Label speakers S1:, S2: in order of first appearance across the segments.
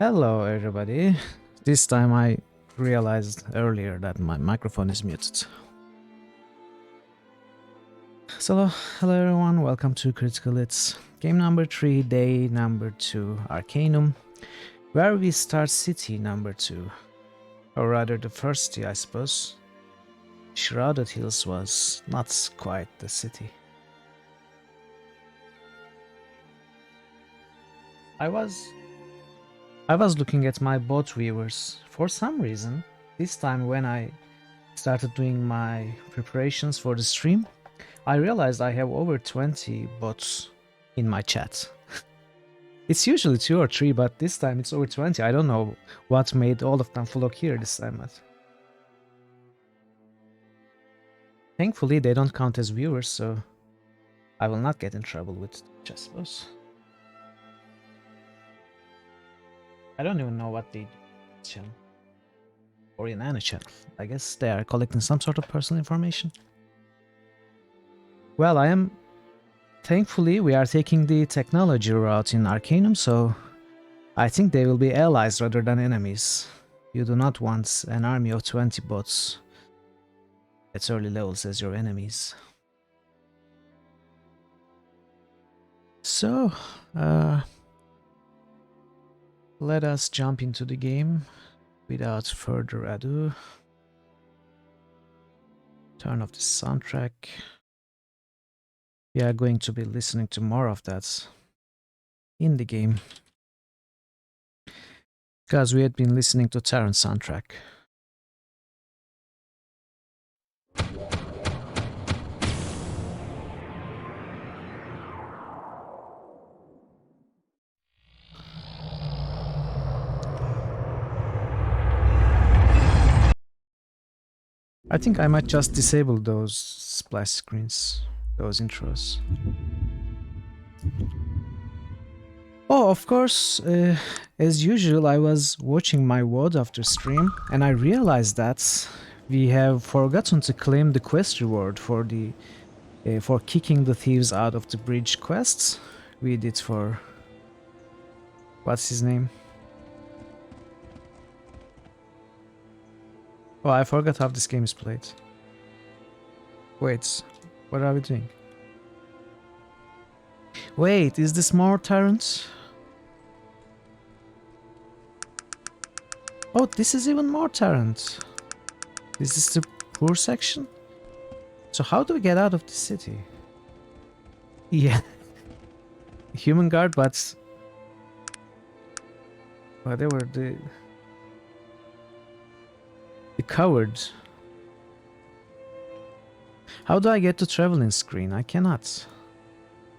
S1: Hello everybody. This time I realized earlier that my microphone is muted. So hello everyone, welcome to Critical Hits. Game number 3, day number 2, Arcanum, where we start city number 2. Or rather the first city, I suppose. Shrouded Hills was not quite the city. I was looking at my bot viewers. For some reason, this time when I started doing my preparations for the stream, I realized I have over 20 bots in my chat. It's usually 2 or 3, but this time it's over 20. I don't know what made all of them flock here this time, but thankfully they don't count as viewers, so I will not get in trouble with Twitch, I suppose. I don't even know what they do or in any channel. I guess they are collecting some sort of personal information. Well, thankfully we are taking the technology route in Arcanum, so I think they will be allies rather than enemies. You do not want an army of 20 bots at early levels as your enemies. So, let us jump into the game without further ado. Turn off the soundtrack. We are going to be listening to more of that in the game, because we had been listening to Terran's soundtrack. I think I might just disable those splash screens, those intros. Oh, of course, as usual, I was watching my VOD after stream, and I realized that we have forgotten to claim the quest reward for the for kicking the thieves out of the bridge quests we did for what's his name? Oh, I forgot how this game is played. Wait, what are we doing? Wait, is this more Tyrant? Oh, this is even more Tyrant. Is this the poor section? So how do we get out of the city? Yeah. Human guard, but whatever the coward. How do I get to traveling screen? I cannot.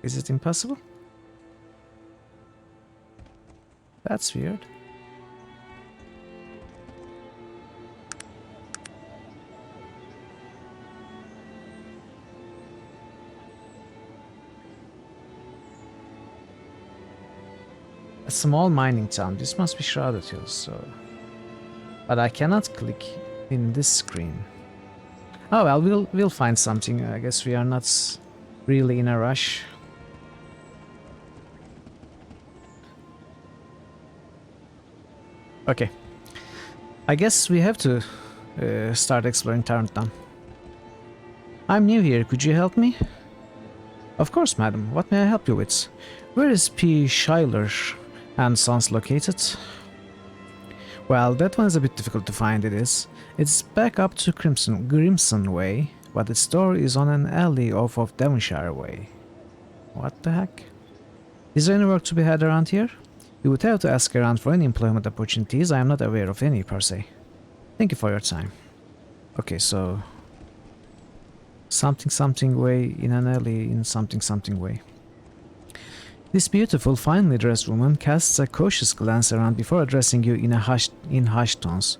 S1: Is it impossible? That's weird. A small mining town. This must be Shrouded Hills, so... But I cannot click in this screen. Oh well, we'll find something. I guess we are not really in a rush. Okay. I guess we have to start exploring Tarantan. I'm new here. Could you help me? Of course, madam. What may I help you with? Where is P. Schuyler and Sons located? Well, that one is a bit difficult to find, it is. It's back up to Grimson Way, but its store is on an alley off of Devonshire Way. What the heck? Is there any work to be had around here? You would have to ask around for any employment opportunities. I am not aware of any per se. Thank you for your time. Okay, so... something way in an alley in something way. This beautiful, finely dressed woman casts a cautious glance around before addressing you in hushed tones.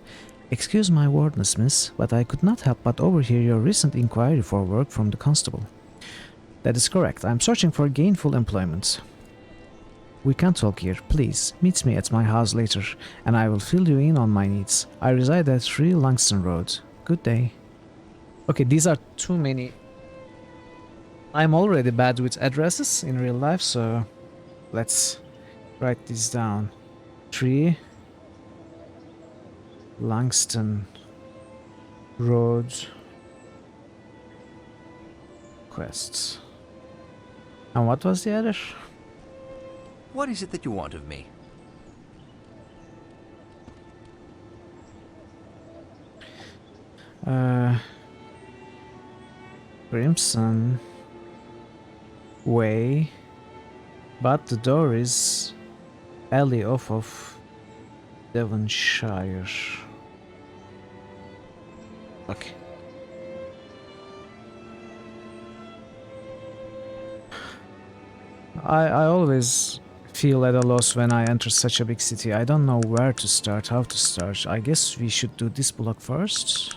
S1: Excuse my wordness, miss, but I could not help but overhear your recent inquiry for work from the constable. That is correct. I am searching for gainful employment. We can talk here. Please, meet me at my house later, and I will fill you in on my needs. I reside at 3 Langston Road. Good day. Okay, these are too many. I'm already bad with addresses in real life, so let's write this down. 3 Langston Road quests. And what was the other?
S2: What is it that you want of me?
S1: Crimson Way, but the door is alley off of Devonshire. Okay. I always feel at a loss when I enter such a big city. I don't know where to start, how to start. I guess we should do this block first.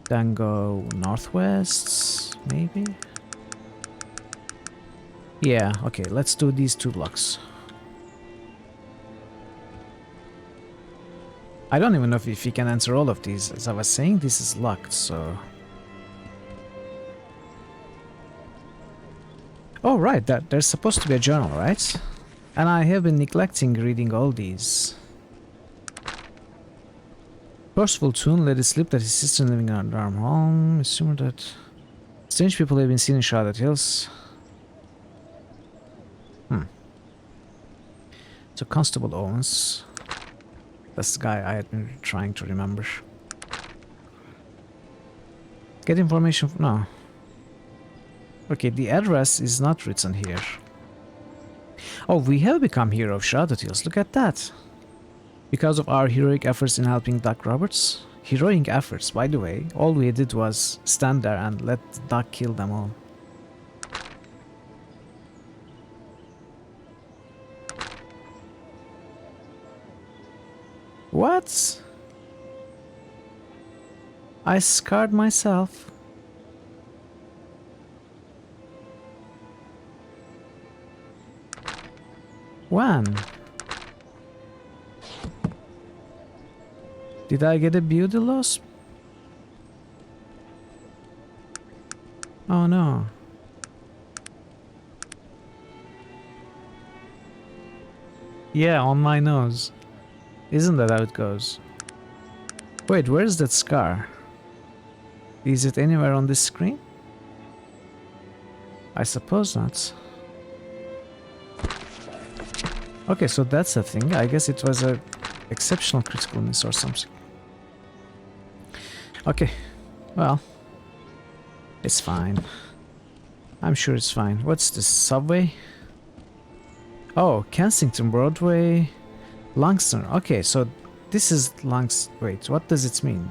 S1: Then go northwest, maybe? Yeah, okay, let's do these 2 blocks. I don't even know if we can answer all of these. As I was saying, this is locked, so... Oh, right, there's supposed to be a journal, right? And I have been neglecting reading all these. Forceful tune let it slip that his sister living in our dorm home. Assume that strange people have been seen in Shrouded Hills. So Constable Owens. That's the guy I had been trying to remember. Get information from... No. Okay, the address is not written here. Oh, we have become hero of Shrouded Hills. Look at that. Because of our heroic efforts in helping Doc Roberts. Heroic efforts, by the way. All we did was stand there and let Doc kill them all. What? I scarred myself. When? Did I get a beauty loss? Oh no. Yeah, on my nose. Isn't that how it goes? Wait, where is that scar? Is it anywhere on this screen? I suppose not. Okay, so that's a thing. I guess it was a exceptional critical miss or something. Okay, well, it's fine. I'm sure it's fine. What's this, subway? Oh, Kensington Broadway, Langston. Okay, so this is wait, what does it mean?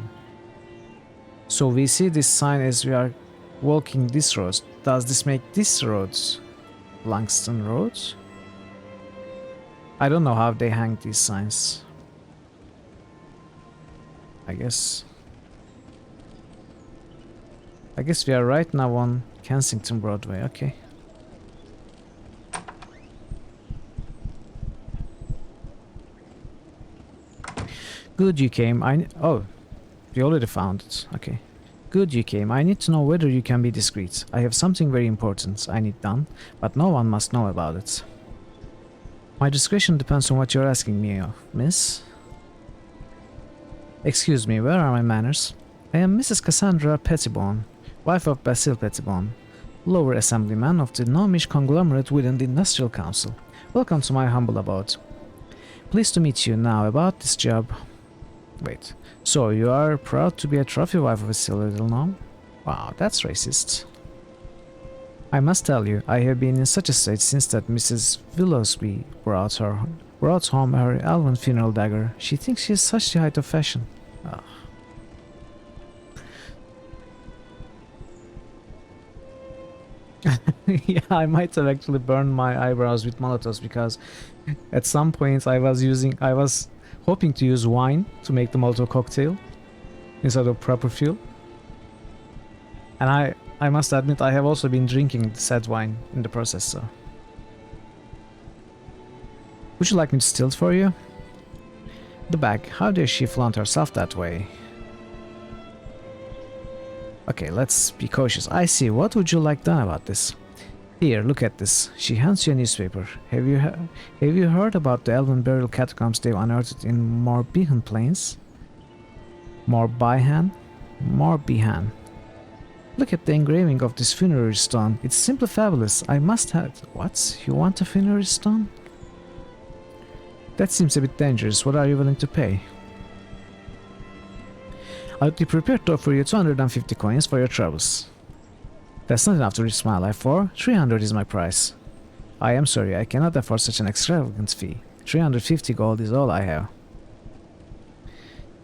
S1: So we see this sign as we are walking this road. Does this make this road Langston Road? I don't know how they hang these signs. I guess we are right now on Kensington Broadway. Okay. Good you came. Oh, we already found it. Okay. Good you came. I need to know whether you can be discreet. I have something very important I need done, but no one must know about it. My discretion depends on what you're asking me of, miss. Excuse me, where are my manners? I am Mrs. Cassandra Pettibone, wife of Basil Pettibone, lower assemblyman of the gnomish conglomerate within the Industrial Council. Welcome to my humble abode. Pleased to meet you now about this job. Wait, so you are proud to be a trophy wife of a silly little gnome? Wow, that's racist. I must tell you, I have been in such a state since that Mrs. Willowsby brought home her elven funeral dagger. She thinks she is such the height of fashion. Ugh. Yeah, I might have actually burned my eyebrows with Molotovs because at some point I was hoping to use wine to make the Molotov cocktail instead of proper fuel. And I must admit I have also been drinking said wine in the process, so. Would you like me to steal it for you? The bag. How dare she flaunt herself that way? Okay, let's be cautious. I see. What would you like done about this? Here, look at this. She hands you a newspaper. Have you heard about the elven burial catacombs they've unearthed in Morbihan Plains? Morbihan? Morbihan. Look at the engraving of this funerary stone. It's simply fabulous. I must have... What? You want a funerary stone? That seems a bit dangerous. What are you willing to pay? I'd be prepared to offer you 250 coins for your troubles. That's not enough to risk my life for. 300 is my price. I am sorry, I cannot afford such an extravagant fee. 350 gold is all I have.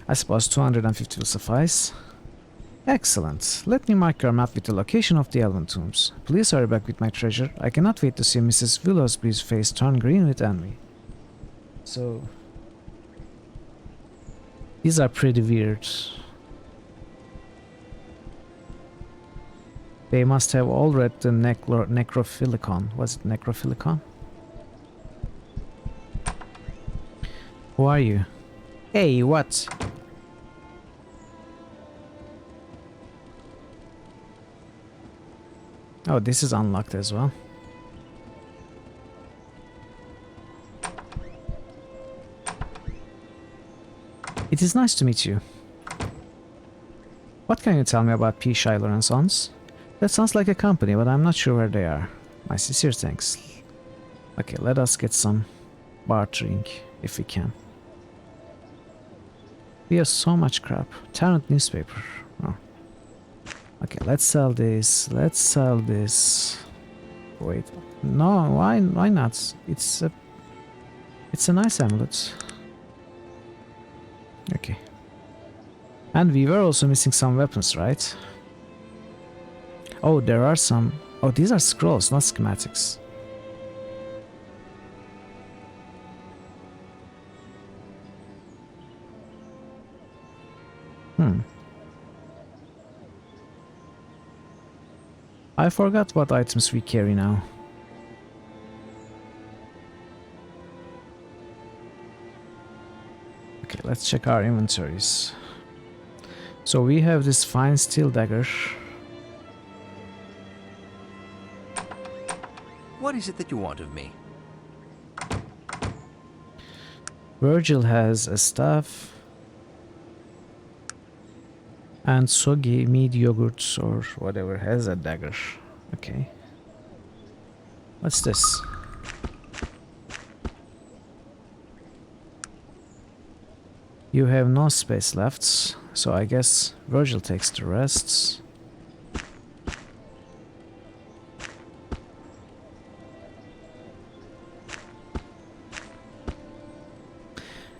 S1: I suppose 250 will suffice. Excellent. Let me mark your map with the location of the elven tombs. Please hurry back with my treasure. I cannot wait to see Mrs. Willowsby's face turn green with envy. So... these are pretty weird. They must have all read the Necrophilicon. Was it Necrophilicon? Who are you? Hey, what? Oh, this is unlocked as well. It is nice to meet you. What can you tell me about P. Schuyler and Sons? That sounds like a company, but I'm not sure where they are. My sincere thanks. Okay, let us get some bartering, if we can. We have so much crap. Tarrant newspaper. Oh. Okay, let's sell this. Let's sell this. Wait. No, why not? It's a nice amulet. Okay. And we were also missing some weapons, right? Oh, there are some... oh, these are scrolls, not schematics. I forgot what items we carry now. Okay, let's check our inventories. So we have this fine steel dagger.
S2: What is it that you want of me?
S1: Virgil has a staff. And Soggy mead yogurt or whatever has a dagger. Okay. What's this? You have no space left, so I guess Virgil takes the rest.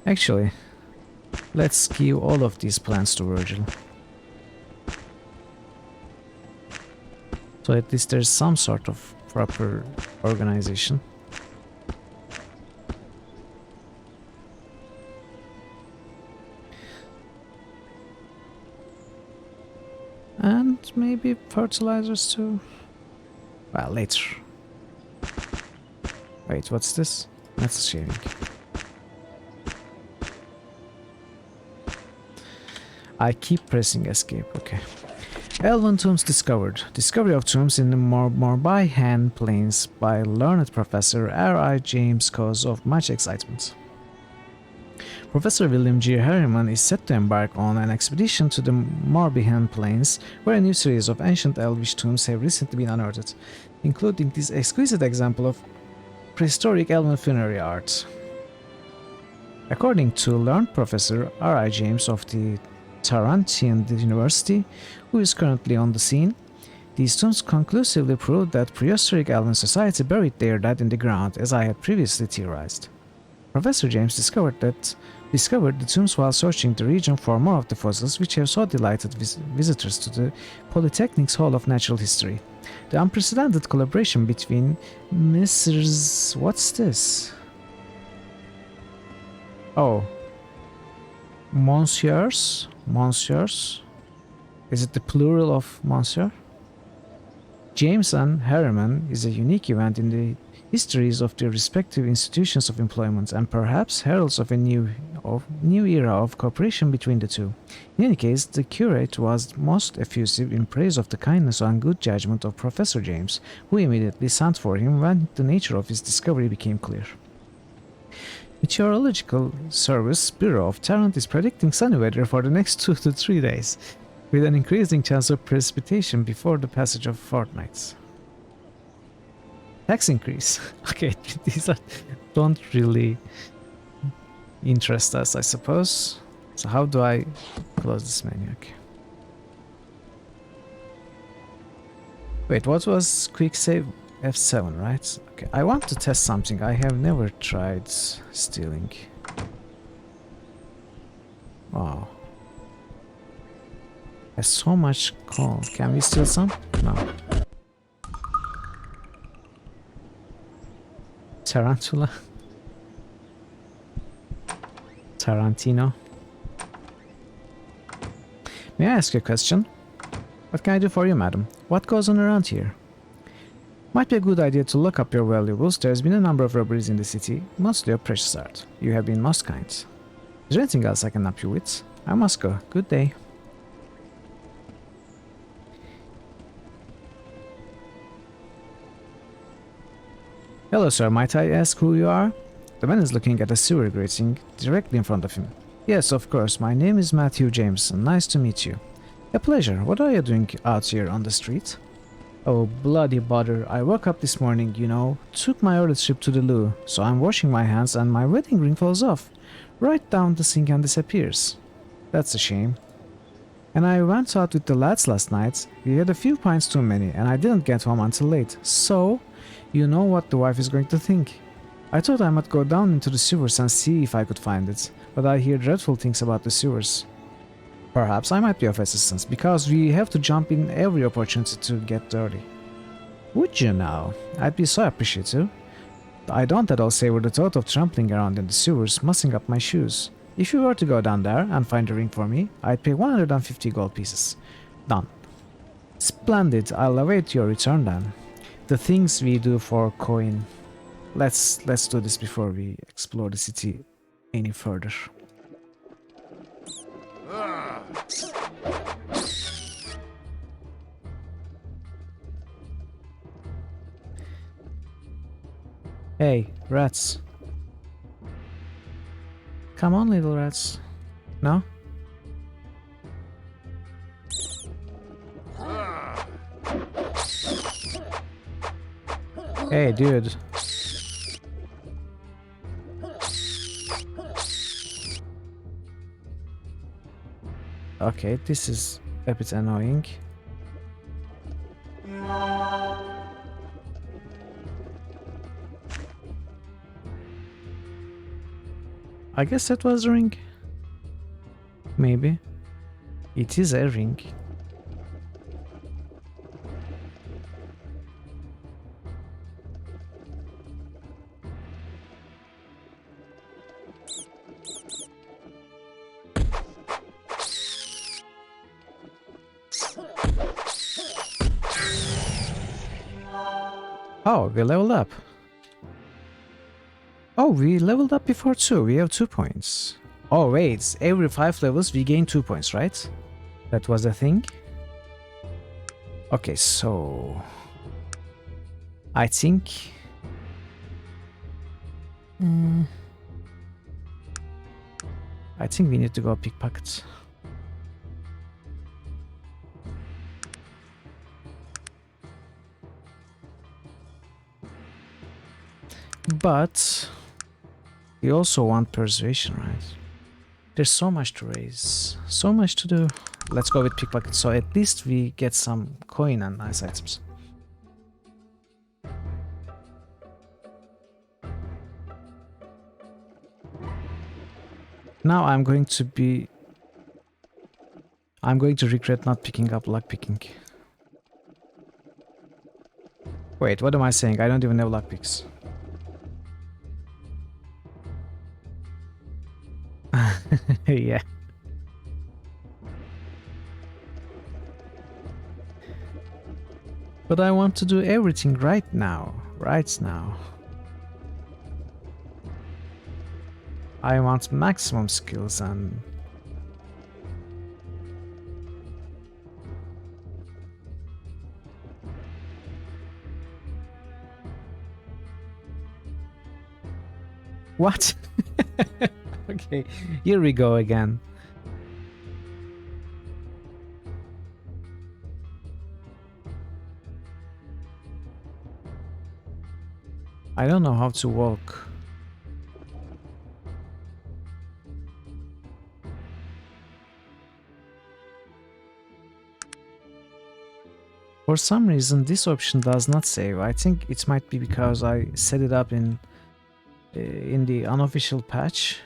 S1: Actually, let's give all of these plants to Virgil. So at least there's some sort of proper organization. And maybe fertilizers too. Well, later. Wait, what's this? That's shaving. I keep pressing escape, okay. Elven tombs discovered. Discovery of tombs in the Morbihan Plains by learned Professor R.I. James cause of much excitement. Professor William G. Harriman is set to embark on an expedition to the Morbihan Plains, where a new series of ancient elvish tombs have recently been unearthed, including this exquisite example of prehistoric elven funerary art. According to learned Professor R.I. James of the Tarantian University, who is currently on the scene, these tombs conclusively prove that prehistoric elven society buried their dead in the ground, as I had previously theorized. Professor James discovered the tombs while searching the region for more of the fossils which have so delighted visitors to the Polytechnic's Hall of Natural History. The unprecedented collaboration between Messrs. What's this? Oh. Monsieurs? Monsieurs? Is it the plural of Monsieur? James and Harriman is a unique event in the histories of their respective institutions of employment, and perhaps heralds of a new era of cooperation between the two. In any case, the curate was most effusive in praise of the kindness and good judgment of Professor James, who immediately sent for him when the nature of his discovery became clear. Meteorological Service Bureau of Tarrant is predicting sunny weather for the next 2 to 3 days, with an increasing chance of precipitation before the passage of a fortnight. Tax increase. Okay, these don't really interest us, I suppose. So how do I close this menu? Okay. Wait, what was quick save? F7, right? Okay, I want to test something. I have never tried stealing. Wow. Has so much coal. Can we steal some? No. Tarantula. Tarantino. May I ask you a question? What can I do for you, madam? What goes on around here? Might be a good idea to look up your valuables. There's been a number of robberies in the city, mostly of precious art. You have been most kind. Is there anything else I can help you with? I must go. Good day. Hello, sir. Might I ask who you are? The man is looking at a sewer grating directly in front of him. Yes, of course. My name is Matthew Jameson. Nice to meet you. A pleasure. What are you doing out here on the street? Oh, bloody bother. I woke up this morning, you know, took my early trip to the loo, so I'm washing my hands and my wedding ring falls off. Right down the sink and disappears. That's a shame. And I went out with the lads last night. We had a few pints too many and I didn't get home until late. So, you know what the wife is going to think. I thought I might go down into the sewers and see if I could find it, but I hear dreadful things about the sewers. Perhaps I might be of assistance, because we have to jump in every opportunity to get dirty. Would you now? I'd be so appreciative. I don't at all savor the thought of trampling around in the sewers, mussing up my shoes. If you were to go down there and find a ring for me, I'd pay 150 gold pieces. Done. Splendid, I'll await your return then. The things we do for coin. Let's do this before we explore the city any further. Hey, rats. Come on, little rats. No? Hey, dude. Okay, this is a bit annoying. I guess that was a ring. Maybe. It is a ring. Oh, we leveled up. Oh, we leveled up before too. We have 2 points. Oh wait, every 5 levels we gain 2 points, right? That was the thing. Okay, so I think we need to go pickpocket. But we also want persuasion, right? There's so much to raise, so much to do. Let's go with pickpocket, so at least we get some coin and nice items. Now I'm going to regret not picking up lockpicking. Wait, what am I saying? I don't even have lockpicks. Yeah. But I want to do everything right now. Right now. I want maximum skills and... What? Okay, here we go again. I don't know how to walk. For some reason, this option does not save. I think it might be because I set it up in the unofficial patch.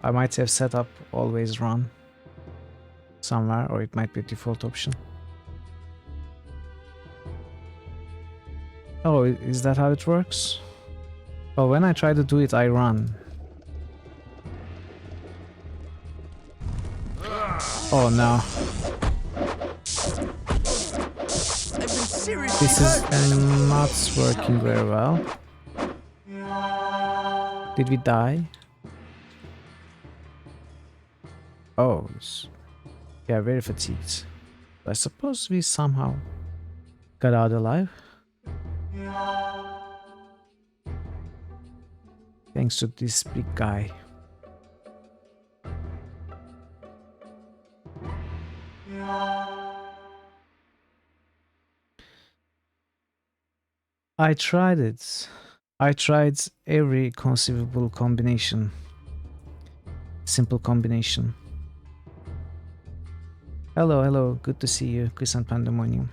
S1: I might have set up always run somewhere, or it might be a default option. Oh, is that how it works? Oh, when I try to do it, I run. Oh no. This is not working very well. Did we die? Oh, yeah, very fatigued. I suppose we somehow got out alive. Thanks to this big guy. I tried it. I tried every conceivable combination. Simple combination. Hello, hello. Good to see you, Chris and Pandemonium.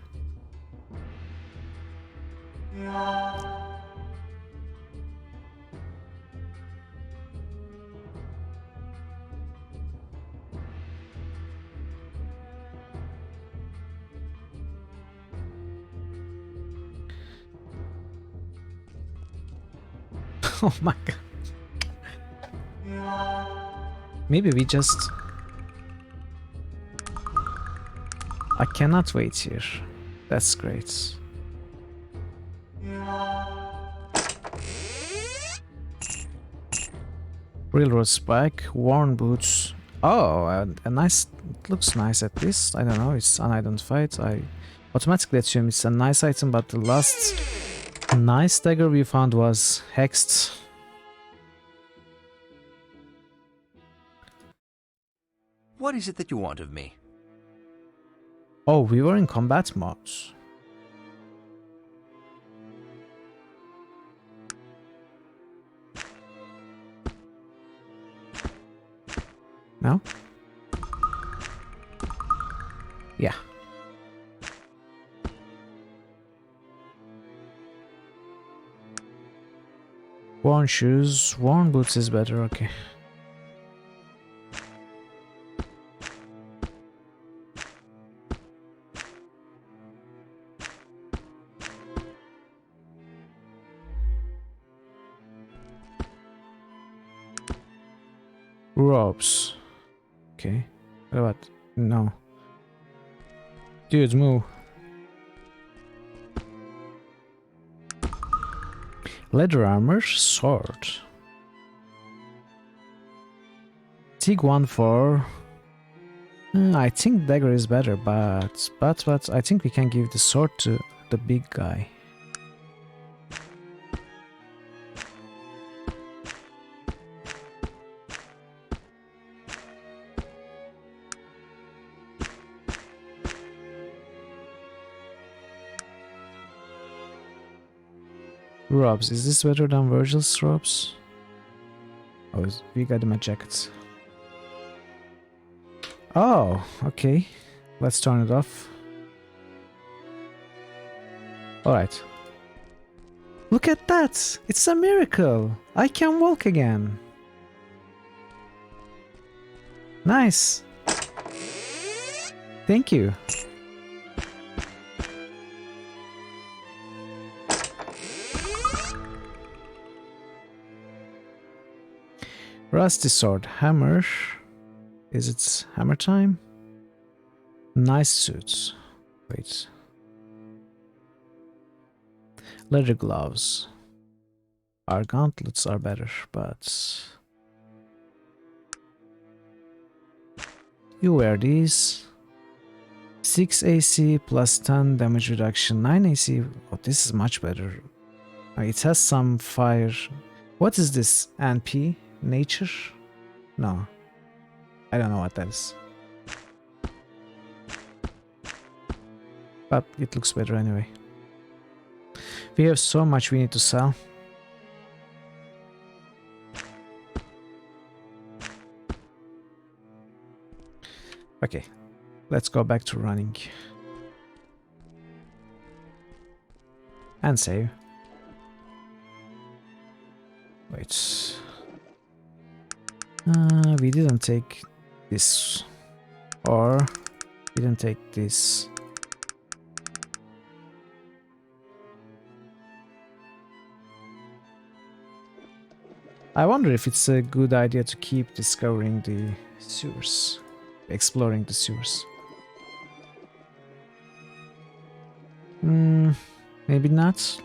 S1: Oh my god. Maybe we just... I cannot wait here. That's great. Railroad spike, worn boots. Oh, a nice... It looks nice at least. I don't know, it's unidentified. I automatically assume it's a nice item, but the last nice dagger we found was hexed.
S2: What is it that you want of me?
S1: Oh, we were in combat mode. No? Yeah. Worn shoes, worn boots is better, okay. Robes. Okay. What? No. Dude, move. Leather armor, sword. Take one for... I think dagger is better, but I think we can give the sword to the big guy. Robes, is this better than Virgil's robes? Oh, we got him a jacket. Oh, okay. Let's turn it off. Alright. Look at that! It's a miracle! I can walk again. Nice! Thank you. Rusty sword, hammer. Is it hammer time? Nice suits. Wait. Leather gloves. Our gauntlets are better, but You wear these. 6 AC plus 10 damage reduction. 9 AC. Oh, this is much better. It has some fire. What is this? NP? Nature? No. I don't know what that is. But it looks better anyway. We have so much we need to sell. Okay, let's go back to running. And save. Wait. We didn't take this. Or we didn't take this. I wonder if it's a good idea to keep discovering the sewers. Exploring the sewers. Maybe not.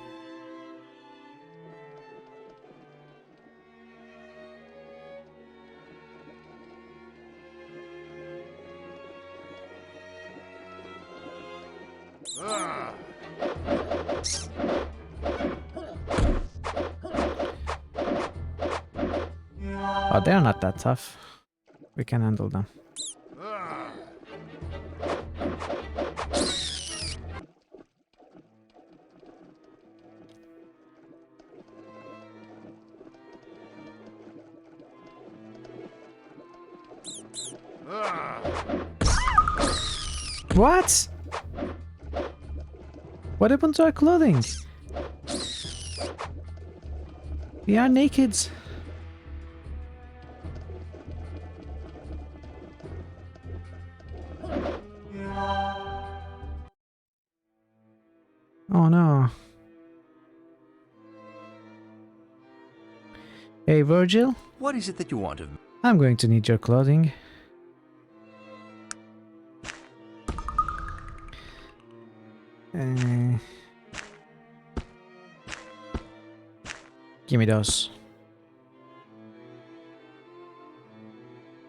S1: Oh, they're not that tough. We can handle them. What? What happened to our clothing? We are naked. Oh no. Hey Virgil?
S2: What is it that you want of me?
S1: I'm going to need your clothing. Give me those.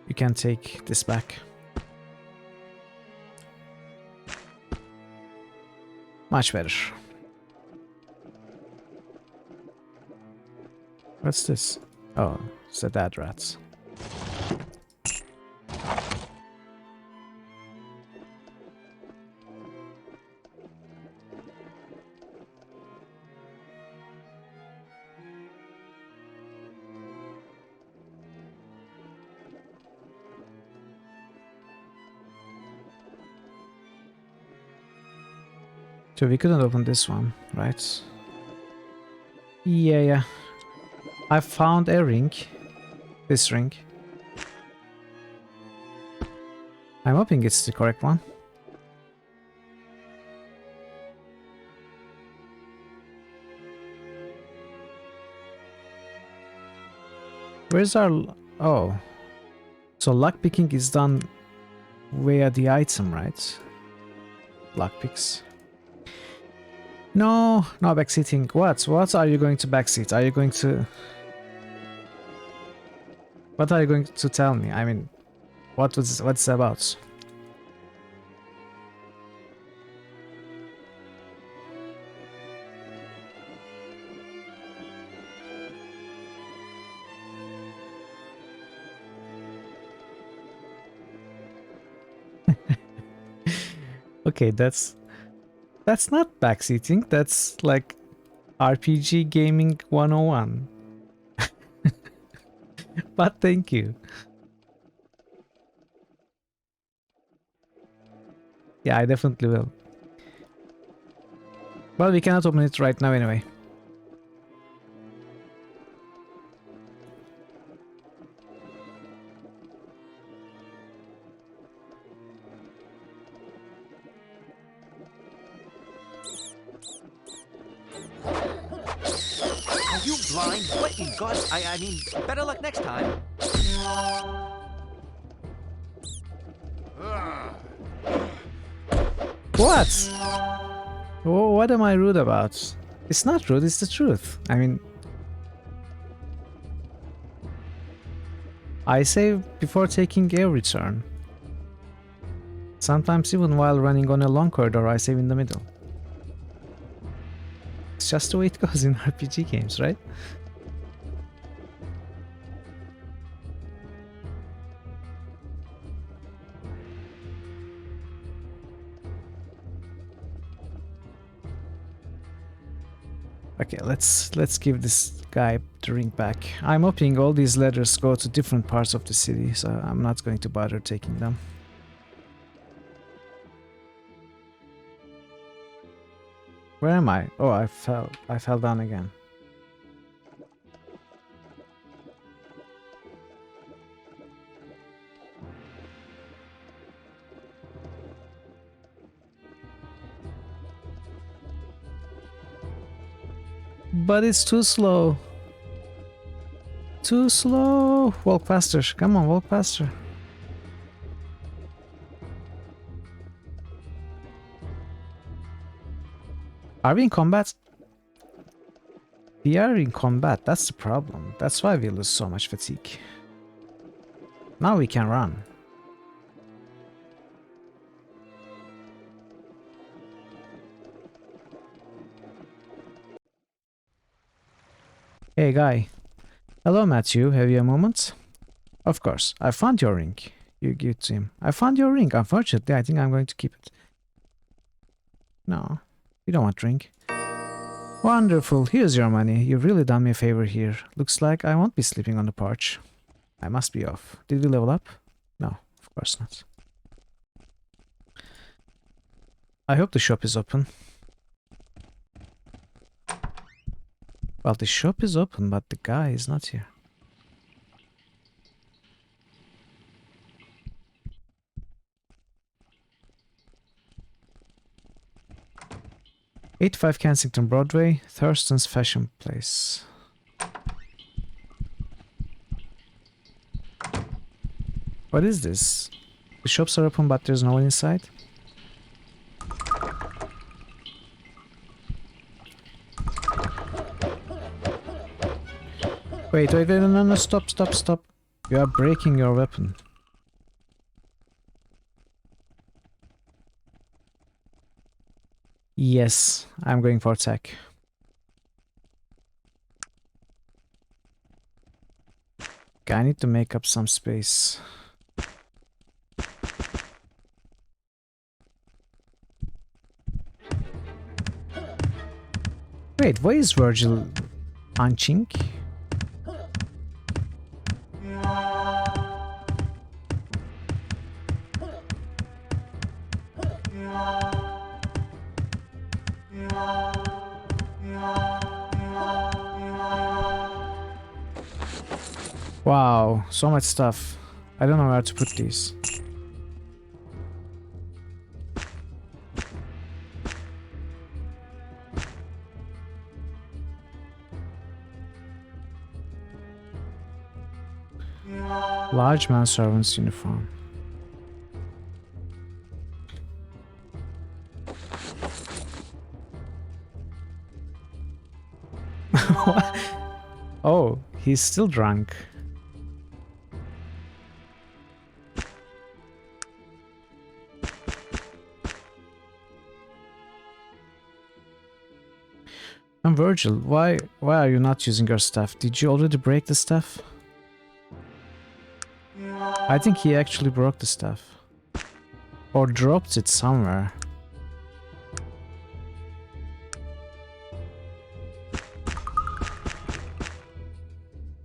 S1: You can take this back. Much better. What's this? Oh, it's the dead rats. So we couldn't open this one, right? Yeah. I found a ring. This ring. I'm hoping it's the correct one. Where's our... Oh. So lockpicking is done via the item, right? Lockpicks. No backseating. What are you going to backseat? Are you going to... What are you going to tell me? I mean, what's it about? Okay, that's not backseating, that's like RPG gaming 101. But thank you. Yeah, I definitely will. But we cannot open it right now anyway.
S2: Are you blind? What in God's... I mean, better luck next time.
S1: What? Oh, what am I rude about? It's not rude, it's the truth. I mean... I save before taking every turn. Sometimes even while running on a long corridor, I save in the middle. It's just the way it goes in RPG games, right? Okay, let's give this guy the ring back. I'm hoping all these letters go to different parts of the city, so I'm not going to bother taking them. Where am I? Oh, I fell down again. But it's too slow. Too slow. Walk faster. Come on, walk faster. Are we in combat? We are in combat. That's the problem. That's why we lose so much fatigue. Now we can run. Hey guy. Hello Matthew, have you a moment? Of course, I found your ring. You give it to him. I found your ring. Unfortunately, I think I'm going to keep it. No, you don't want drink. Wonderful, here's your money. You've really done me a favor here. Looks like I won't be sleeping on the porch. I must be off. Did we level up? No, of course not. I hope the shop is open. Well, the shop is open, but the guy is not here. '85 Kensington Broadway, Thurston's Fashion Place. What is this? The shops are open, but there's no one inside. Wait, no, stop. You are breaking your weapon. Yes, I'm going for attack. Okay, I need to make up some space. Wait, why is Virgil punching? Wow, so much stuff. I don't know where to put these. Large manservant's uniform. Oh, he's still drunk. And Virgil, why are you not using your staff? Did you already break the staff? I think he actually broke the staff. Or dropped it somewhere.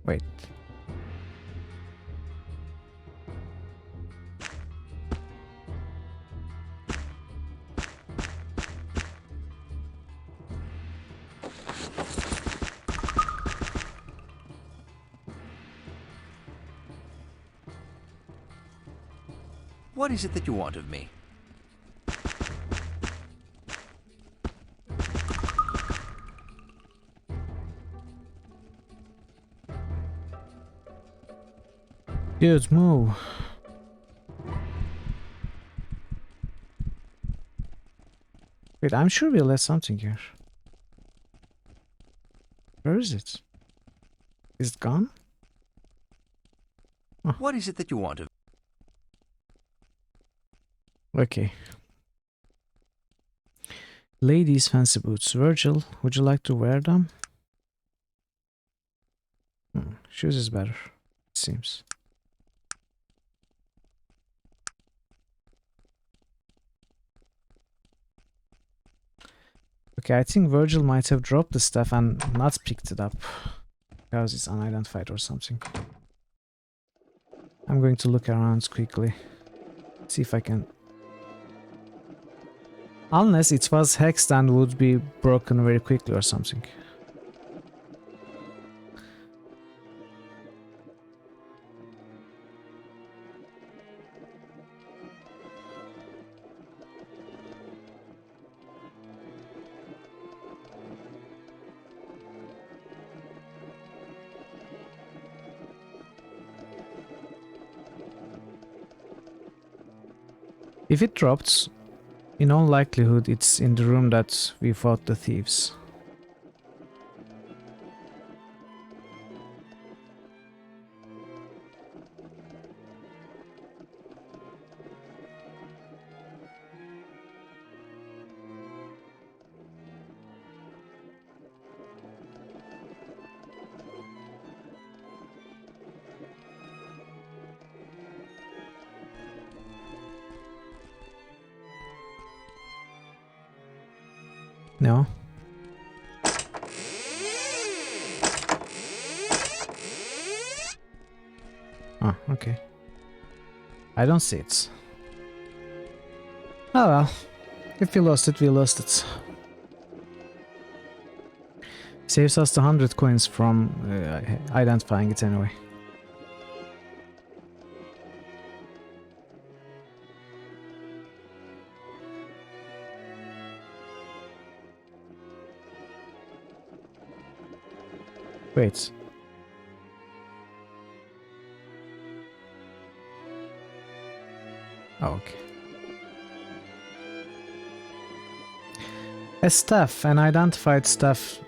S1: Wait.
S2: What is it that you want of me?
S1: Dude, move. Wait, I'm sure we left something here. Where is it? Is it gone?
S2: What is it that you want of me?
S1: Okay. Ladies' fancy boots. Virgil, would you like to wear them? Shoes is better, it seems. Okay, I think Virgil might have dropped the stuff and not picked it up because it's unidentified or something. I'm going to look around quickly, see if I can. Unless it was hexed and would be broken very quickly or something. If it dropped, in all likelihood it's in the room that we fought the thieves. No? Oh, okay. I don't see it. Oh well. If we lost it, we lost it. Saves us the 100 coins from identifying it anyway. Wait. Oh, okay. A staff, an unidentified staff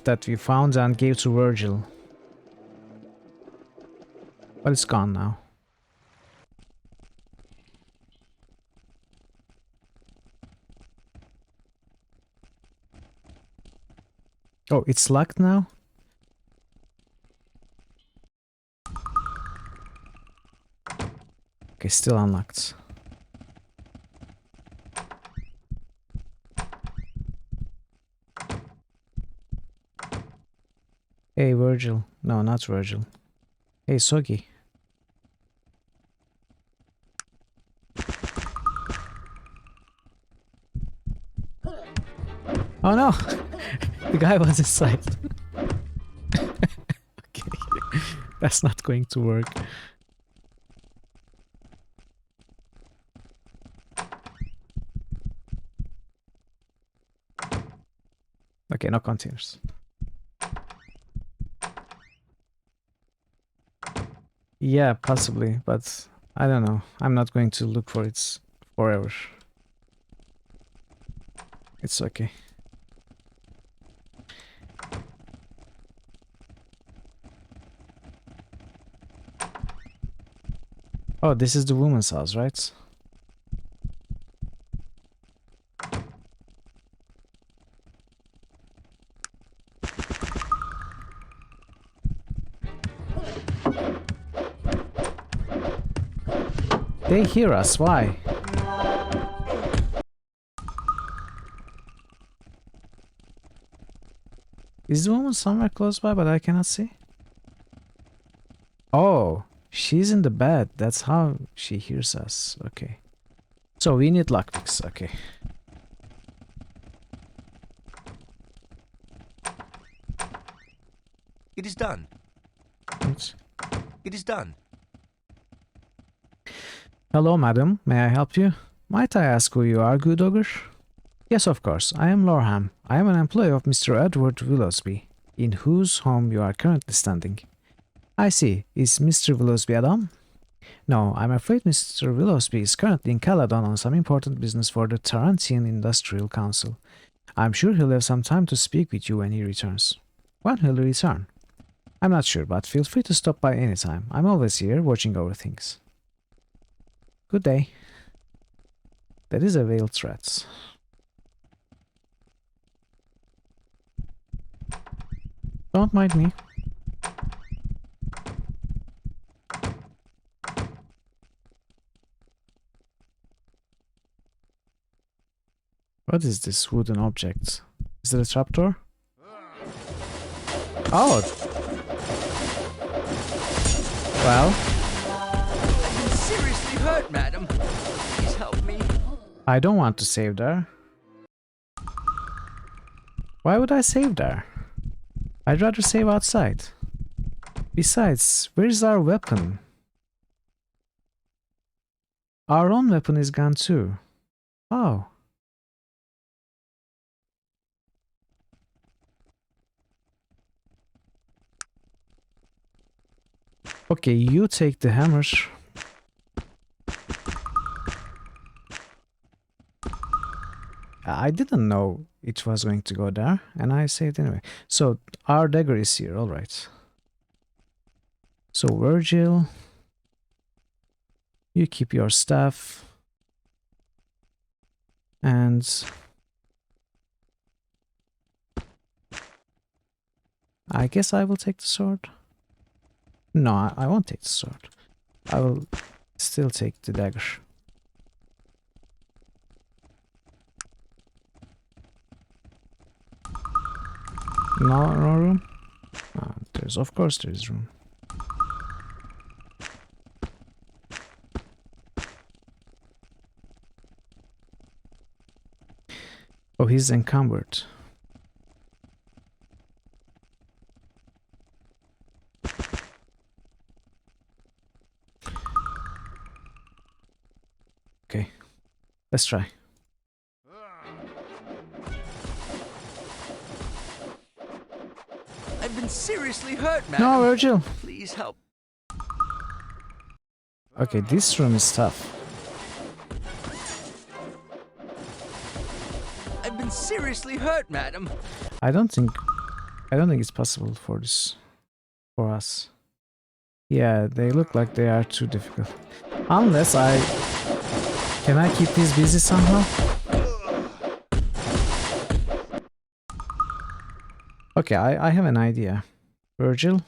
S1: that we found and gave to Virgil. But it's gone now. Oh, it's locked now? Okay, still unlocked. Hey, Virgil. No, not Virgil. Hey, Sogi. Oh no! The guy was inside. Okay. That's not going to work. Okay, no containers. Yeah, possibly, but I don't know. I'm not going to look for it forever. It's okay. Oh, this is the woman's house, right? They hear us, why? Is the woman somewhere close by, but I cannot see? Oh, she's in the bed. That's how she hears us. Okay. So we need lockpicks. Okay.
S2: It is done.
S1: Oops.
S2: It is done.
S1: Hello, madam. May I help you? Might I ask who you are, good ogre? Yes, of course. I am Lorham. I am an employee of Mr. Edward Willowsby, in whose home you are currently standing. I see. Is Mr. Willowsby at home? No, I'm afraid Mr. Willowsby is currently in Caledon on some important business for the Tarantian Industrial Council. I'm sure he'll have some time to speak with you when he returns. When will he return? I'm not sure, but feel free to stop by any time. I'm always here, watching over things. Good day. That is a veiled threat. Don't mind me. What is this wooden object? Is it a trapdoor? Oh! Well...
S2: I'm seriously hurt, madam. Please help me.
S1: I don't want to save there. Why would I save there? I'd rather save outside. Besides, where's our weapon? Our own weapon is gone too. Oh. Okay, you take the hammer. I didn't know it was going to go there, and I saved anyway. So, our dagger is here, alright. So, Virgil, you keep your staff. And... I guess I will take the sword. No, I won't take the sword. I will still take the dagger. No room? Of course there's room. Oh, he's encumbered. Okay, let's try.
S2: I've been seriously hurt, madam.
S1: No, Virgil!
S2: Please help.
S1: Okay, this room is tough.
S2: I've been seriously hurt, madam.
S1: I don't think it's possible for this, for us. Yeah, they look like they are too difficult. Unless can I keep this busy somehow? Okay, I have an idea. Virgil?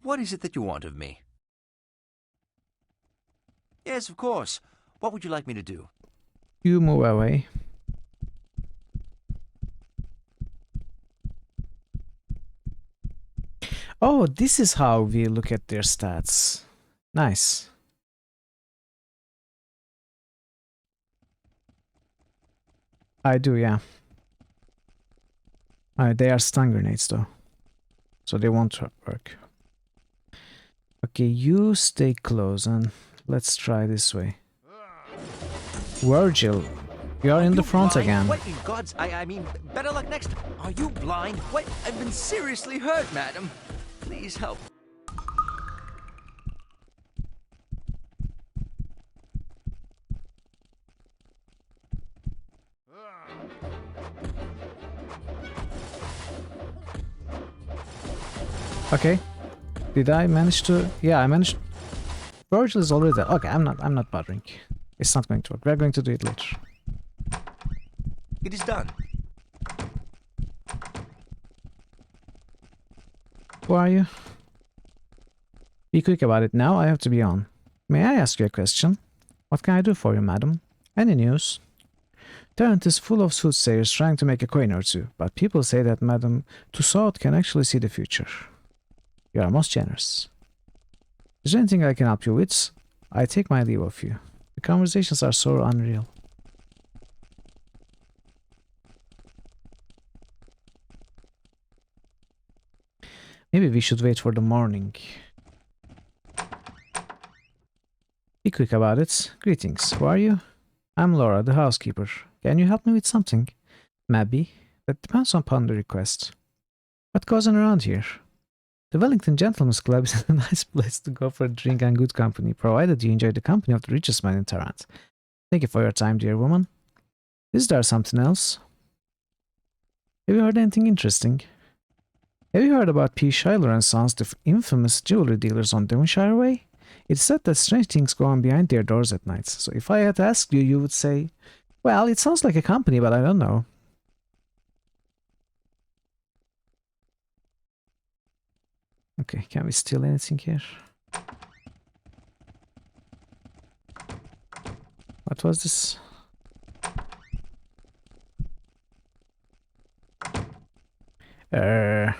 S2: What is it that you want of me? Yes, of course. What would you like me to do?
S1: You move away. Oh, this is how we look at their stats. Nice. I do, yeah. They are stun grenades though, so they won't work. Okay, you stay close and let's try this way. Virgil, you are in the front
S2: blind?
S1: again.
S2: What in God's... I mean, better luck next time. Are you blind? What? I've been seriously hurt, madam. Please help.
S1: Okay, did I manage to? Yeah, I managed. Virgil is already there. Okay, I'm not bothering. It's not going to work. We're going to do it later.
S2: It is done.
S1: Who are you? Be quick about it now. I have to be on. May I ask you a question? What can I do for you, madam? Any news? Tarrant is full of soothsayers trying to make a coin or two, but people say that Madame Tussaud can actually see the future. You are most generous. Is there anything I can help you with? I take my leave of you. The conversations are so unreal. Maybe we should wait for the morning. Be quick about it. Greetings. Who are you? I'm Laura, the housekeeper. Can you help me with something? Maybe. That depends upon the request. What goes on around here? The Wellington Gentlemen's Club is a nice place to go for a drink and good company, provided you enjoy the company of the richest man in Tarrant. Thank you for your time, dear woman. Is there something else? Have you heard anything interesting? Have you heard about P. Schuyler and Sons, the infamous jewelry dealers on Devonshire Way? It's said that strange things go on behind their doors at night. So if I had asked you, you would say, well, it sounds like a company, but I don't know. Okay, can we steal anything here? What was this? Uh,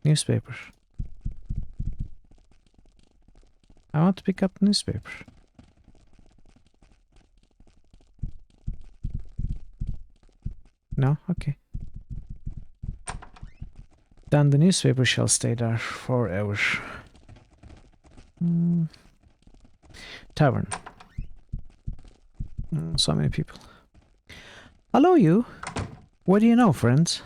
S1: Newspaper. I want to pick up newspaper. No? Okay. Then the newspaper shall stay there forever. Tavern. So many people. Hello, you. What do you know, friend?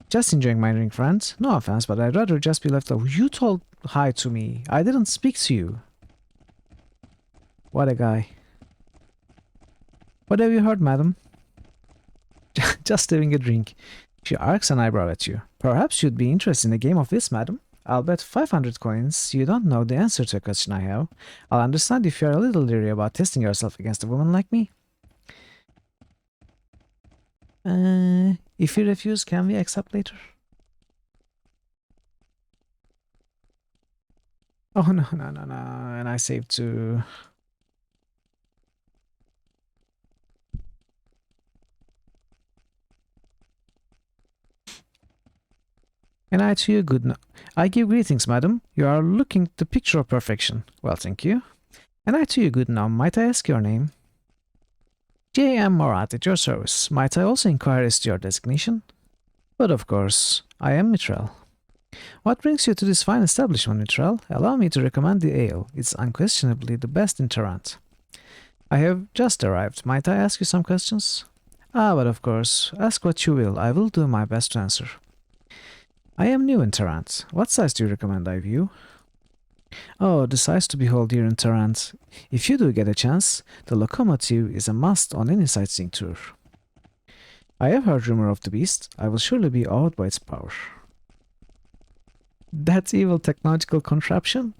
S1: Just enjoying my drink, friend. No offense, but I'd rather just be left alone. You told hi to me. I didn't speak to you. What a guy. What have you heard, madam? Just having a drink. She arcs an eyebrow at you. Perhaps you'd be interested in a game of this, madam. I'll bet 500 coins you don't know the answer to a question I have. I'll understand if you're a little leery about testing yourself against a woman like me. If you refuse, can we accept later? Oh, no. And I saved to... And I to you good no. I give greetings, madam. You are looking the picture of perfection. Well, thank you. And I to you good now. Might I ask your name? J.M. Morat at your service. Might I also inquire as to your designation? But of course, I am Mithril. What brings you to this fine establishment, Mithril? Allow me to recommend the ale. It's unquestionably the best in Tarant. I have just arrived. Might I ask you some questions? Ah, but of course. Ask what you will. I will do my best to answer. I am new in Tarant. What size do you recommend I view? Oh, the size to behold here in Tarant. If you do get a chance, the locomotive is a must on any sightseeing tour. I have heard rumor of the beast. I will surely be awed by its power. That evil technological contraption?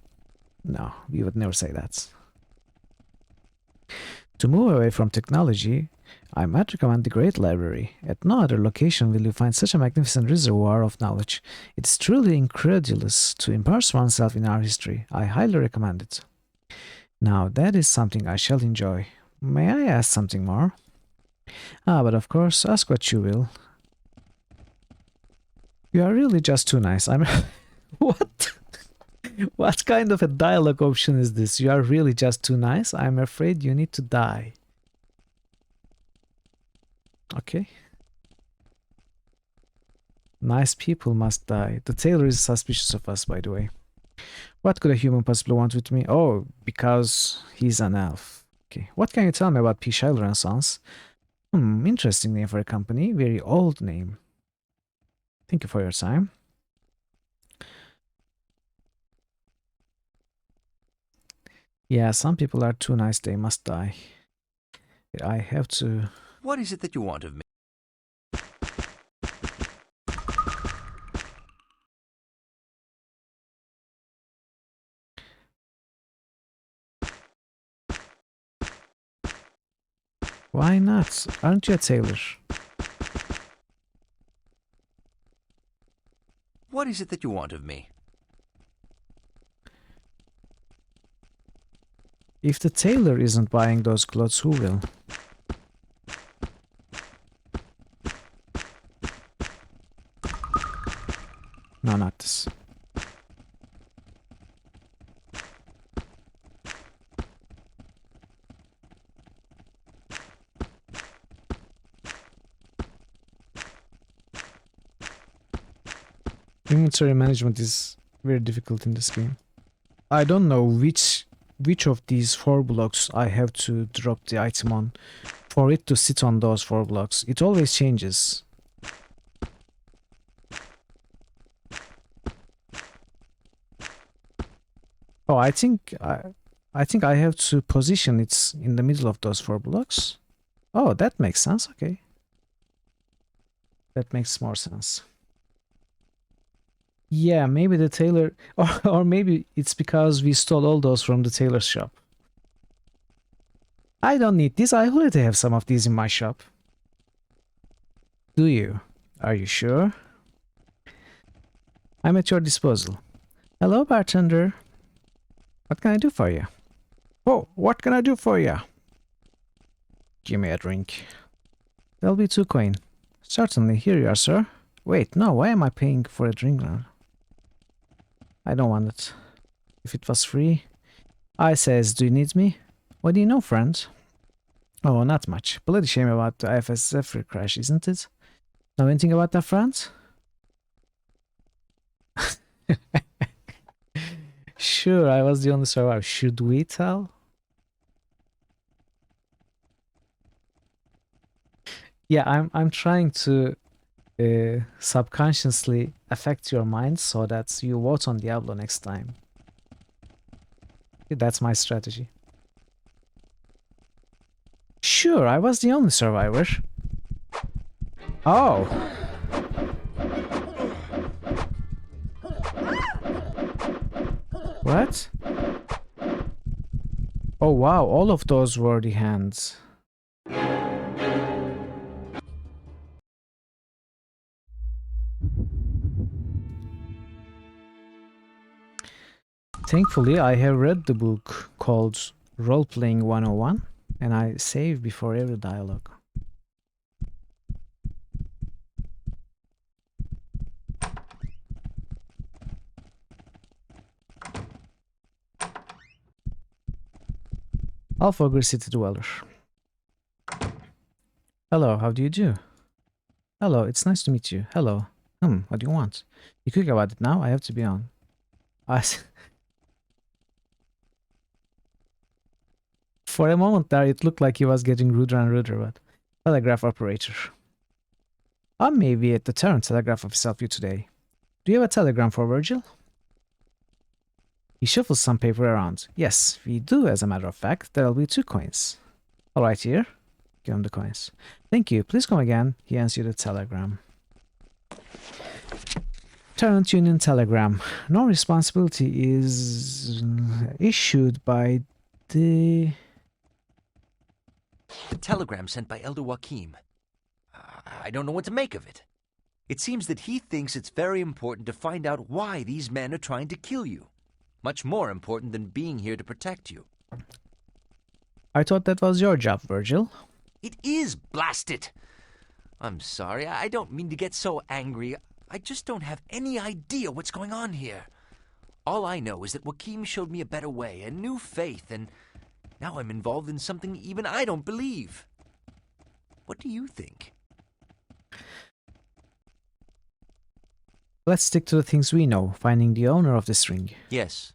S1: No, we would never say that. To move away from technology, I might recommend the Great Library. At no other location will you find such a magnificent reservoir of knowledge. It's truly incredulous to immerse oneself in our history. I highly recommend it. Now, that is something I shall enjoy. May I ask something more? Ah, but of course, ask what you will. You are really just too nice. I'm... What? What kind of a dialogue option is this? You are really just too nice? I'm afraid you need to die. Okay. Nice people must die. The tailor is suspicious of us, by the way. What could a human possibly want with me? Oh, because he's an elf. Okay. What can you tell me about P. Shiler and Sons? Interesting name for a company. Very old name. Thank you for your time. Yeah, some people are too nice, they must die. I have to...
S2: What is it that you want of me?
S1: Why not? Aren't you a tailor?
S2: What is it that you want of me?
S1: If the tailor isn't buying those clothes, who will? No, not this. Inventory management is very difficult in this game. I don't know which of these 4 blocks I have to drop the item on for it to sit on those 4 blocks. It always changes. Oh, I think I have to position it in the middle of those 4 blocks. Oh, that makes sense. Okay. That makes more sense. Yeah, maybe the tailor, or maybe it's because we stole all those from the tailor's shop. I don't need these. I already have some of these in my shop. Do you? Are you sure? I'm at your disposal. Hello, bartender. What can I do for you? Oh, what can I do for you? Give me a drink. There'll be 2 coin. Certainly, here you are, sir. Wait, no, why am I paying for a drink now? I don't want it. If it was free. I says, do you need me? What do you know, friend? Oh, not much. Bloody shame about the IFSF crash, isn't it? Know anything about that, friend? Sure, I was the only survivor. Should we tell? Yeah, I'm trying to subconsciously affect your mind so that you vote on Diablo next time. That's my strategy. Sure, I was the only survivor. Oh. What? Oh wow, all of those were the hands. Thankfully, I have read the book called Role-Playing 101, and I save before every dialogue. Alphogre City Dweller. Hello, how do you do? Hello, it's nice to meet you. Hello. What do you want? You quick about it now? I have to be on. For a moment there, it looked like he was getting ruder and ruder, but... Telegraph operator. I may be at the Terran Telegraph office help you today. Do you have a telegram for Virgil? He shuffles some paper around. Yes, we do, as a matter of fact. There'll be 2 coins. Alright, here. Give him the coins. Thank you. Please come again. He hands you the telegram. Tarrant Union Telegram. No responsibility is issued by the...
S2: The telegram sent by Elder Joachim. I don't know what to make of it. It seems that he thinks it's very important to find out why these men are trying to kill you. Much more important than being here to protect you.
S1: I thought that was your job, Virgil.
S2: It is, blast it! I'm sorry, I don't mean to get so angry. I just don't have any idea what's going on here. All I know is that Joachim showed me a better way, a new faith, and now I'm involved in something even I don't believe. What do you think?
S1: Let's stick to the things we know, finding the owner of this ring.
S2: Yes,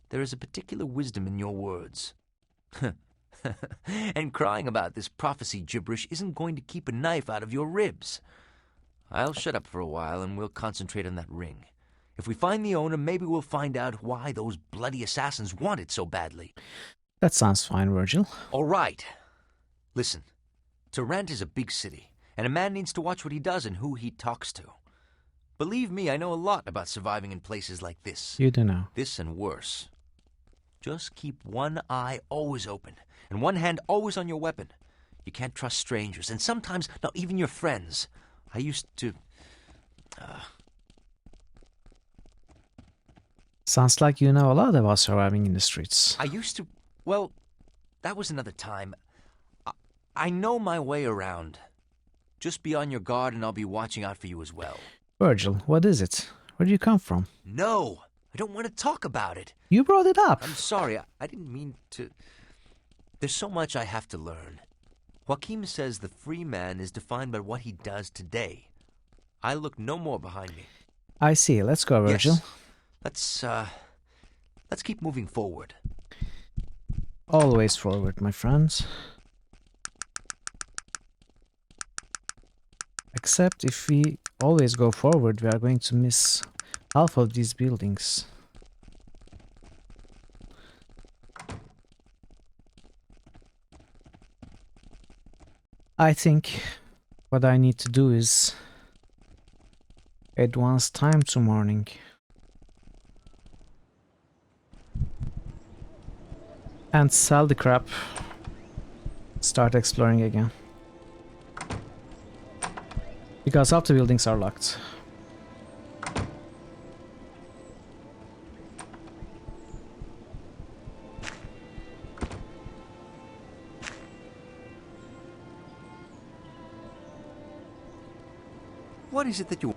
S2: there is a particular wisdom in your words. And crying about this prophecy gibberish isn't going to keep a knife out of your ribs. I'll shut up for a while and we'll concentrate on that ring. If we find the owner, maybe we'll find out why those bloody assassins want it so badly.
S1: That sounds fine, Virgil.
S2: All right. Listen, Tarrant is a big city, and a man needs to watch what he does and who he talks to. Believe me, I know a lot about surviving in places like this.
S1: You do know.
S2: This and worse. Just keep one eye always open, and one hand always on your weapon. You can't trust strangers, and sometimes, not even your friends. I used to...
S1: Sounds like you know a lot about surviving in the streets.
S2: I used to... Well, that was another time. I know my way around. Just be on your guard and I'll be watching out for you as well.
S1: Virgil, what is it? Where do you come from?
S2: No, I don't want to talk about it.
S1: You brought it up.
S2: I'm sorry, I didn't mean to... There's so much I have to learn. Joachim says the free man is defined by what he does today. I look no more behind me.
S1: I see. Let's go, Virgil.
S2: Yes. Let's keep moving forward.
S1: Always forward, my friends. Except if we always go forward, we are going to miss half of these buildings. I think what I need to do is advance time to morning. And sell the crap. Start exploring again. Because half the buildings are locked.
S2: What is it that you...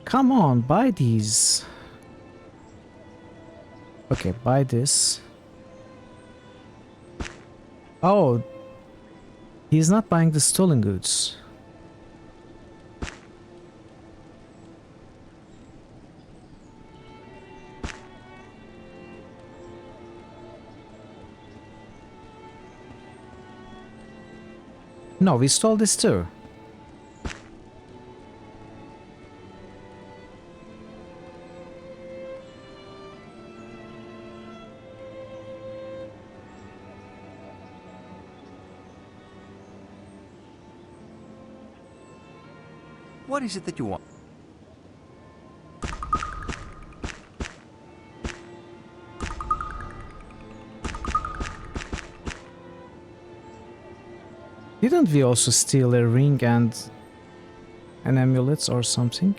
S1: Come on, buy these. Okay, buy this. Oh, he's not buying the stolen goods. No, we stole this too.
S2: What is it that you want?
S1: Didn't we also steal a ring and an amulet or something?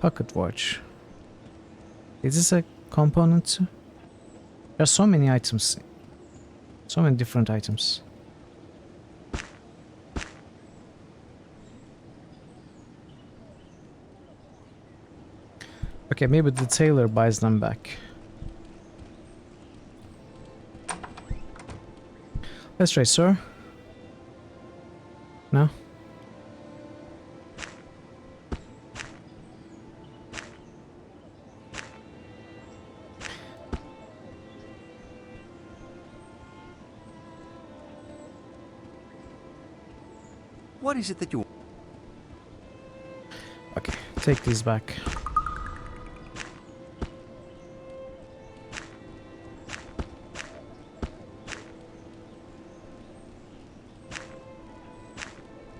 S1: Pocket watch. Is this a component too? There are so many items. So many different items. Okay, maybe the tailor buys them back. Let's try, sir. No?
S2: What is it that you...
S1: Okay, take these back.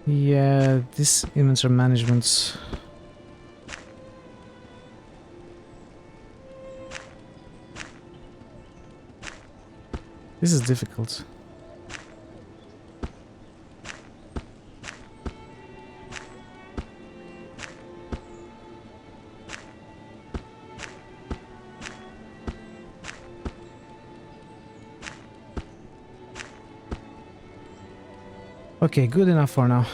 S1: Yeah, this inventory management. This is difficult. Okay, good enough for now.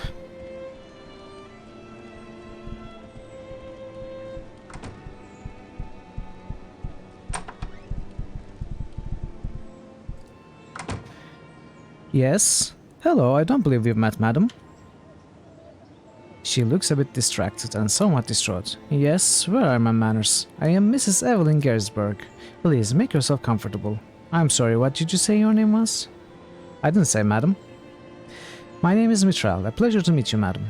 S1: Yes? Hello, I don't believe we've met, madam. She looks a bit distracted and somewhat distraught. Yes, where are my manners? I am Mrs. Evelyn Gersberg. Please, make yourself comfortable. I'm sorry, what did you say your name was? I didn't say, madam. My name is Mitral. A pleasure to meet you, madam.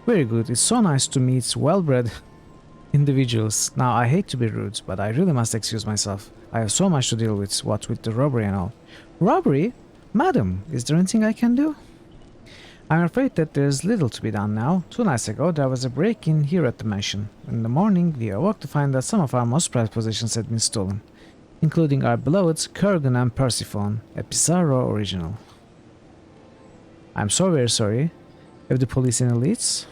S1: Very good. It's so nice to meet well-bred individuals. Now, I hate to be rude, but I really must excuse myself. I have so much to deal with, what with the robbery and all. Robbery? Madam, is there anything I can do? I'm afraid that there's little to be done now. 2 nights ago, there was a break-in here at the mansion. In the morning, we awoke to find that some of our most prized possessions had been stolen, including our beloved Kurgan and Persephone, a Pizarro original. I'm so very sorry. Have the police any leads?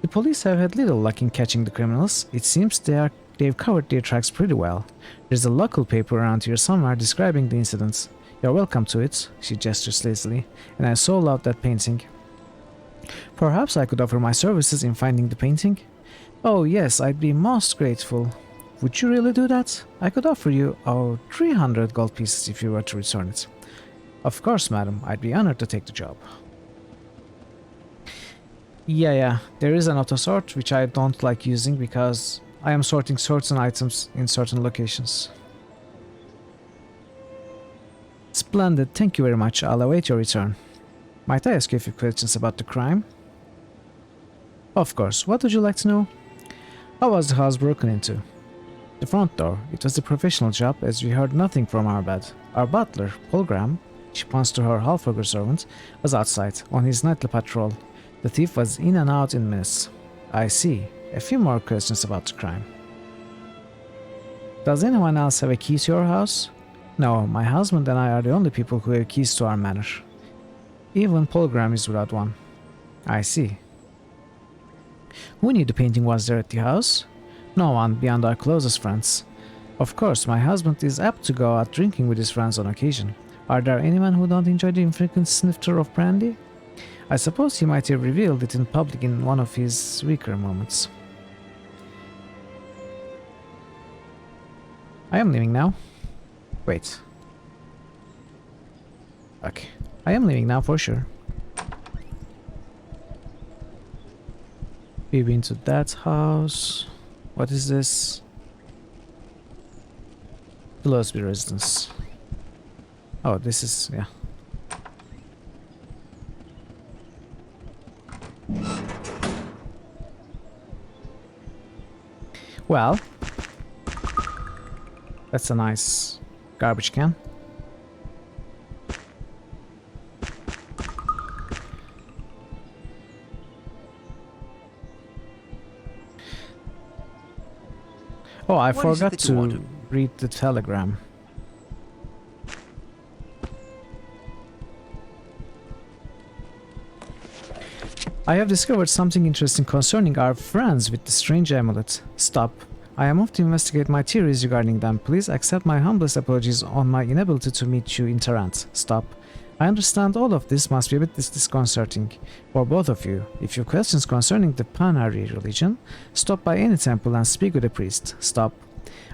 S1: The police have had little luck in catching the criminals. It seems they've covered their tracks pretty well. There's a local paper around here somewhere describing the incidents. You're welcome to it, she gestures lazily, and I so love that painting. Perhaps I could offer my services in finding the painting? Oh yes, I'd be most grateful. Would you really do that? I could offer you 300 gold pieces if you were to return it. Of course, madam, I'd be honored to take the job. Yeah, there is an auto-sort which I don't like using because I am sorting certain items in certain locations. Splendid, thank you very much. I'll await your return. Might I ask you a few questions about the crime? Of course. What would you like to know? How was the house broken into? The front door. It was a professional job, as we heard nothing from our bed. Our butler, Paul Graham, she points to her half-ogre servant, was outside, on his nightly patrol. The thief was in and out in minutes. I see. A few more questions about the crime. Does anyone else have a key to your house? No, my husband and I are the only people who have keys to our manor. Even Paul Graham is without one. I see. Who knew the painting was there at the house? No one beyond our closest friends. Of course, my husband is apt to go out drinking with his friends on occasion. Are there anyone who don't enjoy the infrequent snifter of brandy? I suppose he might have revealed it in public in one of his weaker moments. I am leaving now. Wait. Okay. I am leaving now for sure. We've been to that house. What is this? Philosophy residence. Oh, this is, yeah. Well, that's a nice garbage can. Oh, I forgot to read the telegram. I have discovered something interesting concerning our friends with the strange amulet. Stop. I am off to investigate my theories regarding them. Please accept my humblest apologies on my inability to meet you in Tarant. Stop. I understand all of this must be a bit disconcerting for both of you. If you have questions concerning the Panari religion, stop by any temple and speak with a priest. Stop.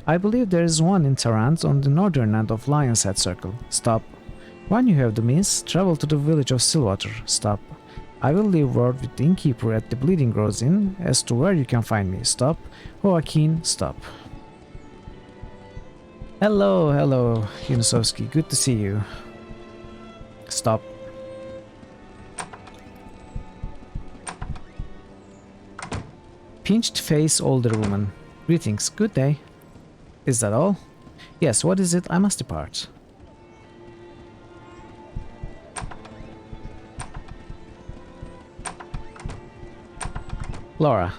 S1: I believe there is one in Tarant on the northern end of Lion's Head Circle. Stop. When you have the means, travel to the village of Stillwater. Stop. I will leave word with the innkeeper at the Bleeding Rose Inn as to where you can find me. Stop. Joaquin, stop. Hello, hello, Yunusovsky. Good to see you. Stop. Pinched face older woman. Greetings, good day. Is that all? Yes, what is it? I must depart. Laura.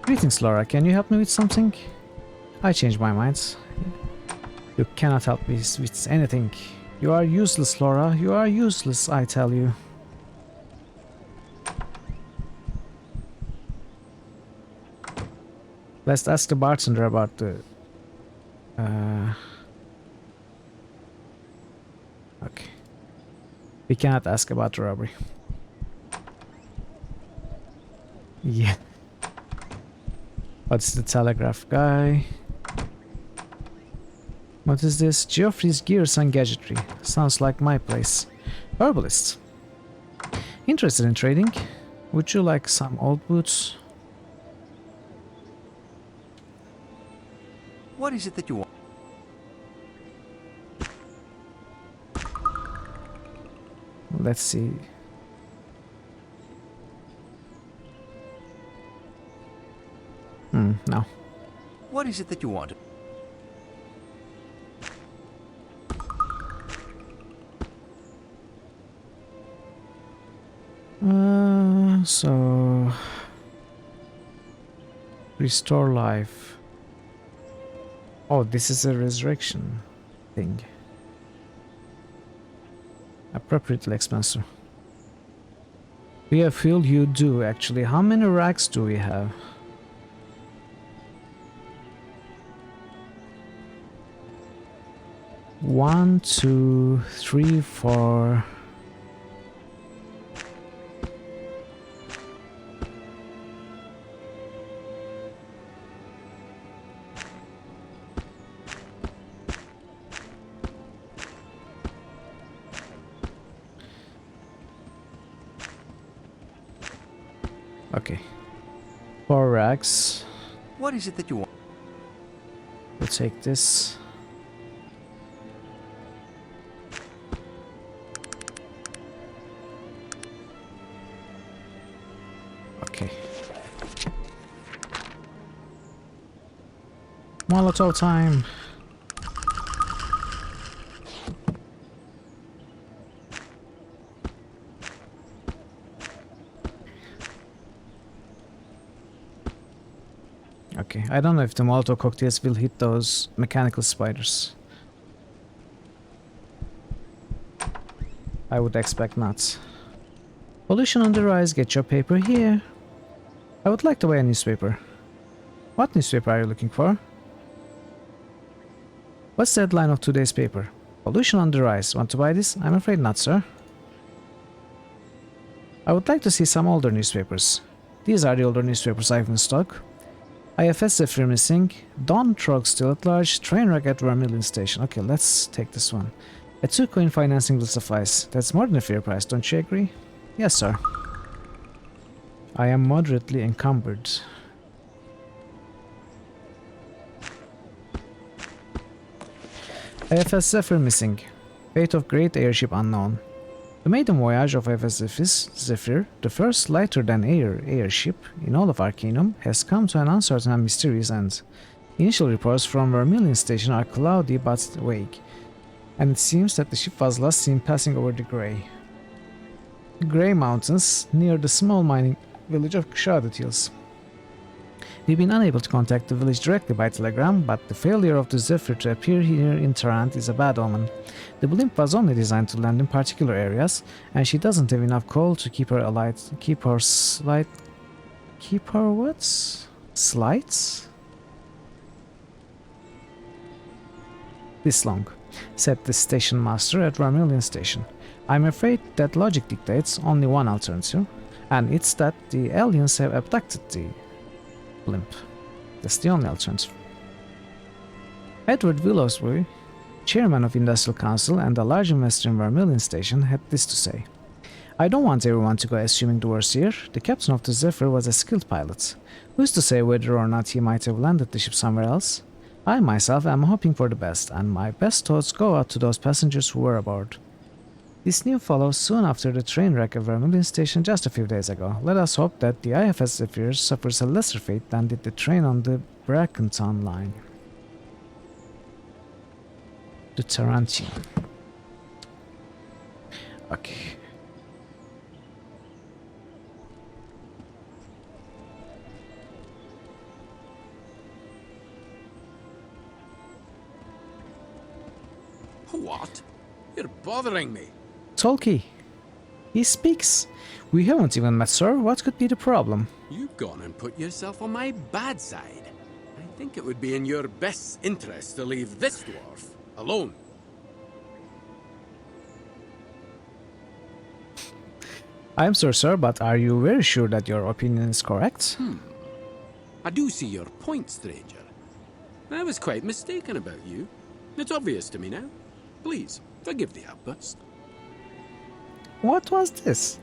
S1: Greetings, Laura. Can you help me with something? I changed my mind. You cannot help me with anything. You are useless, Laura. You are useless, I tell you. Let's ask the bartender about the... Okay. We cannot ask about the robbery. Yeah. What's the telegraph guy? What is this? Geoffrey's Gears and Gadgetry. Sounds like my place. Herbalist. Interested in trading? Would you like some old boots?
S2: What is it that you want?
S1: Let's see. No.
S2: What is it that you want?
S1: So... Restore life. Oh, this is a resurrection thing. Appropriately expensive. We have fuel, you do actually. How many racks do we have? One, two, three, four. Okay. 4 racks.
S2: What is it that you want?
S1: We'll take this. Okay. Molotov time. Okay, I don't know if the Molotov cocktails will hit those mechanical spiders. I would expect not. Pollution on the rise, get your paper here. I would like to buy a newspaper. What newspaper are you looking for? What's the headline of today's paper? Pollution on the rise. Want to buy this? I'm afraid not, sir. I would like to see some older newspapers. These are the older newspapers I have in stock. IFS Zephyr missing. Dawn Trog still at large. Trainwreck at Vermilion Station. Okay, let's take this one. A 2-coin financing will suffice. That's more than a fair price, don't you agree? Yes, sir. I am moderately encumbered. IFS Zephyr missing. Fate of great airship unknown. The maiden voyage of IFS Zephyr, the first lighter-than-air airship in all of Arcanum, has come to an uncertain and mysterious end. Initial reports from Vermilion Station are cloudy but vague, and it seems that the ship was last seen passing over the Grey Mountains near the small mining village of Shrouded Hills. We've been unable to contact the village directly by telegram, but the failure of the Zephyr to appear here in Tarrant is a bad omen. The blimp was only designed to land in particular areas, and she doesn't have enough coal to keep her alight. Keep her what? Slights? This long, said the station master at Vermilion Station. I'm afraid that logic dictates only one alternative, and it's that the aliens have abducted the blimp. That's the only alternative. Edward Willowsbury, chairman of Industrial Council and a large investor in Vermilion Station, had this to say. I don't want everyone to go assuming the worst here. The captain of the Zephyr was a skilled pilot. Who's to say whether or not he might have landed the ship somewhere else? I myself am hoping for the best, and my best thoughts go out to those passengers who were aboard. This news follows soon after the train wreck at Vermilion Station just a few days ago. Let us hope that the IFS Zephyr suffers a lesser fate than did the train on the Brackenton line. The Tarantine. Okay.
S3: What? You're bothering me.
S1: Tolkien. He speaks. We haven't even met, sir. What could be the problem?
S3: You've gone and put yourself on my bad side. I think it would be in your best interest to leave this dwarf alone.
S1: I'm sorry, sir, but are you very sure that your opinion is correct?
S3: I do see your point, stranger. I was quite mistaken about you. It's obvious to me now. Please, forgive the outburst.
S1: What was this?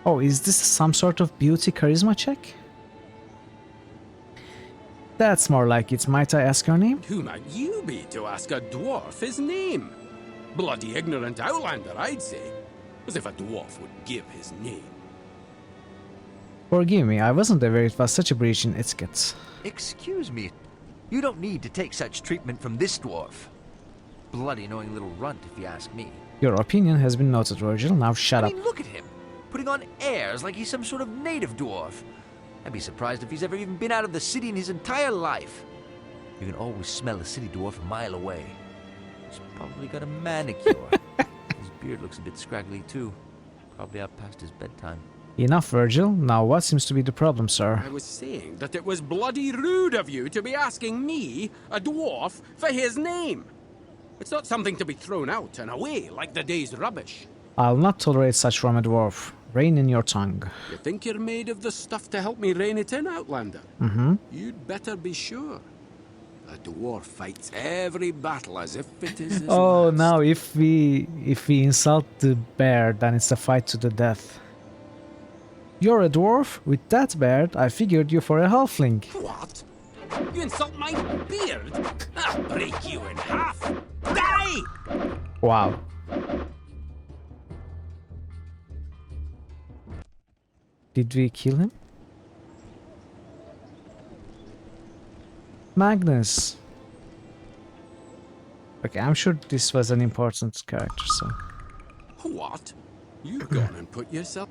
S1: Oh, is this some sort of beauty charisma check? That's more like it. Might I ask your name?
S3: Who might you be to ask a dwarf his name? Bloody ignorant outlander, I'd say. As if a dwarf would give his name.
S1: Forgive me, I wasn't aware it was such a breach in etiquette.
S2: Excuse me. You don't need to take such treatment from this dwarf. Bloody annoying little runt, if you ask me.
S1: Your opinion has been noted, Virgil. Now shut up.
S2: I mean, look at him. Putting on airs like he's some sort of native dwarf. I'd be surprised if he's ever even been out of the city in his entire life. You can always smell a city dwarf a mile away. He's probably got a manicure. His beard looks a bit scraggly too. Probably out past his bedtime.
S1: Enough, Virgil. Now what seems to be the problem, sir?
S3: I was saying that it was bloody rude of you to be asking me, a dwarf, for his name. It's not something to be thrown out and away like the day's rubbish.
S1: I'll not tolerate such from a dwarf. Rein in your tongue.
S3: You think you're made of the stuff to help me rein it in, Outlander?
S1: Mm-hmm.
S3: You'd better be sure. A dwarf fights every battle as if it is his
S1: Oh,
S3: last.
S1: now if we insult the bear, then it's a fight to the death. You're a dwarf? With that beard, I figured you for a halfling.
S3: What? You insult my beard? I'll break you in half. Die!
S1: Wow. Did we kill him? Magnus. Okay, I'm sure this was an important character, so...
S3: What? You've gone and put yourself...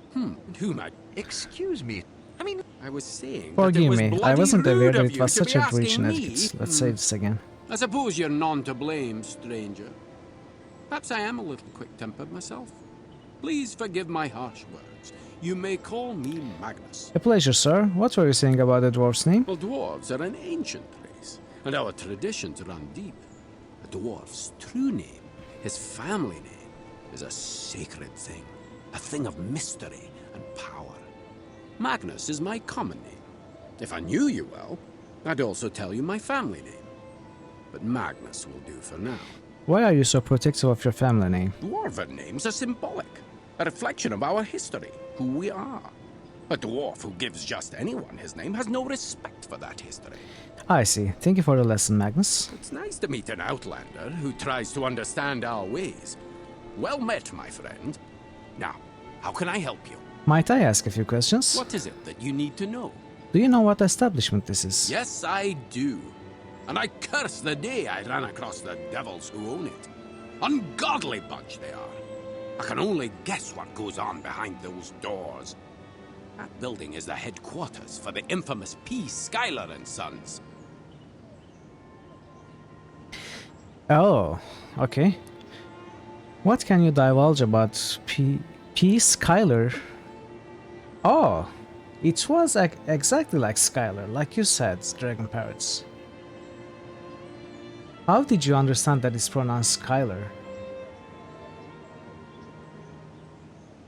S3: Who might...
S2: Excuse me. I mean,
S3: I was saying that it
S1: Forgive
S3: was
S1: me, I
S3: bloody
S1: wasn't aware
S3: rude
S1: that
S3: of
S1: it
S3: you
S1: was
S3: to
S1: such
S3: be
S1: a breach in
S3: asking me.
S1: etiquette. Let's say this again.
S3: I suppose you're none to blame, stranger. Perhaps I am a little quick-tempered myself. Please forgive my harsh words. You may call me Magnus.
S1: A pleasure, sir. What were you saying about the dwarf's name?
S3: Well, dwarves are an ancient race, and our traditions run deep. A dwarf's true name, his family name, is a sacred thing. A thing of mystery and power. Magnus is my common name. If I knew you well, I'd also tell you my family name. But Magnus will do for now.
S1: Why are you so protective of your family name?
S3: Dwarven names are symbolic, a reflection of our history, who we are. A dwarf who gives just anyone his name has no respect for that history.
S1: I see. Thank you for the lesson, Magnus.
S3: It's nice to meet an outlander who tries to understand our ways. Well met, my friend. Now, how can I help you?
S1: Might I ask a few questions?
S3: What is it that you need to know?
S1: Do you know what establishment this is?
S3: Yes, I do. And I curse the day I ran across the devils who own it. Ungodly bunch they are. I can only guess what goes on behind those doors. That building is the headquarters for the infamous P. Schuyler and Sons.
S1: Oh, okay. What can you divulge about P. Schuyler? Oh, it was exactly like Schuyler, like you said, Dragon Parrots. How did you understand that it's pronounced Schuyler?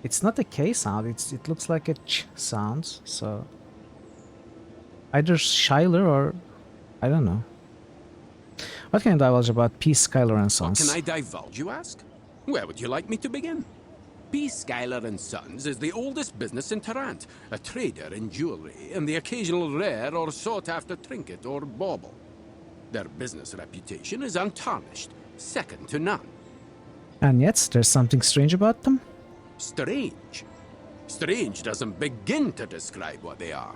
S1: It's not a K sound, it looks like a ch sound, so... Either Schuyler or... I don't know. What can you divulge about P. Schuyler and Sons?
S3: What can I divulge, you ask? Where would you like me to begin? P. Schuyler and Sons is the oldest business in Tarrant, a trader in jewelry and the occasional rare or sought-after trinket or bauble. Their business reputation is untarnished, second to none.
S1: And yet, there's something strange about them?
S3: Strange? Strange doesn't begin to describe what they are.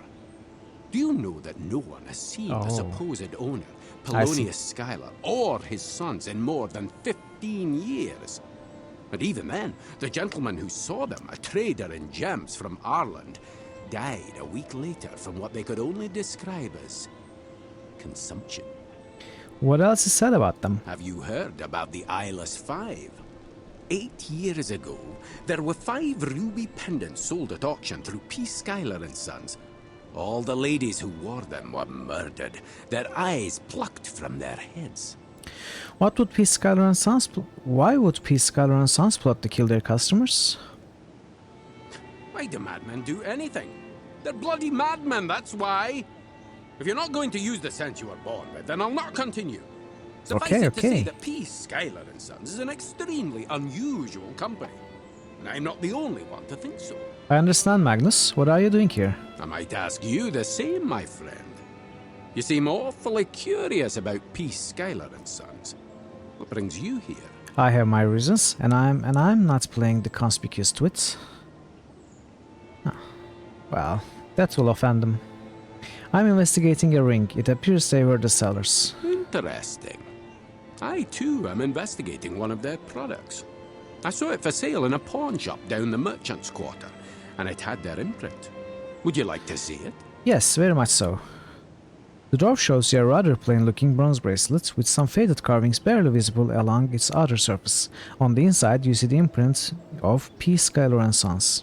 S3: Do you know that no one has seen the supposed owner, Polonius Schuyler, or his sons in more than 15 years? And even then, the gentleman who saw them, a trader in gems from Ireland, died a week later from what they could only describe as consumption.
S1: What else is said about them?
S3: Have you heard about the Eyeless Five? 8 years ago, there were 5 ruby pendants sold at auction through P. Schuyler and Sons. All the ladies who wore them were murdered, their eyes plucked from their heads.
S1: What would P. Schuyler and Sons Why would P. Schuyler and Sons plot to kill their customers?
S3: Why do madmen do anything? They're bloody madmen, that's why! If you're not going to use the sense you were born with, then I'll not continue. Suffice it to say that P. Schuyler and Sons is an extremely unusual company. And I'm not the only one to think so.
S1: I understand, Magnus. What are you doing here?
S3: I might ask you the same, my friend. You seem awfully curious about P. Schuyler and Sons. What brings you here?
S1: I have my reasons, and I'm not playing the conspicuous twit. Oh, well, that will offend them. I'm investigating a ring. It appears they were the sellers.
S3: Interesting. I, too, am investigating one of their products. I saw it for sale in a pawn shop down the merchant's quarter, and it had their imprint. Would you like to see it?
S1: Yes, very much so. The dwarf shows you a rather plain-looking bronze bracelet with some faded carvings barely visible along its outer surface. On the inside, you see the imprint of P. Schuyler and Sons.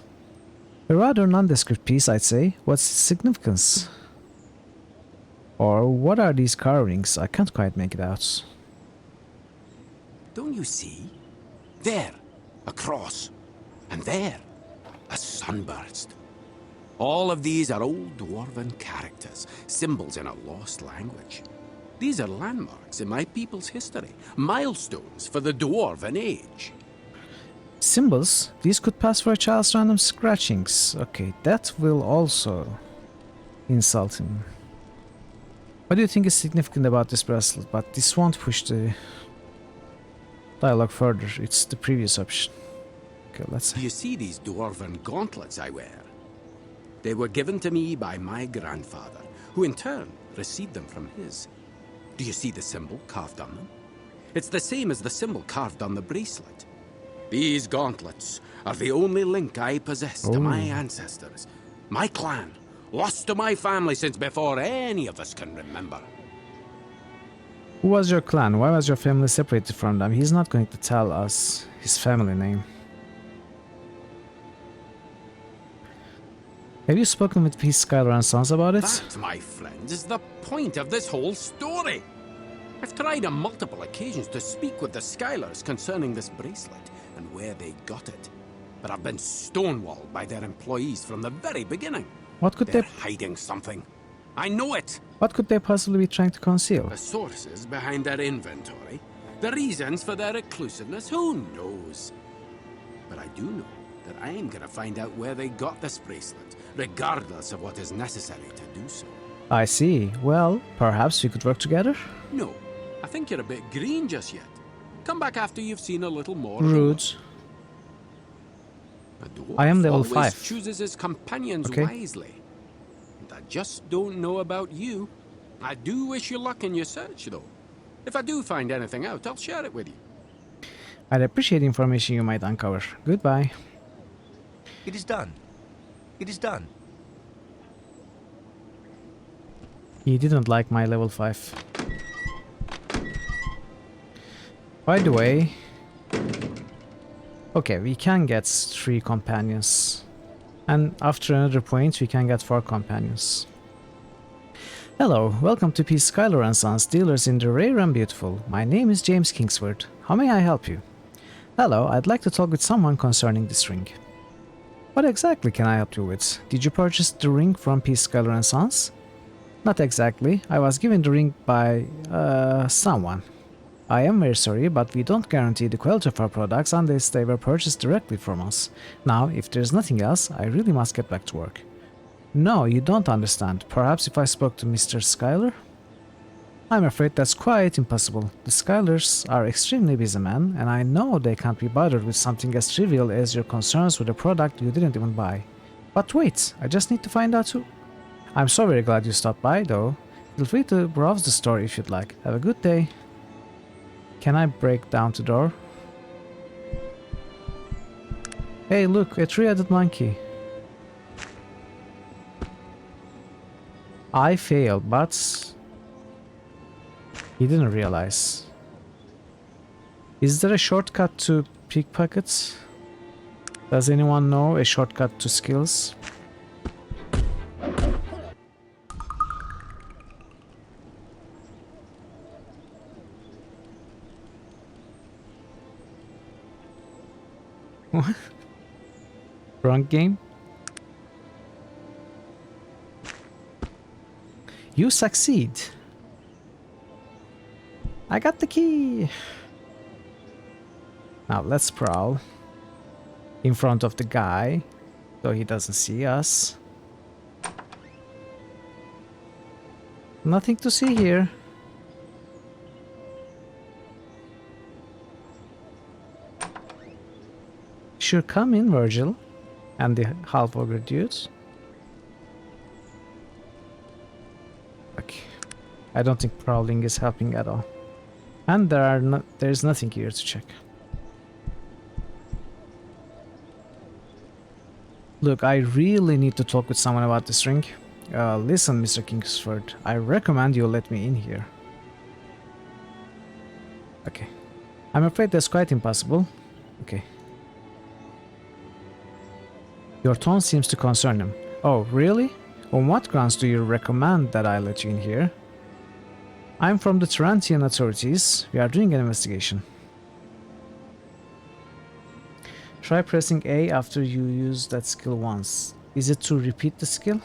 S1: A rather nondescript piece, I'd say. What's its significance? Or what are these carvings? I can't quite make it out.
S3: Don't you see? There, a cross. And there, a sunburst. All of these are old dwarven characters, symbols in a lost language. These are landmarks in my people's history, milestones for the dwarven age.
S1: Symbols? These could pass for a child's random scratchings. Okay, that will also insult him. What do you think is significant about this bracelet? But this won't push the dialogue further. It's the previous option. Okay, let's see.
S3: Do you see these dwarven gauntlets I wear? They were given to me by my grandfather, who in turn received them from his. Do you see the symbol carved on them? It's the same as the symbol carved on the bracelet. These gauntlets are the only link I possess to my ancestors, my clan, lost to my family since before any of us can remember.
S1: Who was your clan? Why was your family separated from them? He's not going to tell us his family name. Have you spoken with Peace, Skylar and Sons about it?
S3: That, my friends, is the point of this whole story. I've tried on multiple occasions to speak with the Skylars concerning this bracelet and where they got it, but I've been stonewalled by their employees from the very beginning.
S1: What could
S3: They're hiding something. I know it.
S1: What could they possibly be trying to conceal?
S3: The sources behind their inventory, the reasons for their reclusiveness, who knows? But I do know that I'm gonna find out where they got this bracelet, regardless of what is necessary to do so.
S1: I see. Well, perhaps we could work together?
S3: No, I think you're a bit green just yet. Come back after you've seen a little more.
S1: Rude.
S3: A dwarf
S1: I am level
S3: always
S1: 5.
S3: chooses his companions
S1: Okay.
S3: wisely. And I just don't know about you. I do wish you luck in your search, though. If I do find anything out, I'll share it with you.
S1: I'd appreciate the information you might uncover. Goodbye.
S2: It is done. It is done.
S1: He didn't like my level 5. By the way... Okay, we can get 3 companions. And after another point, we can get 4 companions. Hello, welcome to Peace, Skylar and Sons, dealers in the rare and beautiful. My name is James Kingsford. How may I help you? Hello, I'd like to talk with someone concerning this ring. What exactly can I help you with? Did you purchase the ring from Peace, Skylar and Sons? Not exactly. I was given the ring by, someone. I am very sorry, but we don't guarantee the quality of our products unless they were purchased directly from us. Now, if there's nothing else, I really must get back to work. No, you don't understand. Perhaps if I spoke to Mr. Skylar? I'm afraid that's quite impossible. The Skylars are extremely busy men, and I know they can't be bothered with something as trivial as your concerns with a product you didn't even buy. But wait, I just need to find out who... I'm so very glad you stopped by, though. Feel free to browse the store if you'd like. Have a good day. Can I break down the door? Hey, look, a three-headed monkey. I failed, but... he didn't realize. Is there a shortcut to pickpockets? Does anyone know a shortcut to skills? What? Wrong game? You succeed. I got the key. Now let's prowl in front of the guy so he doesn't see us. Nothing to see here. Sure, come in, Virgil and the half-ogre dudes. Okay. I don't think prowling is helping at all. And there's nothing here to check. Look, I really need to talk with someone about this ring. Listen, Mr. Kingsford, I recommend you let me in here. Okay. I'm afraid that's quite impossible. Okay. Your tone seems to concern him. Oh, really? On what grounds do you recommend that I let you in here? I'm from the Tarantian authorities. We are doing an investigation. Try pressing A after you use that skill once. Is it to repeat the skill?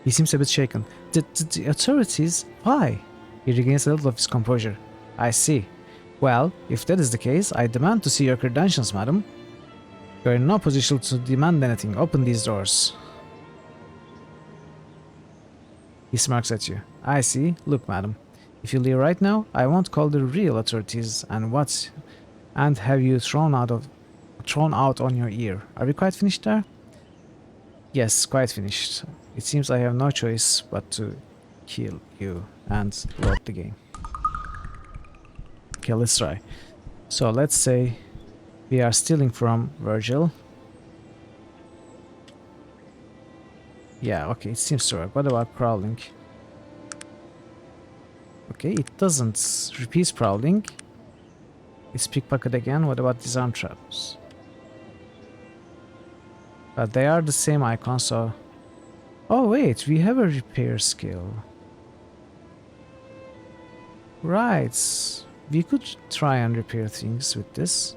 S1: He seems a bit shaken. The authorities? Why? He regains a little of his composure. I see. Well, if that is the case, I demand to see your credentials, madam. You are in no position to demand anything. Open these doors. He smirks at you. I see. Look, madam. If you leave right now, I won't call the real authorities and have you thrown out of... thrown out on your ear. Are we quite finished there? Yes, quite finished. It seems I have no choice but to kill you and load the game. Okay, let's try. So let's say we are stealing from Virgil. Yeah, okay, it seems to work. What about prowling? Okay, it doesn't repeat prowling. It's pickpocket again. What about disarm traps? But they are the same icon, so... Oh wait, we have a repair skill. Right. We could try and repair things with this.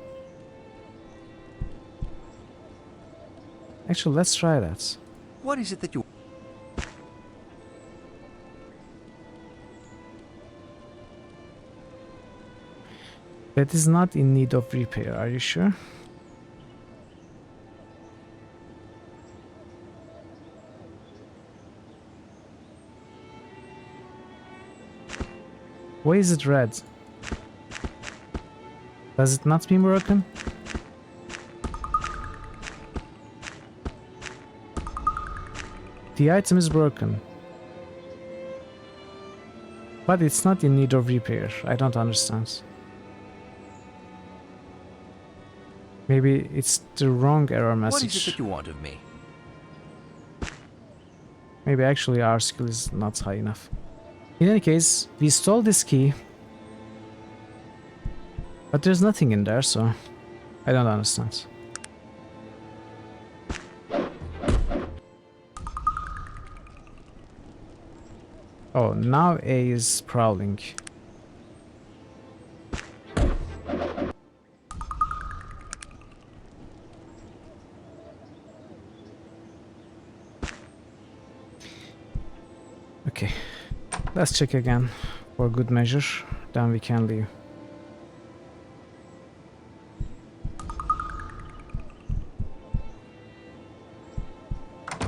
S1: Actually, let's try that.
S2: What is it that you...
S1: That is not in need of repair, are you sure? Why is it red? Does it not mean broken? The item is broken. But it's not in need of repair. I don't understand. Maybe it's the wrong error message.
S2: What is it that you want of me?
S1: Maybe actually our skill is not high enough. In any case, we stole this key. But there's nothing in there, so I don't understand. Oh, now A is prowling. Okay, let's check again for good measure, then we can leave.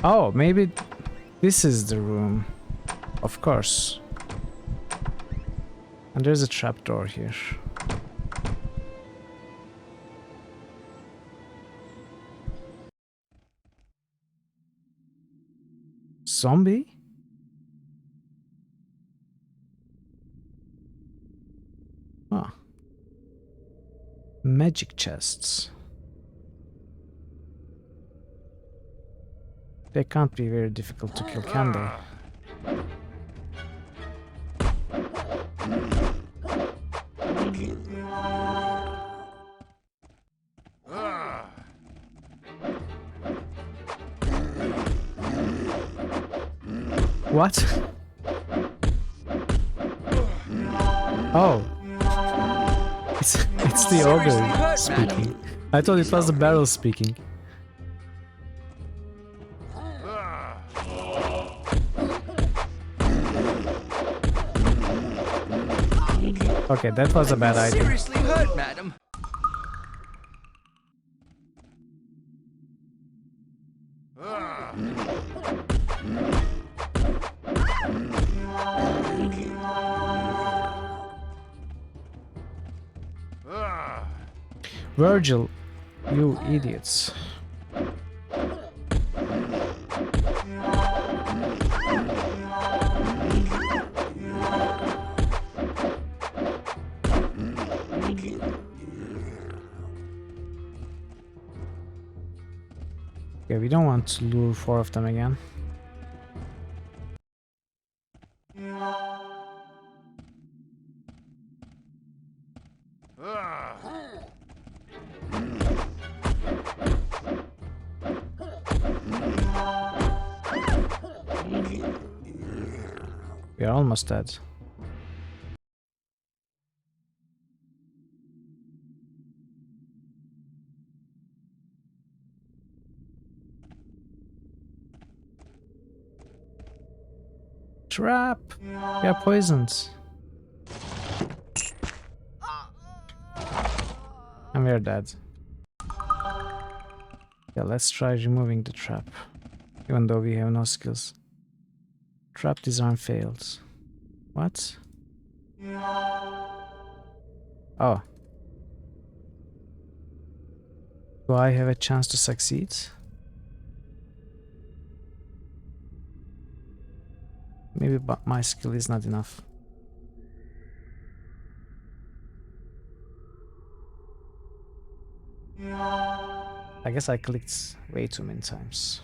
S1: Oh, maybe this is the room. Of course. And there's a trapdoor here. Zombie? Huh. Magic chests. They can't be very difficult to kill, can they? What? Oh. It's the ogre speaking. I thought it was the barrel speaking. Okay, that was a bad idea.
S2: Seriously hurt, madam.
S1: Virgil, you idiots. Okay, we don't want to lure 4 of them again. We are almost dead. Trap! We are poisoned. And we are dead. Yeah, let's try removing the trap. Even though we have no skills. Trap design failed. What? Oh. Do I have a chance to succeed? Maybe but my skill is not enough. I guess I clicked way too many times.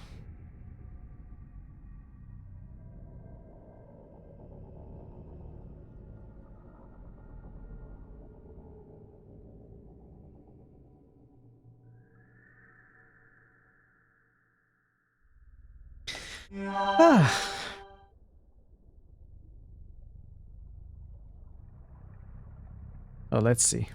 S1: Ah. Oh, let's see.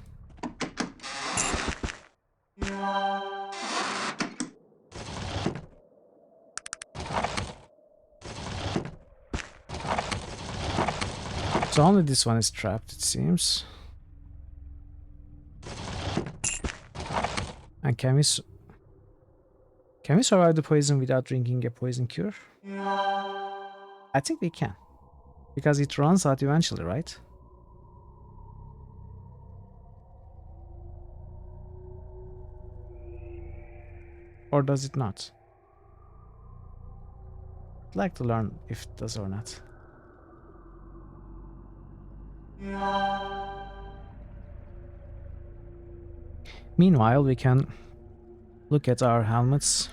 S1: So only this one is trapped, it seems. And can we survive the poison without drinking a poison cure? I think we can, because it runs out eventually, right? Or does it not? I'd like to learn if it does or not. Meanwhile, we can look at our helmets.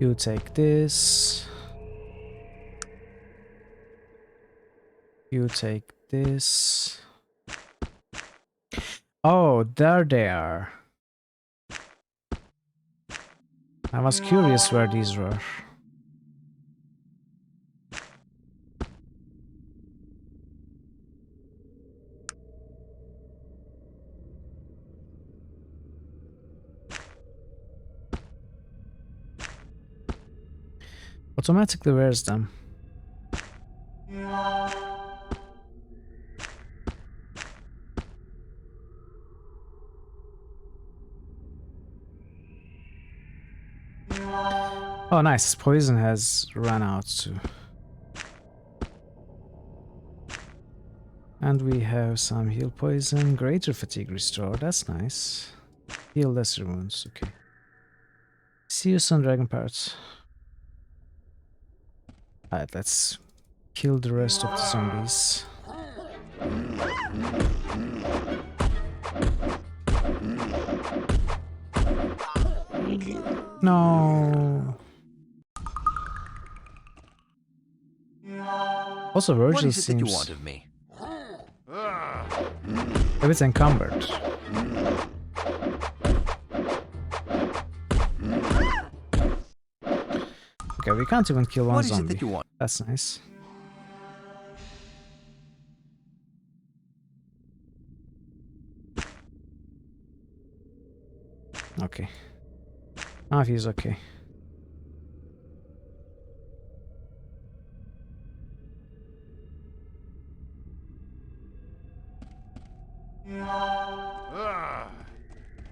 S1: You take this. You take this. Oh, there they are. I was curious where these were. Automatically wears them. Oh, nice. Poison has run out too. And we have some heal poison, greater fatigue restore. That's nice. Heal lesser wounds. Okay. See you soon, Dragon Parrot. Alright, let's kill the rest of the zombies. No. Also, Virgil
S2: What is it that you
S1: seems
S2: want of me?
S1: a bit encumbered. Okay, we can't even kill one
S2: What is it
S1: zombie.
S2: that you want?
S1: That's nice. Okay. Now he's okay.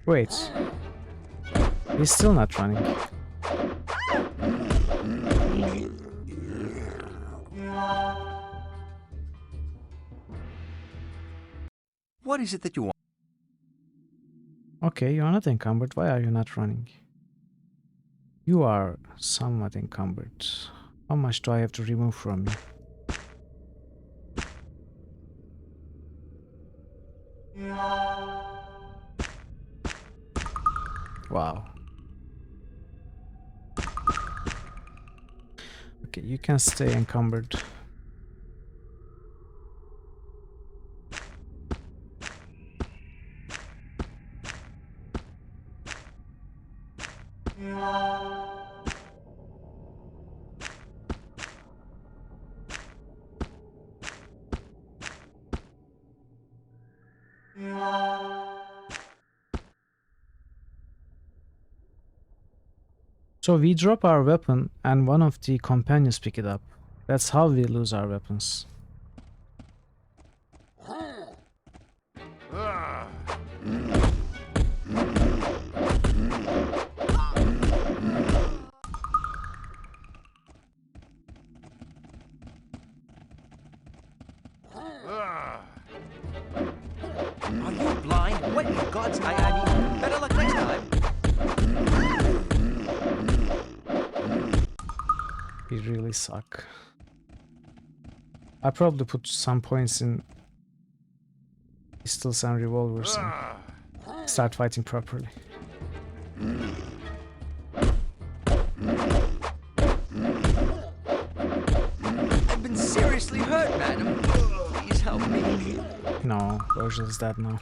S1: Wait. He's still not running.
S2: What is it that you want?
S1: Okay, you are not encumbered. Why are you not running? You are somewhat encumbered. How much do I have to remove from you? Wow. Okay, you can stay encumbered. So we drop our weapon and one of the companions pick it up. That's how we lose our weapons. We really suck. I probably put some points in pistols and revolvers and start fighting properly.
S2: I've been seriously hurt, madam. Please help me.
S1: No, Virgil's dead now.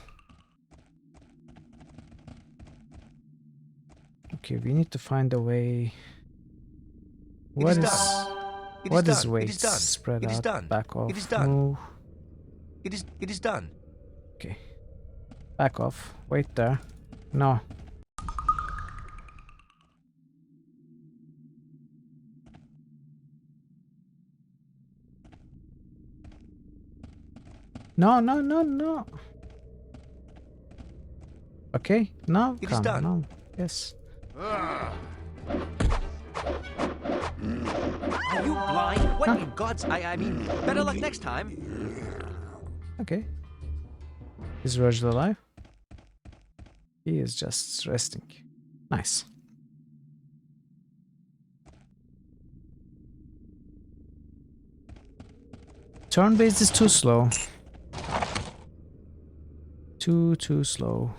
S1: Okay, we need to find a way. What is weight? Spread out, back off,
S2: It is done.
S1: move.
S2: It is done.
S1: Okay. Back off. Wait there. No. No, no, no, no. Okay, now
S2: It is
S1: come.
S2: done.
S1: No. Yes.
S2: Are you blind? What in God's... I mean, better luck next time.
S1: Okay. Is Virgil alive? He is just resting. Nice. Turn-based is too slow. Too slow.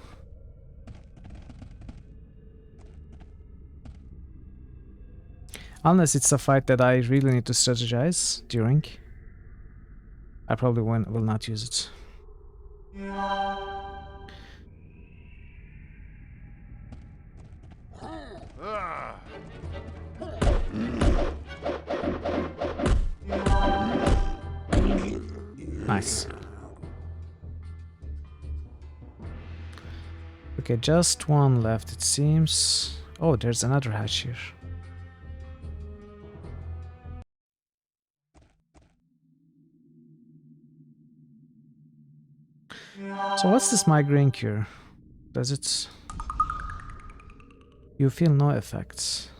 S1: Unless it's a fight that I really need to strategize during. I probably will not use it. Nice. Okay, just one left it seems. Oh, there's another hatch here. So what's this migraine cure? Does it... You feel no effects.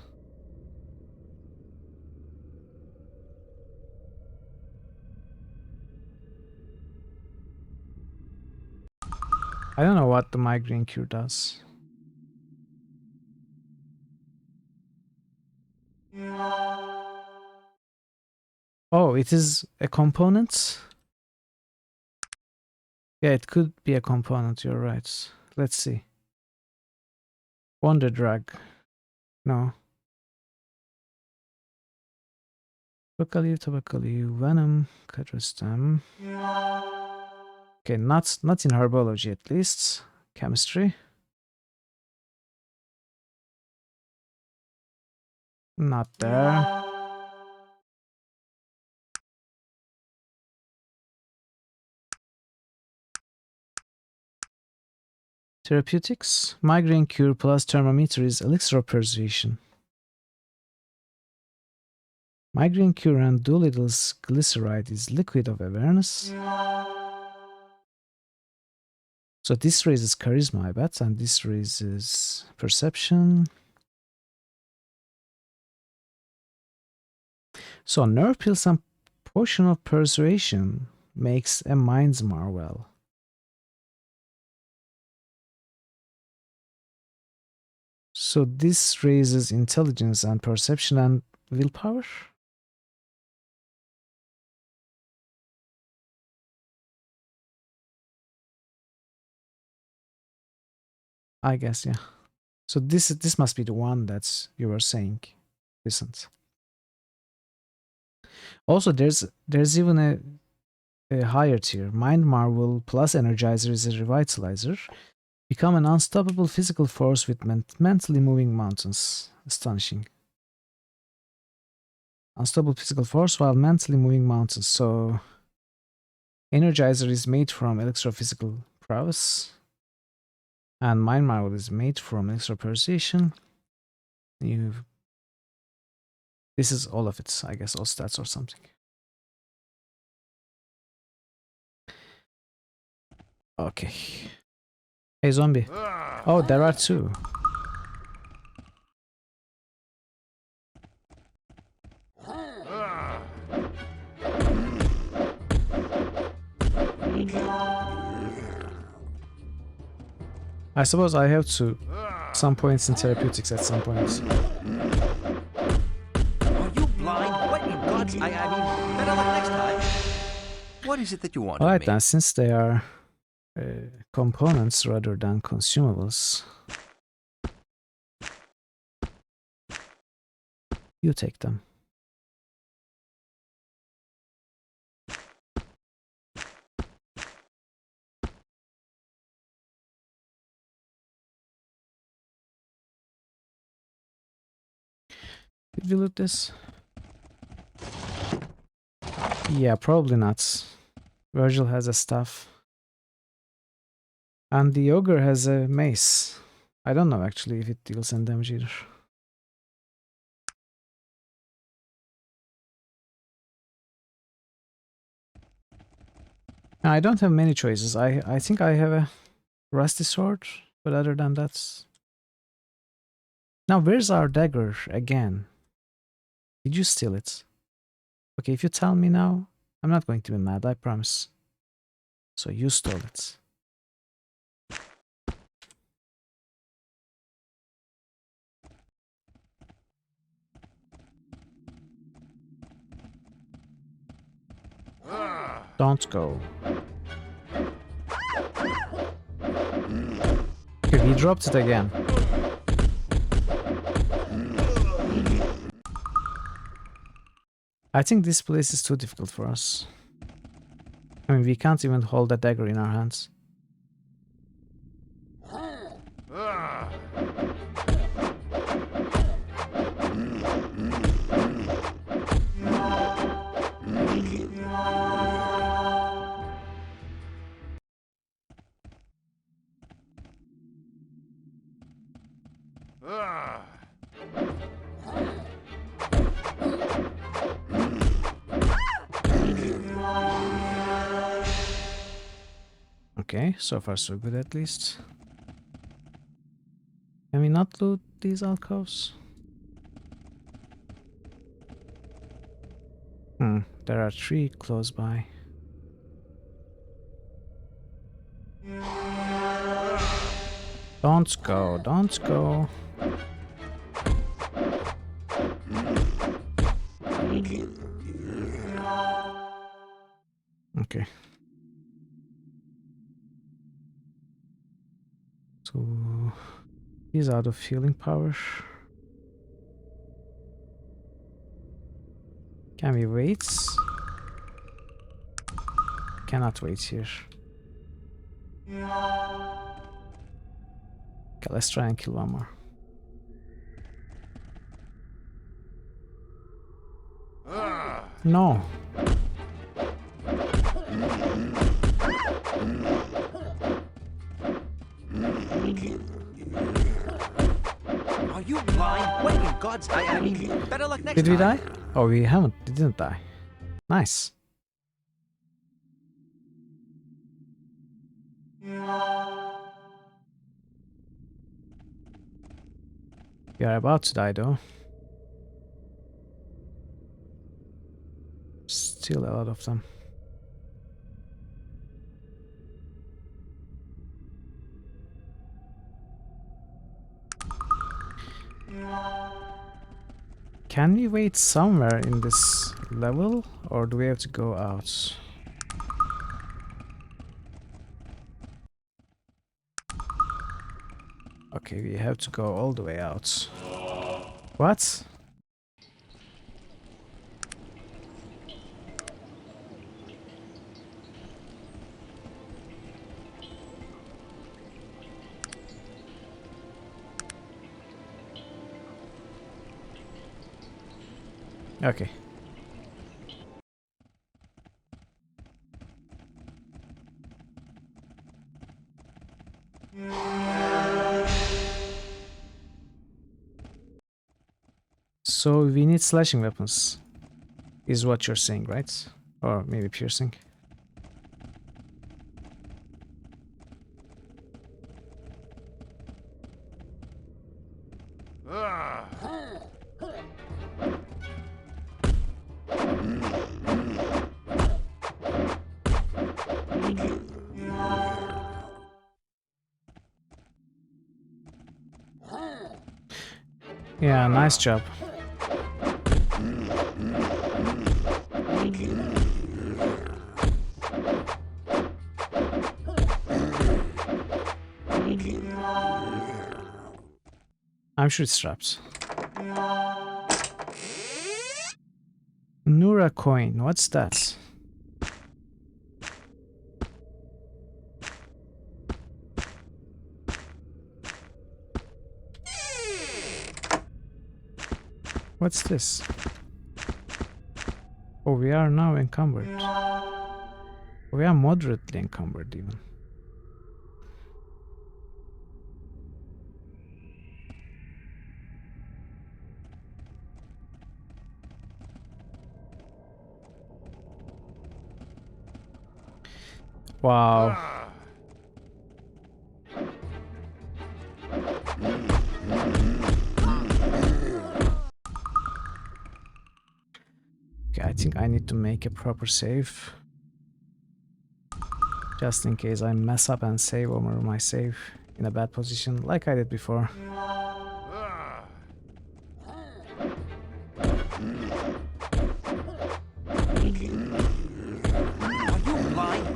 S1: I don't know what the migraine cure does. Oh, it is a component? Yeah, it could be a component, you're right. Let's see. Wonder drug. No. Tobacco leaf, venom, stem. Okay, not in herbology at least. Chemistry. Not there. Therapeutics. Migraine cure plus thermometer is elixir of persuasion. Migraine cure and Doolittle's glyceride is liquid of awareness. So this raises charisma, I bet, and this raises perception. So nerve pills and potion of persuasion makes a mind's marvel. So this raises intelligence and perception and willpower? I guess, yeah. So this must be the one that you were saying, Vicent. Also, there's even a higher tier. Mind Marvel plus Energizer is a revitalizer. Become an unstoppable physical force with mentally moving mountains. Astonishing. Unstoppable physical force while mentally moving mountains. So Energizer is made from elixir of physical prowess. And Mind Marvel is made from elixir of persuasion. This is all of it, I guess, all stats or something. Okay. Hey, zombie. Oh, there are two. I suppose I have to some points in therapeutics at some point.
S2: Are you blind? gods, I mean, better luck next time. What is it that you want of
S1: Alright
S2: me?
S1: then, since they are components rather than consumables, you take them. Did we loot this? Yeah, probably not. Virgil has a staff. And the ogre has a mace. I don't know actually if it deals any damage either. I don't have many choices. I think I have a rusty sword, but other than that... Now where's our dagger again? Did you steal it? Okay, if you tell me now, I'm not going to be mad, I promise. So you stole it. Don't go. Okay, he dropped it again. I think this place is too difficult for us. I mean, we can't even hold a dagger in our hands. Okay, so far so good at least. Can we not loot these alcoves? There are 3 close by. Don't go, don't go. Okay. So he's out of healing power. Can we wait? Cannot wait here. Okay, let's try and kill one more. No.
S2: Are you blind? What in God's I mean, better luck next time.
S1: Did we die? Oh, we haven't. We didn't die. Nice. We are about to die though. Still a lot of them. Can we wait somewhere in this level, or do we have to go out? Okay, we have to go all the way out. What? Okay. So we need slashing weapons, is what you're saying, right? Or maybe piercing. Yeah, nice job. I'm sure it's traps. Nura coin, what's that? What's this? Oh, we are now encumbered. We are moderately encumbered even. Wow. Okay, I think I need to make a proper save. Just in case I mess up and save over my save in a bad position, like I did before.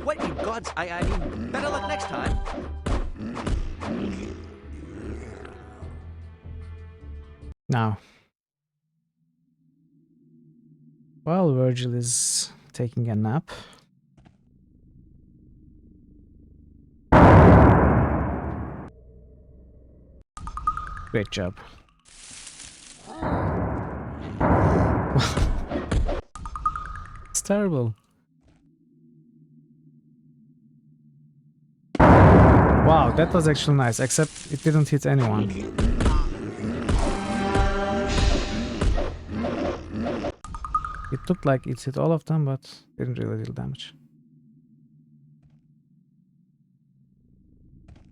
S2: What in God's... I mean, better luck next time.
S1: Now, while Virgil is taking a nap, great job. It's terrible. Wow, that was actually nice, except it didn't hit anyone. It looked like it hit all of them, but didn't really deal damage.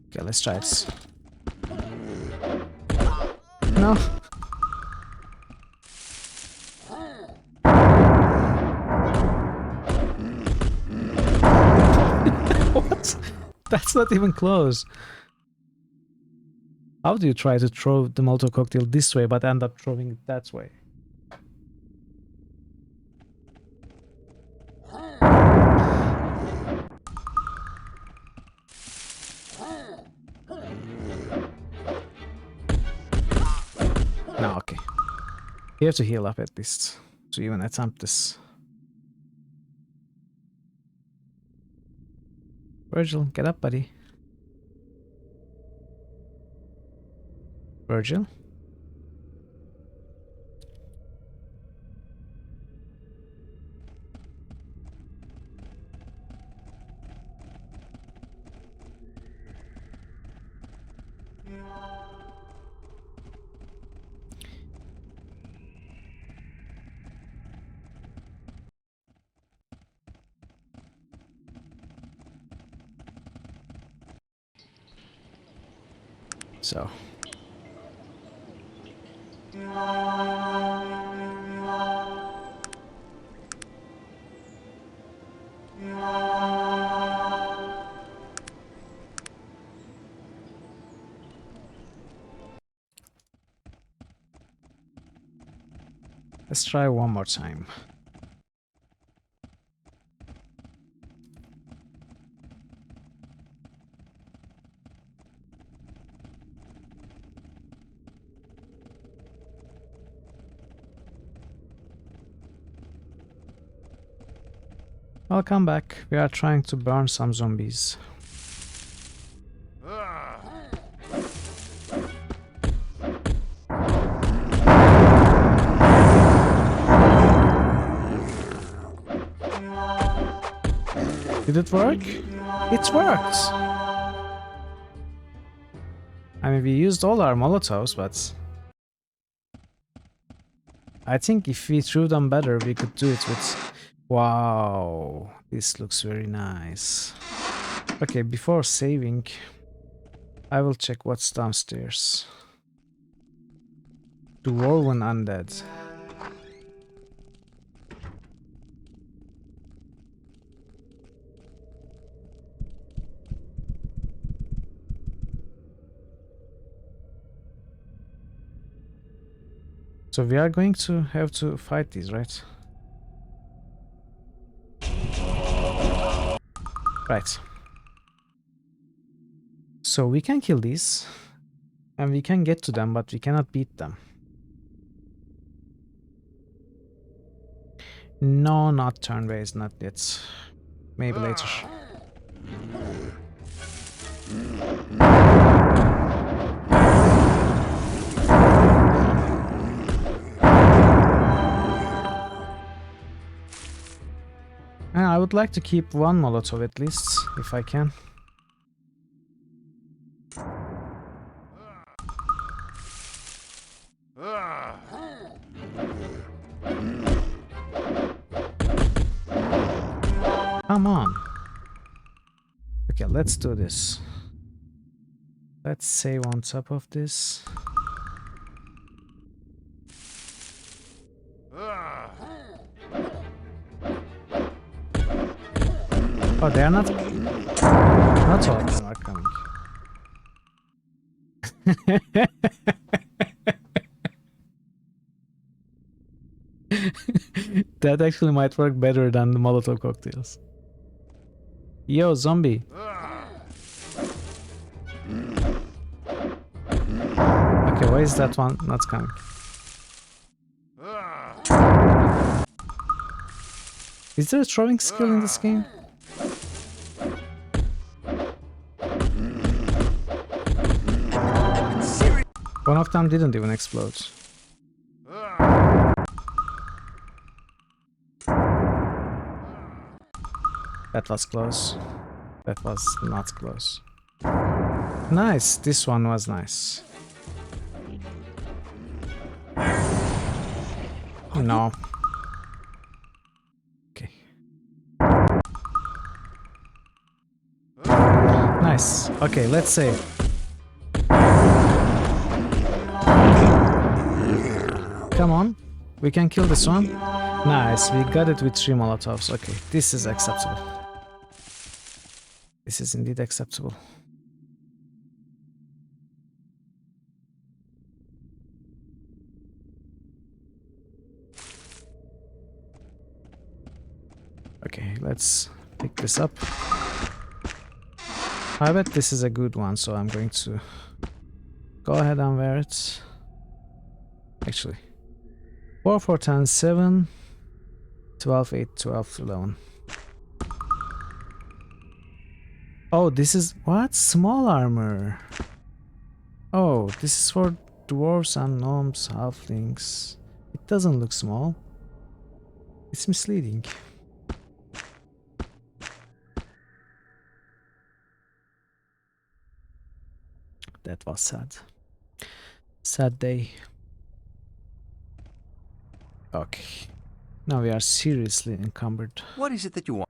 S1: Okay, let's try this. No. What? That's not even close. How do you try to throw the Molotov cocktail this way but end up throwing it that way? No, okay. You have to heal up at least to even attempt this. Virgil, get up, buddy. Virgil? So. Let's try one more time. Welcome back. We are trying to burn some zombies. Did it work? It worked! I mean, we used all our Molotovs, but I think if we threw them better, we could do it with... Wow, this looks very nice. Okay, before saving, I will check what's downstairs. Dwarven Undead. So we are going to have to fight these, right? Right. So we can kill these. And we can get to them, but we cannot beat them. No, not turn-based, not yet. Maybe later. I would like to keep one Molotov at least, if I can. Come on. Okay, let's do this. Let's save on top of this. Oh, they're not all of them are coming. That actually might work better than the Molotov cocktails. Yo, zombie. Okay, why is that one not coming? Is there a throwing skill in this game? One of them didn't even explode. That was close. That was not close. Nice, this one was nice. No. Okay. Nice. Okay, let's save. Come on. We can kill this one. Nice, we got it with 3 Molotovs. Okay, this is acceptable. This is indeed acceptable. Okay, let's pick this up. I bet this is a good one, so I'm going to go ahead and wear it. Actually, 4, 4, 10, 7, 12, 8, 12, 11. Oh, this is what? Small armor. Oh, this is for dwarves and gnomes, halflings. It doesn't look small. It's misleading. That was sad. Sad day. Okay. Now we are seriously encumbered.
S2: What is it that you want?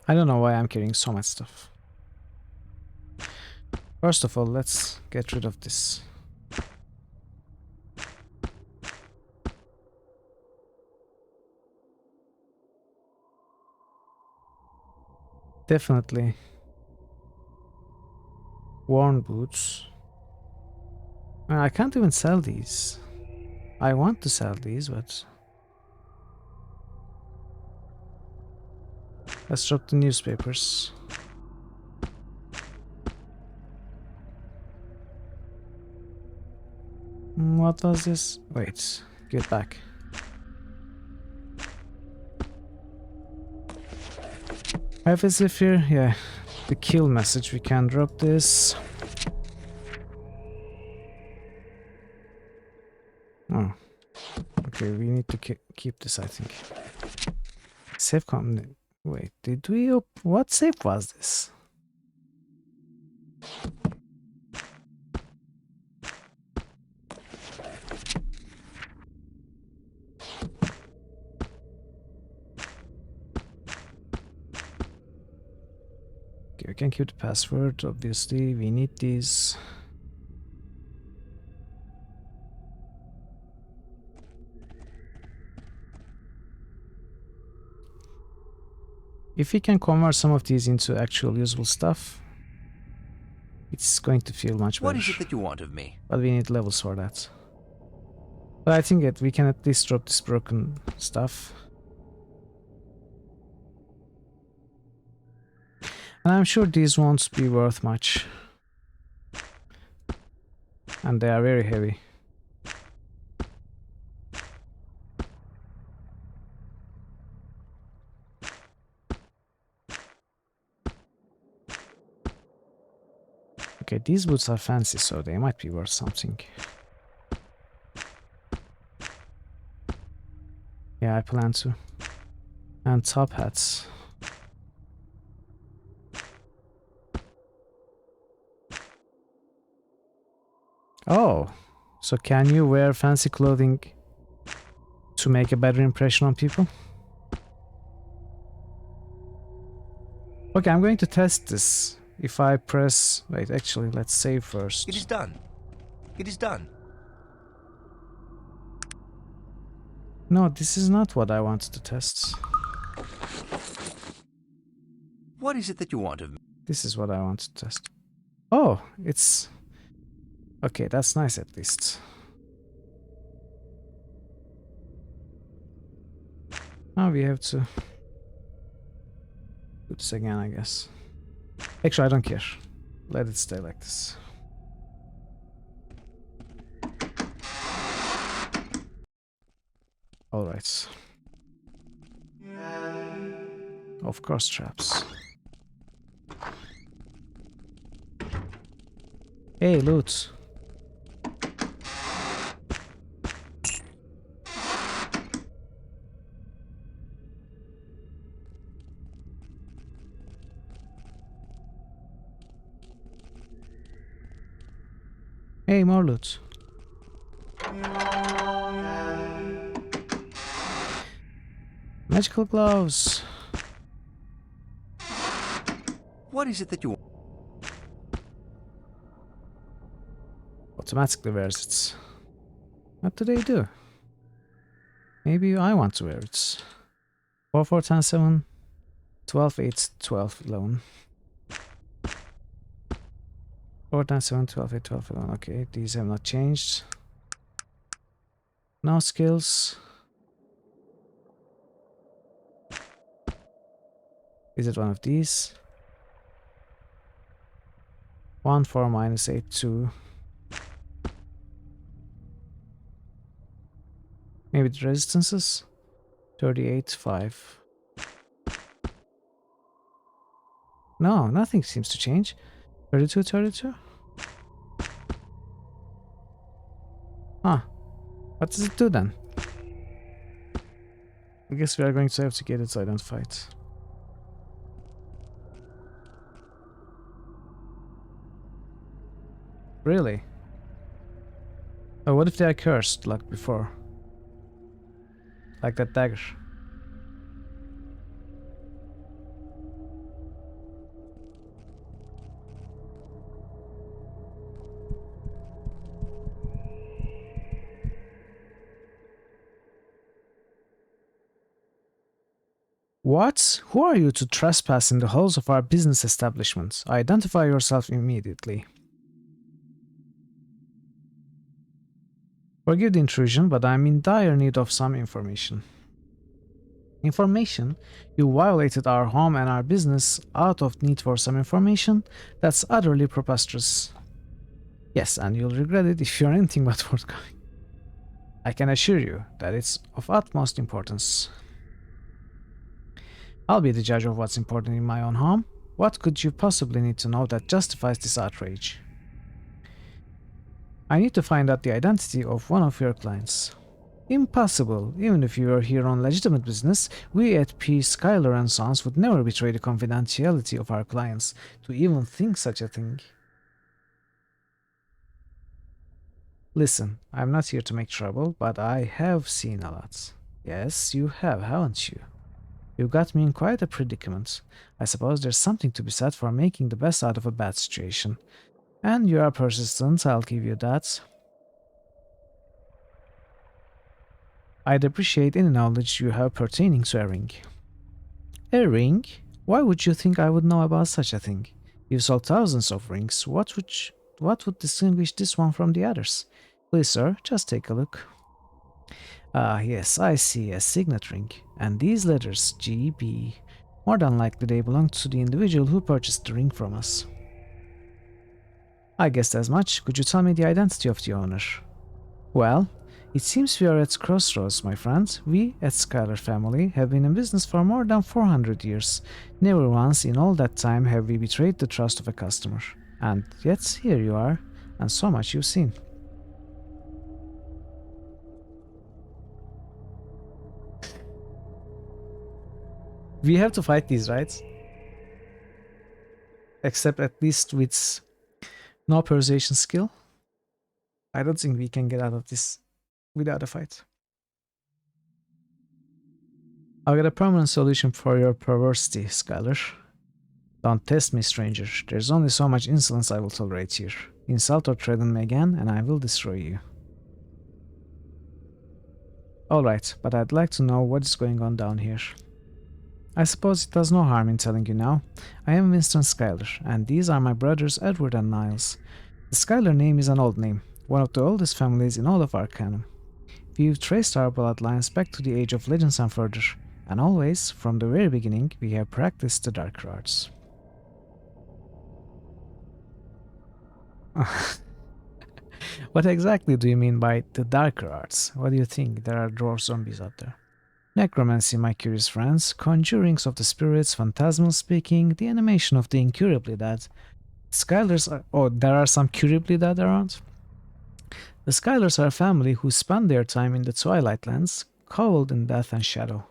S1: I don't know why I'm carrying so much stuff. First of all, let's get rid of this. Definitely worn boots. I can't even sell these. I want to sell these, but let's drop the newspapers. What was this? Wait, get back. Have a zephyr? Yeah. The kill message, we can drop this. Oh. Okay, we need to keep this, I think. Safe com. Wait, did we what safe was this? Okay, we can keep the password, obviously. We need these. If we can convert some of these into actual usable stuff, it's going to feel much better.
S2: What is it that you want of me?
S1: But we need levels for that. But I think that we can at least drop this broken stuff. And I'm sure these won't be worth much. And they are very heavy. Okay, these boots are fancy, so they might be worth something. Yeah, I plan to. And top hats. Oh, so can you wear fancy clothing to make a better impression on people? Okay, I'm going to test this. If I press... Wait, actually, let's save first.
S2: It is done. It is done.
S1: No, this is not what I wanted to test.
S2: What is it that you want of me?
S1: This is what I want to test. Oh, it's... Okay, that's nice at least. Now we have to do this again, I guess. Actually, I don't care. Let it stay like this. Alright. Of course, traps. Hey, loot. Hey, more loot. Magical gloves.
S2: What is it that you want?
S1: Automatically wears it. What do they do? Maybe I want to wear it. 4, 4, 10, 7, 12, 8, 12, 11. 4, 10, 7, 12, 8, 12, 11. Okay, these have not changed. No skills. Is it one of these? 1, 4, minus 8, 2. Maybe the resistances? 38, 5. No, nothing seems to change. 32, 32? Huh. What does it do then? I guess we are going to have to get it identified. Really? Oh, what if they are cursed, like before? Like that dagger. What? Who are you to trespass in the halls of our business establishments? Identify yourself immediately. Forgive the intrusion, but I'm in dire need of some information. Information? You violated our home and our business out of need for some information? That's utterly preposterous. Yes, and you'll regret it if you're anything but forthcoming. I can assure you that it's of utmost importance. I'll be the judge of what's important in my own home. What could you possibly need to know that justifies this outrage? I need to find out the identity of one of your clients. Impossible. Even if you were here on legitimate business, we at P. Schuyler & Sons would never betray the confidentiality of our clients to even think such a thing. Listen, I'm not here to make trouble, but I have seen a lot. Yes, you have, haven't you? You got me in quite a predicament. I suppose there's something to be said for making the best out of a bad situation. And you are persistent, I'll give you that. I'd appreciate any knowledge you have pertaining to a ring. A ring? Why would you think I would know about such a thing? You've sold thousands of rings. What would distinguish this one from the others? Please, sir, just take a look. Ah, yes, I see, a signet ring. And these letters, GB. More than likely they belong to the individual who purchased the ring from us. I guessed as much. Could you tell me the identity of the owner? Well, it seems we are at crossroads, my friend. We, at Skylar family, have been in business for more than 400 years. Never once in all that time have we betrayed the trust of a customer. And yet, here you are, and so much you've seen. We have to fight these, right? Except at least with no persuasion skill. I don't think we can get out of this without a fight. I'll get a permanent solution for your perversity, Skylar. Don't test me, stranger. There's only so much insolence I will tolerate here. Insult or threaten me again, and I will destroy you. Alright, but I'd like to know what is going on down here. I suppose it does no harm in telling you now. I am Winston Skylar, and these are my brothers Edward and Niles. The Skylar name is an old name, one of the oldest families in all of Arcanum. We've traced our bloodlines back to the age of legends and further, and always, from the very beginning, we have practiced the dark arts. What exactly do you mean by the darker arts? What do you think? There are dwarf zombies out there. Necromancy, my curious friends, conjurings of the spirits, phantasmal speaking, the animation of the incurably dead. Skylars are... Oh, there are some curably dead around? The Skylars are a family who spend their time in the Twilight Lands, covered in death and shadow.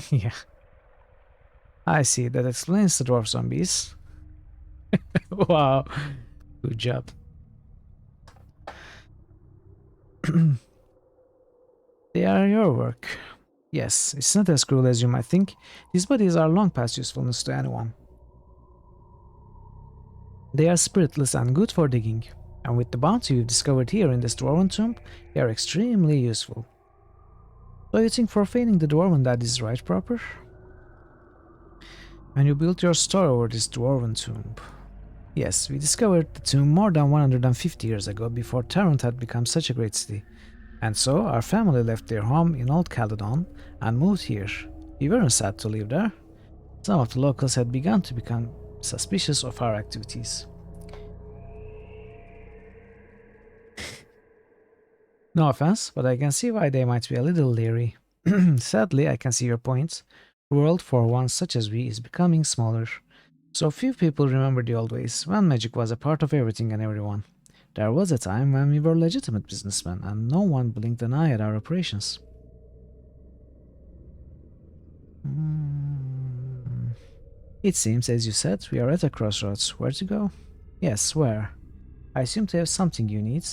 S1: Yeah. I see, that explains the dwarf zombies. Wow. Good job. They are your work. Yes, it's not as cruel as you might think. These bodies are long past usefulness to anyone. They are spiritless and good for digging, and with the bounty you've discovered here in this dwarven tomb, they are extremely useful. So you think profaning the dwarven that is right proper? And you built your store over this dwarven tomb. Yes, we discovered the tomb more than 150 years ago, before Tarrant had become such a great city. And so our family left their home in Old Caledon and moved here. We weren't sad to live there. Some of the locals had begun to become suspicious of our activities. No offense, but I can see why they might be a little leery. Sadly, I can see your point. The world for one such as we is becoming smaller. So few people remember the old ways, when magic was a part of everything and everyone. There was a time when we were legitimate businessmen and no one blinked an eye at our operations. It seems, as you said, we are at a crossroads. Where to go? Yes, where? I assume to have something you need,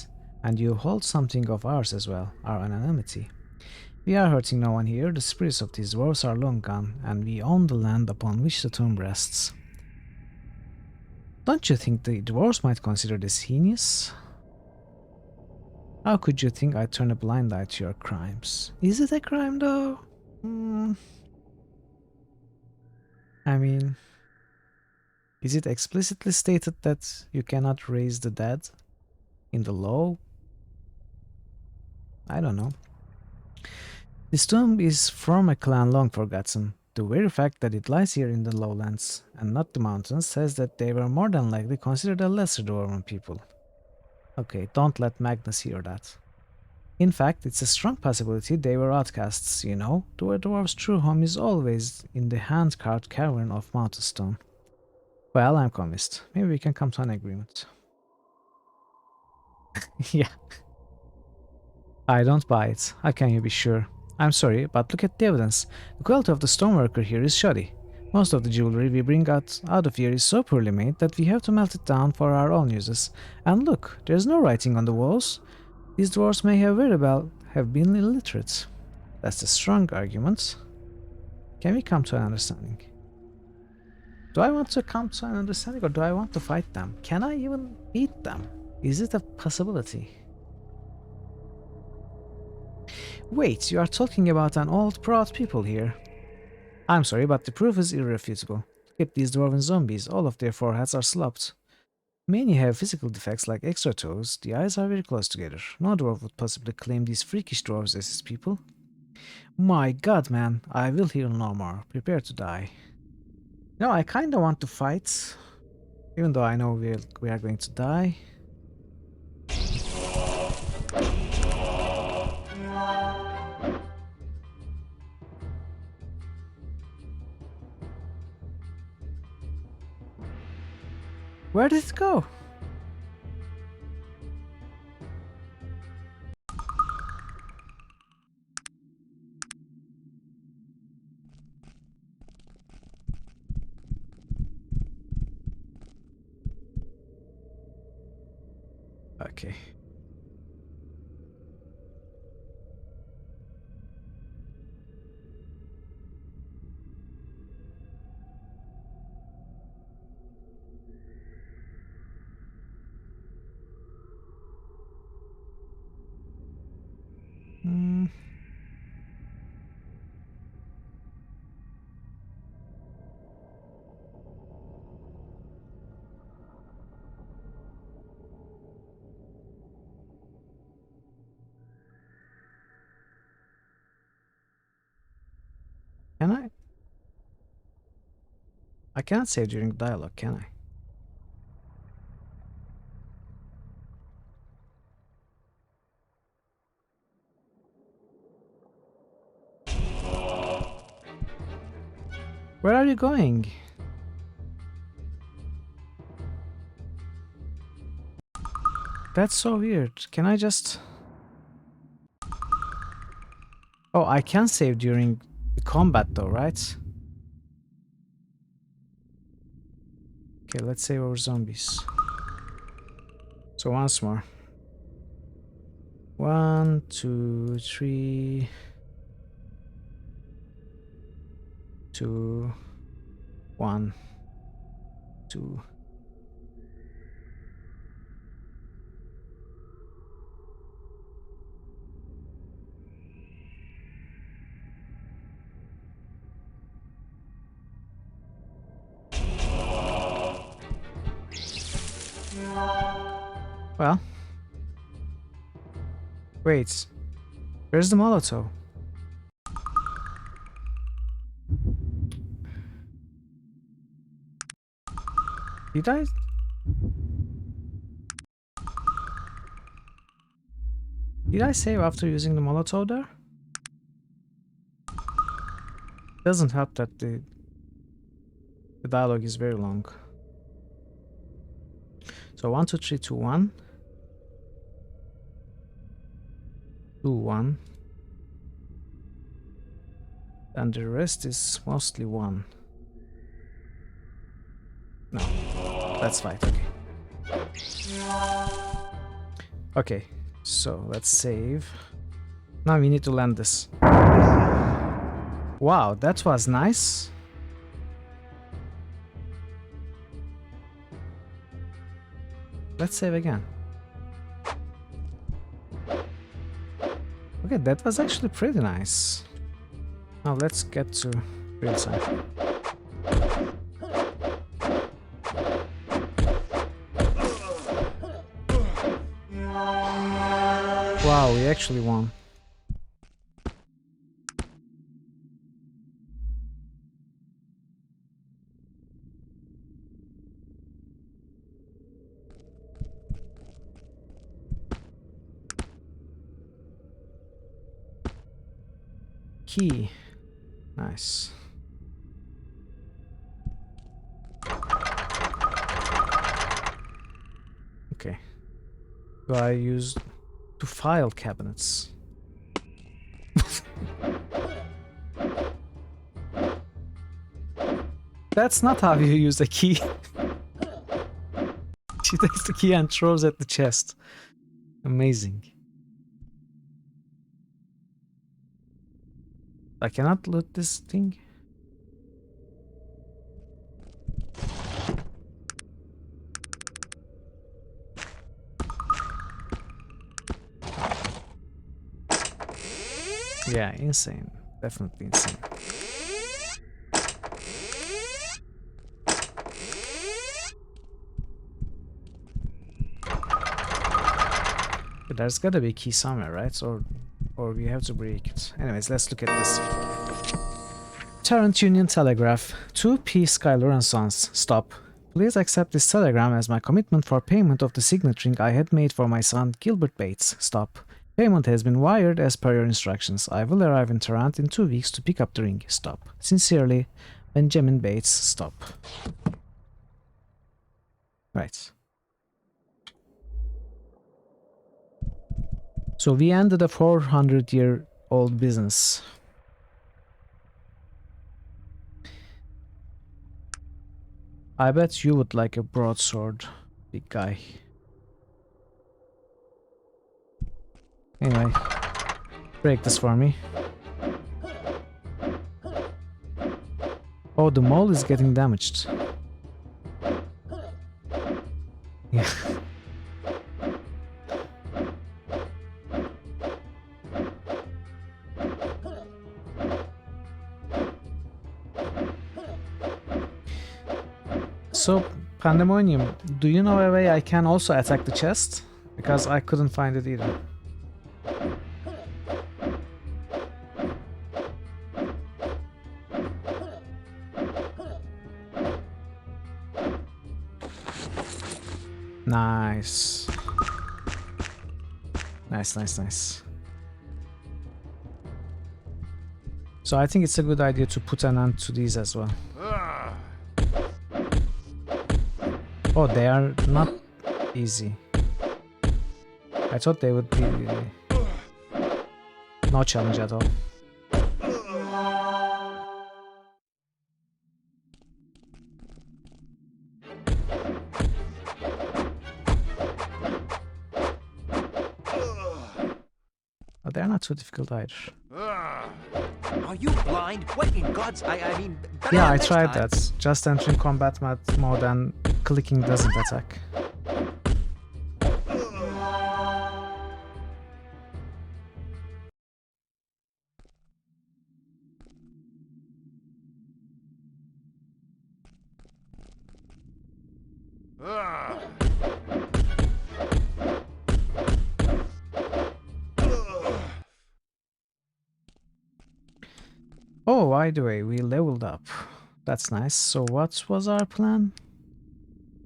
S1: and you hold something of ours as well, our anonymity. We are hurting no one here, the spirits of these dwarves are long gone, and we own the land upon which the tomb rests. Don't you think the dwarves might consider this heinous? How could you think I'd turn a blind eye to your crimes? Is it a crime, though? I mean, is it explicitly stated that you cannot raise the dead in the law? I don't know. This tomb is from a clan long forgotten. The very fact that it lies here in the lowlands and not the mountains says that they were more than likely considered a lesser dwarven people. Okay, don't let Magnus hear that. In fact, it's a strong possibility they were outcasts, you know. The dwarves' true home is always in the hand-carved cavern of mountain stone. Well, I'm convinced. Maybe we can come to an agreement. Yeah. I don't buy it. How can you be sure? I'm sorry, but look at the evidence. The quality of the stoneworker here is shoddy. Most of the jewelry we bring out of here is so poorly made that we have to melt it down for our own uses. And look, there's no writing on the walls. These dwarves may have very well have been illiterate. That's a strong argument. Can we come to an understanding? Do I want to come to an understanding or do I want to fight them? Can I even beat them? Is it a possibility? Wait, you are talking about an old proud people here. I'm sorry, but the proof is irrefutable. Look at these dwarven zombies, all of their foreheads are slopped. Many have physical defects like extra toes, the eyes are very close together. No dwarf would possibly claim these freakish dwarves as his people. My god, man, I will heal no more. Prepare to die. No, I kinda want to fight. Even though I know we are going to die. Where did it go? Okay. Hmm. Can I? I can't save during dialogue, can I? Where are you going? That's so weird. Can I just... Oh, I can save during the combat though, right? Okay, let's save our zombies. So once more. 1, 2, 3... 2, 1, 2. Well. Wait. Where's the Molotov? Did I? Did I save after using the Molotov there? Doesn't help that the dialogue is very long. So 1, 2, 3, 2, 1. 2, 1. And the rest is mostly 1. No, that's right, okay. Okay, so let's save. Now we need to land this. Wow, that was nice. Let's save again. Okay, that was actually pretty nice. Now let's get to real sci-fi. Wow, we actually won. Key. Nice. Okay. Do I use to file cabinets? That's not how you use a key. She takes the key and throws at the chest. Amazing. I cannot loot this thing. Yeah, insane. Definitely insane. But there's gotta be a key somewhere, right? Or Or we have to break it. Anyways, let's look at this. Tarrant Union Telegraph. To P. Schuyler and Sons. Stop. Please accept this telegram as my commitment for payment of the signet ring I had made for my son, Gilbert Bates. Stop. Payment has been wired as per your instructions. I will arrive in Tarrant in 2 weeks to pick up the ring. Stop. Sincerely, Benjamin Bates. Stop. Right. So we ended a 400-year-old business. I bet you would like a broadsword, big guy. Anyway, break this for me. Oh, the mole is getting damaged. Yeah. So, Pandemonium, do you know a way I can also attack the chest? Because I couldn't find it either. Nice. Nice. So I think it's a good idea to put an end to these as well. Oh, they are not easy. I thought they would be no challenge at all. Oh, they're not too difficult either.
S2: Are you blind? What in God's... I mean...
S1: Yeah, I tried that. Just entering combat mode and clicking doesn't attack. Oh, by the way, we leveled up. That's nice. So what was our plan?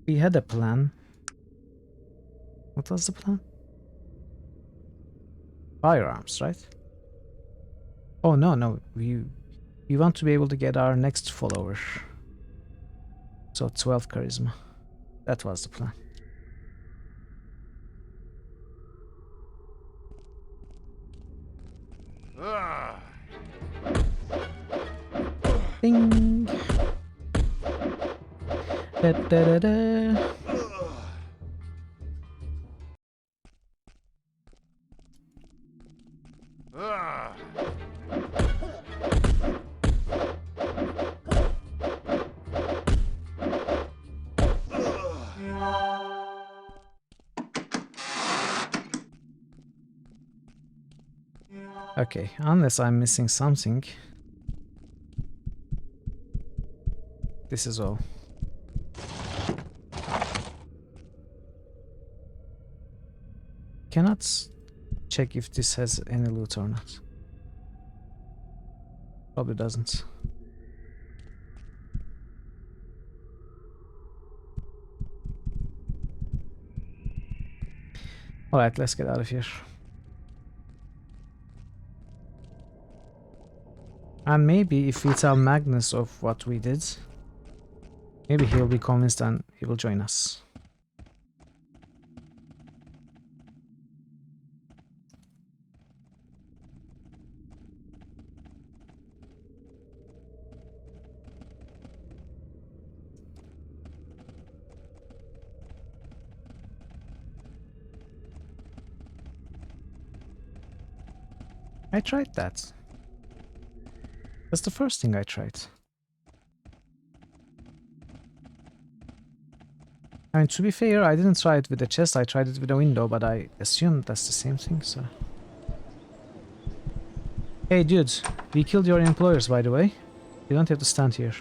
S1: We had a plan. What was the plan? Firearms, right? Oh, no. We want to be able to get our next follower. So 12 charisma. That was the plan. Ding. Da, da, da, da. Okay, unless I'm missing something. This is all. Cannot check if this has any loot or not. Probably doesn't. Alright, let's get out of here. And maybe if we tell Magnus of what we did, maybe he'll be convinced and he will join us. I tried that. That's the first thing I tried. I mean, to be fair, I didn't try it with the chest, I tried it with a window, but I assumed that's the same thing, so... Hey dude, we killed your employers, by the way. You don't have to stand here.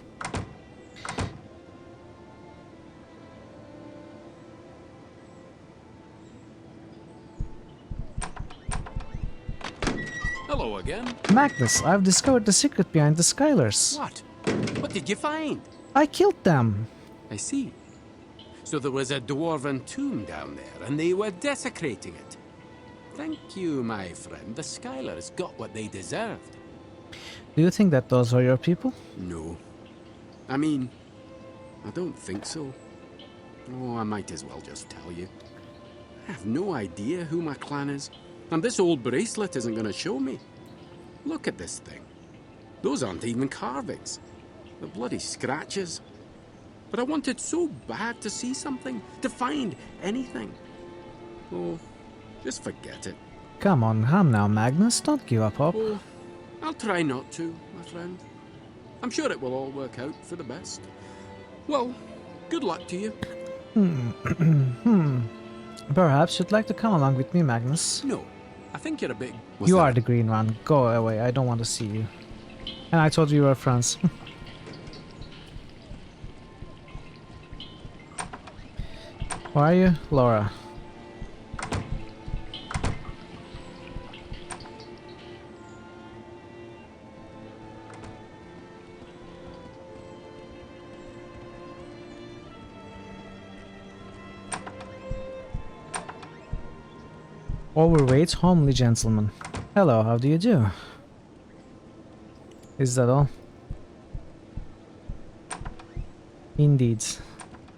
S3: hello again.
S1: Magnus, I've discovered the secret behind the Skylers.
S3: What? What did you find?
S1: I killed them.
S3: I see. So there was a dwarven tomb down there, and they were desecrating it. Thank you, my friend. The Skylers got what they deserved.
S1: Do you think that those are your people?
S3: No. I mean, I don't think so. Oh, I might as well just tell you. I have no idea who my clan is, and this old bracelet isn't going to show me. Look at this thing. Those aren't even carvings. The bloody scratches. But I wanted so bad to see something, to find anything. Oh, just forget it.
S1: Come on, come now, Magnus. Don't give up hope.
S3: Oh, I'll try not to, my friend. I'm sure it will all work out for the best. Well, good luck to you.
S1: Perhaps you'd like to come along with me, Magnus.
S3: No, I think you're a bit...
S1: You are the green one. Go away. I don't want to see you. And I told you were friends. Where are you? Laura. Overweight, homely gentleman. Hello, how do you do? Is that all? Indeed.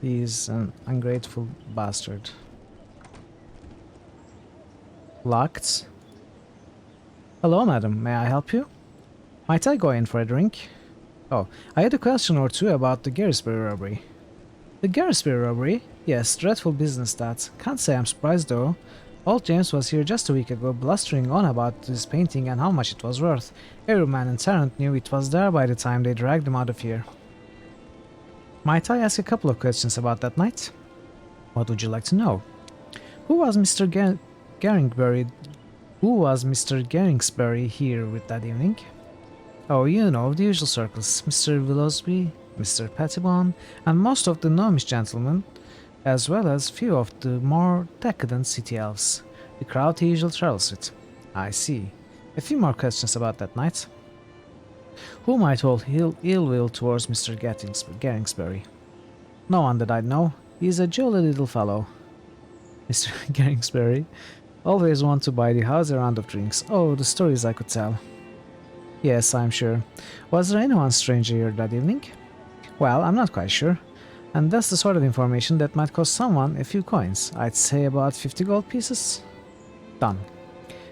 S1: He is an ungrateful bastard. Locked. Hello, madam. May I help you? Might I go in for a drink? Oh, I had a question or two about the Garrisbury robbery. The Garrisbury robbery? Yes, dreadful business that. Can't say I'm surprised though. Old James was here just a week ago, blustering on about this painting and how much it was worth. Every man in Tarrant knew it was there by the time they dragged him out of here. Might I ask a couple of questions about that night? What would you like to know? Who was Mr. Garringsbury? Who was Mr. Garringsbury here with that evening? Oh, you know, the usual circles. Mr. Willowsby, Mr. Pettibone, and most of the gnomish gentlemen, as well as few of the more decadent city elves. The crowd he usually travels with. I see. A few more questions about that night. Who might hold ill will towards Mr. Garringsbury? No one that I know. He is a jolly little fellow. Mr. Garringsbury always want to buy the house a round of drinks. Oh, the stories I could tell. Yes, I'm sure. Was there anyone stranger here that evening? Well, I'm not quite sure. And that's the sort of information that might cost someone a few coins. I'd say about 50 gold pieces. Done.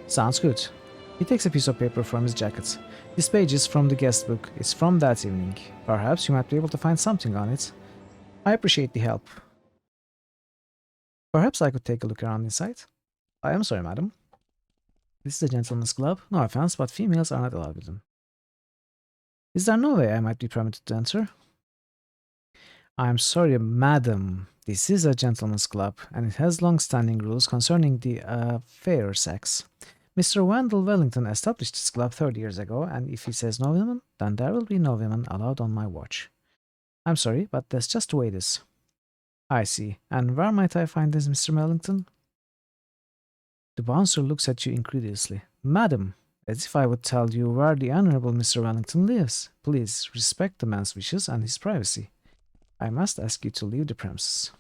S1: Sounds good. He takes a piece of paper from his jacket. This page is from the guest book. It's from that evening. Perhaps you might be able to find something on it. I appreciate the help. Perhaps I could take a look around inside? I am sorry, madam. This is a gentleman's club. No offense, but females are not allowed with them. Is there no way I might be permitted to enter? I'm sorry, madam. This is a gentleman's club, and it has long-standing rules concerning the fair sex. Mr. Wendell Wellington established this club 30 years ago, and if he says no women, then there will be no women allowed on my watch. I'm sorry, but that's just the way it is. I see. And where might I find this Mr. Wellington? The bouncer looks at you incredulously. Madam, as if I would tell you where the Honorable Mr. Wellington lives. Please respect the man's wishes and his privacy. I must ask you to leave the premises.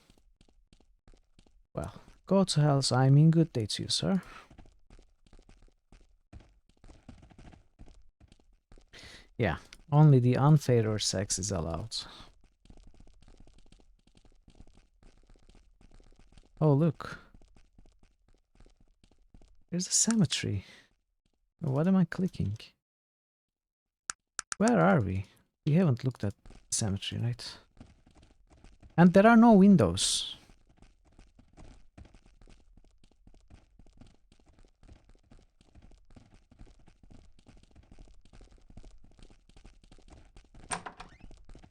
S1: Well, go to hell, so I mean good day to you, sir. Yeah, only the unfavored sex is allowed. Oh, look. There's a cemetery. What am I clicking? Where are we? We haven't looked at the cemetery, right? And there are no windows.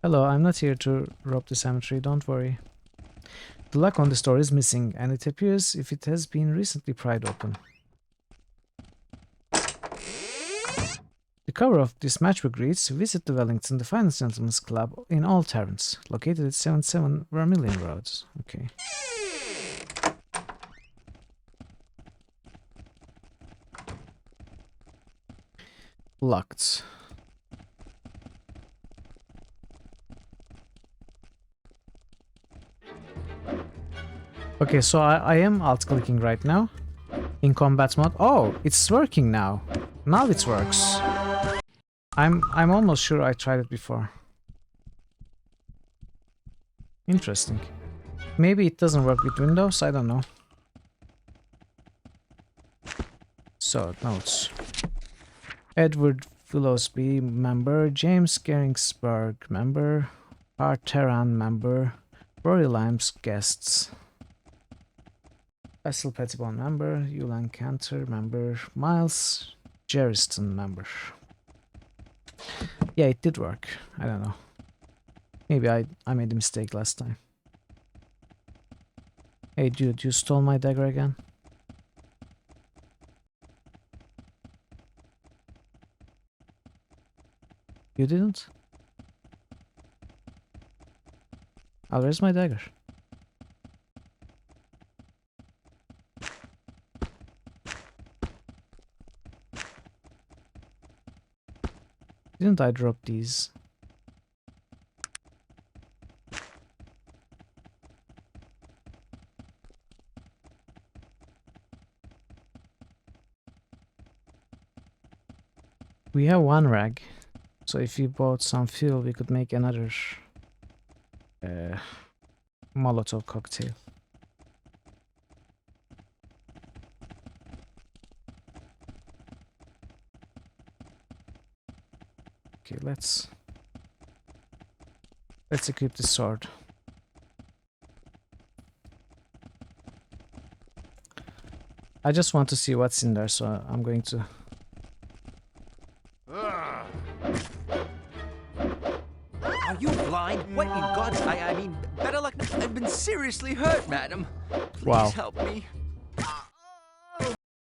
S1: Hello, I'm not here to rob the cemetery, don't worry. The lock on the door is missing, and it appears if it has been recently pried open. The cover of this matchbook reads, Visit the Wellington, the finest gentleman's club in all Tarrants, located at 77 Vermilion Road. Okay. Locked. Okay, so I am alt-clicking right now. In combat mode. Oh, it's working now. Now it works. I'm almost sure I tried it before. Interesting. Maybe it doesn't work with Windows, I don't know. So, notes. Edward Philosophy, member. James Geringsberg, member. Parteran, member. Rory Limes, guests. Basil Pettibone, member. Yulan Cantor, member. Miles Jeriston, member. Yeah, it did work. I don't know. Maybe I made a mistake last time. Hey dude, you stole my dagger again? You didn't? Oh, where's my dagger? Didn't I drop these? We have one rag, so if you bought some fuel, we could make another Molotov cocktail. Okay, let's equip the sword. I just want to see what's in there, so I'm going to.
S2: Are you blind? What in God's... I mean, better luck... I've been seriously hurt, madam. Please
S1: Wow.
S2: help me.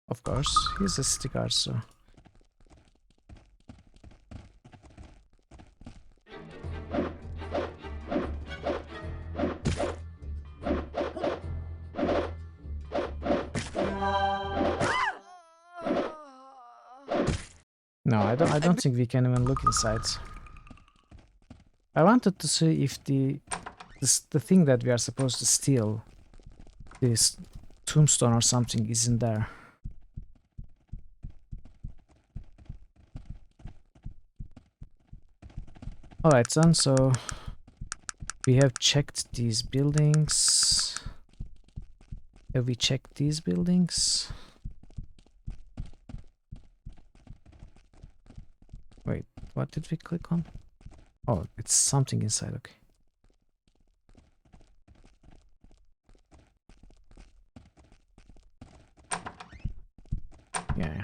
S1: Of course, he's a sticker, so. No, I don't think we can even look inside. I wanted to see if the thing that we are supposed to steal, this tombstone or something, is in there. Alright then, so we have checked these buildings. Have we checked these buildings? Wait, what did we click on? Oh, it's something inside, okay. Yeah.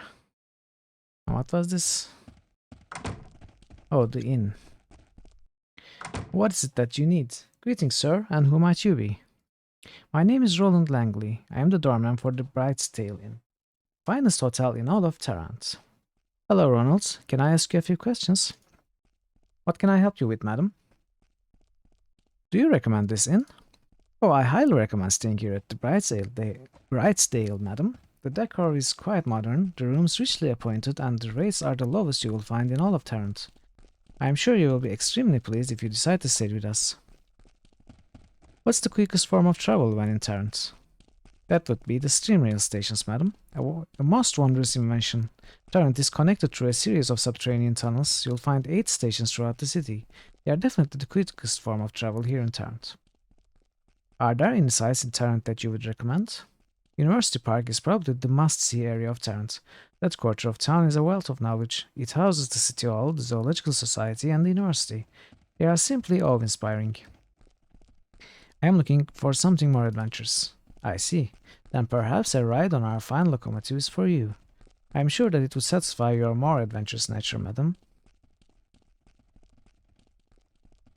S1: What was this? Oh, the inn. What is it that you need? Greetings, sir, and who might you be? My name is Roland Langley. I am the doorman for the Brightstale Inn, finest hotel in all of Tarrant. Hello, Ronald. Can I ask you a few questions? What can I help you with, madam? Do you recommend this inn? Oh, I highly recommend staying here at the Brightstale, madam. The decor is quite modern, the rooms richly appointed, and the rates are the lowest you will find in all of Tarrant. I am sure you will be extremely pleased if you decide to stay with us. What's the quickest form of travel when in Tarrant? That would be the steam rail stations, madam. A most wondrous invention. Tarrant is connected through a series of subterranean tunnels. You'll find 8 stations throughout the city. They are definitely the quickest form of travel here in Tarrant. Are there any sites in Tarrant that you would recommend? University Park is probably the must-see area of Tarrant. That quarter of town is a wealth of knowledge. It houses the City Hall, the Zoological Society, and the University. They are simply awe-inspiring. I am looking for something more adventurous. I see. Then perhaps a ride on our fine locomotive is for you. I am sure that it would satisfy your more adventurous nature, madam.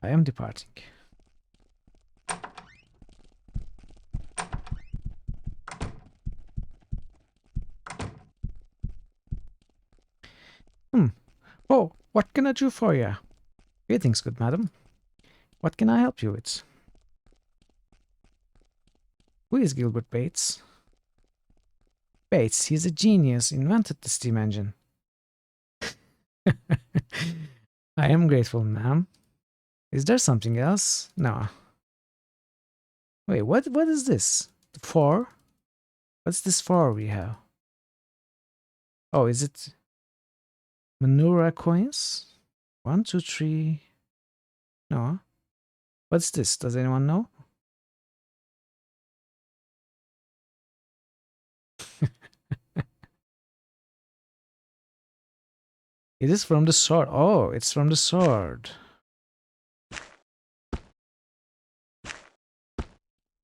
S1: I am departing. Oh, what can I do for you? Greetings, good madam. What can I help you with? Who is Gilbert Bates? Bates, he's a genius, invented the steam engine. I am grateful, ma'am. Is there something else? No. Wait, what is this? 4? What's this 4 we have? Oh, is it Manura coins? 1, 2, 3. No. What's this? Does anyone know? It is from the sword. Oh, it's from the sword.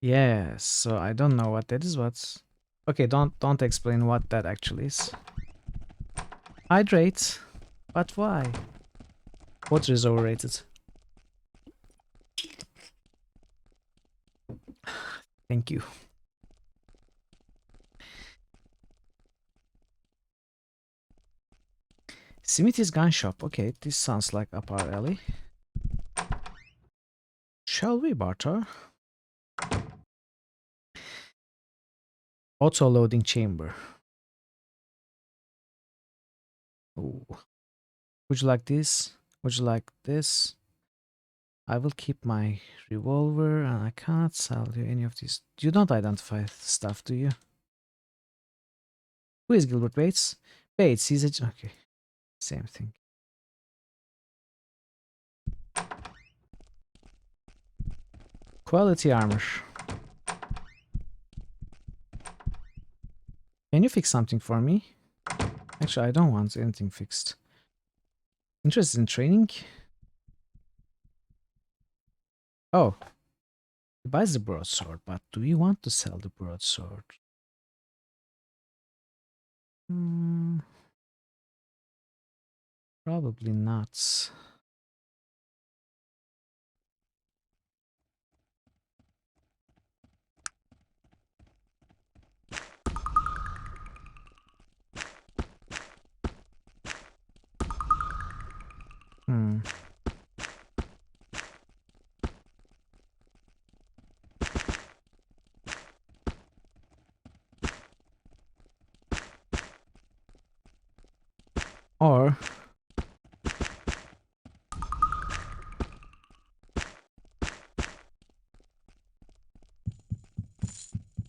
S1: Yes, so I don't know what that is. What's okay? Don't explain what that actually is. Hydrate, but why? Water is overrated. Thank you. Smithy's gun shop. Okay, this sounds like up our alley. Shall we barter? Auto loading chamber. Ooh. Would you like this? Would you like this? I will keep my revolver and I cannot sell you any of these. You don't identify stuff, do you? Who is Gilbert Bates? Bates, he's a... Okay, same thing. Quality armor. Can you fix something for me? Actually, I don't want anything fixed. Interested in training? Oh. He buys the broadsword, but do you want to sell the broadsword? Probably not. Or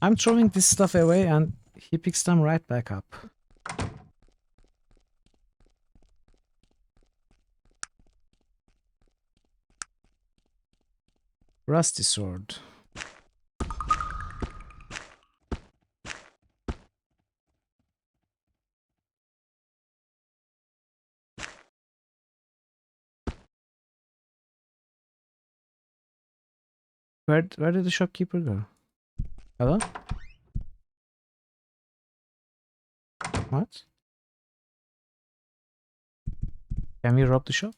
S1: I'm throwing this stuff away and he picks them right back up. Rusty sword. Where did the shopkeeper go? Hello? What? Can we rob the shop?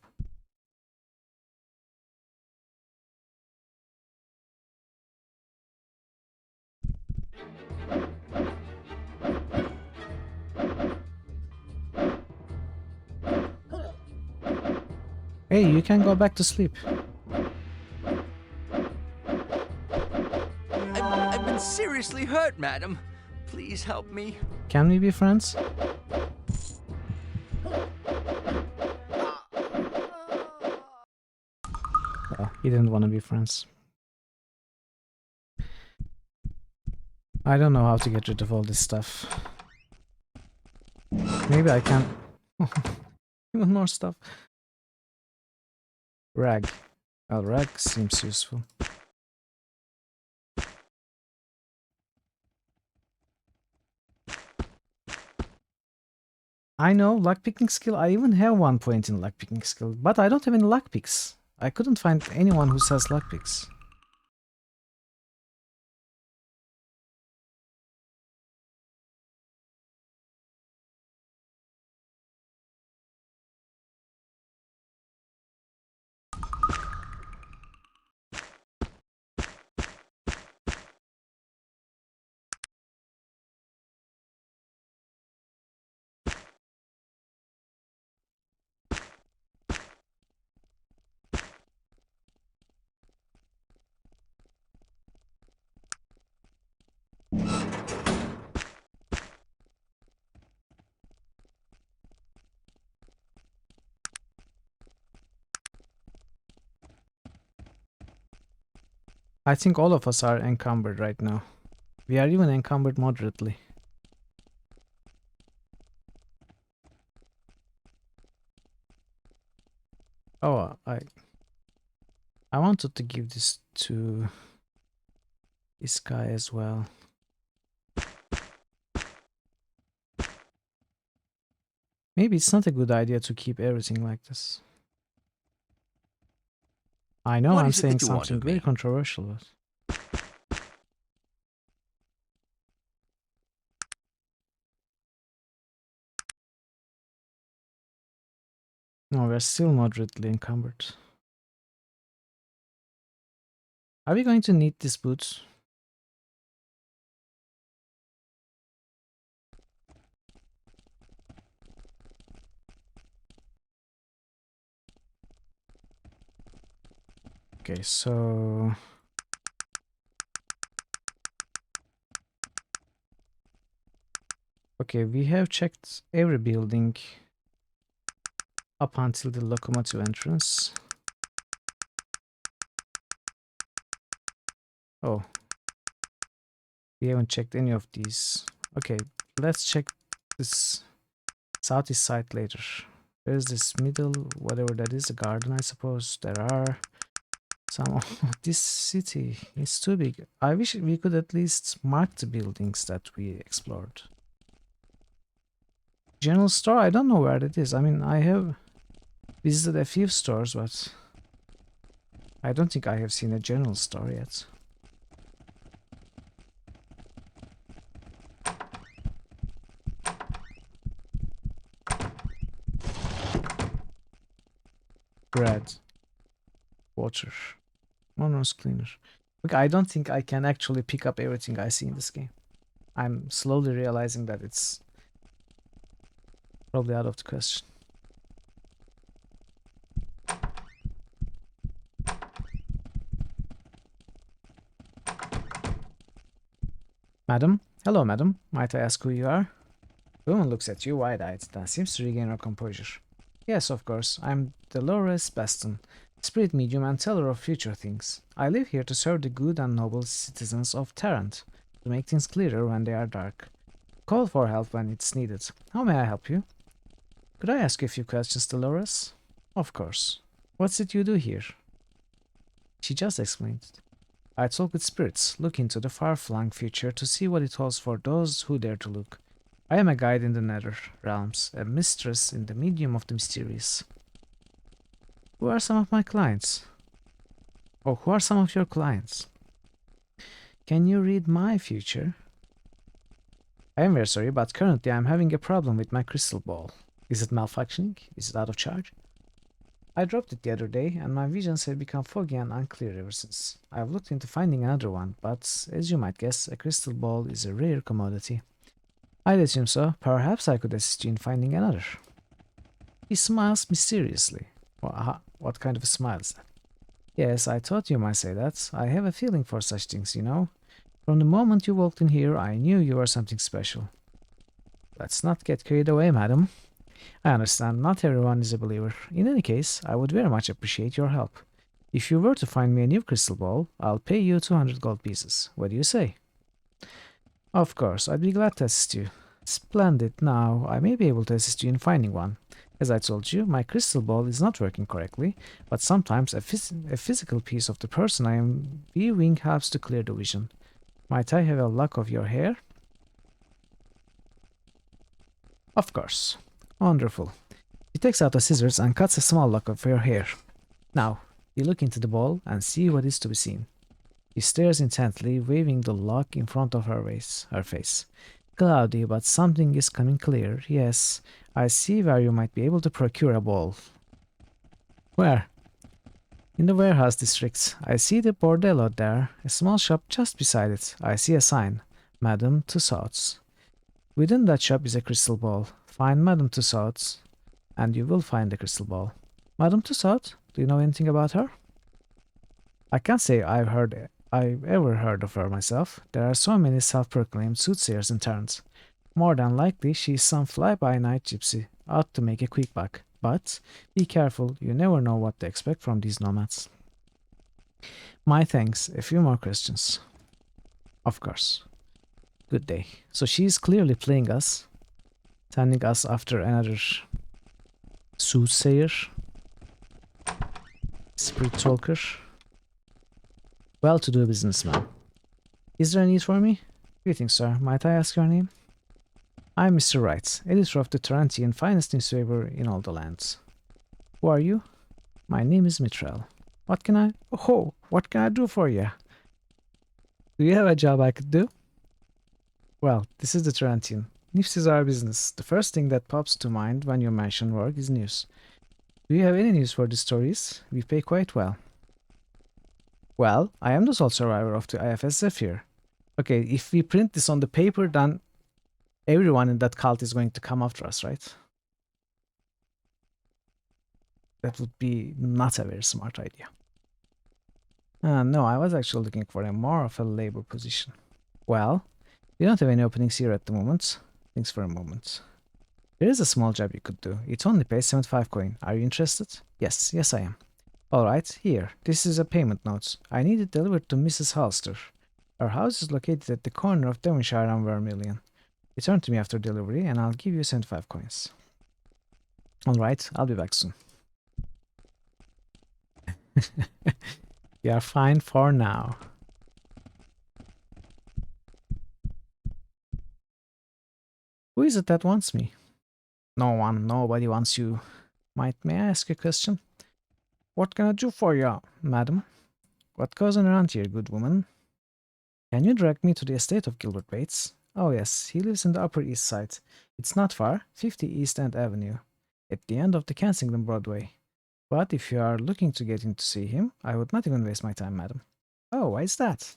S1: Hey, you can go back to sleep.
S2: I've been seriously hurt, madam. Please help me.
S1: Can we be friends? Oh, he didn't want to be friends. I don't know how to get rid of all this stuff. Maybe I can... Even more stuff. Rag. Well, rag seems useful. I know, lockpicking skill. I even have 1 point in lockpicking skill, but I don't have any lockpicks. I couldn't find anyone who sells lockpicks. I think all of us are encumbered right now. We are even encumbered moderately. Oh, I wanted to give this to this guy as well. Maybe it's not a good idea to keep everything like this. I know
S2: What
S1: I'm
S2: is it that
S1: saying
S2: you want
S1: something
S2: of
S1: very
S2: me?
S1: controversial, but... No, we're still moderately encumbered. Are we going to need these boots? Okay, so... Okay, we have checked every building up until the locomotive entrance. Oh. We haven't checked any of these. Okay, let's check this southeast side later. There's this middle, whatever that is, a garden, I suppose. There are some... This city is too big. I wish we could at least mark the buildings that we explored. General store, I don't know where that is. I mean, I have visited a few stores, but I don't think I have seen a general store yet. Bread. Water. Mono's cleaner. Okay, I don't think I can actually pick up everything I see in this game. I'm slowly realizing that it's probably out of the question. Madam? Hello, madam. Might I ask who you are? The woman looks at you wide-eyed, then seems to regain her composure. Yes, of course. I'm Dolores Baston, spirit medium and teller of future things. I live here to serve the good and noble citizens of Tarrant, to make things clearer when they are dark. Call for help when it's needed. How may I help you? Could I ask you a few questions, Dolores? Of course. What's it you do here? She just explained. I talk with spirits, look into the far-flung future to see what it holds for those who dare to look. I am a guide in the nether realms, a mistress in the medium of the mysterious. Who are some of my clients? Oh, who are some of your clients? Can you read my future? I am very sorry, but currently I am having a problem with my crystal ball. Is it malfunctioning? Is it out of charge? I dropped it the other day, and my visions have become foggy and unclear ever since. I have looked into finding another one, but as you might guess, a crystal ball is a rare commodity. I'd assume so. Perhaps I could assist you in finding another. He smiles mysteriously. What kind of a smile is that? Yes, I thought you might say that. I have a feeling for such things, you know. From the moment you walked in here, I knew you were something special. Let's not get carried away, madam. I understand not everyone is a believer. In any case, I would very much appreciate your help. If you were to find me a new crystal ball, I'll pay you 200 gold pieces. What do you say? Of course, I'd be glad to assist you. Splendid. Now, I may be able to assist you in finding one. As I told you, my crystal ball is not working correctly, but sometimes a physical piece of the person I am viewing helps to clear the vision. Might I have a lock of your hair? Of course. Wonderful. He takes out the scissors and cuts a small lock of your hair. Now, you look into the ball and see what is to be seen. He stares intently, waving the lock in front of her face. Cloudy, but something is coming clear. Yes, I see where you might be able to procure a ball. Where? In the warehouse district. I see the bordello there, a small shop just beside it. I see a sign. Madame Tussauds. Within that shop is a crystal ball. Find Madame Tussauds, and you will find the crystal ball. Madame Tussauds? Do you know anything about her? I can't say I've ever heard of her myself. There are so many self-proclaimed soothsayers in Tarrant. More than likely, she's some fly-by-night gypsy, out to make a quick buck. But be careful, you never know what to expect from these nomads. My thanks. A few more questions. Of course. Good day. So she's clearly playing us, sending us after another soothsayer, spirit talker, well-to-do businessman. Is there a need for me? Greetings, sir. Might I ask your name? I'm Mr. Wright, editor of the Tarantian finest newspaper in all the lands. Who are you? My name is Mithril. What can I do for you? Do you have a job I could do? Well, this is the Tarantian. News is our business. The first thing that pops to mind when you mention work is news. Do you have any news for the stories? We pay quite well. Well, I am the sole survivor of the IFS Zephyr. Okay, if we print this on the paper, then everyone in that cult is going to come after us, right? That would be not a very smart idea. No, I was actually looking for a more of a labor position. Well, we don't have any openings here at the moment. Thanks for a moment. There is a small job you could do. It only pays 75 coin. Are you interested? Yes, I am. Alright, here. This is a payment note. I need it delivered to Mrs. Halster. Her house is located at the corner of Devonshire and Vermilion. Return to me after delivery and I'll give you 75 coins. Alright, I'll be back soon. We are fine for now. Who is it that wants me? No one, nobody wants you. May I ask a question? What can I do for you, madam? What goes on around here, good woman? Can you direct me to the estate of Gilbert Bates? Oh yes, he lives in the Upper East Side. It's not far, 50 East End Avenue, at the end of the Kensington Broadway. But if you are looking to get in to see him, I would not even waste my time, madam. Oh, why is that?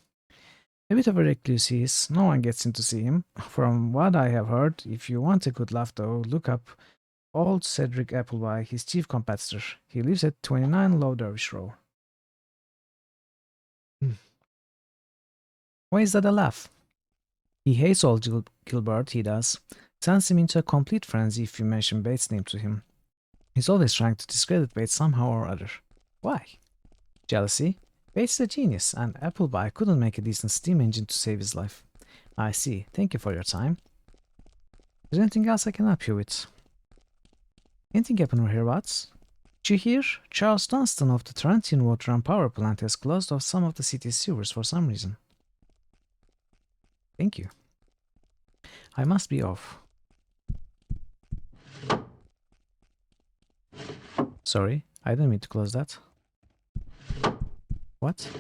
S1: A bit of a recluse he is. No one gets in to see him. From what I have heard, if you want a good laugh though, look up old Cedric Appleby, his chief competitor. He lives at 29 Low Dervish Row. Why is that a laugh? He hates old Gilbert, he does. Sends him into a complete frenzy if you mention Bates' name to him. He's always trying to discredit Bates somehow or other. Why? Jealousy? Bates is a genius, and Appleby couldn't make a decent steam engine to save his life. I see. Thank you for your time. Is there anything else I can help you with? Anything happen over here, Watts? Did you hear? Charles Dunstan of the Tarantian Water and Power Plant has closed off some of the city's sewers for some reason. Thank you. I must be off. Sorry, I didn't mean to close that. What?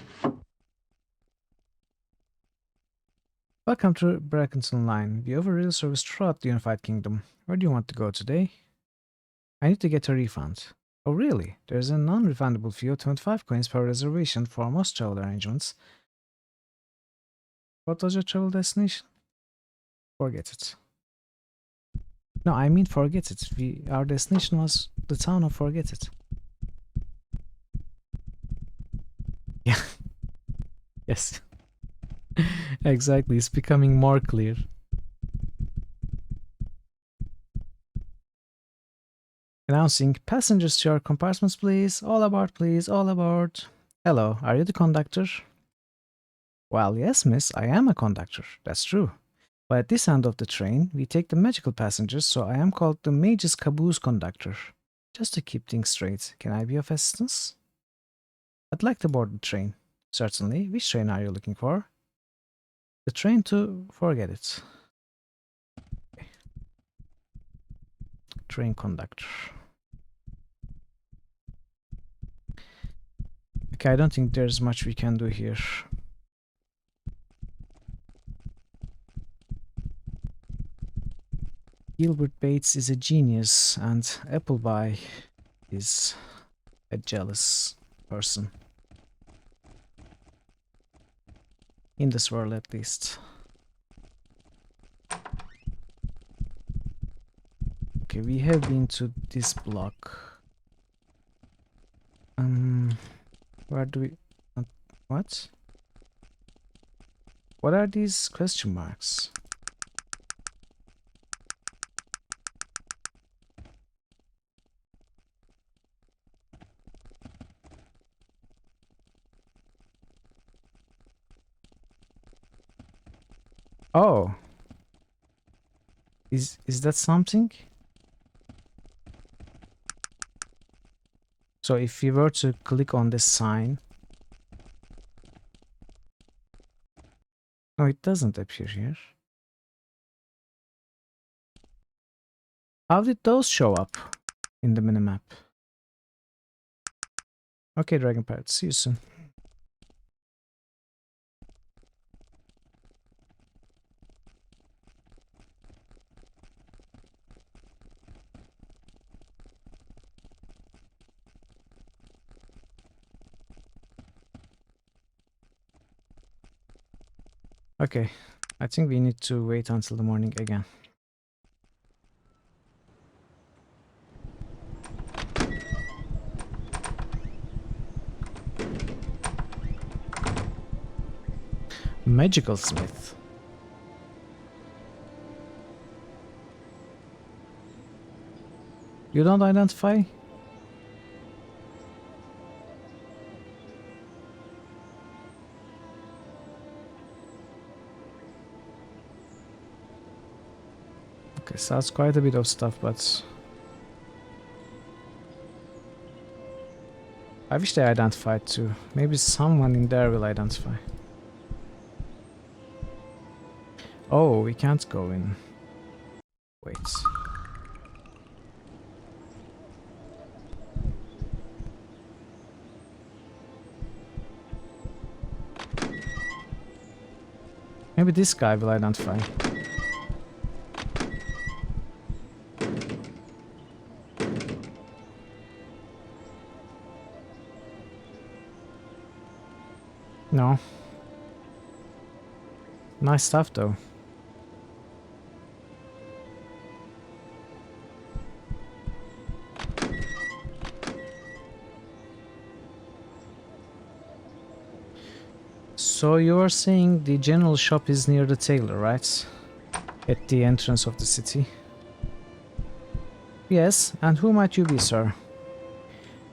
S1: Welcome to Brackenton Line. We offer rail service throughout the Unified Kingdom. Where do you want to go today? I need to get a refund. Oh really? There's a non-refundable fee of 25 coins per reservation for most travel arrangements. What was your travel destination? Forget it. No, I mean forget it. Our destination was the town of Forget It. Yeah. Yes. Exactly, it's becoming more clear. Announcing, passengers to your compartments please. All aboard please, all aboard. Hello, are you the conductor? Well, yes miss, I am a conductor, that's true. But at this end of the train, we take the magical passengers, so I am called the Mage's Caboose conductor. Just to keep things straight, can I be of assistance? I'd like to board the train. Certainly. Which train are you looking for? The train to Forget It. Okay. Train conductor. Okay, I don't think there's much we can do here. Gilbert Bates is a genius, and Appleby is a jealous person. In this world, at least. Okay, we have been to this block. Where do we... what? What are these question marks? Oh. Is that something? So if we were to click on this sign... No, it doesn't appear here. How did those show up in the minimap? Okay, Dragon Pirate, see you soon. Okay, I think we need to wait until the morning again. Magical Smith. You don't identify? Okay, so that's quite a bit of stuff, but... I wish they identified too. Maybe someone in there will identify. Oh, we can't go in. Wait. Maybe this guy will identify. No. Nice stuff though. So you are saying the general shop is near the tailor, right? At the entrance of the city. Yes, and who might you be, sir?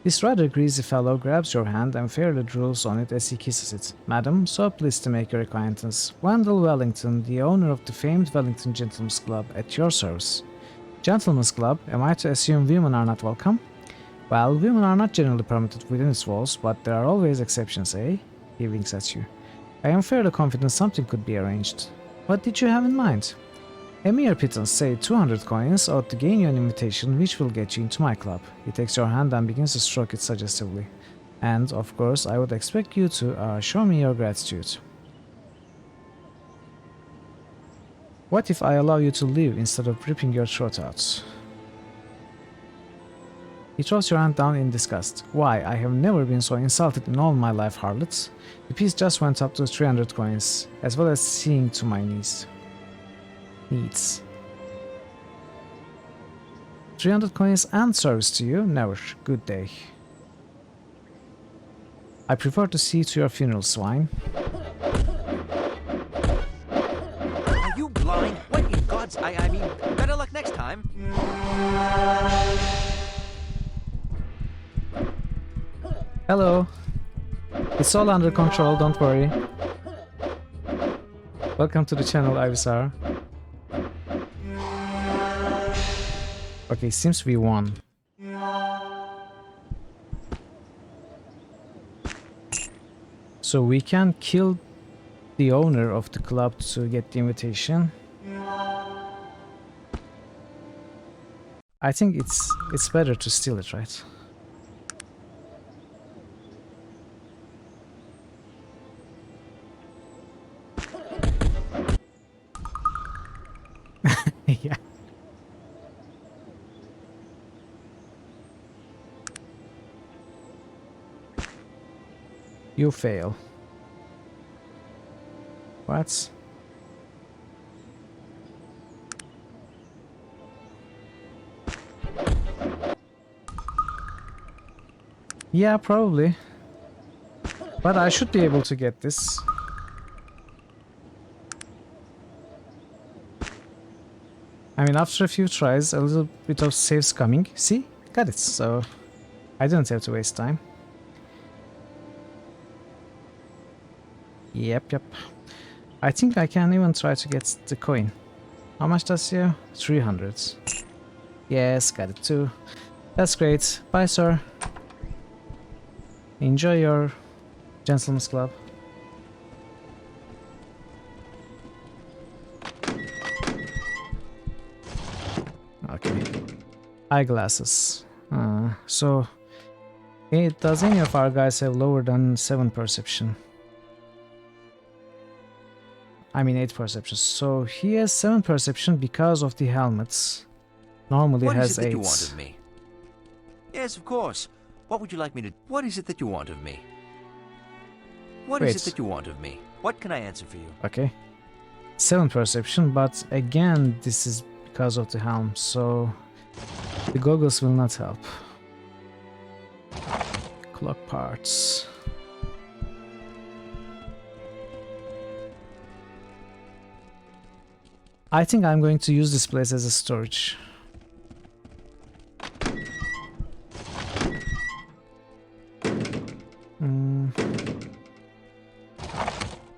S1: This rather greasy fellow grabs your hand and fairly drools on it as he kisses it. Madam, so pleased to make your acquaintance. Wendell Wellington, the owner of the famed Wellington Gentlemen's Club, at your service. Gentlemen's Club, am I to assume women are not welcome? Well, women are not generally permitted within its walls, but there are always exceptions, eh? He winks at you. I am fairly confident something could be arranged. What did you have in mind? A mere pittance, say 200 coins, ought to gain you an invitation which will get you into my club. He takes your hand and begins to stroke it suggestively. And, of course, I would expect you to show me your gratitude. What if I allow you to live instead of ripping your throat out? He throws your hand down in disgust. Why, I have never been so insulted in all my life, harlots. The piece just went up to 300 coins, as well as seeing to my needs. 300 coins and service to you? Never. Good day. I prefer to see to your funeral, swine.
S2: Are you blind? What in God's... I mean, better luck next time.
S1: Hello. It's all under control, don't worry. Welcome to the channel, Ivisar. Okay, seems we won. So we can kill the owner of the club to get the invitation. I think it's better to steal it, right? Yeah. You fail. What? Yeah, probably. But I should be able to get this. I mean, after a few tries, a little bit of saves coming. See? Got it. So I didn't have to waste time. Yep. I think I can even try to get the coin. How much does you? 300. Yes, got it too. That's great. Bye, sir. Enjoy your gentleman's club. Okay. Eyeglasses. So, does any of our guys have lower than 7 perception? I mean 8 perception. So he has 7 perception because of the helmets. Normally
S2: What
S1: has
S2: is it that
S1: 8.
S2: you want of me? Yes, of course. What would you like me to... What is it that you want of me? What is
S1: Wait.
S2: it that you want of me? What can I answer for you?
S1: Okay. 7 perception, but again this is because of the helm, so the goggles will not help. Clock parts. I think I'm going to use this place as a storage.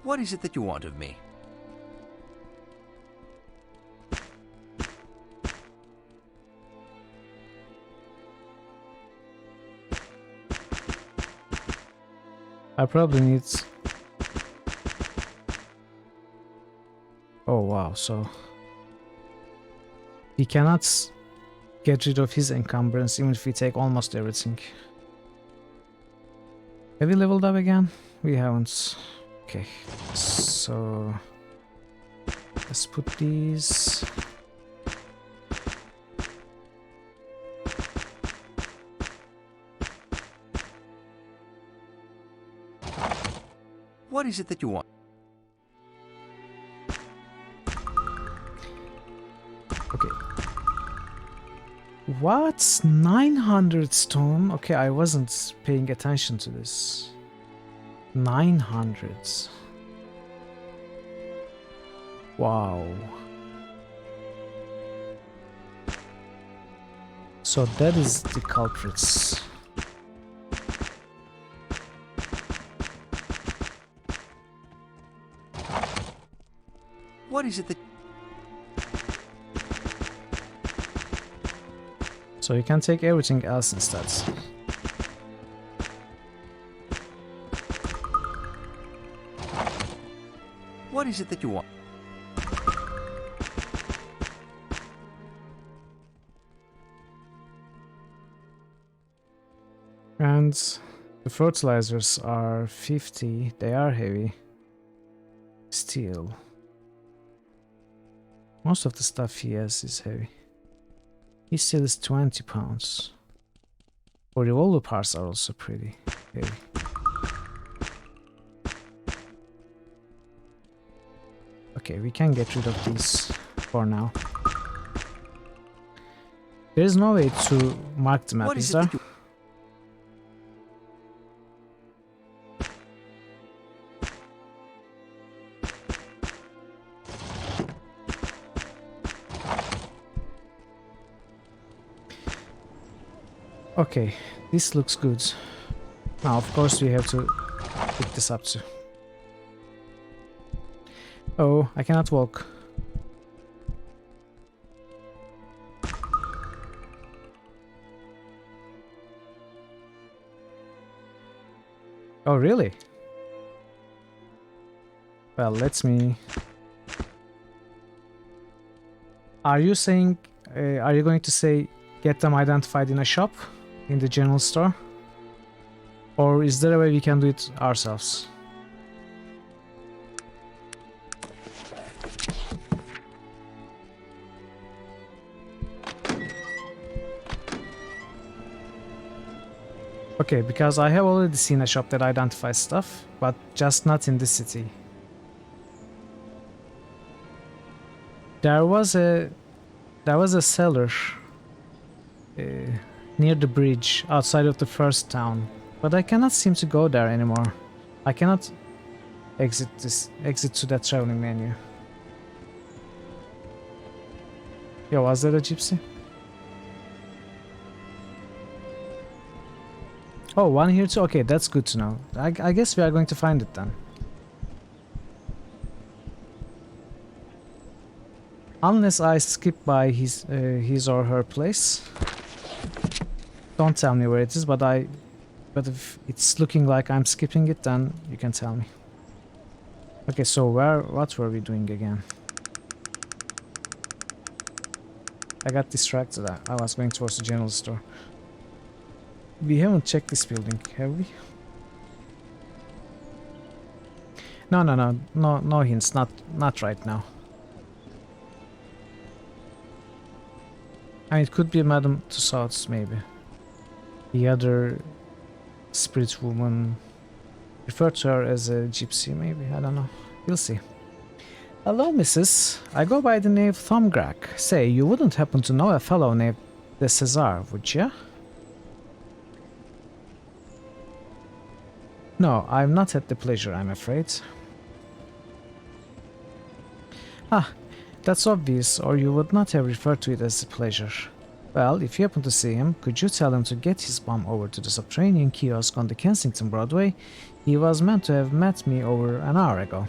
S2: What is it that you want of me?
S1: I probably need... Oh wow, so... He cannot get rid of his encumbrance even if we take almost everything. Have we leveled up again? We haven't. Okay, so... Let's put these...
S2: What is it that you want?
S1: Okay. What? 900 stone? Okay, I wasn't paying attention to this. 900. Wow. So that is the culprits.
S2: What is it that...
S1: So you can take everything else instead.
S2: What is it that you want?
S1: And the fertilizers are 50. They are heavy. Steel. Most of the stuff he has is heavy. His steel is 20 pounds. Or revolver parts are also pretty heavy. Okay, we can get rid of these for now. There is no way to mark the map, is there? Okay, this looks good. Now, of course, we have to pick this up too. Oh, I cannot walk. Oh, really? Well, let me... Are you saying... are you going to say get them identified in a shop? In the general store? Or is there a way we can do it ourselves? Okay, because I have already seen a shop that identifies stuff, but just not in the city. There was a seller near the bridge outside of the first town, but I cannot seem to go there anymore. I cannot exit to that traveling menu. Yo, was that a gypsy? Oh, one here too? Okay, that's good to know. I guess we are going to find it then. Unless I skip by his or her place. Don't tell me where it is, but if it's looking like I'm skipping it, then you can tell me. Okay, so what were we doing again? I got distracted. I was going towards the general store. We haven't checked this building, have we? No hints, not right now. I mean, it could be Madame Tussauds, maybe. The other spirit woman. Refer to her as a gypsy, maybe. I don't know. We'll see. Hello, missus. I go by the name Thumgrak. Say, you wouldn't happen to know a fellow named de Cesar, would you? No, I'm not at the pleasure, I'm afraid. Ah, that's obvious, or you would not have referred to it as a pleasure. Well, if you happen to see him, could you tell him to get his bum over to the subterranean kiosk on the Kensington Broadway? He was meant to have met me over an hour ago.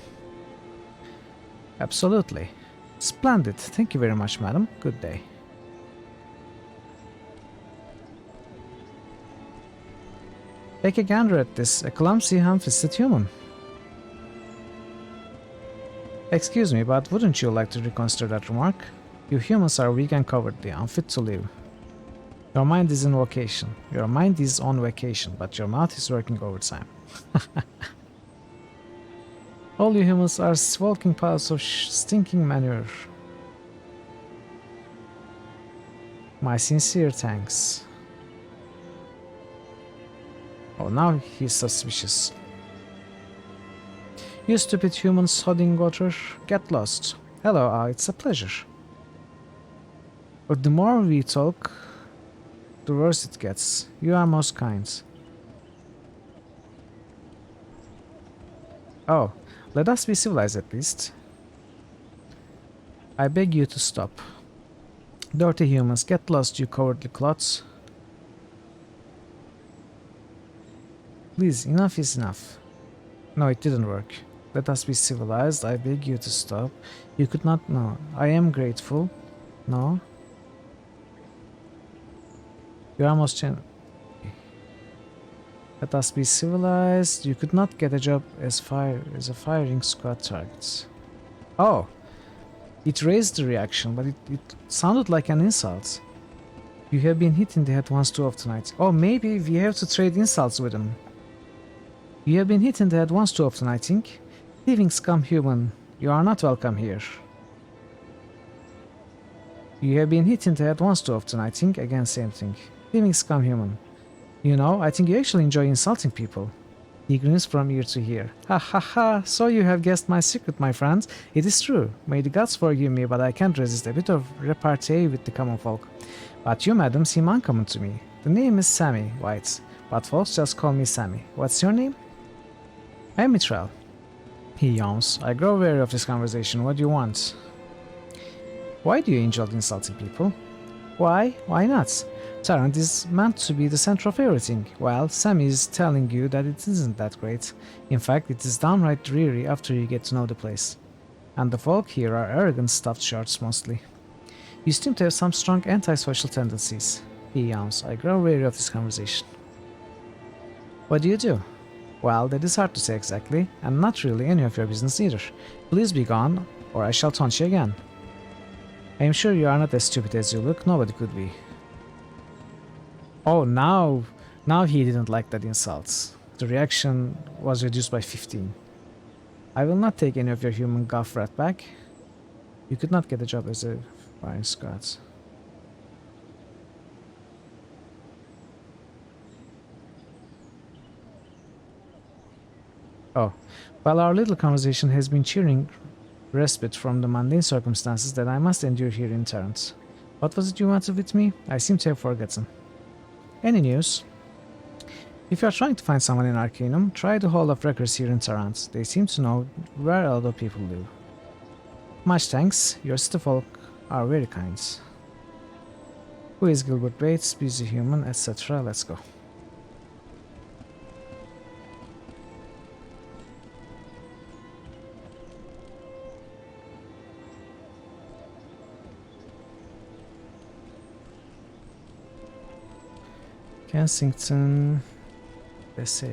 S1: Absolutely. Splendid. Thank you very much, madam. Good day. Take a gander at this. A clumsy, ham-fisted human. Excuse me, but wouldn't you like to reconsider that remark? You humans are weak and cowardly, unfit to live. Your mind is in vacation. Your mind is on vacation, but your mouth is working overtime. All you humans are walking piles of stinking manure. My sincere thanks. Oh, now he's suspicious. You stupid humans sodding water, get lost. Hello, it's a pleasure. But the more we talk, the worse it gets. You are most kind. Oh, let us be civilized at least. I beg you to stop. Dirty humans, get lost, you cowardly clots. Please, enough is enough. No, it didn't work. Let us be civilized. I beg you to stop. You could not. No, I am grateful. No. You are most Let us be civilized. You could not get a job as a firing squad target. Oh, it raised the reaction, but it sounded like an insult. You have been hit in the head once too often tonight. Oh, maybe we have to trade insults with him. You have been hit in the head once too often, I think. Thieving scum human, you are not welcome here. You have been hit in the head once too often, I think. Again, same thing. Thieving scum human. You know, I think you actually enjoy insulting people. He grins from ear to ear. Ha ha ha, so you have guessed my secret, my friends. It is true. May the gods forgive me, but I can't resist a bit of repartee with the common folk. But you, madam, seem uncommon to me. The name is Sammy White, but folks just call me Sammy. What's your name? I'm Mitchell. He yawns. I grow weary of this conversation. What do you want? Why do you enjoy insulting people? Why? Why not? Tarrant is meant to be the center of everything. Well, Sammy is telling you that it isn't that great. In fact, it is downright dreary after you get to know the place. And the folk here are arrogant stuffed shirts mostly. You seem to have some strong antisocial tendencies. He yawns. I grow weary of this conversation. What do you do? Well, that is hard to say exactly, and not really any of your business either. Please be gone, or I shall taunt you again. I am sure you are not as stupid as you look. Nobody could be. Oh, now he didn't like that insult. The reaction was reduced by 15. I will not take any of your human guff rat back. You could not get a job as a firing squad. Oh, well, our little conversation has been cheering respite from the mundane circumstances that I must endure here in Tarrant. What was it you wanted with me? I seem to have forgotten. Any news? If you are trying to find someone in Arcanum, try the Hall of Records here in Tarrant. They seem to know where other people live. Much thanks, your city folk are very kind. Who is Gilbert Bates, busy human, etc. Let's go. Kensington, SA.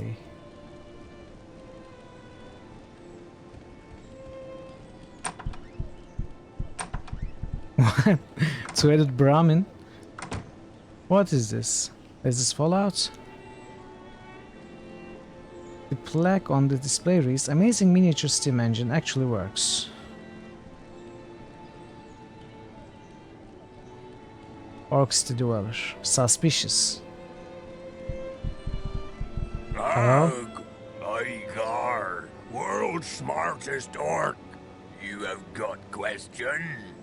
S1: What? Two-headed Brahmin? What is this? Is this Fallout? The plaque on the display reads, "Amazing miniature steam engine actually works." Orc City Dweller. Suspicious. Hello?
S4: Igar, world's smartest orc. You have got questions?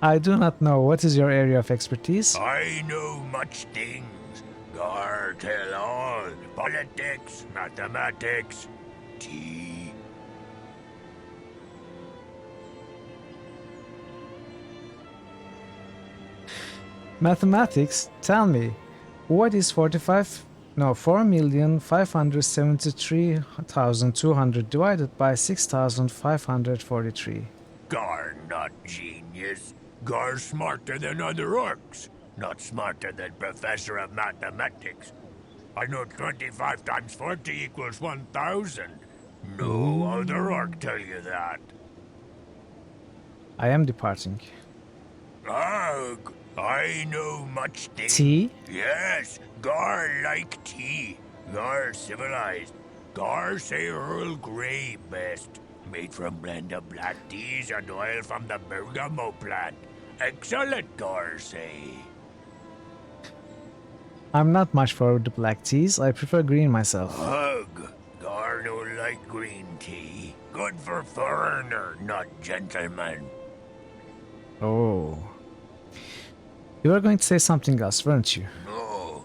S1: I do not know. What is your area of expertise?
S4: I know much things. Gar tell all. Politics, mathematics, tea.
S1: Mathematics? Tell me, what is 4,573,200 divided by 6,543?
S4: Gar not genius. Gar smarter than other orcs. Not smarter than Professor of Mathematics. I know 25 times 40 equals 1,000. No other orc tell you that.
S1: I am departing.
S4: Ugh, I know much things.
S1: Tea?
S4: Yes, Gar like tea. Gar civilized. Gar say Earl Grey best. Made from blend of black teas and oil from the bergamot plant. Excellent, Gar say.
S1: I'm not much for the black teas. I prefer green myself.
S4: Ugh, Gar no like green tea. Good for foreigner, not gentleman.
S1: Oh. You were going to say something else, weren't you?
S4: No,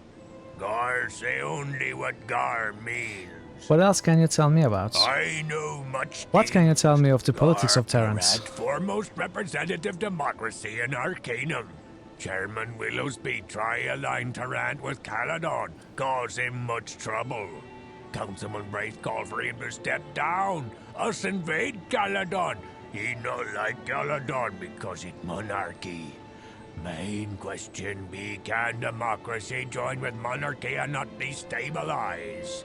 S4: Gar say only what Gar means.
S1: What else can you tell me about?
S4: I know much.
S1: What can you tell me of the politics of Terrans?
S4: Foremost representative democracy in Arcanum. Chairman Willowsby try align Tarrant with Caledon, cause him much trouble. Councilman Brace call for him to step down. Us invade Caledon. He not like Caledon because it monarchy. Main question be, can democracy join with monarchy and not destabilize?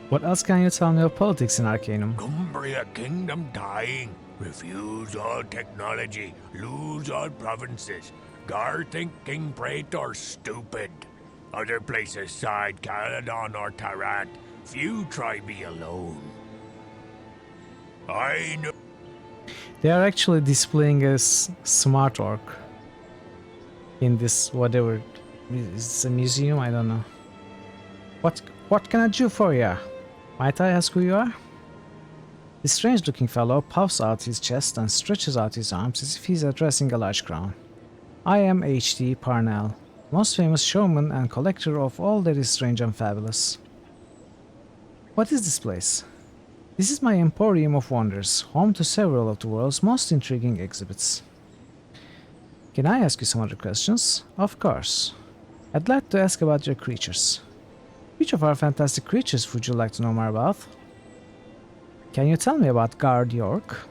S1: What else can you tell me of politics in Arcanum?
S4: Cumbria kingdom dying. Refuse all technology. Lose all provinces. Gar think King Praetor stupid. Other places side Caledon or Tarrant. Few try be alone. I know.
S1: They are actually displaying a smart orc in this whatever. It's a museum, I don't know. What can I do for ya? Might I ask who you are? The strange-looking fellow puffs out his chest and stretches out his arms as if he's addressing a large crowd. I am H.D. Parnell, most famous showman and collector of all that is strange and fabulous. What is this place? This is my Emporium of Wonders, home to several of the world's most intriguing exhibits. Can I ask you some other questions? Of course. I'd like to ask about your creatures. Which of our fantastic creatures would you like to know more about? Can you tell me about Guard York?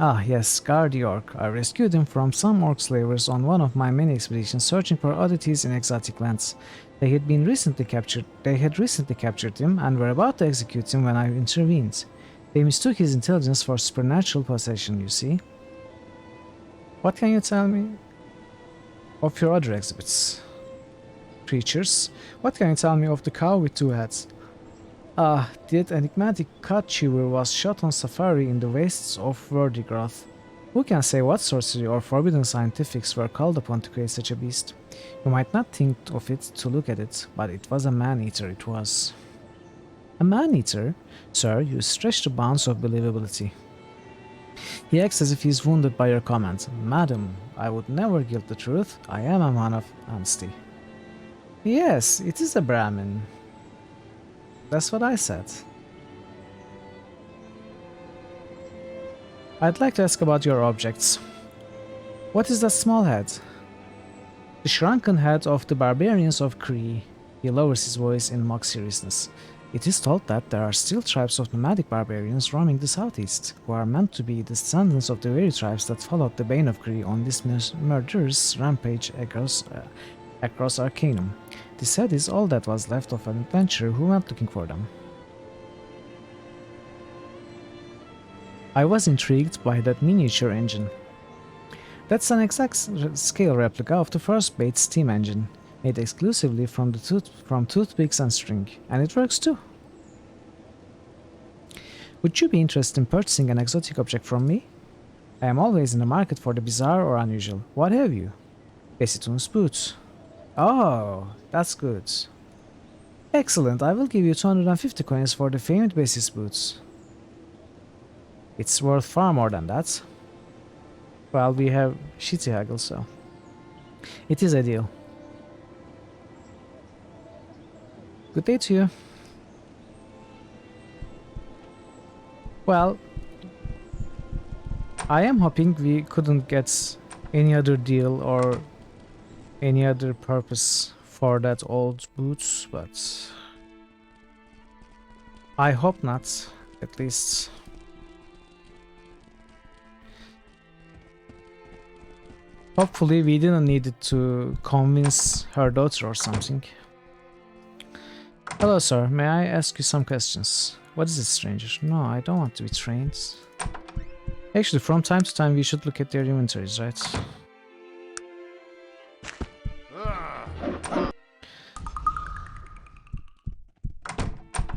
S1: Ah, yes, Guard York. I rescued him from some orc slavers on one of my many expeditions searching for oddities in exotic lands. They had recently captured him and were about to execute him when I intervened. They mistook his intelligence for supernatural possession, you see. What can you tell me of your other exhibits? Creatures? What can you tell me of the cow with two heads? Ah, that enigmatic cat chewer was shot on safari in the wastes of Verdigroth. Who can say what sorcery or forbidden scientifics were called upon to create such a beast? You might not think of it to look at it, but it was a man-eater, it was. A man-eater? Sir, you stretch the bounds of believability. He acts as if he is wounded by your comment. Madam, I would never gild the truth. I am a man of honesty. Yes, it is a Brahmin. That's what I said. I'd like to ask about your objects. What is that small head? The shrunken head of the barbarians of Kree. He lowers his voice in mock seriousness. It is told that there are still tribes of nomadic barbarians roaming the southeast, who are meant to be descendants of the very tribes that followed the Bane of Cree on this murderous rampage across Arcanum. This said is all that was left of an adventurer who went looking for them. I was intrigued by that miniature engine. That's an exact scale replica of the first Bates steam engine, made exclusively from toothpicks and string, and it works too. Would you be interested in purchasing an exotic object from me? I am always in the market for the bizarre or unusual. What have you? Bessitoon's boots. Oh, that's good. Excellent, I will give you 250 coins for the famed Bessie's boots. It's worth far more than that. Well, we have shitty haggle, so it is a deal. Good day to you. Well, I am hoping we couldn't get any other deal or any other purpose for that old boots, but I hope not, at least. Hopefully we didn't need it to convince her daughter or something. Hello sir, may I ask you some questions? What is it, stranger? No, I don't want to be trained. Actually, from time to time we should look at their inventories, right?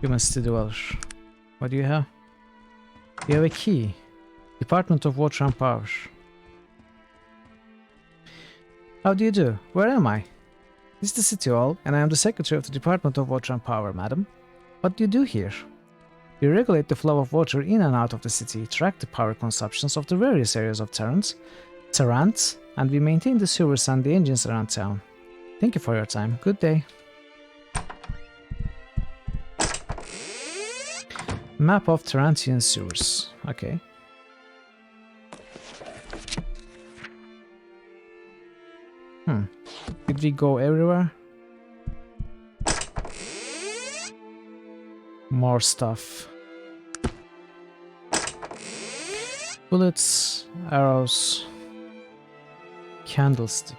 S1: Human City Dweller. What do you have? You have a key. Department of Water and Power. How do you do? Where am I? This is the City Hall, and I am the Secretary of the Department of Water and Power, madam. What do you do here? We regulate the flow of water in and out of the city, track the power consumptions of the various areas of Tarrant, and we maintain the sewers and the engines around town. Thank you for your time. Good day. Map of Tarantian sewers. Okay. Did we go everywhere? More stuff. Bullets, arrows, candlestick.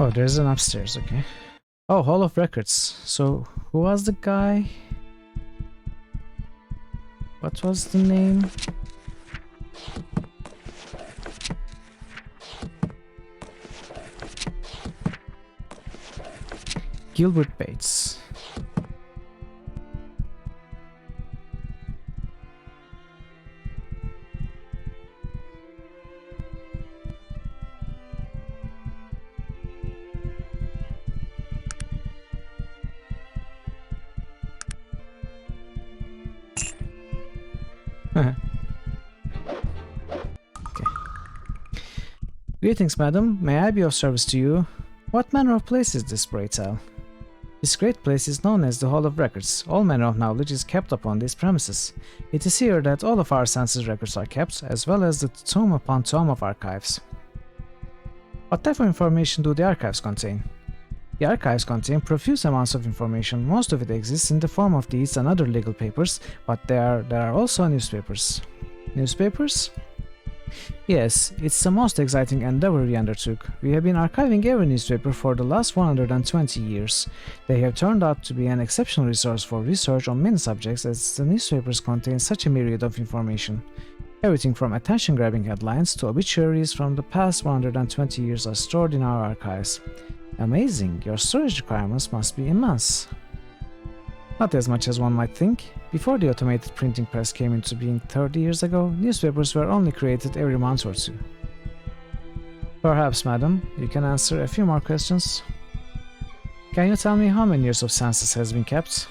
S1: Oh, there's an upstairs, okay. Oh, Hall of Records. So, who was the guy? What was the name? Gilbert Bates. Okay. Greetings, madam. May I be of service to you? What manner of place is this, pray tell? This great place is known as the Hall of Records. All manner of knowledge is kept upon these premises. It is here that all of our census records are kept, as well as the tome upon tome of archives. What type of information do the archives contain? The archives contain profuse amounts of information. Most of it exists in the form of deeds and other legal papers, but there are also newspapers. Newspapers? Yes, it's the most exciting endeavor we undertook. We have been archiving every newspaper for the last 120 years. They have turned out to be an exceptional resource for research on many subjects, as the newspapers contain such a myriad of information. Everything from attention-grabbing headlines to obituaries from the past 120 years are stored in our archives. Amazing, your storage requirements must be immense. Not as much as one might think. Before the automated printing press came into being 30 years ago, newspapers were only created every month or two. Perhaps, madam, you can answer a few more questions. Can you tell me how many years of census has been kept?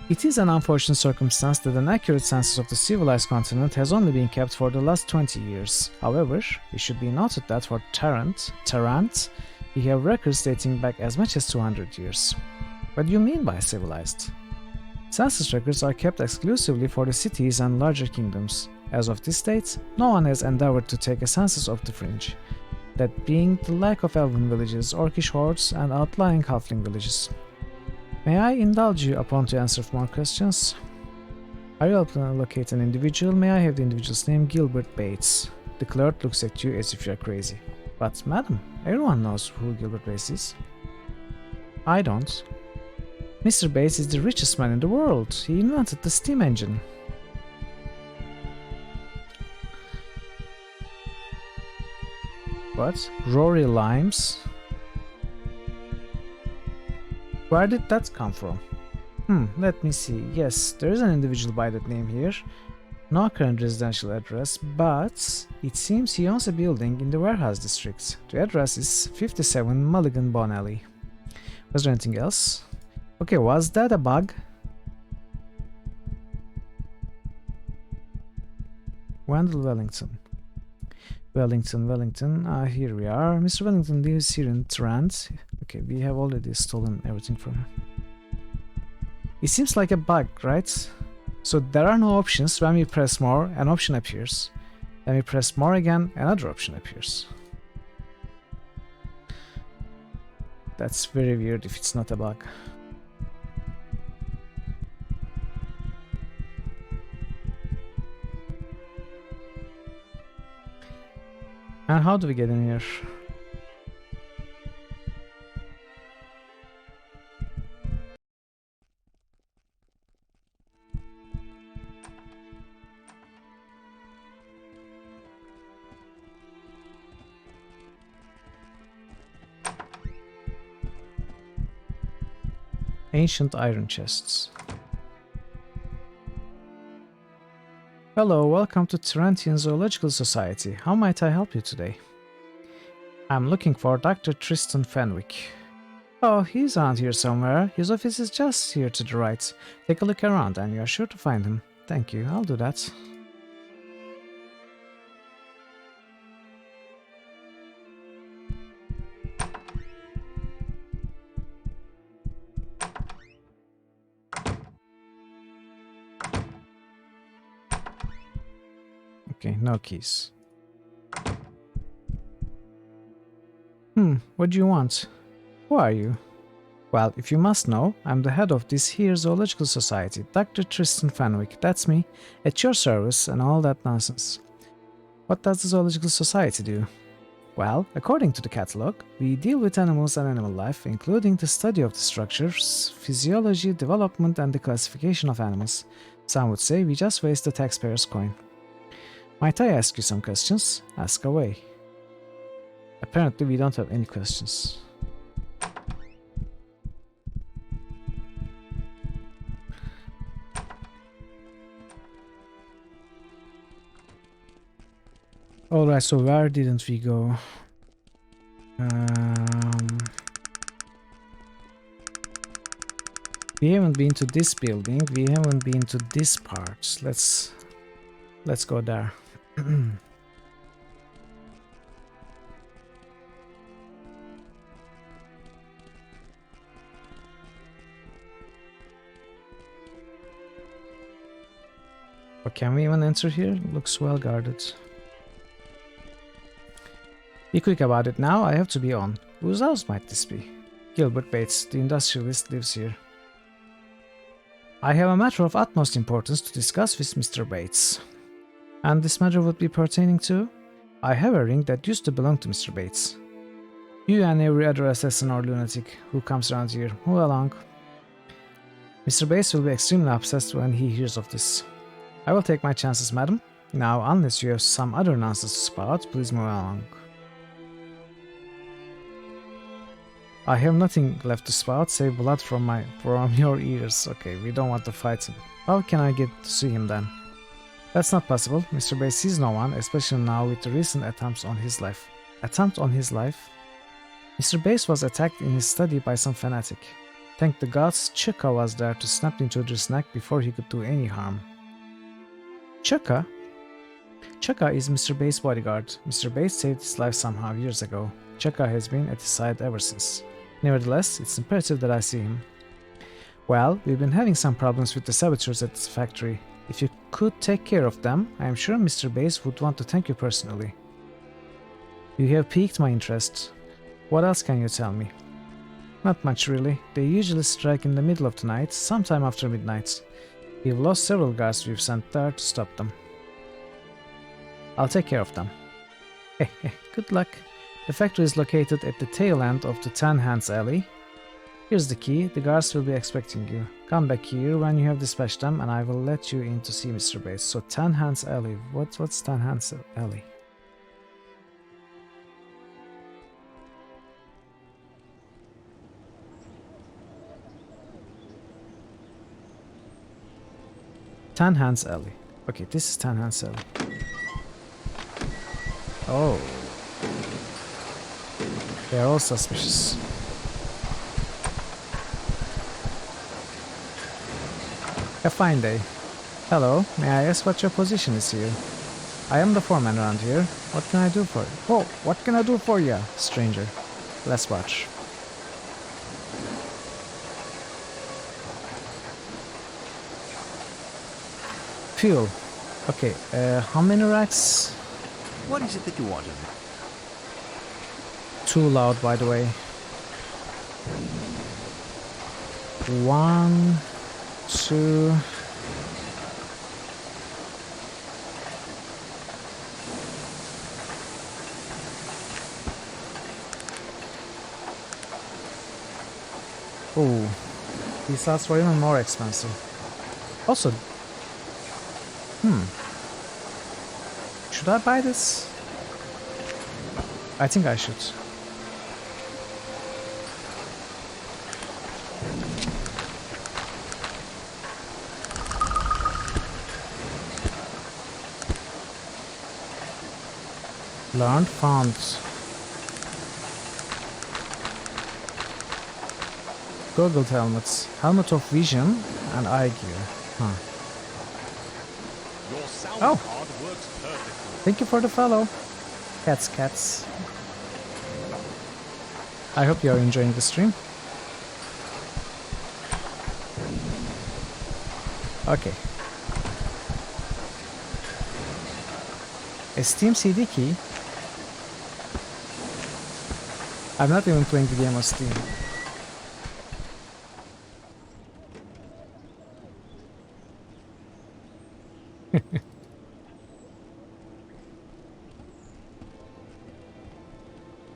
S1: It is an unfortunate circumstance that an accurate census of the civilized continent has only been kept for the last 20 years. However, it should be noted that for Tarrant, we have records dating back as much as 200 years. What do you mean by civilized? Census records are kept exclusively for the cities and larger kingdoms. As of this date, no one has endeavored to take a census of the fringe, that being the lack of elven villages, orcish hordes, and outlying halfling villages. May I indulge you upon to answer more questions? Are you able to locate an individual? May I have the individual's name? Gilbert Bates. The clerk looks at you as if you are crazy. But madam, everyone knows who Gilbert Bates is. I don't. Mr. Bates is the richest man in the world. He invented the steam engine. What? Rory Limes? Where did that come from? Let me see. Yes, there is an individual by that name here. No current residential address, but it seems he owns a building in the warehouse district. The address is 57 Mulligan Bone Alley. Was there anything else? Okay, was that a bug? Wendell Wellington. Wellington, here we are. Mr. Wellington lives here in Trent. Okay, we have already stolen everything from him. It seems like a bug, right? So there are no options. When we press more, an option appears. Then we press more again, another option appears. That's very weird if it's not a bug. And how do we get in here? Ancient iron chests. Hello, welcome to Terrantian Zoological Society. How might I help you today? I'm looking for Dr. Tristan Fenwick. Oh, he's around here somewhere. His office is just here to the right. Take a look around and you're sure to find him. Thank you, I'll do that. Okay, no keys. What do you want? Who are you? Well, if you must know, I'm the head of this here Zoological Society, Dr. Tristan Fenwick, that's me, at your service and all that nonsense. What does the Zoological Society do? Well, according to the catalogue, we deal with animals and animal life, including the study of the structures, physiology, development and the classification of animals. Some would say we just waste the taxpayer's coin. Might I ask you some questions? Ask away. Apparently we don't have any questions. Alright, so where didn't we go? We haven't been to this building, we haven't been to this part. Let's go there. Or can we even enter here? Looks well guarded. Be quick about it now, I have to be on. Whose house might this be? Gilbert Bates, the industrialist, lives here. I have a matter of utmost importance to discuss with Mr. Bates. And this matter would be pertaining to? I have a ring that used to belong to Mr. Bates. You and every other assassin or lunatic who comes around here, move along. Mr. Bates will be extremely upset when he hears of this. I will take my chances, madam. Now, unless you have some other nonsense to spout, please move along. I have nothing left to spout, save blood from your ears. Okay, we don't want to fight him. How can I get to see him then? That's not possible. Mr. Bates sees no one, especially now with the recent attempts on his life. Attempt on his life? Mr. Bates was attacked in his study by some fanatic. Thank the gods, Chukka was there to snap the intruder's neck before he could do any harm. Chukka? Chukka is Mr. Bates' bodyguard. Mr. Bates saved his life somehow years ago. Chukka has been at his side ever since. Nevertheless, it's imperative that I see him. Well, we've been having some problems with the saboteurs at this factory. If you could take care of them, I am sure Mr. Bates would want to thank you personally. You have piqued my interest. What else can you tell me? Not much really. They usually strike in the middle of the night, sometime after midnight. We've lost several guards we've sent there to stop them. I'll take care of them. Good luck. The factory is located at the tail end of the Ten Hands Alley. Here's the key. The guards will be expecting you. Come back here when you have dispatched them and I will let you in to see Mr. Bates. So Ten Hands Alley. What's Ten Hands Alley? Ten Hands Alley. Okay, this is Ten Hands Alley. Oh. They are all suspicious. A fine day. Hello, may I ask what your position is here? I am the foreman around here. What can I do for you? Oh, what can I do for you, stranger? Let's watch. Fuel. Okay, how many racks?
S2: What is it that you want of me?
S1: Too loud, by the way. 1, 2. Oh, these slots were even more expensive. Also, should I buy this? I think I should. Learned, found. Goggled helmets, helmet of vision, and eye gear. Huh.
S5: Your sound
S1: Oh.
S5: card works perfectly.
S1: Thank you for the follow. Cats. I hope you're enjoying the stream. Okay. A Steam CD key? I'm not even playing the game on Steam.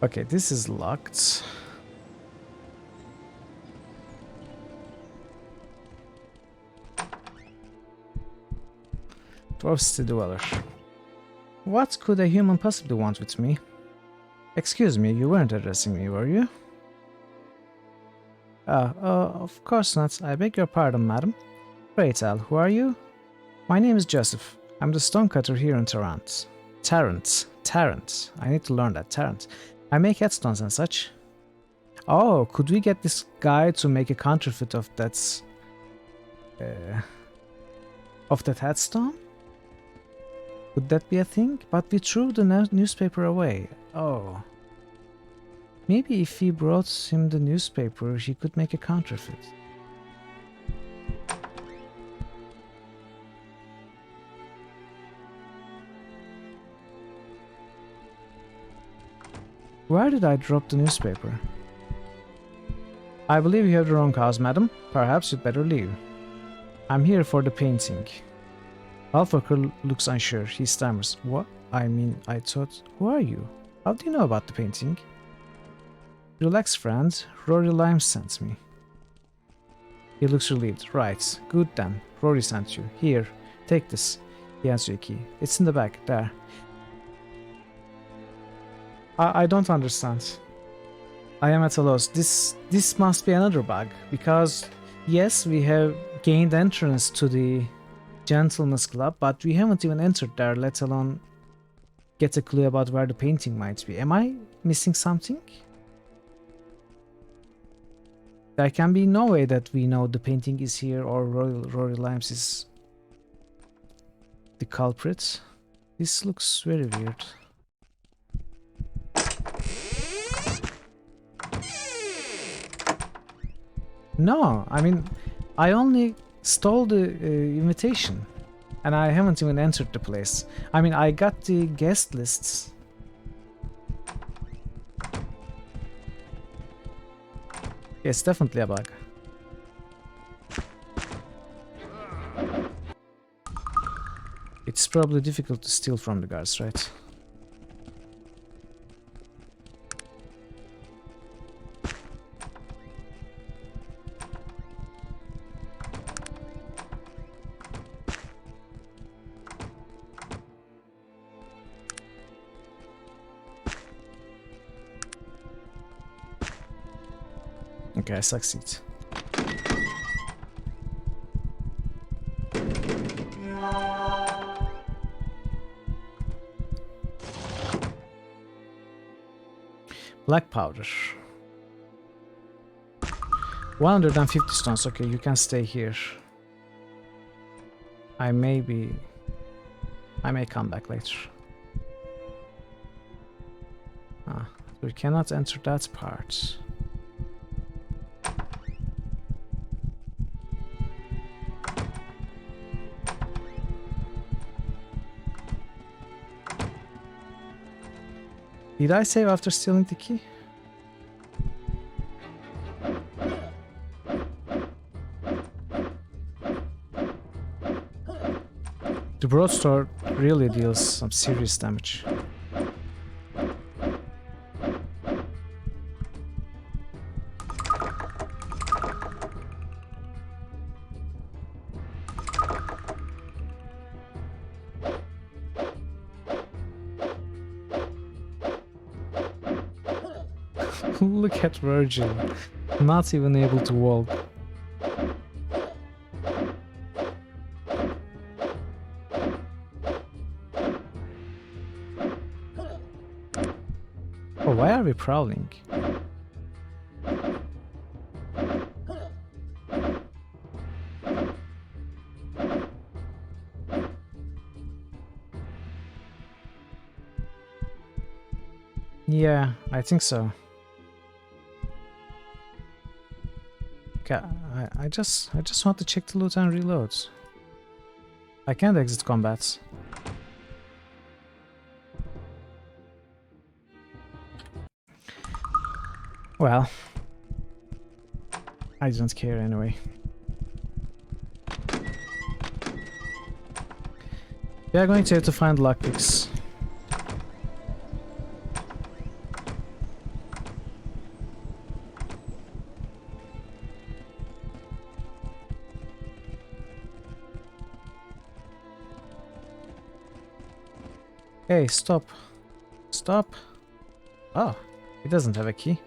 S1: Okay, this is locked. Dwarf City Dweller. What could a human possibly want with me? Excuse me, you weren't addressing me, were you? Of course not. I beg your pardon, madam. Pray tell, who are you? My name is Joseph. I'm the stonecutter here in Tarrant. Tarrant. I need to learn that. Tarrant. I make headstones and such. Oh, could we get this guy to make a counterfeit of that headstone? Would that be a thing? But we threw the newspaper away. Oh. Maybe if he brought him the newspaper, he could make a counterfeit. Where did I drop the newspaper? I believe you have the wrong cause, madam. Perhaps you'd better leave. I'm here for the painting. Alfaker looks unsure. He stammers. What? I mean, I thought... Who are you? How do you know about the painting? Relax, friend. Rory Lime sent me. He looks relieved. Right. Good then. Rory sent you. Here. Take this. He hands you a key. It's in the back. There. I don't understand. I am at a loss. This must be another bug. Because, yes, we have gained entrance to the Gentleman's Club, but we haven't even entered there, let alone get a clue about where the painting might be. Am I missing something? There can be no way that we know the painting is here or Rory Limes is the culprit. This looks very weird. No, I mean, I only stole the invitation and I haven't even entered the place. I mean, I got the guest lists. It's definitely a bug. It's probably difficult to steal from the guards, right? Okay, I succeed. Black powder. 150 stones. Okay, you can stay here. I may come back later. Ah, we cannot enter that part. Did I save after stealing the key? The broadsword really deals some serious damage. Look at Virgil, not even able to walk. Oh, why are we prowling? Yeah, I think so. Okay, I just want to check the loot and reload. I can't exit combat. Well, I don't care anyway. We are going to have to find lockpicks. Hey, stop. Stop. Oh, he doesn't have a key.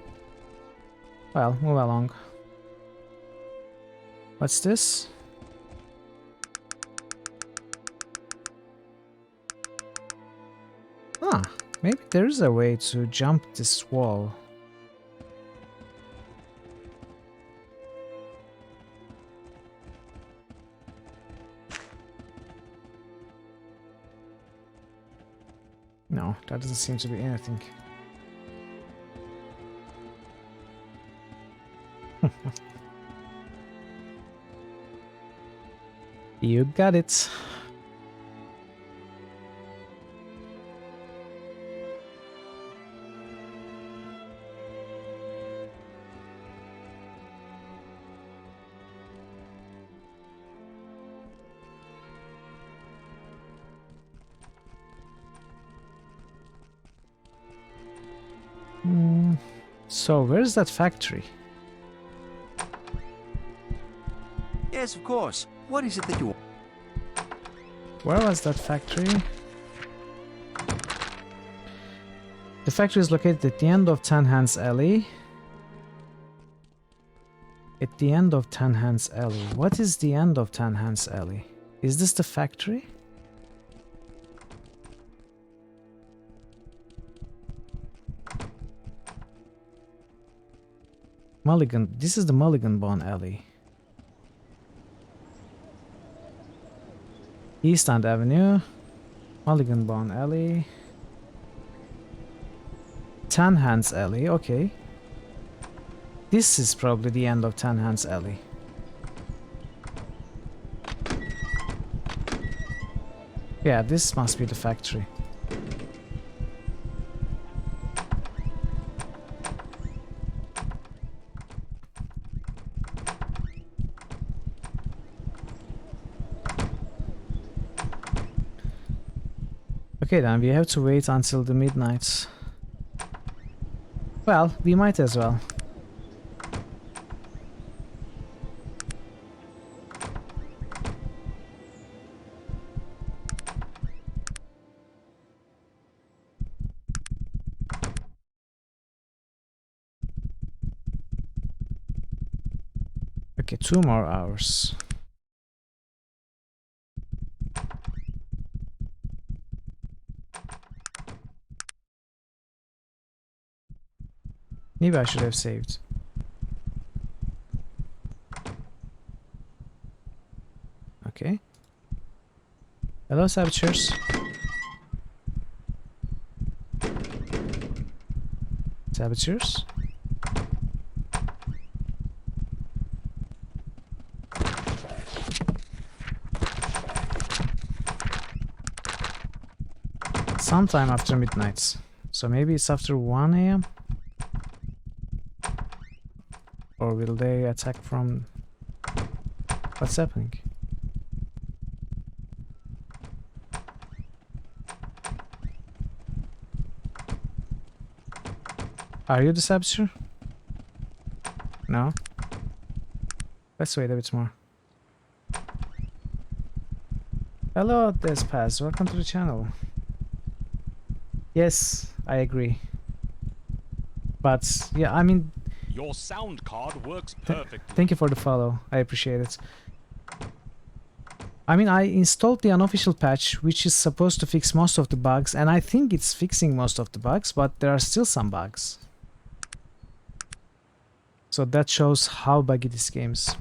S1: Well, move along. What's this? Ah, maybe there is a way to jump this wall. No, that doesn't seem to be anything. You got it. So, where's that factory?
S2: Yes, of course. What is it that you want?
S1: Where was that factory? The factory is located at the end of Ten Hands Alley. At the end of Ten Hands Alley. What is the end of Ten Hands Alley? Is this the factory? Mulligan. This is the Mulligan Bone Alley. East End Avenue. Mulligan Bone Alley. Tan Hands Alley. Okay. This is probably the end of Tan Hands Alley. Yeah, this must be the factory. Okay, then we have to wait until the midnight. Well, we might as well. Okay, 2 more hours. Maybe I should have saved. Okay. Hello, Saboteurs. Saboteurs? Sometime after midnight. So maybe it's after 1 AM? Or will they attack from... What's happening? Are you the Saboteur? No? Let's wait a bit more. Hello, Despaz. Welcome to the channel. Yes, I agree. But, yeah, I mean...
S5: Your sound card works perfectly.
S1: Thank you for the follow. I appreciate it. I mean, I installed the unofficial patch, which is supposed to fix most of the bugs, and I think it's fixing most of the bugs, but there are still some bugs. So that shows how buggy this game is.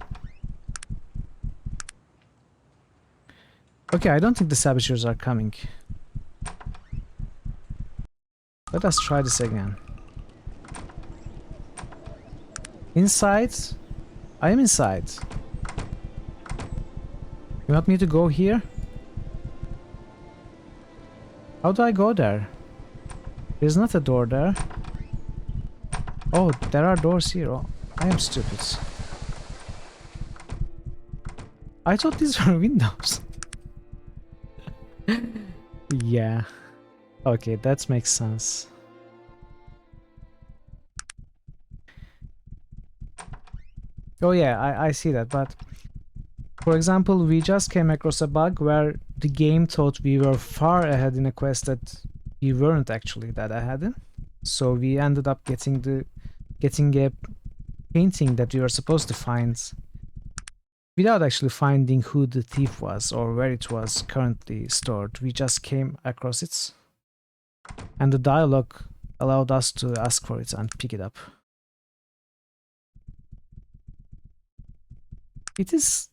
S1: Okay, I don't think the Saboteurs are coming. Let us try this again. Inside? I am inside. You want me to go here? How do I go there? There's not a door there. Oh, there are doors here. Oh, I am stupid. I thought these were windows. Yeah. Okay, that makes sense. Oh yeah, I see that, but for example, we just came across a bug where the game thought we were far ahead in a quest that we weren't actually that ahead in. So we ended up getting a painting that we were supposed to find without actually finding who the thief was or where it was currently stored. We just came across it, and the dialogue allowed us to ask for it and pick it up. It is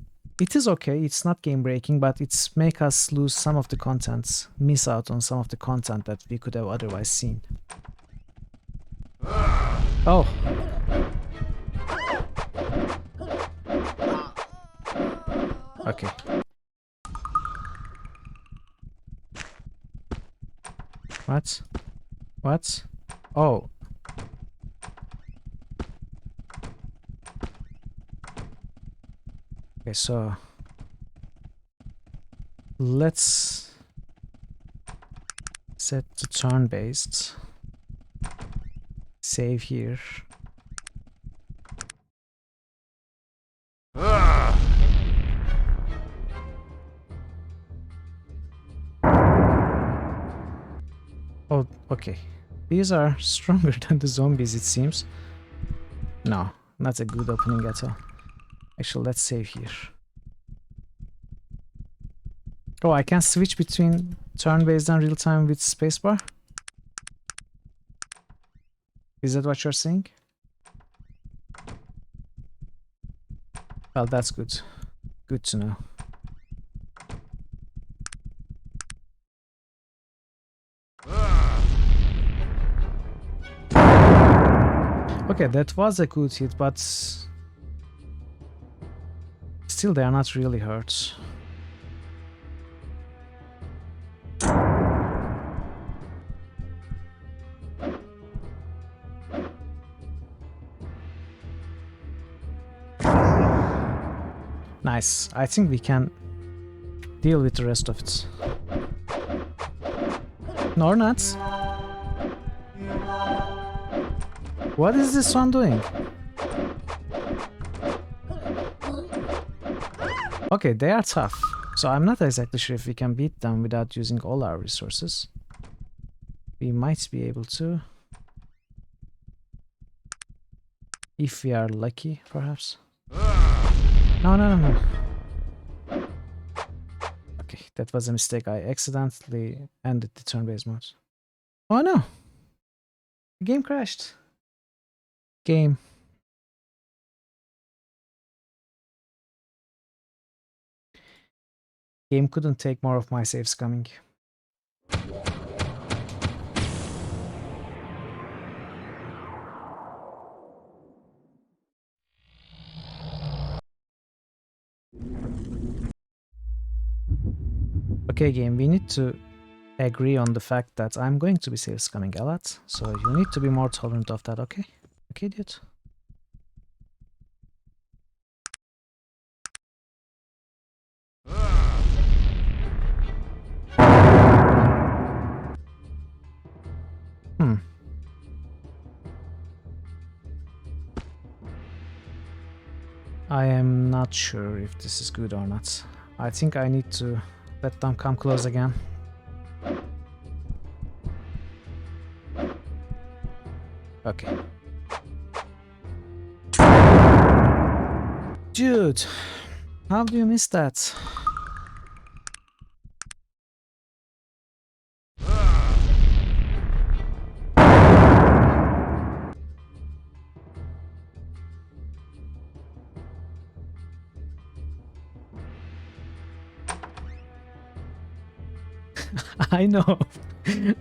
S1: okay, it's not game breaking, but it's make us lose some of the content, miss out on some of the content that we could have otherwise seen. Oh. Okay. What? What? Oh. Okay, so let's set the turn-based. Save here. Oh, okay. These are stronger than the zombies, it seems. No, not a good opening at all. Actually, let's save here. Oh, I can switch between turn-based and real-time with spacebar? Is that what you're saying? Well, that's good. Good to know. Okay, that was a good hit, but still they are not really hurt. Nice. I think we can deal with the rest of it. No, or not. What is this one doing? Okay, they are tough. So I'm not exactly sure if we can beat them without using all our resources. We might be able to. If we are lucky, perhaps. No, no, no, no. Okay, that was a mistake. I accidentally ended the turn-based mode. Oh no! The game crashed. Game. Game couldn't take more of my saves coming. Okay, game, we need to agree on the fact that I'm going to be save scumming a lot, so you need to be more tolerant of that, okay? Okay, dude? I am not sure if this is good or not. I think I need to let them come close again. Okay. Dude, how do you miss that? I know,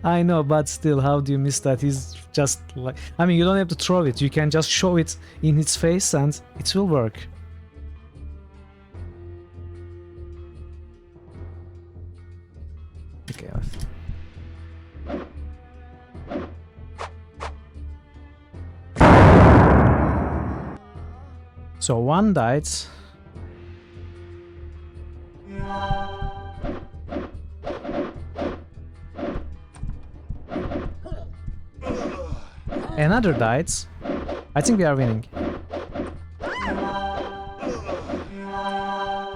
S1: I know, but still, how do you miss that? He's just like, I mean, you don't have to throw it, you can just show it in his face and it will work. Okay. So one died. Another died. I think we are winning.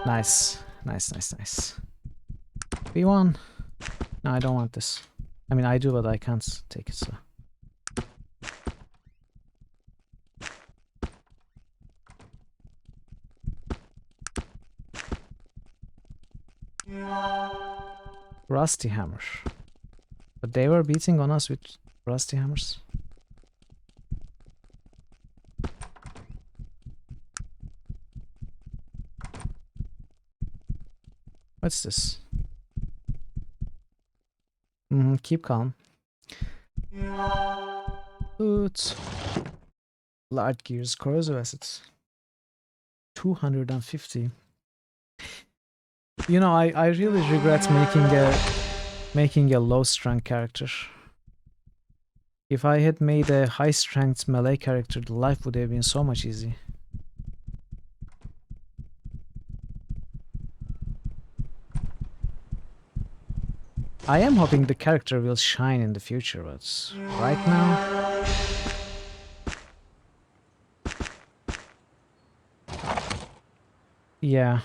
S1: Nice. Nice, nice, nice. We won. No, I don't want this. I mean, I do, but I can't take it, so. Rusty hammer. But they were beating on us with rusty hammers. What's this? Keep calm. Loot. Large gears, corrosive assets. 250. You know, I really regret making a low strength character. If I had made a high strength melee character, the life would have been so much easy. I am hoping the character will shine in the future, but right now... Yeah.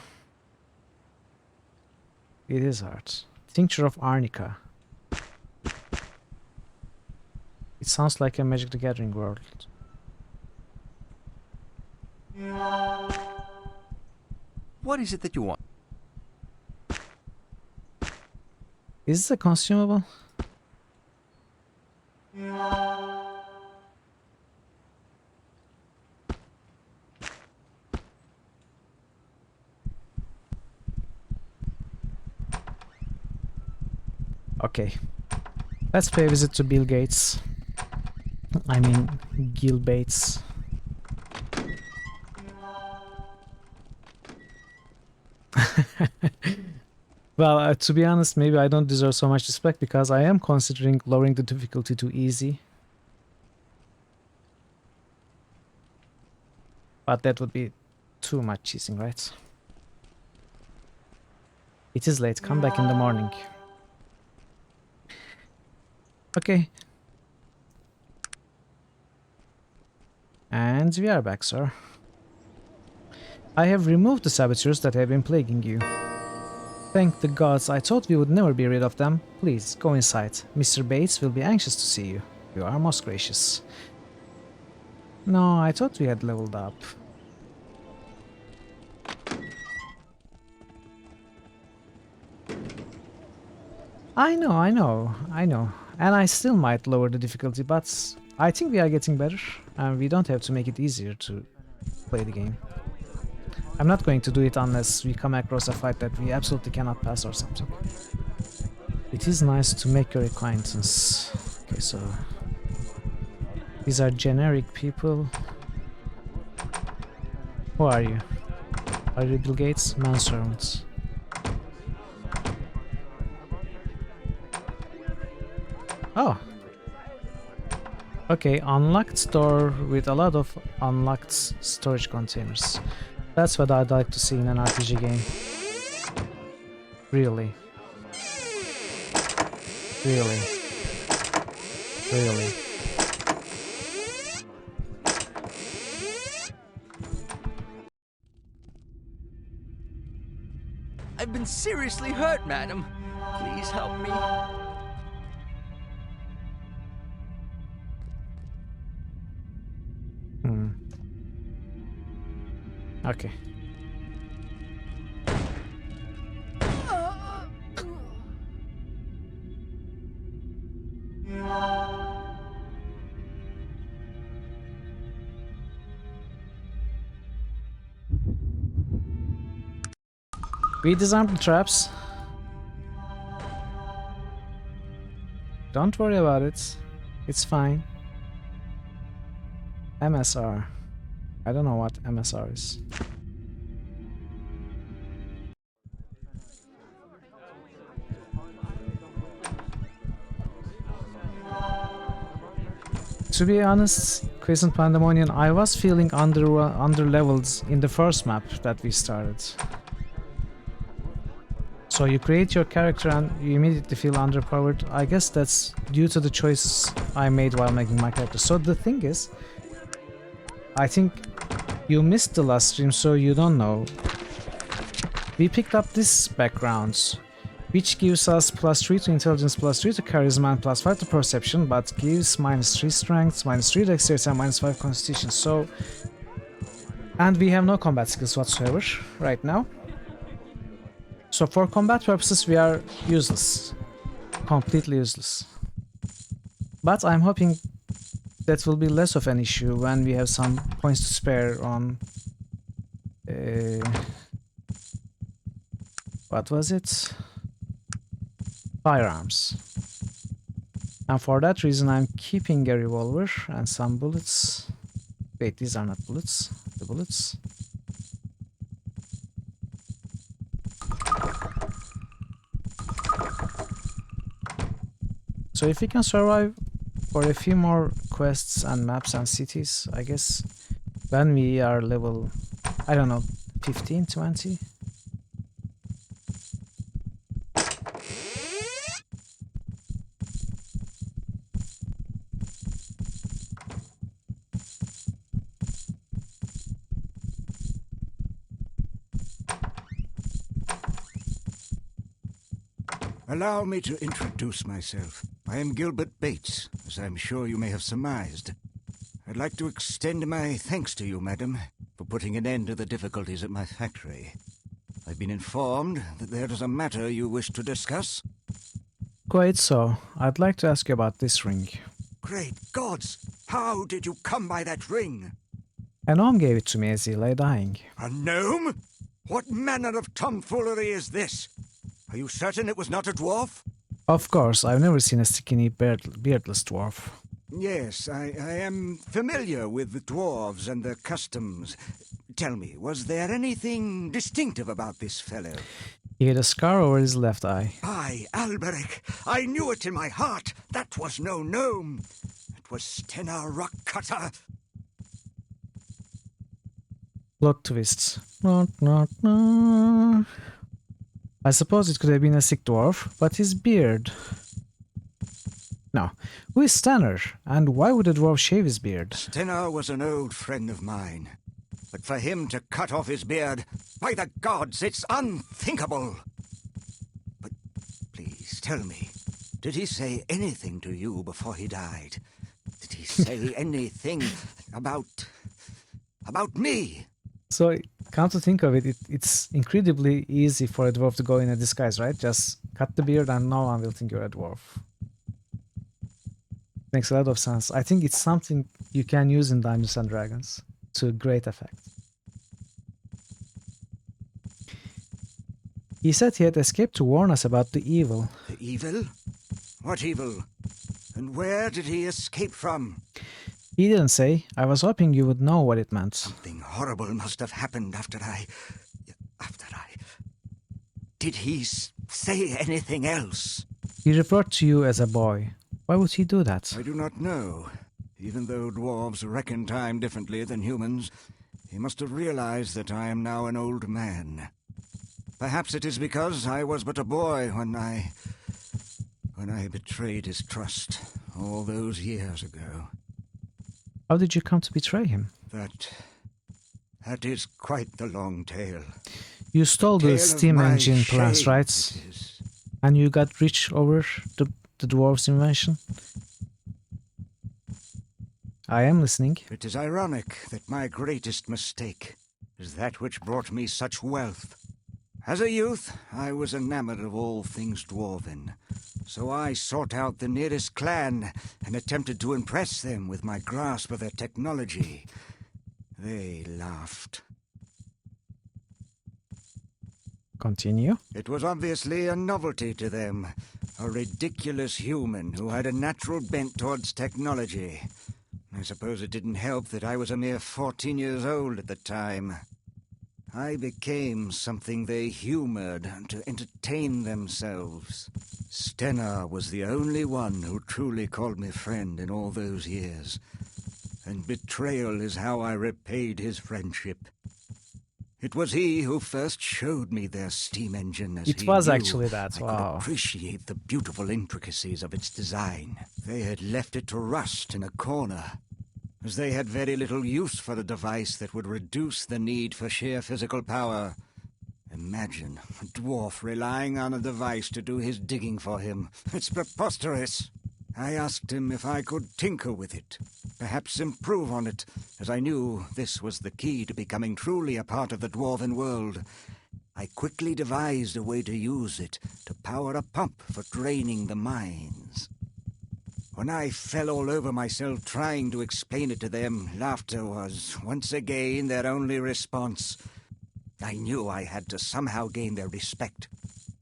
S1: It is hard. Tincture of Arnica. It sounds like a Magic the Gathering world.
S2: What is it that you want?
S1: Is this a consumable? Okay. Let's pay a visit to Bill Gates. I mean, Gil Bates. Well, to be honest, maybe I don't deserve so much respect because I am considering lowering the difficulty to easy. But that would be too much cheating, right? It is late. Come back in the morning. Okay. And we are back, sir. I have removed the saboteurs that have been plaguing you. Thank the gods, I thought we would never be rid of them. Please, go inside. Mr. Bates will be anxious to see you. You are most gracious. No, I thought we had leveled up. I know. And I still might lower the difficulty, but I think we are getting better. And we don't have to make it easier to play the game. I'm not going to do it unless we come across a fight that we absolutely cannot pass or something. It is nice to make your acquaintance. Okay, so these are generic people. Who are you? Are you Bill Gates? Manservants. Oh. Okay, unlocked door with a lot of unlocked storage containers. That's what I'd like to see in an RPG game. Really. Really. Really.
S2: I've been seriously hurt, madam. Please help me.
S1: Okay. We disarmed the traps. Don't worry about it. It's fine. MSR. I don't know what MSR is. To be honest, Crescent Pandemonium, I was feeling under-leveled in the first map that we started. So you create your character and you immediately feel underpowered. I guess that's due to the choices I made while making my character. So the thing is, I think you missed the last stream, so you don't know. We picked up this background, which gives us +3 to intelligence, +3 to charisma, and +5 to perception, but gives -3 strength, -3 dexterity, and -5 constitution. So, and we have no combat skills whatsoever right now. So for combat purposes, we are useless, completely useless. But I'm hoping that will be less of an issue when we have some points to spare on what was it? Firearms. And for that reason I'm keeping a revolver and some bullets. Wait, these are not bullets. The bullets. So if we can survive for a few more quests and maps and cities, I guess when we are level, I don't know, 15, 20?
S6: Allow me to introduce myself. I am Gilbert Bates, as I'm sure you may have surmised. I'd like to extend my thanks to you, madam, for putting an end to the difficulties at my factory. I've been informed that there is a matter you wish to discuss.
S1: Quite so. I'd like to ask you about this ring.
S6: Great gods! How did you come by that ring?
S1: A gnome gave it to me as he lay dying.
S6: A gnome? What manner of tomfoolery is this? Are you certain it was not a dwarf?
S1: Of course, I've never seen a skinny beardless dwarf.
S6: Yes, I am familiar with the dwarves and their customs. Tell me, was there anything distinctive about this fellow?
S1: He had a scar over his left eye.
S6: By Alberic, I knew it in my heart. That was no gnome. It was Stena Rockcutter.
S1: Plot twists. Not. I suppose it could have been a sick dwarf, but his beard... No. Who is Stanner? And why would a dwarf shave his beard?
S6: Stena was an old friend of mine. But for him to cut off his beard, by the gods, it's unthinkable. But please, tell me, did he say anything to you before he died? Did he say anything about me?
S1: So, come to think of it, it's incredibly easy for a dwarf to go in a disguise, right? Just cut the beard and no one will think you're a dwarf. Makes a lot of sense. I think it's something you can use in Dungeons and Dragons to great effect. He said he had escaped to warn us about the evil.
S6: The evil? What evil? And where did he escape from?
S1: He didn't say. I was hoping you would know what it meant.
S6: Something horrible must have happened after I... Did he say anything else?
S1: He referred to you as a boy. Why would he do that?
S6: I do not know. Even though dwarves reckon time differently than humans, he must have realized that I am now an old man. Perhaps it is because I was but a boy when I betrayed his trust all those years ago.
S1: How did you come to betray him?
S6: That is quite the long tale.
S1: You stole the steam engine plans, right? And you got rich over the dwarves' invention? I am listening.
S6: It is ironic that my greatest mistake is that which brought me such wealth. As a youth, I was enamored of all things dwarven, so I sought out the nearest clan and attempted to impress them with my grasp of their technology. They laughed.
S1: Continue.
S6: It was obviously a novelty to them, a ridiculous human who had a natural bent towards technology. I suppose it didn't help that I was a mere 14 years old at the time. I became something they humored to entertain themselves. Stena was the only one who truly called me friend in all those years. And betrayal is how I repaid his friendship. It was he who first showed me their steam engine as
S1: It was
S6: knew
S1: actually that,
S6: I
S1: wow.
S6: could appreciate the beautiful intricacies of its design. They had left it to rust in a corner, as they had very little use for a device that would reduce the need for sheer physical power. Imagine a dwarf relying on a device to do his digging for him. It's preposterous. I asked him if I could tinker with it, perhaps improve on it, as I knew this was the key to becoming truly a part of the dwarven world. I quickly devised a way to use it to power a pump for draining the mines. When I fell all over myself trying to explain it to them, laughter was, once again, their only response. I knew I had to somehow gain their respect,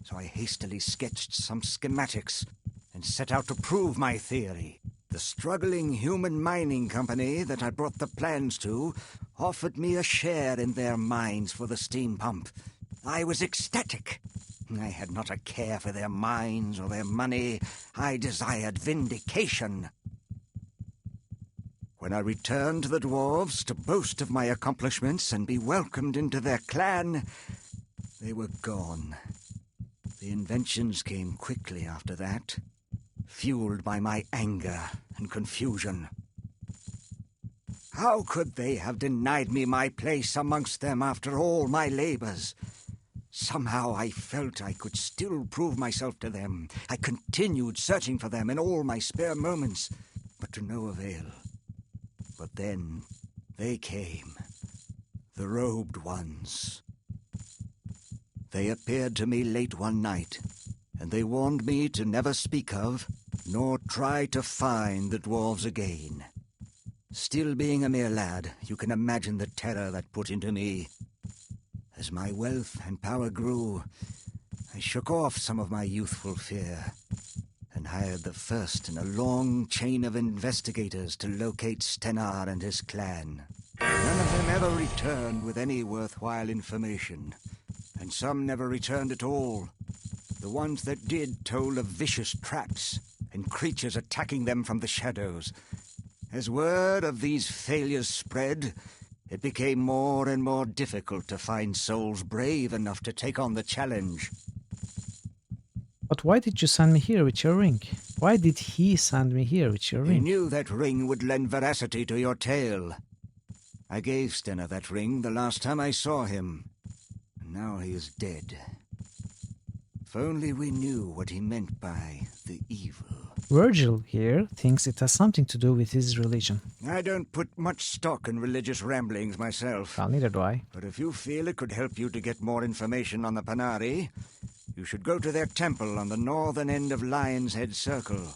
S6: so I hastily sketched some schematics and set out to prove my theory. The struggling human mining company that I brought the plans to offered me a share in their mines for the steam pump. I was ecstatic. I had not a care for their mines or their money. I desired vindication. When I returned to the dwarves to boast of my accomplishments and be welcomed into their clan, they were gone. The inventions came quickly after that, fueled by my anger and confusion. How could they have denied me my place amongst them after all my labors? Somehow I felt I could still prove myself to them. I continued searching for them in all my spare moments, but to no avail. But then they came, the robed ones. They appeared to me late one night, and they warned me to never speak of, nor try to find the dwarves again. Still being a mere lad, you can imagine the terror that put into me. As my wealth and power grew, I shook off some of my youthful fear. and hired the first in a long chain of investigators to locate Stenar and his clan. None of them ever returned with any worthwhile information, and some never returned at all. The ones that did told of vicious traps and creatures attacking them from the shadows. As word of these failures spread, it became more and more difficult to find souls brave enough to take on the challenge.
S1: But why did you send me here with your ring? Why did he send me here with your
S6: He
S1: ring?
S6: knew that ring would lend veracity to your tale. I gave Stenar that ring the last time I saw him, and now he is dead. If only we knew what he meant by the evil.
S1: Virgil here thinks it has something to do with his religion.
S6: I don't put much stock in religious ramblings myself.
S1: Well, neither do I.
S6: But if you feel it could help you to get more information on the Panari, you should go to their temple on the northern end of Lion's Head Circle.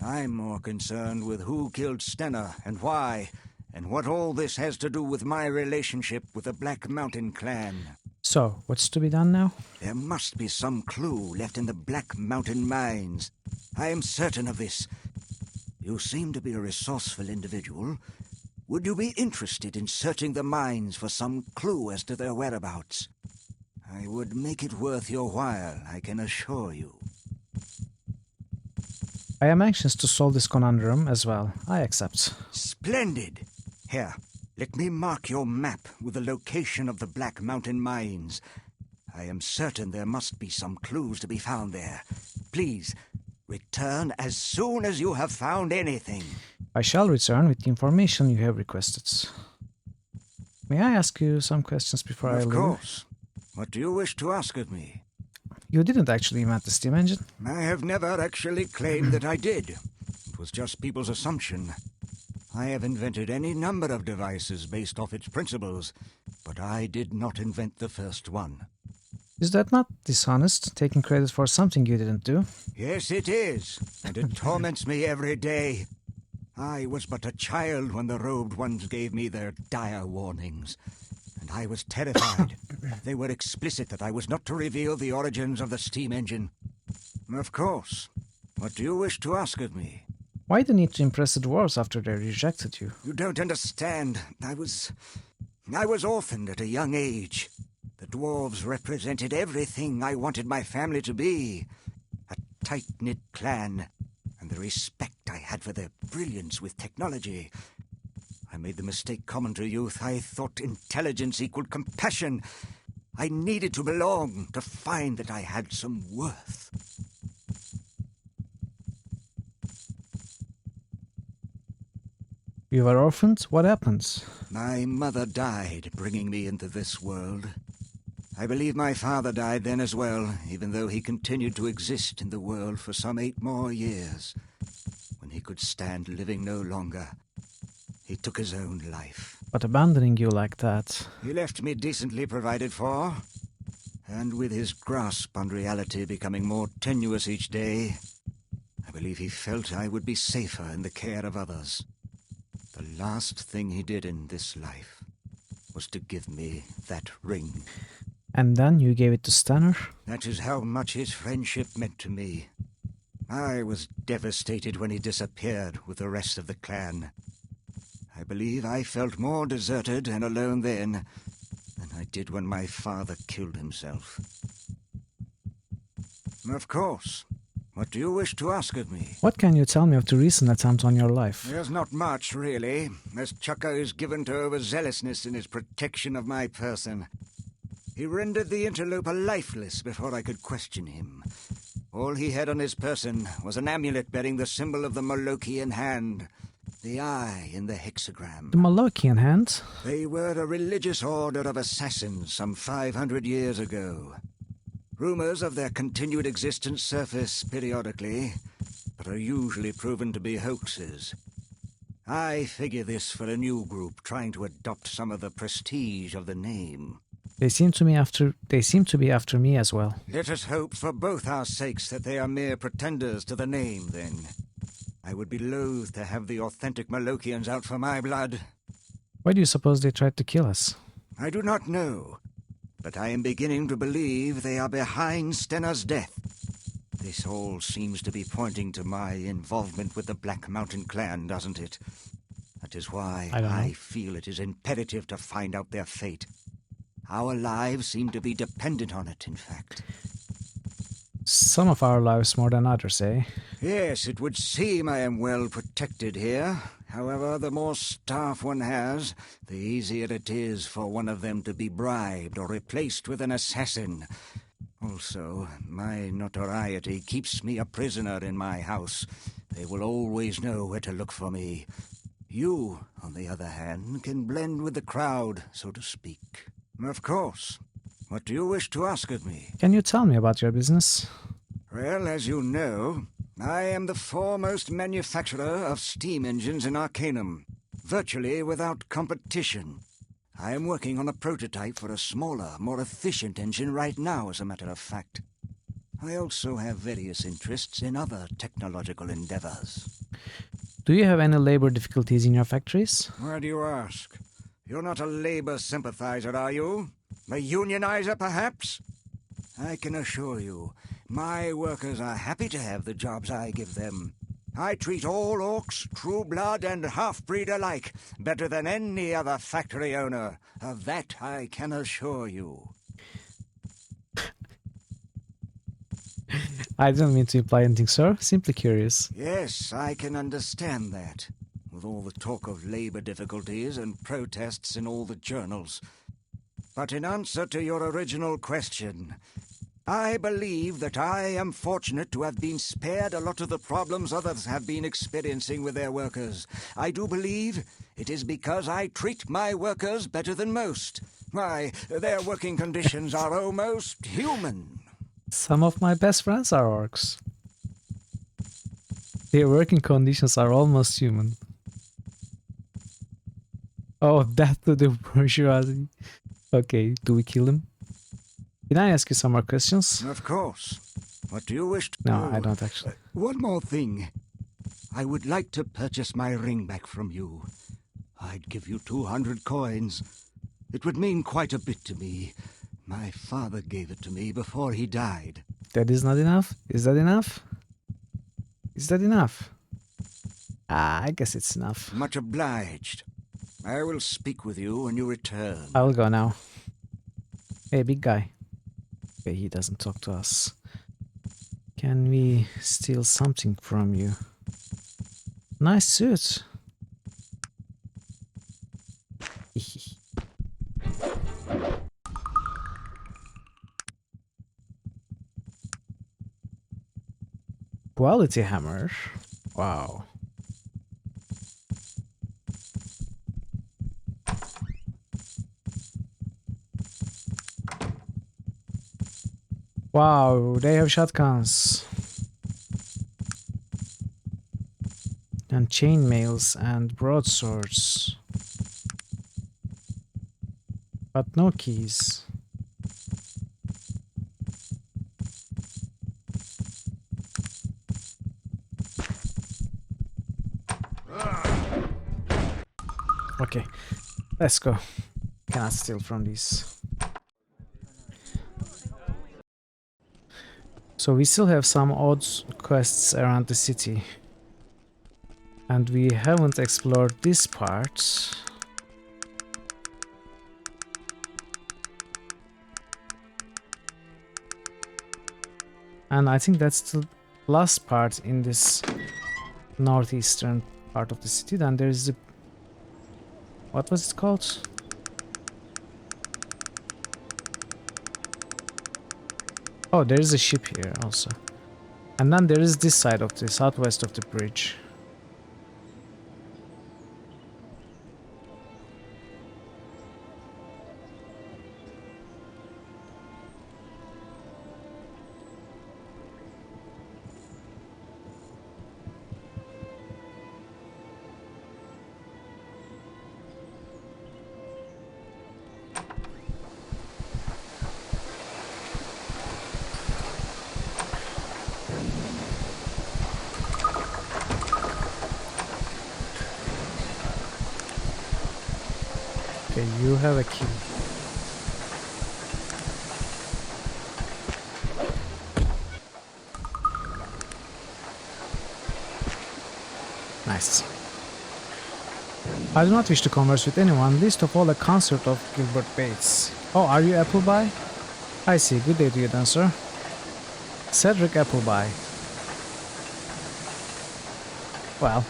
S6: I'm more concerned with who killed Stenar and why, and what all this has to do with my relationship with the Black Mountain clan.
S1: So, what's to be done now?
S6: There must be some clue left in the Black Mountain mines. I am certain of this. You seem to be a resourceful individual. Would you be interested in searching the mines for some clue as to their whereabouts? I would make it worth your while, I can assure you.
S1: I am anxious to solve this conundrum as well. I accept.
S6: Splendid! Here, let me mark your map with the location of the Black Mountain mines. I am certain there must be some clues to be found there. Please, return as soon as you have found anything.
S1: I shall return with the information you have requested. May I ask you some questions before I leave?
S6: Of course. What do you wish to ask of me?
S1: You didn't actually invent the steam engine?
S6: I have never actually claimed that I did. It was just people's assumption. I have invented any number of devices based off its principles, but I did not invent the first one.
S1: Is that not dishonest, taking credit for something you didn't do?
S6: Yes, it is, and it torments me every day. I was but a child when the robed ones gave me their dire warnings, and I was terrified. They were explicit that I was not to reveal the origins of the steam engine. Of course. What do you wish to ask of me?
S1: Why the need to impress the dwarves after they rejected you?
S6: You don't understand. I was orphaned at a young age. The dwarves represented everything I wanted my family to be. A tight-knit clan, and the respect I had for their brilliance with technology. I made the mistake common to youth. I thought intelligence equaled compassion. I needed to belong, to find that I had some worth.
S1: You were orphaned? What happened?
S6: My mother died, bringing me into this world. I believe my father died then as well, even though he continued to exist in the world for some 8 more years. When he could stand living no longer, he took his own life.
S1: But abandoning you like that...
S6: He left me decently provided for, and with his grasp on reality becoming more tenuous each day, I believe he felt I would be safer in the care of others. The last thing he did in this life was to give me that ring.
S1: And then you gave it to Stenar?
S6: That is how much his friendship meant to me. I was devastated when he disappeared with the rest of the clan. I believe I felt more deserted and alone then than I did when my father killed himself. Of course. What do you wish to ask of me?
S1: What can you tell me of the recent attempt on your life?
S6: There's not much, really, as Chukka is given to overzealousness in his protection of my person. He rendered the interloper lifeless before I could question him. All he had on his person was an amulet bearing the symbol of the Molokian hand, the eye in the hexagram.
S1: The Molokian hand?
S6: They were a religious order of assassins some 500 years ago. Rumors of their continued existence surface periodically, but are usually proven to be hoaxes. I figure this for a new group trying to adopt some of the prestige of the name.
S1: They seem to be after me as well.
S6: Let us hope for both our sakes that they are mere pretenders to the name, then. I would be loath to have the authentic Molokians out for my blood.
S1: Why do you suppose they tried to kill us?
S6: I do not know, but I am beginning to believe they are behind Stenar's death. This all seems to be pointing to my involvement with the Black Mountain clan, doesn't it? That is why
S1: I don't know.
S6: I feel it is imperative to find out their fate. Our lives seem to be dependent on it, in fact.
S1: Some of our lives more than others, eh?
S6: Yes, it would seem I am well protected here. However, the more staff one has, the easier it is for one of them to be bribed or replaced with an assassin. Also, my notoriety keeps me a prisoner in my house. They will always know where to look for me. You, on the other hand, can blend with the crowd, so to speak. Of course. What do you wish to ask of me?
S1: Can you tell me about your business?
S6: Well, as you know, I am the foremost manufacturer of steam engines in Arcanum, virtually without competition. I am working on a prototype for a smaller, more efficient engine right now, as a matter of fact. I also have various interests in other technological endeavors.
S1: Do you have any labor difficulties in your factories?
S6: Why do you ask? You're not a labor sympathizer, are you? A unionizer, perhaps? I can assure you, my workers are happy to have the jobs I give them. I treat all orcs, true blood, and half-breed alike better than any other factory owner. Of that I can assure you.
S1: I didn't mean to imply anything, sir. Simply curious.
S6: Yes, I can understand that. With all the talk of labor difficulties and protests in all the journals. But in answer to your original question, I believe that I am fortunate to have been spared a lot of the problems others have been experiencing with their workers. I do believe it is because I treat my workers better than most. Why, their working conditions are almost human.
S1: Some of my best friends are orcs. Their working conditions are almost human. Oh, death to the bourgeoisie. Okay, do we kill him? Can I ask you some more questions?
S6: Of course. What do you wish to
S1: No,
S6: know?
S1: I don't actually.
S6: One more thing. I would like to purchase my ring back from you. I'd give you 200 coins. It would mean quite a bit to me. My father gave it to me before he died.
S1: That is not enough? Is that enough? Is that enough? Ah, I guess it's enough.
S6: Much obliged. I will speak with you when you return.
S1: I will go now. Hey, big guy. Okay, he doesn't talk to us. Can we steal something from you? Nice suit. Quality hammer. Wow. Wow, they have shotguns. And chainmails and broadswords. But no keys. Okay, let's go. Cannot steal from these. So we still have some odd quests around the city. And we haven't explored this part. And I think that's the last part in this northeastern part of the city. Then there's the... what was it called? Oh, there is a ship here also. And then there is this side of the southwest of the bridge. Okay, you have a key. I do not wish to converse with anyone, least of all a consort of Gilbert Bates. Oh, are you Appleby? I see. Good day to you then, sir. Cedric Appleby. Well.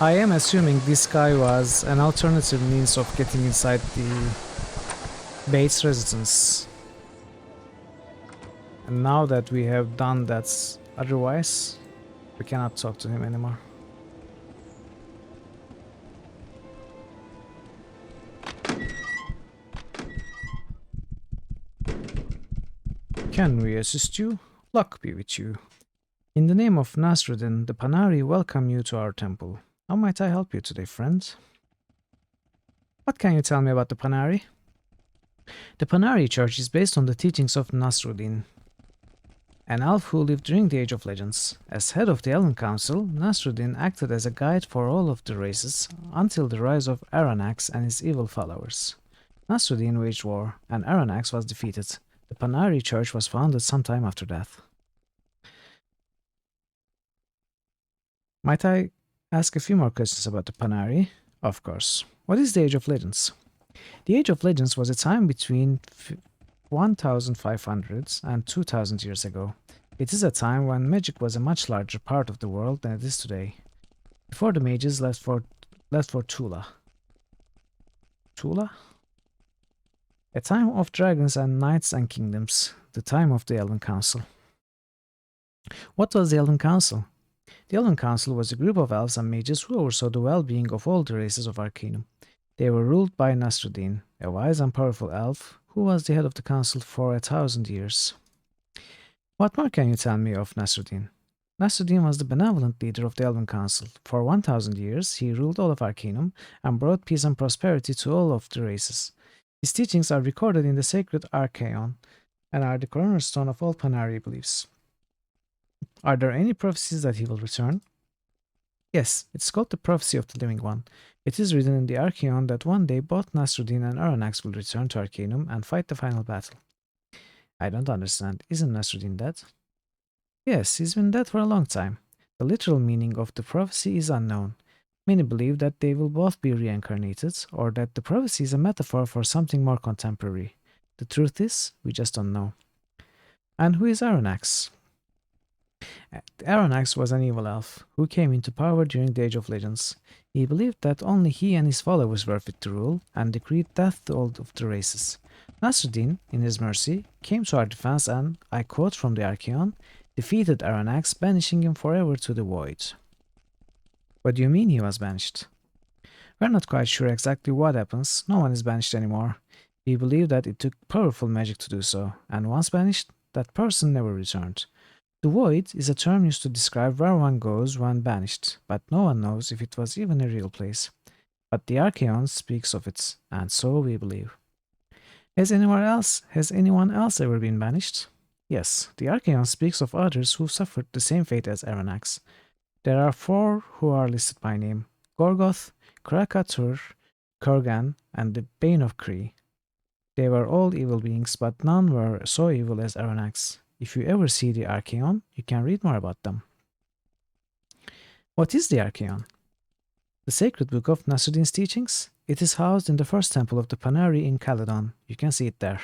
S1: I am assuming this guy was an alternative means of getting inside the Bates residence. And now that we have done that otherwise, we cannot talk to him anymore. Can we assist you? Luck be with you. In the name of Nasruddin, the Panari welcome you to our temple. How might I help you today, friend? What can you tell me about the Panari? The Panari Church is based on the teachings of Nasruddin, an elf who lived during the Age of Legends. As head of the Elven Council, Nasruddin acted as a guide for all of the races until the rise of Aranax and his evil followers. Nasruddin waged war, and Aranax was defeated. The Panari Church was founded sometime after that. Might I ask a few more questions about the Panari? Of course. What is the Age of Legends? The Age of Legends was a time between 1500 and 2000 years ago. It is a time when magic was a much larger part of the world than it is today. Before the mages left for Tula. Tula? A time of dragons and knights and kingdoms, the time of the Elven Council. What was the Elven Council? The Elven Council was a group of elves and mages who oversaw the well-being of all the races of Arcanum. They were ruled by Nasruddin, a wise and powerful elf who was the head of the council for 1,000 years. What more can you tell me of Nasruddin? Nasruddin was the benevolent leader of the Elven Council. For 1,000 years, he ruled all of Arcanum and brought peace and prosperity to all of the races. His teachings are recorded in the sacred Arcanum and are the cornerstone of all Panari beliefs. Are there any prophecies that he will return? Yes, it's called the Prophecy of the Living One. It is written in the Arcanum that one day both Nasruddin and Aranax will return to Arcanum and fight the final battle. I don't understand. Isn't Nasruddin dead? Yes, he's been dead for a long time. The literal meaning of the prophecy is unknown. Many believe that they will both be reincarnated, or that the prophecy is a metaphor for something more contemporary. The truth is, we just don't know. And who is Aranax? Aranax was an evil elf who came into power during the Age of Legends. He believed that only he and his followers were fit to rule, and decreed death to all of the races. Nasruddin, in his mercy, came to our defense and, I quote from the Arcanum, defeated Aranax, banishing him forever to the void. What do you mean he was banished? We're not quite sure exactly what happens. No one is banished anymore. We believe that it took powerful magic to do so, and once banished, that person never returned. The void is a term used to describe where one goes when banished, but no one knows if it was even a real place. But the Arcanum speaks of it, and so we believe. Has anyone else ever been banished? Yes, the Arcanum speaks of others who suffered the same fate as Aranax. There are 4 who are listed by name: Gorgoth, Krakatur, Kurgan, and the Bane of Kree. They were all evil beings, but none were so evil as Aranax. If you ever see the Arcanum, you can read more about them. What is the Arcanum? The sacred book of Nasruddin's teachings? It is housed in the first temple of the Panari in Caledon. You can see it there.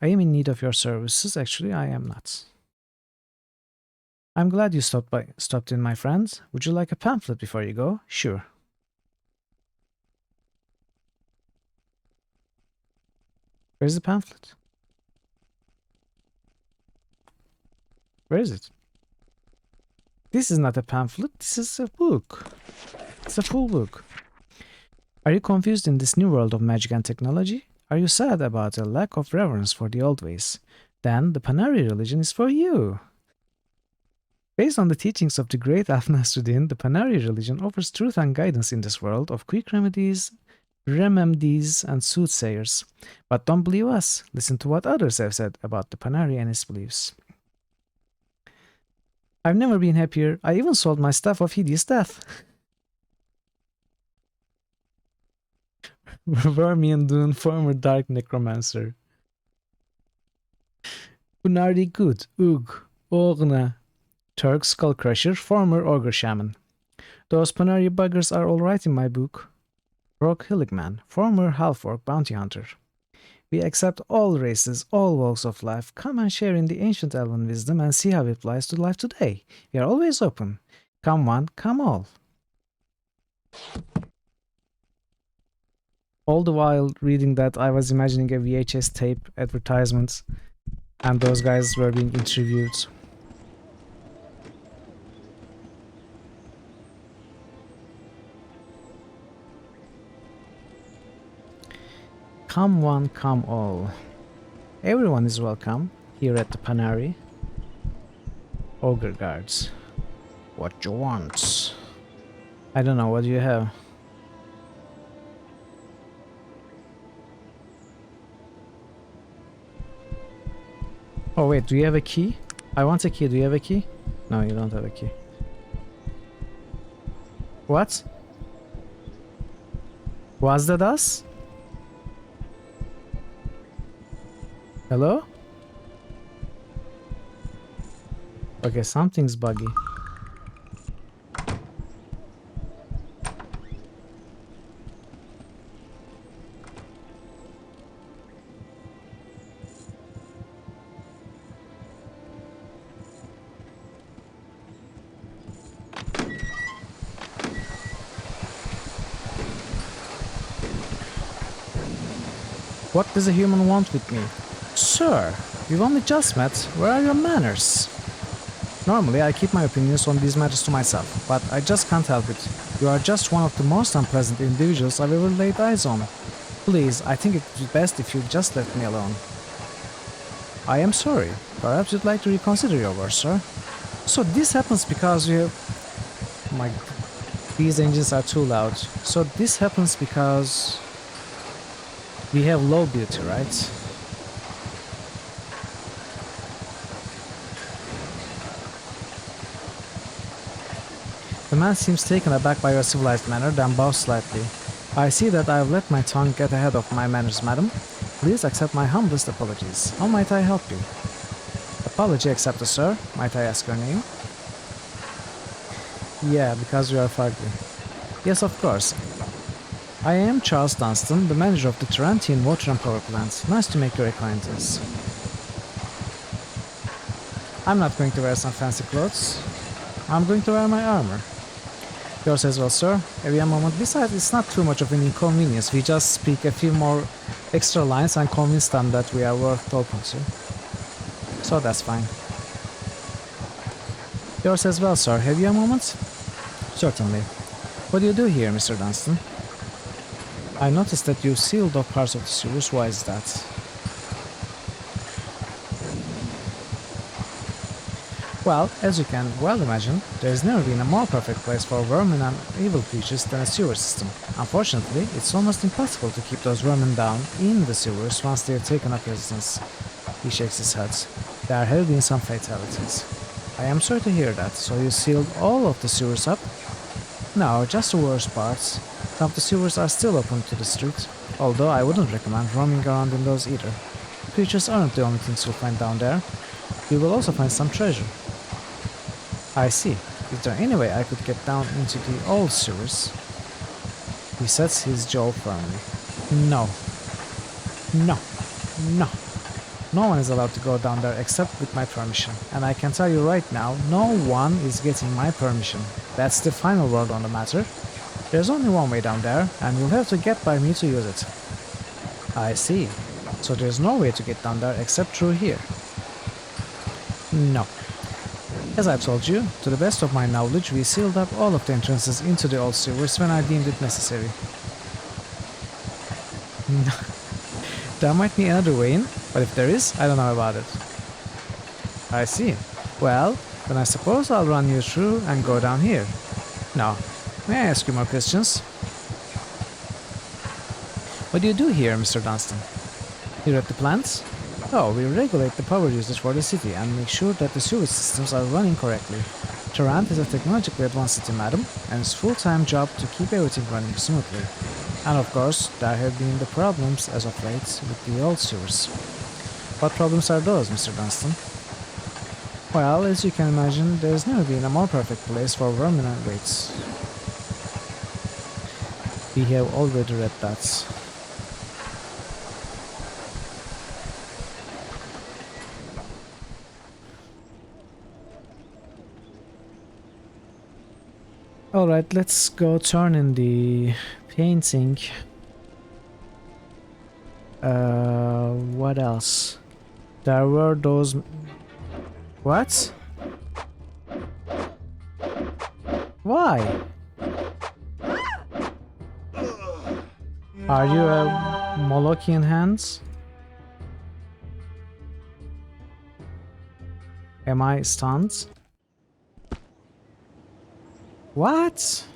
S1: I am in need of your services. Actually, I am not. I'm glad you stopped in, my friends. Would you like a pamphlet before you go? Sure. Where's the pamphlet? Where is it? This is not a pamphlet, this is a book. It's a full book. Are you confused in this new world of magic and technology? Are you sad about a lack of reverence for the old ways? Then the Panari religion is for you. Based on the teachings of the great Elf Nasruddin, the Panari religion offers truth and guidance in this world of quick remedies, and soothsayers. But don't believe us. Listen to what others have said about the Panari and its beliefs. I've never been happier. I even sold my staff of hideous death. Vermian Dune, former dark necromancer. Unardi good, Ugh. Ogna. Turk Skullcrusher, former Ogre Shaman. Those Panari buggers are alright in my book. Rock Hilligman, former Half-Orc Bounty Hunter. We accept all races, all walks of life. Come and share in the ancient elven wisdom and see how it applies to life today. We are always open. Come one, come all. All the while reading that, I was imagining a VHS tape advertisement and those guys were being interviewed. Come one, come all. Everyone is welcome here at the Panari. Ogre guards. What you want? I don't know, what do you have? Oh wait, do you have a key? I want a key, do you have a key? No, you don't have a key. What? Was that us? Hello? Okay, something's buggy. What does a human want with me? Sir, we've only just met. Where are your manners? Normally, I keep my opinions on these matters to myself, but I just can't help it. You are just one of the most unpleasant individuals I've ever laid eyes on. Please, I think it would be best if you just left me alone. I am sorry. Perhaps you'd like to reconsider your words, sir. So this happens because you... My... These engines are too loud. So this happens because... we have low beauty, right? The man seems taken aback by your civilized manner, then bows slightly. I see that I have let my tongue get ahead of my manners, madam. Please accept my humblest apologies. How might I help you? Apology accepted, sir. Might I ask your name? Yeah, because you are fugly. Yes, of course. I am Charles Dunstan, the manager of the Tarantine Water and Power Plant. Nice to make your acquaintance. I'm not going to wear some fancy clothes. I'm going to wear my armor. Yours as well, sir. Every moment. Besides, it's not too much of an inconvenience. We just speak a few more extra lines and convince them that we are worth talking to. So that's fine. Yours as well, sir. Have you a moment? Certainly. What do you do here, Mr. Dunstan? I noticed that you sealed off parts of the sewers. Why is that? Well, as you can well imagine, there has never been a more perfect place for vermin and evil creatures than a sewer system. Unfortunately, it's almost impossible to keep those vermin down in the sewers once they have taken up residence. He shakes his head. There have been some fatalities. I am sorry to hear that. So you sealed all of the sewers up? No, just the worst parts. Some of the sewers are still open to the street, although I wouldn't recommend roaming around in those either. Creatures aren't the only things you'll find down there. You will also find some treasure. I see. Is there any way I could get down into the old sewers? He sets his jaw firmly. No. No. No. No one is allowed to go down there except with my permission. And I can tell you right now, no one is getting my permission. That's the final word on the matter. There's only one way down there, and you'll have to get by me to use it. I see. So there's no way to get down there except through here. No. As I told you, to the best of my knowledge, we sealed up all of the entrances into the old sewers when I deemed it necessary. There might be another way in, but if there is, I don't know about it. I see. Well, then I suppose I'll run you through and go down here. Now, may I ask you more questions? What do you do here, Mr. Dunstan? Here at the plants? Oh, we regulate the power usage for the city and make sure that the sewage systems are running correctly. Tarant is a technologically advanced city, madam, and it's full-time job to keep everything running smoothly. And of course, there have been the problems as of late with the old sewers. What problems are those, Mr. Dunstan? Well, as you can imagine, there's never been a more perfect place for vermin and raids. We have already read that. Alright, let's go turn in the painting. What else? There were those... What? Why? Are you a Molochian hands? Am I stunned? What?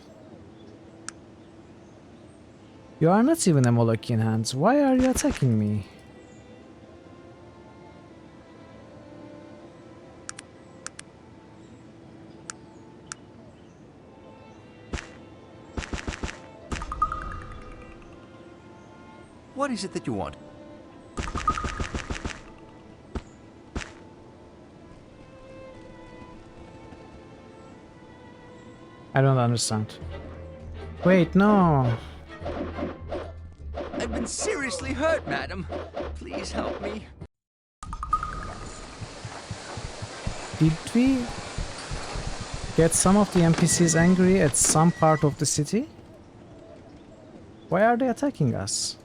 S1: You are not even a Molochian hands. Why are you attacking me?
S2: What is it that you want?
S1: I don't understand. Wait, no.
S2: I've been seriously hurt, madam. Please help me.
S1: Did we get some of the NPCs angry at some part of the city? Why are they attacking us?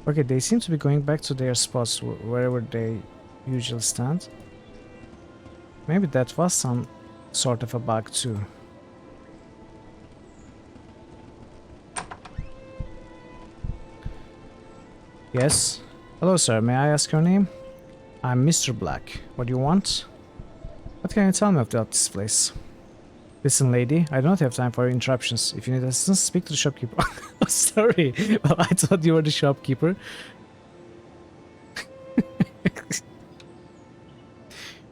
S1: Okay, they seem to be going back to their spots wherever they usually stand. Maybe that was some sort of a bug too. Yes? Hello sir, may I ask your name? I'm Mr. Black. What do you want? What can you tell me about this place? Listen lady, I don't have time for interruptions. If you need assistance, speak to the shopkeeper. Sorry, well I thought you were the shopkeeper.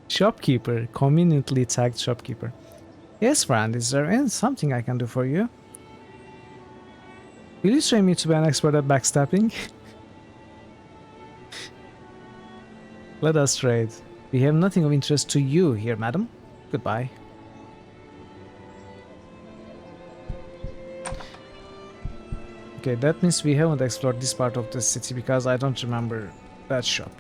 S1: Shopkeeper, conveniently tagged shopkeeper. Yes friend, is there something I can do for you? Will you train me to be an expert at backstabbing? Let us trade. We have nothing of interest to you here, madam. Goodbye. Okay, that means we haven't explored this part of the city because I don't remember that shop.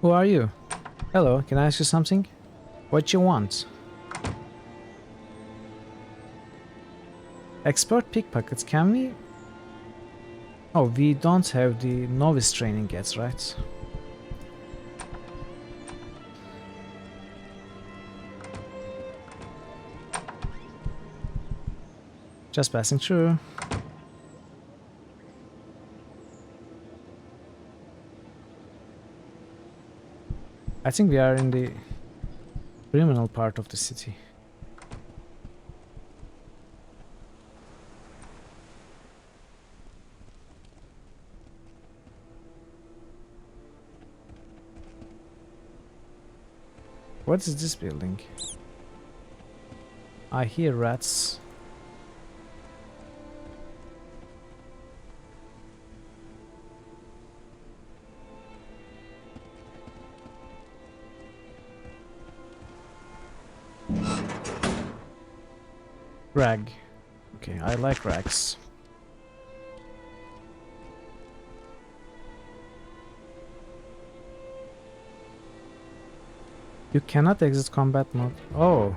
S1: Who are you? Hello, can I ask you something? What you want? Expert pickpockets, can we? Oh, we don't have the novice training yet, right? Just passing through. I think we are in the criminal part of the city. What is this building? I hear rats. Rag. Okay, I like rags. You cannot exit combat mode. Oh.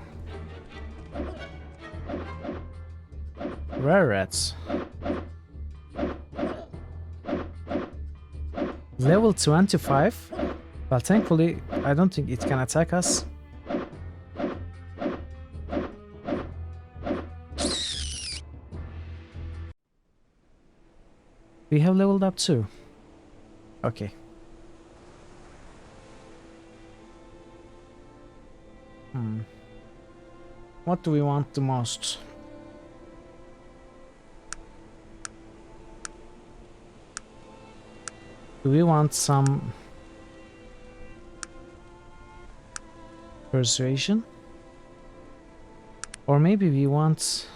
S1: Rare rats. Level 25? Well, thankfully, I don't think it can attack us. We have leveled up too. Okay. What do we want the most? Do we want some Persuasion. Or maybe we want...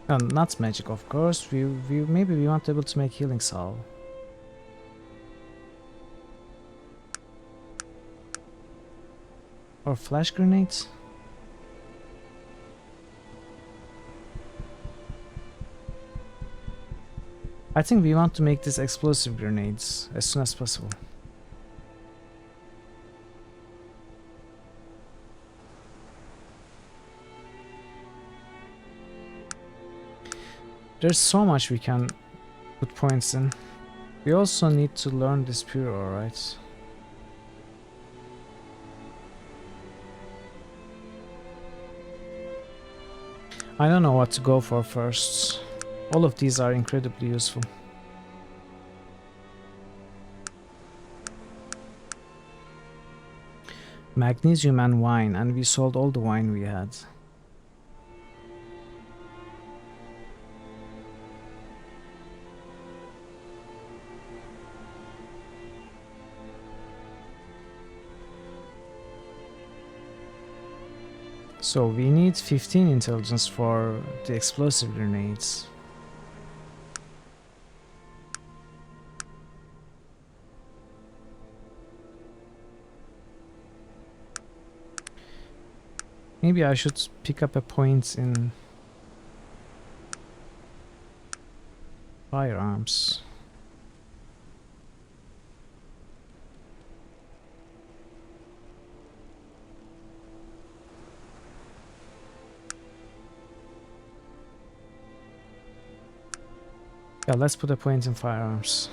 S1: No, not magic, of course. Maybe we want to be able to make healing salve. Or flash grenades. I think we want to make these explosive grenades as soon as possible. There's so much we can put points in. We also need to learn this pure, alright? I don't know what to go for first. All of these are incredibly useful. Magnesium and wine, and we sold all the wine we had. So we need 15 intelligence for the explosive grenades. Maybe I should pick up a point in firearms. Yeah, let's put a point in firearms.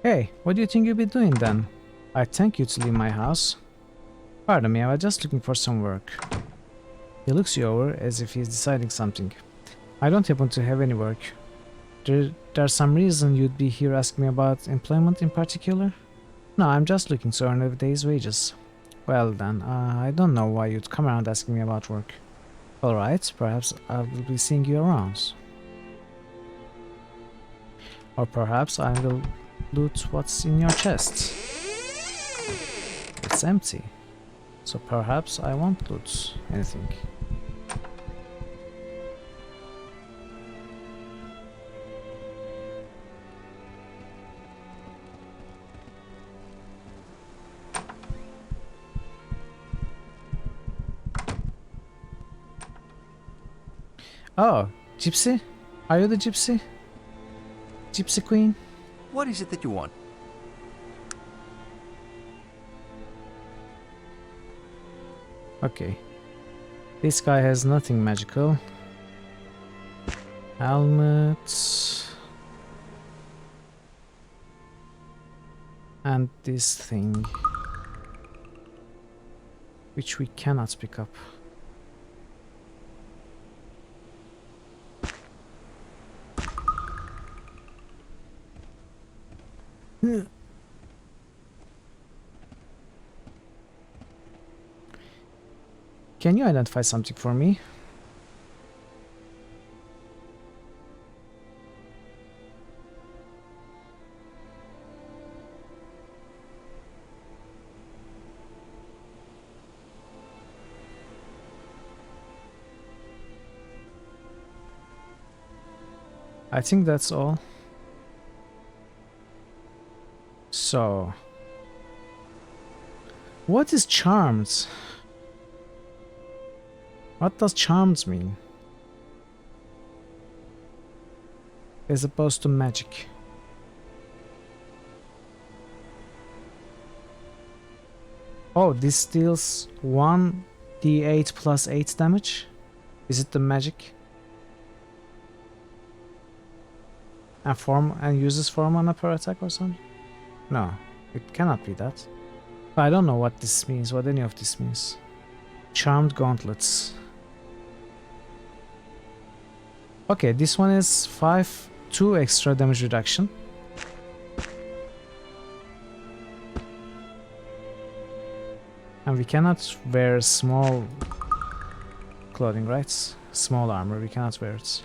S1: Hey, what do you think you'll be doing then? I thank you to leave my house. Pardon me, I was just looking for some work. He looks you over as if he's deciding something. I don't happen to have any work. There's some reason you'd be here asking me about employment in particular? No, I'm just looking to earn a day's wages. Well then, I don't know why you'd come around asking me about work. Alright, perhaps I will be seeing you around. Or perhaps I will loot what's in your chest. It's empty. So perhaps I won't loot anything. Oh, Gypsy? Are you the Gypsy? Gypsy Queen?
S2: What is it that you want?
S1: Okay. This guy has nothing magical. Helmet. And this thing. Which we cannot pick up. Can you identify something for me? I think that's all. So, what is charmed? What does charmed mean? As opposed to magic. Oh, this deals 1d8 plus 8 damage? Is it the magic? And uses 4 mana per attack or something? No, it cannot be that. I don't know what this means, what any of this means. Charmed gauntlets. Okay, this one is 2 extra damage reduction. And we cannot wear small clothing, right? Small armor, we cannot wear it.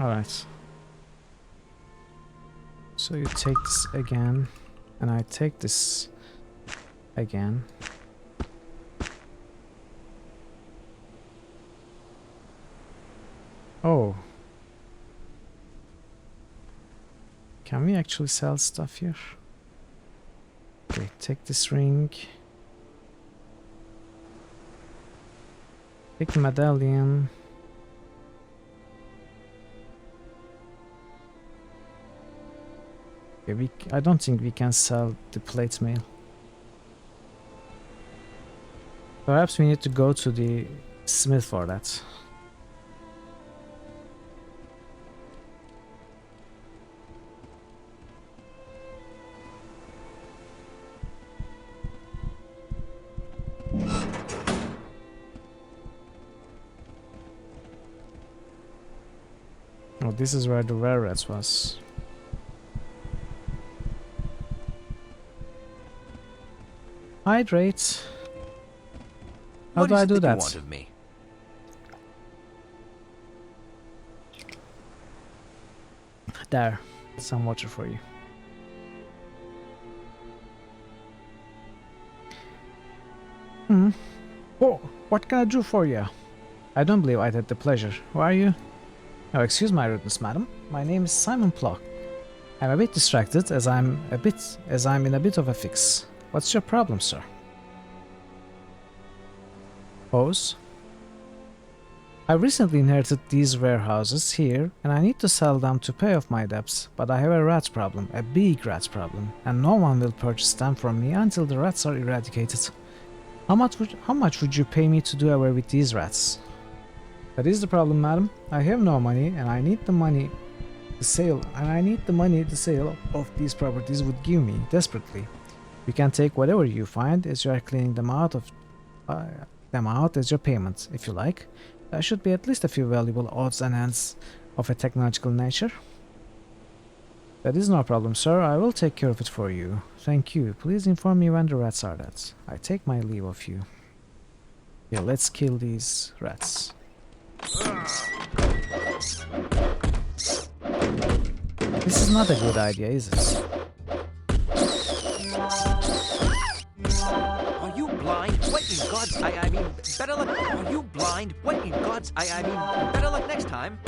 S1: Alright. So you take this again, and I take this again. Oh. Can we actually sell stuff here? Okay, take this ring. Take the medallion. Okay, I don't think we can sell the plate mail. Perhaps we need to go to the smith for that. Oh, this is where the rare rats was. Hydrate. How do I do that?
S2: What is it that you want of me?
S1: There, some water for you. Oh, what can I do for you? I don't believe I'd had the pleasure. Who are you? Oh, excuse my rudeness, madam. My name is Simon Plock. I'm a bit distracted as I'm in a bit of a fix. What's your problem, sir? Pose. I recently inherited these warehouses here, and I need to sell them to pay off my debts, but I have a rat problem, a big rat problem, and no one will purchase them from me until the rats are eradicated. How much would you pay me to do away with these rats? That is the problem, madam. I have no money, and I need the money the sale of these properties would give me desperately. You can take whatever you find as you are cleaning them out as your payment, if you like. There should be at least a few valuable odds and ends of a technological nature. That is no problem, sir. I will take care of it for you. Thank you. Please inform me when the rats are dead. I take my leave of you. Yeah, let's kill these rats. This is not a good idea, is it?
S2: Are you blind? What in God's... I mean, better luck... Are you blind? What in God's... I mean, better luck next time.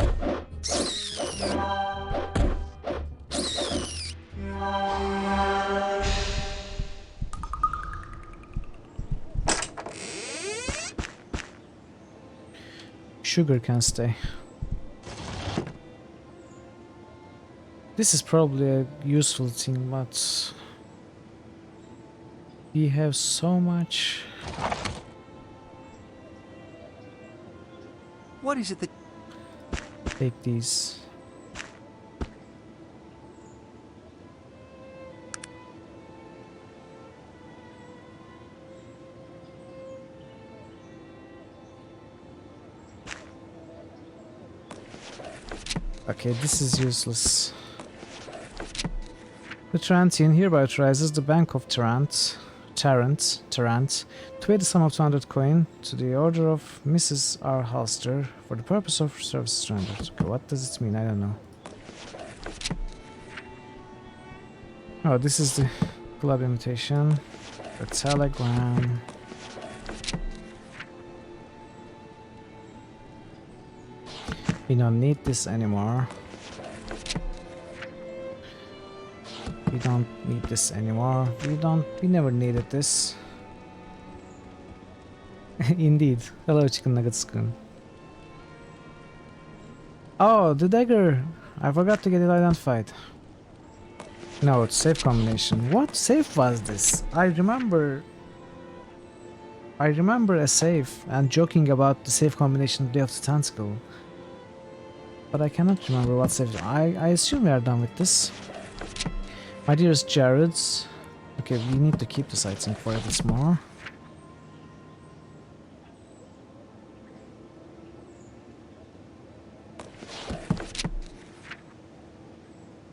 S1: Sugar can stay. This is probably a useful thing, but we have so much.
S2: What is it that...
S1: Take these. Okay, this is useless. The Tarantian hereby authorizes the Bank of Tarrant, to pay the sum of 200 coin to the order of Mrs. R. Halster for the purpose of services rendered. Okay, what does it mean? I don't know. Oh, this is the club invitation, the telegram. We don't need this anymore. We don't need this anymore. We never needed this. Indeed. Hello, Chicken Nugget Spoon. Oh, the dagger! I forgot to get it identified. No, it's safe combination. What safe was this? I remember a safe and joking about the safe combination of Day of the Tentacle. but I cannot remember what save. I assume we are done with this. My dearest Jared. Okay, we need to keep this item for a bit more.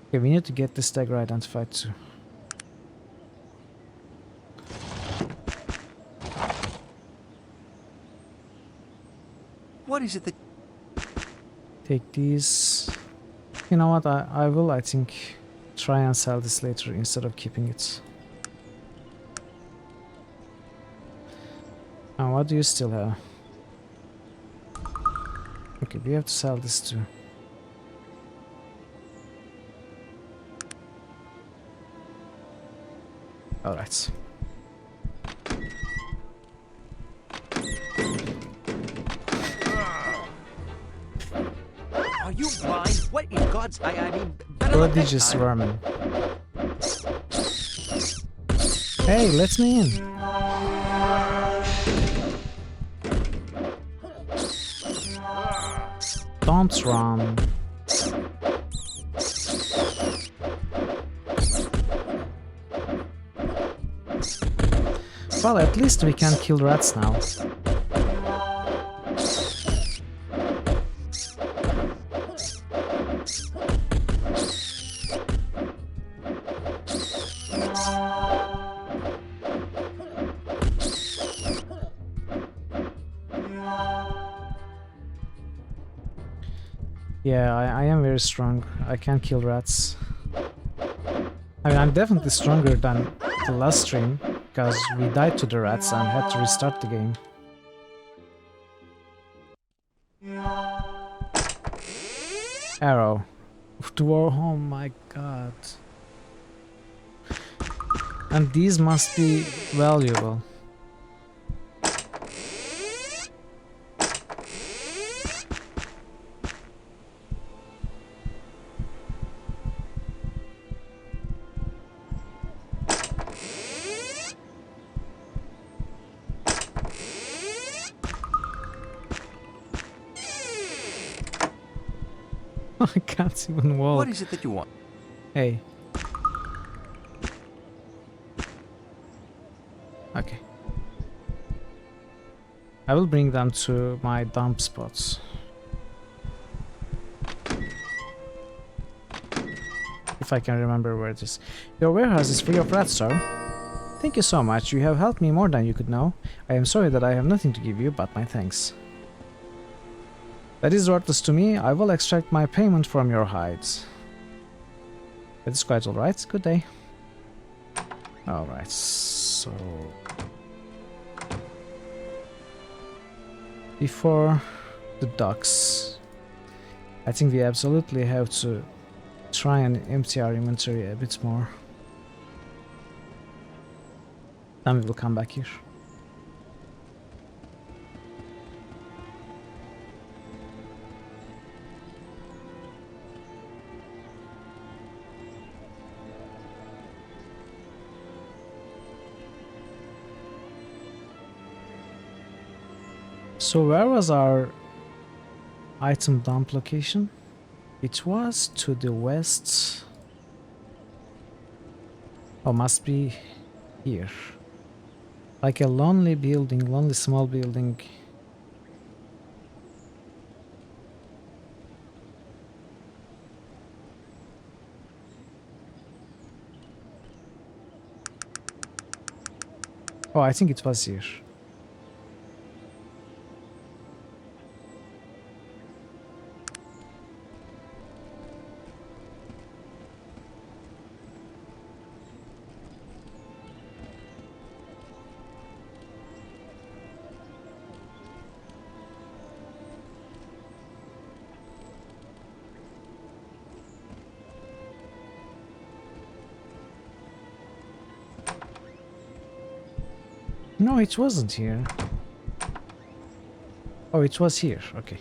S1: Okay, we need to get this dagger identified too.
S2: What is it that...
S1: Take these. You know what, I will, I think, try and sell this later instead of keeping it. Now, what do you still have? Okay, we have to sell this too. Alright.
S2: Are you blind? What in God's... I mean... better luck next
S1: Prodigious
S2: time.
S1: vermin. Hey, let me in. Don't run. Well, at least we can kill rats now. Yeah, I am very strong. I can kill rats. I mean, I'm definitely stronger than the last stream, because we died to the rats and had to restart the game. Arrow. Dwarf, oh my god. And these must be valuable. I can't even walk.
S2: What is it that you want?
S1: Hey. Okay. I will bring them to my dump spots. If I can remember where it is. Your warehouse is free of rats, sir. Thank you so much. You have helped me more than you could know. I am sorry that I have nothing to give you but my thanks. That is worthless to me. I will extract my payment from your hides. That is quite alright. Good day. Alright, so... before the docks, I think we absolutely have to try and empty our inventory a bit more. Then we will come back here. So where was our item dump location? It was to the west. Oh, must be here. Like a lonely building, lonely small building. Oh, I think it was here. No, it wasn't here. Oh, it was here. Okay.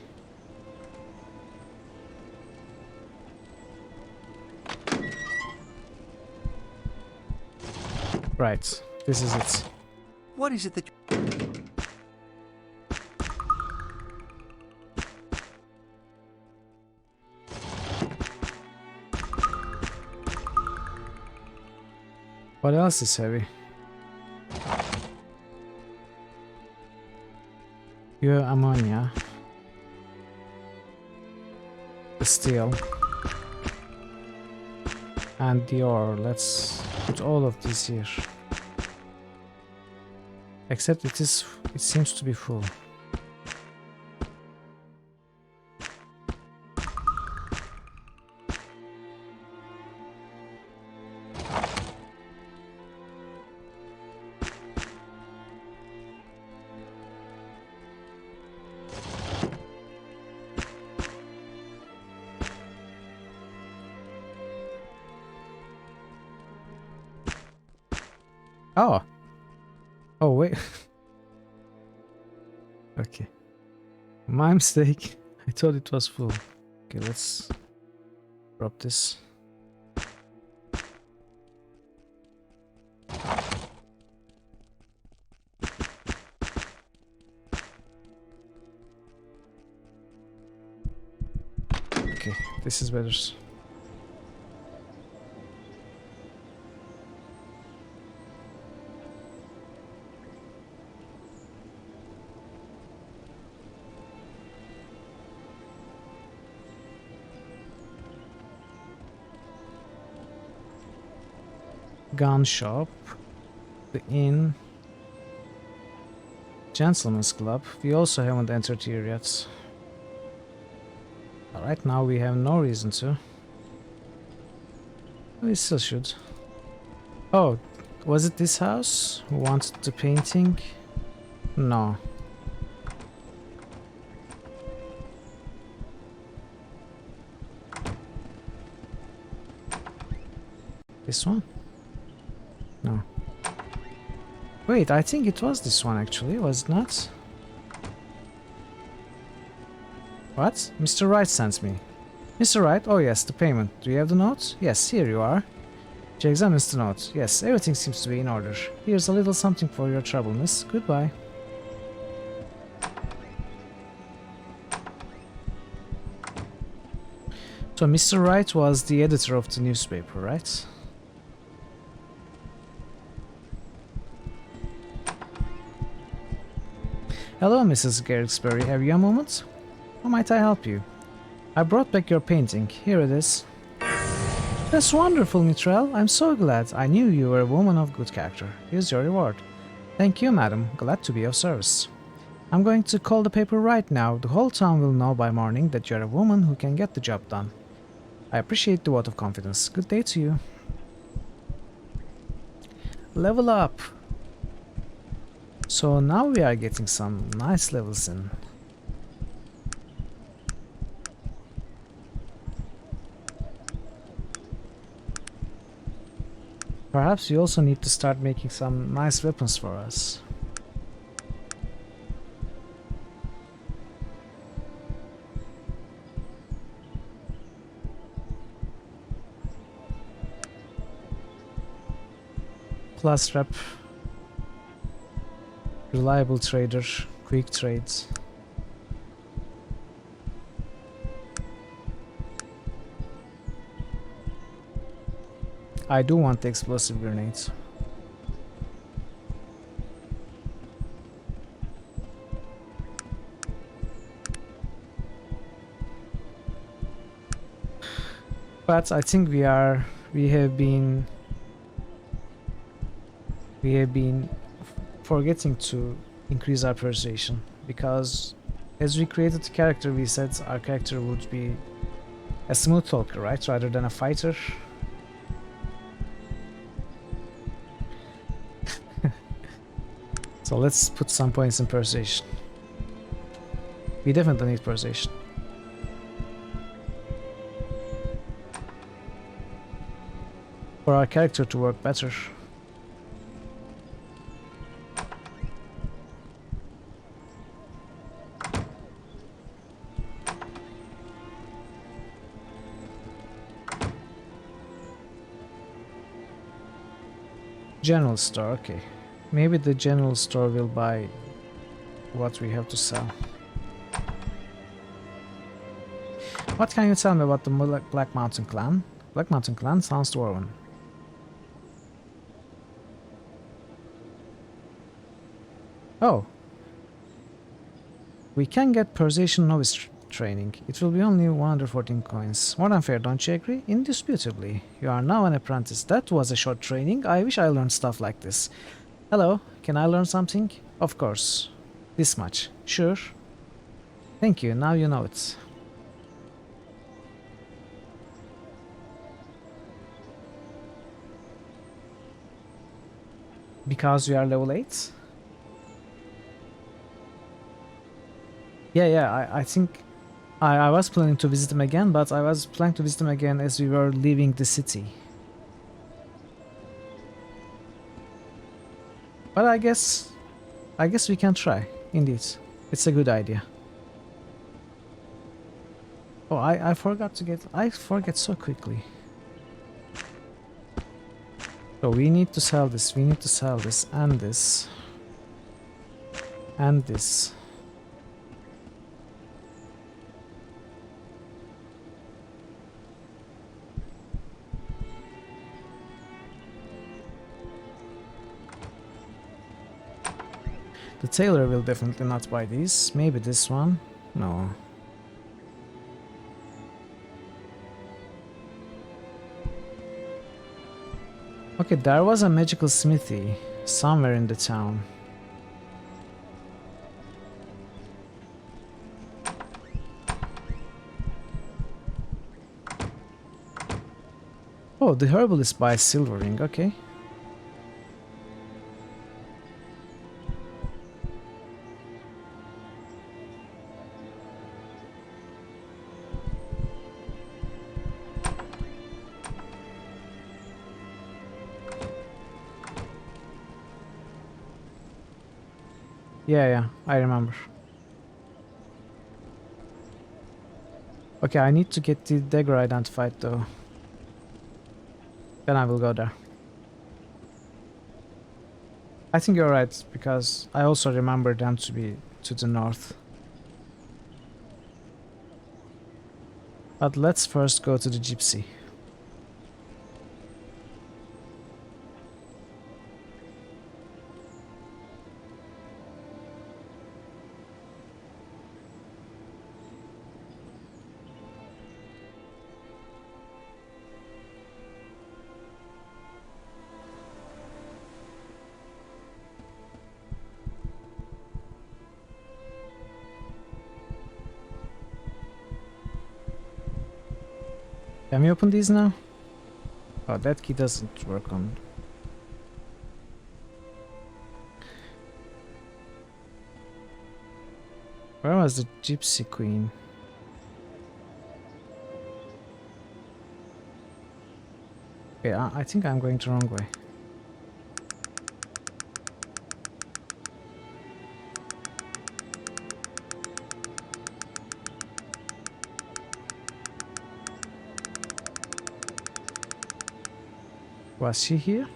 S1: Right. This is it.
S2: What is it that you...
S1: What else is heavy? Your ammonia. The steel. And the ore. Let's put all of these here. Except it seems to be full. Oh. Oh, wait. Okay. My mistake. I thought it was full. Okay, let's drop this. Okay, this is better. Gun shop, the inn, gentleman's club. We also haven't entered here yet. Alright, now we have no reason to. We still should. Oh, was it this house who wanted the painting? No. This one? No. Wait, I think it was this one actually, was it not? What? Mr. Wright sent me. Mr. Wright? Oh yes, the payment. Do you have the note? Yes, here you are. She examines the note. Yes, everything seems to be in order. Here's a little something for your trouble, miss. Goodbye. So Mr. Wright was the editor of the newspaper, right? Hello, Mrs. Garrixbury. Have you a moment? How might I help you? I brought back your painting. Here it is. That's wonderful, Mitrell. I'm so glad. I knew you were a woman of good character. Here's your reward. Thank you, madam. Glad to be of service. I'm going to call the paper right now. The whole town will know by morning that you're a woman who can get the job done. I appreciate the vote of confidence. Good day to you. Level up. So now we are getting some nice levels in. Perhaps we also need to start making some nice weapons for us. Plus rep. Reliable trader, quick trades. I do want the explosive grenades. But I think we have been forgetting to increase our persuasion, because as we created the character we said our character would be a smooth talker, right, rather than a fighter. So let's put some points in persuasion. We definitely need persuasion. For our character to work better. General store, okay. Maybe the general store will buy what we have to sell. What can you tell me about the Black Mountain clan? Black Mountain clan sounds dwarven. Oh. We can get Persuasion Novice training. It will be only 114 coins. More than fair, don't you agree? Indisputably. You are now an apprentice. That was a short training. I wish I learned stuff like this. Hello, can I learn something? Of course. This much. Sure. Thank you, now you know it. Because we are level 8? Yeah, I think I was planning to visit him again, but I was planning to visit him again as we were leaving the city. But I guess we can try, indeed. It's a good idea. Oh, I forgot to get... I forget so quickly. So we need to sell this, we need to sell this, and this. And this. The tailor will definitely not buy these. Maybe this one. No. Okay, there was a magical smithy somewhere in the town. Oh, the herbalist buys silver ring, okay. Yeah, I remember. Okay, I need to get the dagger identified though. Then I will go there. I think you're right, because I also remember them to be to the north. But let's first go to the gypsy. Can we open these now? Oh, that key doesn't work on. Where was the gypsy queen? Okay, I think I'm going the wrong way. Was she here?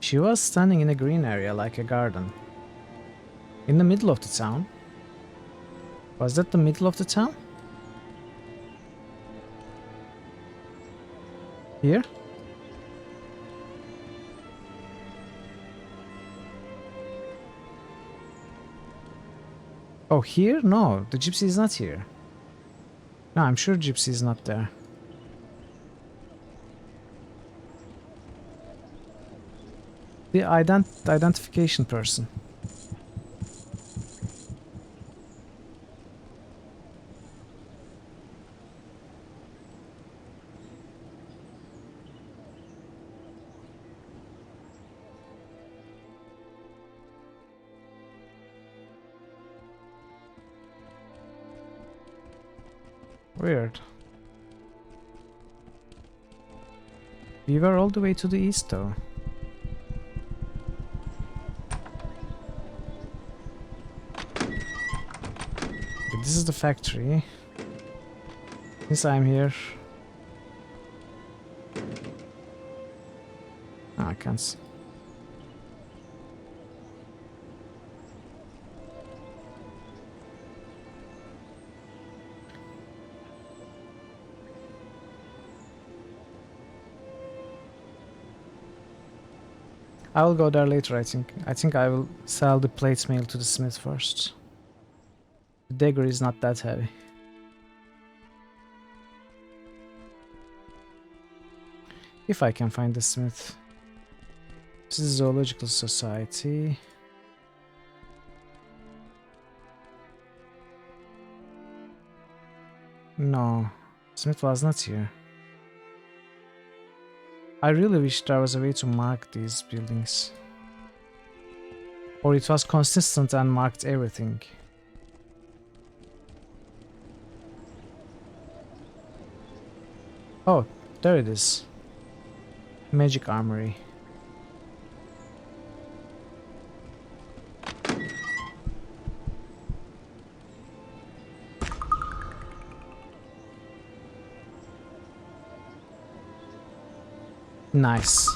S1: She was standing in a green area like a garden. In the middle of the town? Was that the middle of the town? Here? Oh, here? No, the gypsy is not here. No, I'm sure gypsy is not there. The identification person. Weird. We were all the way to the east though. Okay, this is the factory. Since I'm here. I can't. I will go there later, I think. I think I will sell the plate mail to the smith first. The dagger is not that heavy. If I can find the smith. This is Zoological Society. No, Smith was not here. I really wish there was a way to mark these buildings. Or it was consistent and marked everything. Oh, there it is. Magick Armory. Nice.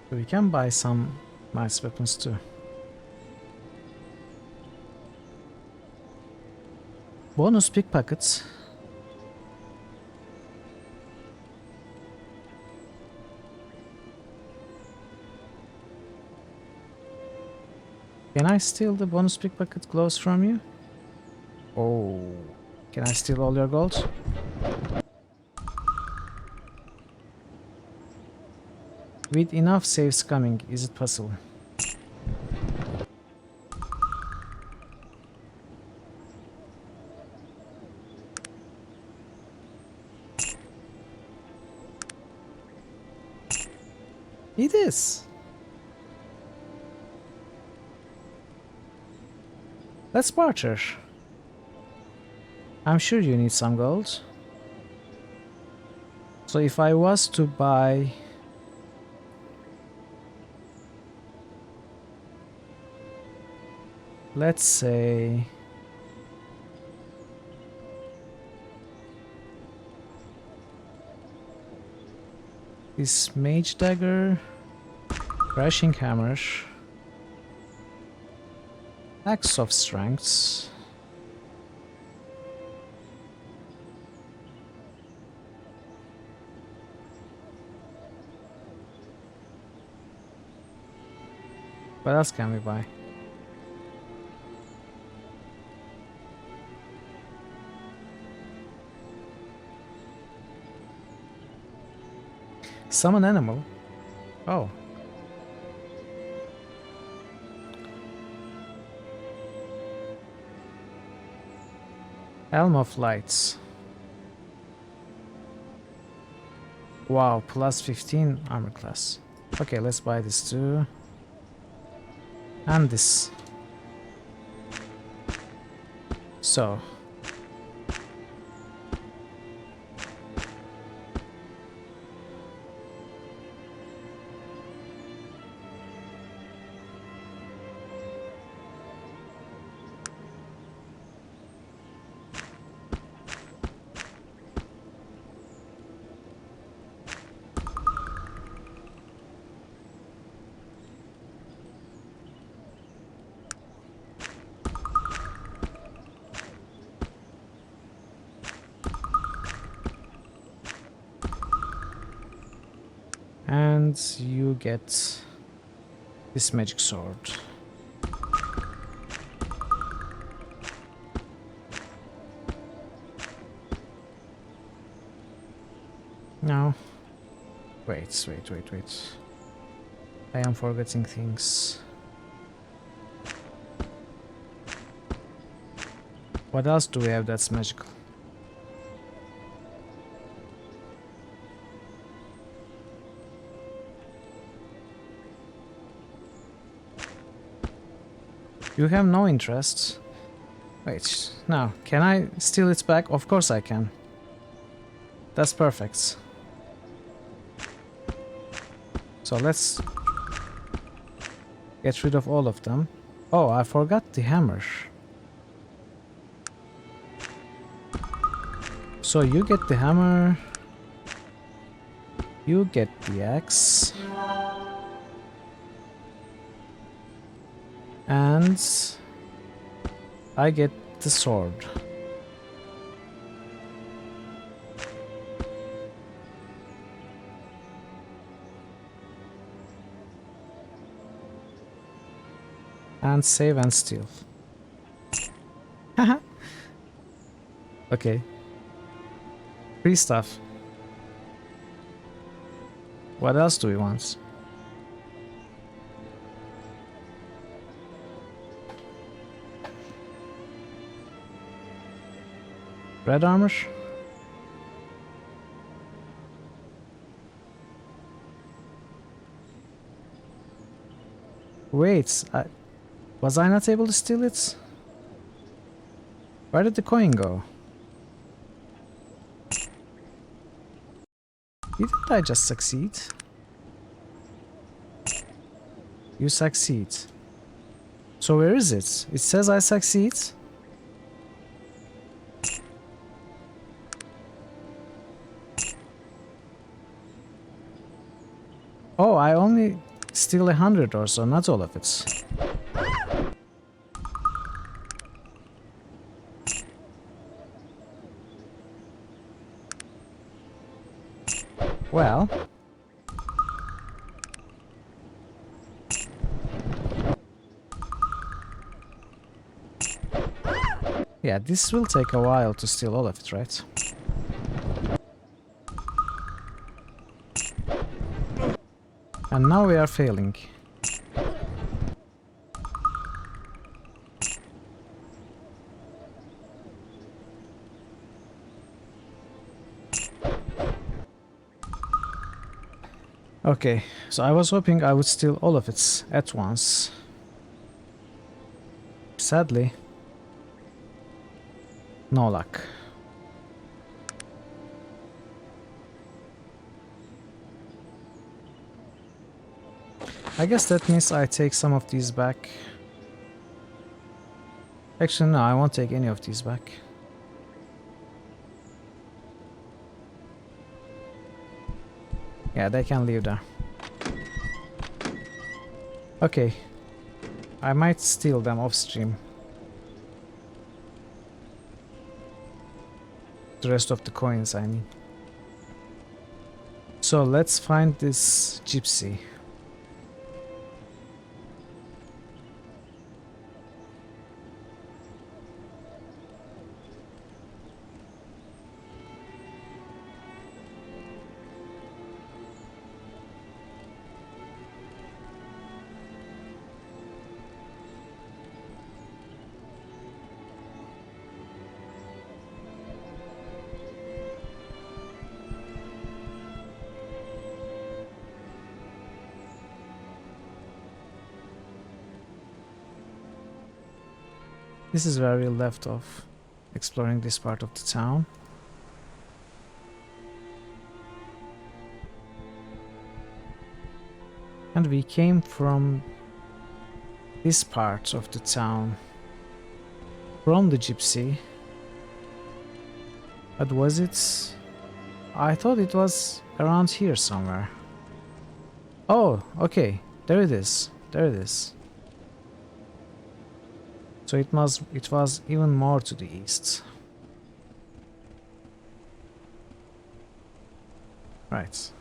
S1: So we can buy some nice weapons too. Bonus pickpockets. Can I steal the bonus pickpocket gloves from you? Oh. Can I steal all your gold? With enough saves coming, is it possible? It is. Let's barter. I'm sure you need some gold. So if I was to buy... let's say... this mage dagger, crashing hammer, axe of strengths, what else can we buy? Summon animal? Oh. Helm of Lights. Wow, plus 15 armor class. Okay, let's buy this too. And this. So. And you get this magic sword. No. Wait. I am forgetting things. What else do we have that's magical? You have no interest. Wait, no. Can I steal it back? Of course I can. That's perfect. So let's get rid of all of them. Oh, I forgot the hammer. So you get the hammer. You get the axe. And I get the sword. And save and steal. Haha. Okay. Free stuff. What else do we want? Red armor? Wait, was I not able to steal it? Where did the coin go? Didn't I just succeed? You succeed. So where is it? It says I succeed. Oh, I only steal 100 or so, not all of it. Well. Yeah, this will take a while to steal all of it, right? And now we are failing. Okay, so I was hoping I would steal all of it at once. Sadly, no luck. I guess that means I take some of these back. Actually, no, I won't take any of these back. Yeah, they can leave there. Okay. I might steal them off stream. The rest of the coins, I mean. So let's find this gypsy. This is where we left off, exploring this part of the town. And we came from this part of the town, from the gypsy. But was it? I thought it was around here somewhere. Oh, okay, there it is, there it is. So it was even more to the east. Right.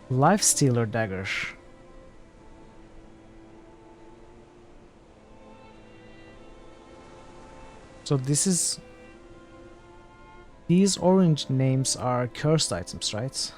S1: Life Stealer dagger. So these orange names are cursed items, right?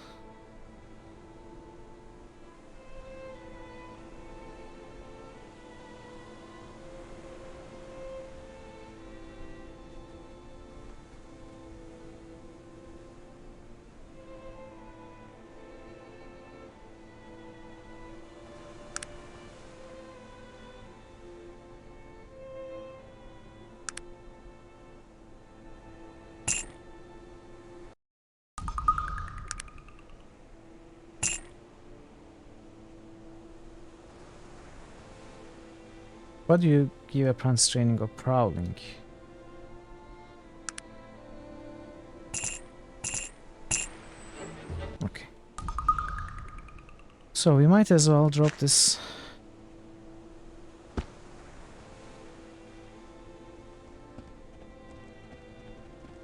S1: What do you give a pants training of prowling? Okay. So we might as well drop this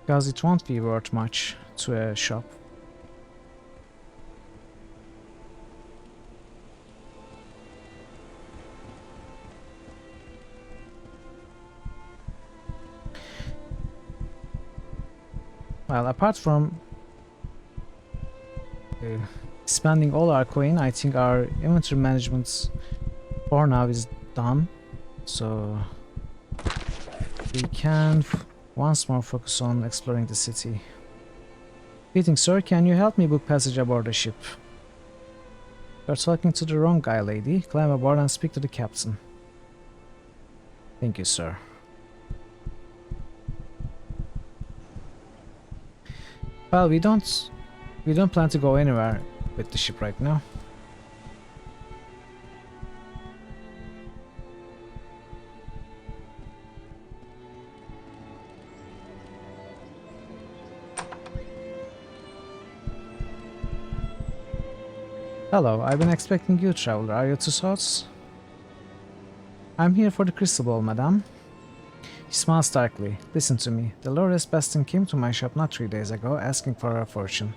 S1: because it won't be worth much to a shop. Well, apart from spending all our coin, I think our inventory management for now is done. So we can once more focus on exploring the city. Greetings, sir. Can you help me book passage aboard the ship? You're talking to the wrong guy, lady. Climb aboard and speak to the captain. Thank you, sir. Well, we don't plan to go anywhere with the ship right now. Hello, I've been expecting you, traveler. Are you two sorts? I'm here for the crystal ball, madame. He smiles darkly. Listen to me. Dolores Baston came to my shop not 3 days ago, asking for a fortune.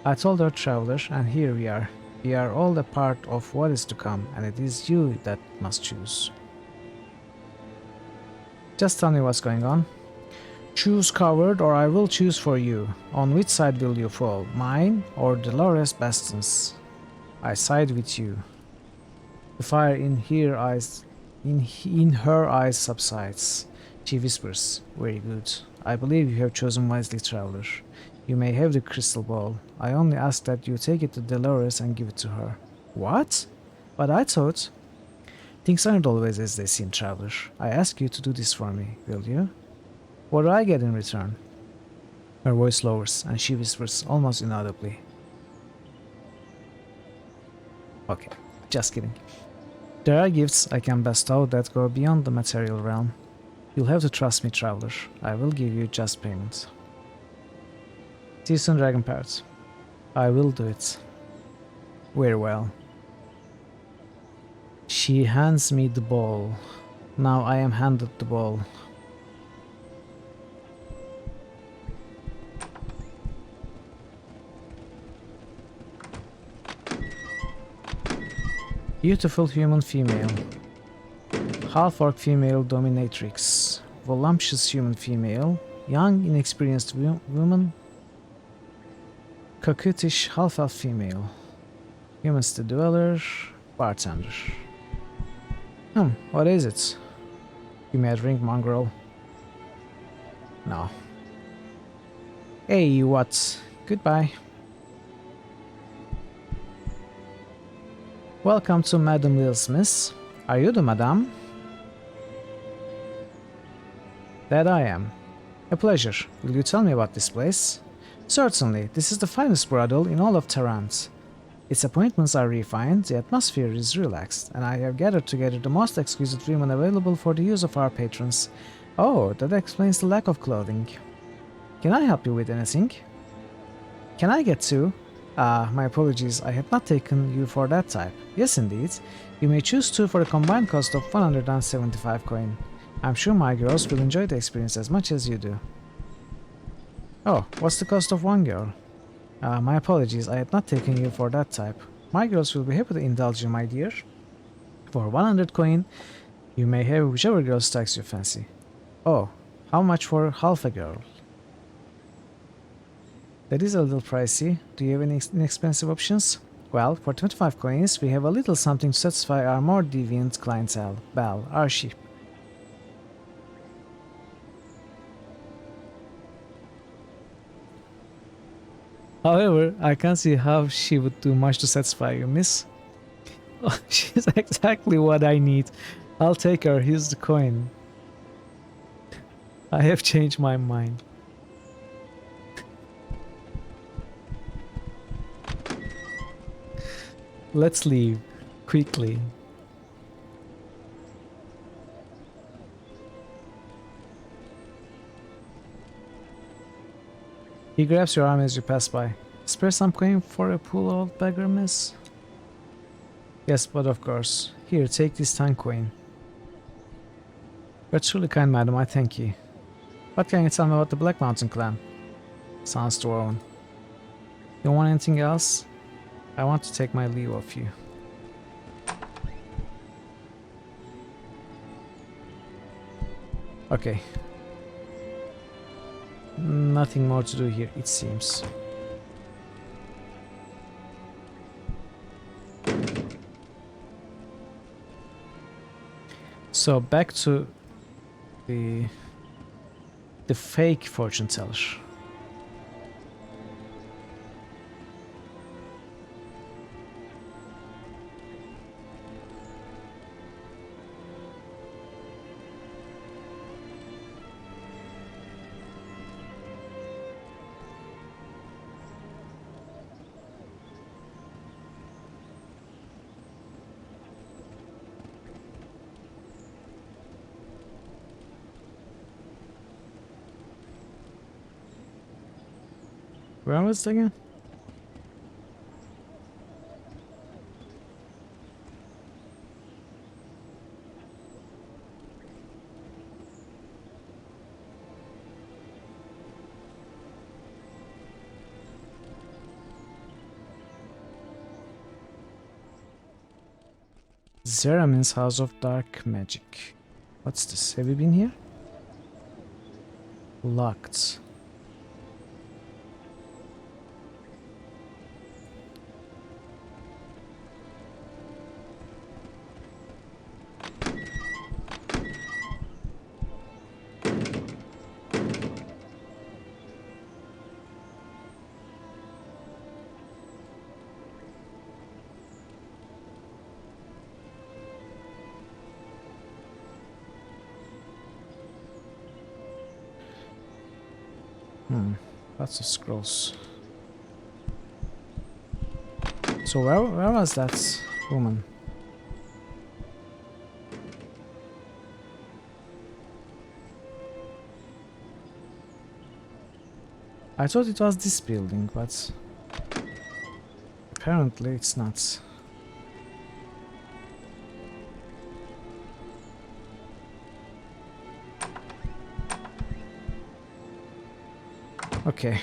S1: I told her, traveler, and here we are. We are all a part of what is to come, and it is you that must choose. Just tell me what's going on. Choose, coward, or I will choose for you. On which side will you fall, mine or Dolores Baston's? I side with you. The fire in her eyes subsides. She whispers, very good. I believe you have chosen wisely, traveler. You may have the crystal ball. I only ask that you take it to Dolores and give it to her. What? But I thought... Things aren't always as they seem, traveler. I ask you to do this for me, will you? What do I get in return? Her voice lowers, and she whispers almost inaudibly. Okay, just kidding. There are gifts I can bestow that go beyond the material realm. You'll have to trust me, traveler. I will give you just payment. See you soon, Dragon Parrot. I will do it. Very well. She hands me the ball. Now I am handed the ball. Beautiful human female. Half-orc female dominatrix. Voluptuous human female. Young, inexperienced woman. Coquettish half-elf female. Human city dweller. Bartender. What is it? Give me a drink, mongrel. No. Hey, what? Goodbye. Welcome to Madame Will Smith. Are you the madame? That I am. A pleasure. Will you tell me about this place? Certainly. This is the finest brothel in all of Tarant. Its appointments are refined, the atmosphere is relaxed, and I have gathered together the most exquisite women available for the use of our patrons. Oh, that explains the lack of clothing. Can I help you with anything? Can I get two? My apologies, I had not taken you for that type. Yes, indeed. You may choose two for a combined cost of 175 coin. I'm sure my girls will enjoy the experience as much as you do. Oh, what's the cost of one girl? My apologies, I had not taken you for that type. My girls will be happy to indulge you, my dear. For 100 coin, you may have whichever girl strikes your fancy. Oh, how much for half a girl? That is a little pricey. Do you have any inexpensive options? Well, for 25 coins, we have a little something to satisfy our more deviant clientele. Belle, our sheep. However, I can't see how she would do much to satisfy you, miss. Oh, she's exactly what I need. I'll take her. Here's the coin. I have changed my mind. Let's leave quickly. He grabs your arm as you pass by. Spare some coin for a poor old beggar, miss? Yes, but of course. Here, take this 10 coin. You're truly kind, madam, I thank you. What can you tell me about the Black Mountain clan? Sounds dwarven. You want anything else? I want to take my leave of you. Okay. Nothing more to do here, it seems. So back to the fake fortune teller. Where was it again? Zeramin's House of Dark Magic. What's this? Have you been here? Locked. Lots of scrolls. So where was that woman? I thought it was this building, but apparently it's not. Okay.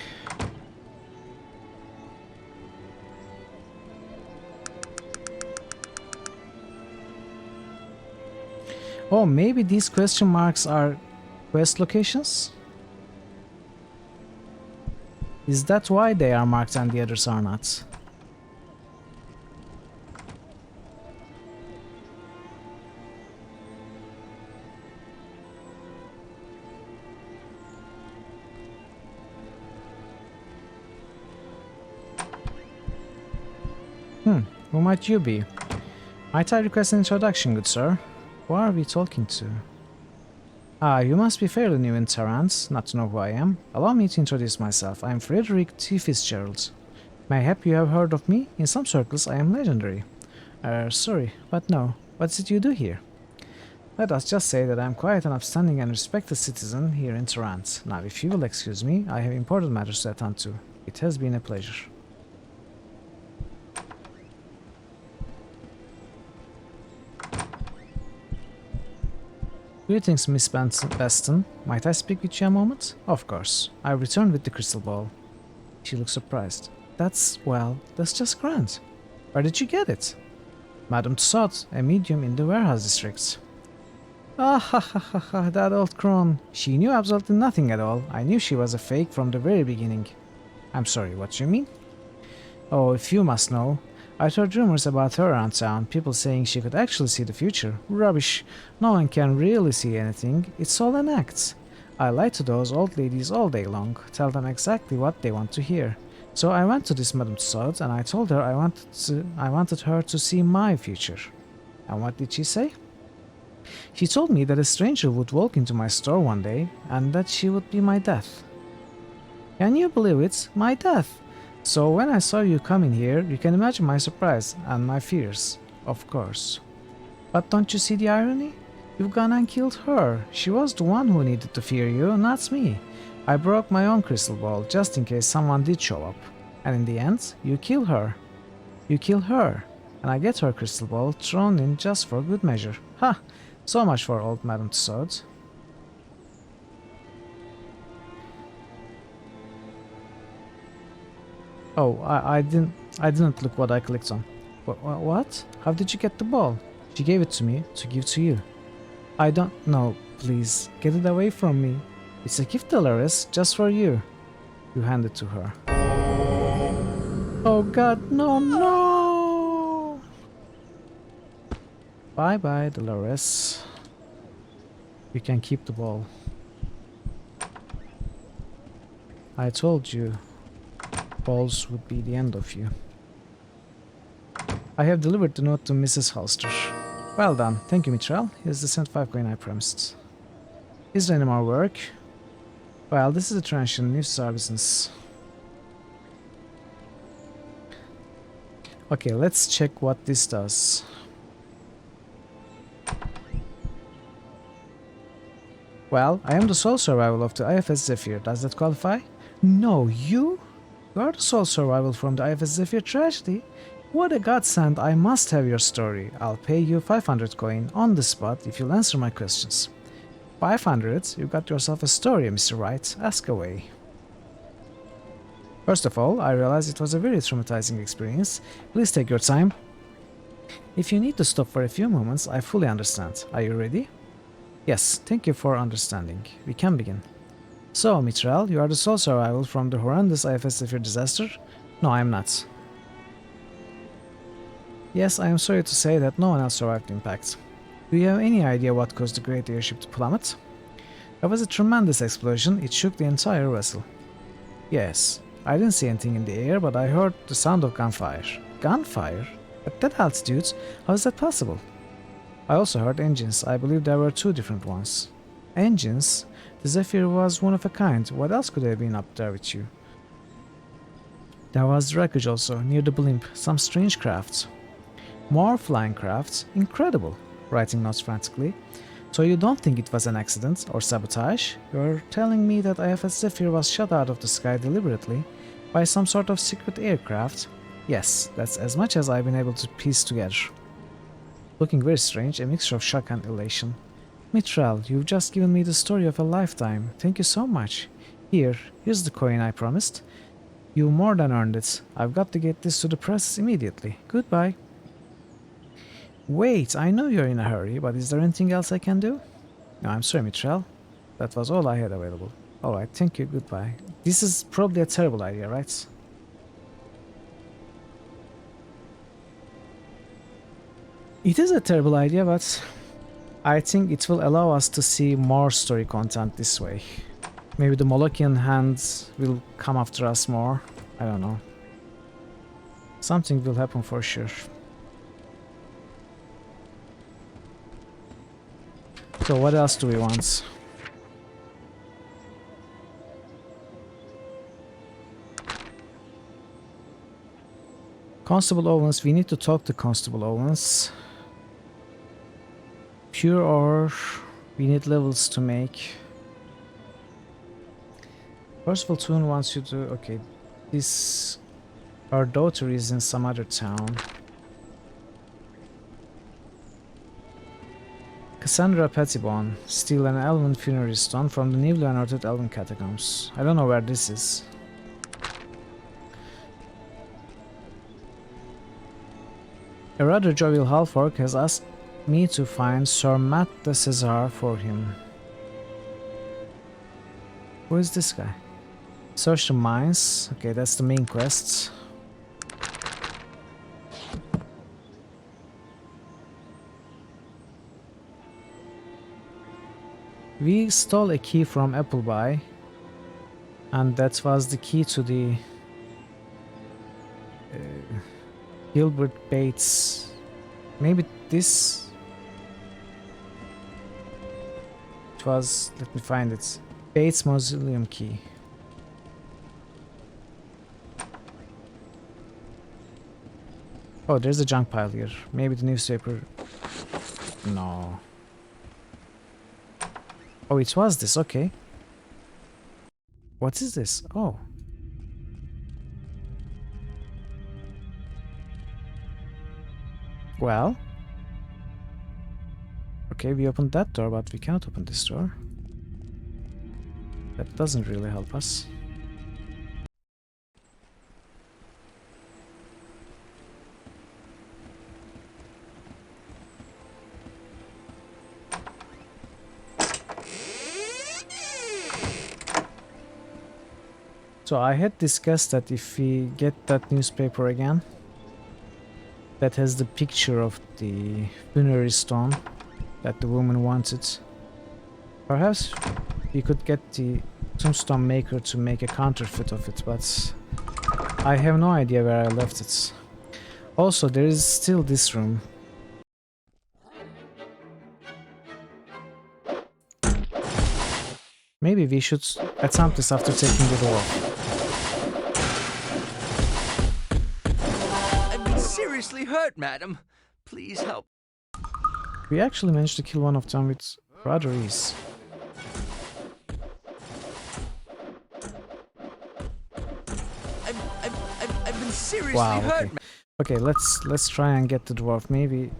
S1: Oh, maybe these question marks are quest locations? Is that why they are marked and the others are not? Who might you be? Might I request an introduction, good sir? Who are we talking to? Ah, you must be fairly new in Tarrant, not to know who I am. Allow me to introduce myself. I am Frederick T. Fitzgerald. Mayhap you have heard of me? In some circles I am legendary. Sorry, but no. What is it you do here? Let us just say that I am quite an upstanding and respected citizen here in Tarrant. Now, if you will excuse me, I have important matters to attend to. It has been a pleasure. Greetings, Miss Beston. Might I speak with you a moment? Of course. I returned with the crystal ball. She looked surprised. That's just grand. Where did you get it? Madame Tussaud, a medium in the warehouse district. Ah ha ha ha ha, that old crone. She knew absolutely nothing at all. I knew she was a fake from the very beginning. I'm sorry, what do you mean? Oh, if you must know. I've heard rumors about her around town, people saying she could actually see the future. Rubbish. No one can really see anything. It's all an act. I lie to those old ladies all day long, tell them exactly what they want to hear. So I went to this Madame Tussaud and I told her I wanted her to see my future. And what did she say? She told me that a stranger would walk into my store one day and that she would be my death. Can you believe it? My death! So when I saw you coming here, you can imagine my surprise and my fears, of course. But don't you see the irony? You've gone and killed her. She was the one who needed to fear you, not me. I broke my own crystal ball just in case someone did show up. And in the end, you kill her. You kill her. And I get her crystal ball thrown in just for good measure. Ha! So much for old Madame Tussaud. Oh, I didn't look what I clicked on. What? How did you get the ball? She gave it to me to give to you. I don't know. Please, get it away from me. It's a gift, Dolores, just for you. You hand it to her. Oh god, no, no! Bye-bye, Dolores. You can keep the ball. I told you, balls would be the end of you. I have delivered the note to Mrs. Holster. Well done. Thank you, Mitchell. Here's the cent 5 coin I promised. Is there any more work? Well, this is a transition. News is our business. Okay, let's check what this does. Well, I am the sole survival of the IFS Zephyr. Does that qualify? No, you? You are the sole survival from the IFS Zephyr tragedy? What a godsend. I must have your story. I'll pay you 500 coin on the spot if you'll answer my questions. 500? You got yourself a story, Mr. Wright. Ask away. First of all, I realize it was a very traumatizing experience. Please take your time. If you need to stop for a few moments, I fully understand. Are you ready? Yes, thank you for understanding. We can begin. So, Mitchell, you are the sole survival from the horrendous IFS Zephyr disaster? No, I am not. Yes, I am sorry to say that no one else survived the impact. Do you have any idea what caused the great airship to plummet? There was a tremendous explosion. It shook the entire vessel. Yes, I didn't see anything in the air, but I heard the sound of gunfire. Gunfire? At that altitude? How is that possible? I also heard engines. I believe there were 2 different ones. Engines? The Zephyr was one of a kind. What else could have been up there with you? There was wreckage also, near the blimp. Some strange crafts. More flying crafts? Incredible. Writing notes frantically. So you don't think it was an accident or sabotage? You're telling me that IFS Zephyr was shot out of the sky deliberately by some sort of secret aircraft? Yes, that's as much as I've been able to piece together. Looking very strange, a mixture of shock and elation. Mitchell, you've just given me the story of a lifetime. Thank you so much. Here's the coin I promised. You more than earned it. I've got to get this to the press immediately. Goodbye. Wait, I know you're in a hurry, but is there anything else I can do? No, I'm sorry, Mitchell. That was all I had available. Alright, thank you, goodbye. This is probably a terrible idea, right? It is a terrible idea, but I think it will allow us to see more story content this way. Maybe the Molochian hands will come after us more. I don't know. Something will happen for sure. So what else do we want? Constable Owens, we need to talk to Constable Owens. Pure ore, we need levels to make. Percival Toon wants you to... okay, this... our daughter is in some other town. Cassandra Pettibone, steal an elven funerary stone from the newly unearthed elven catacombs. I don't know where this is. A rather jovial half-orc has asked me to find Sir Matt de Cesar for him. Who is this guy? Search the mines. Okay, that's the main quest. We stole a key from Appleby, and that was the key to the Gilbert Bates. Maybe this... it was... let me find it. Bates Mausoleum key. Oh, there's a junk pile here. Maybe the newspaper... no. Oh, it was this, okay. What is this? Oh. Well. Okay, we opened that door, but we cannot open this door. That doesn't really help us. So I had discussed that if we get that newspaper again, that has the picture of the funerary stone that the woman wanted, perhaps we could get the tombstone maker to make a counterfeit of it, but I have no idea where I left it. Also, there is still this room. Maybe we should attempt this after taking the door.
S2: I've been seriously hurt, madam. Please help.
S1: We actually managed to kill one of them with rather ease.
S2: I've been seriously
S1: Wow,
S2: hurt.
S1: okay. Okay, let's try and get the dwarf. Maybe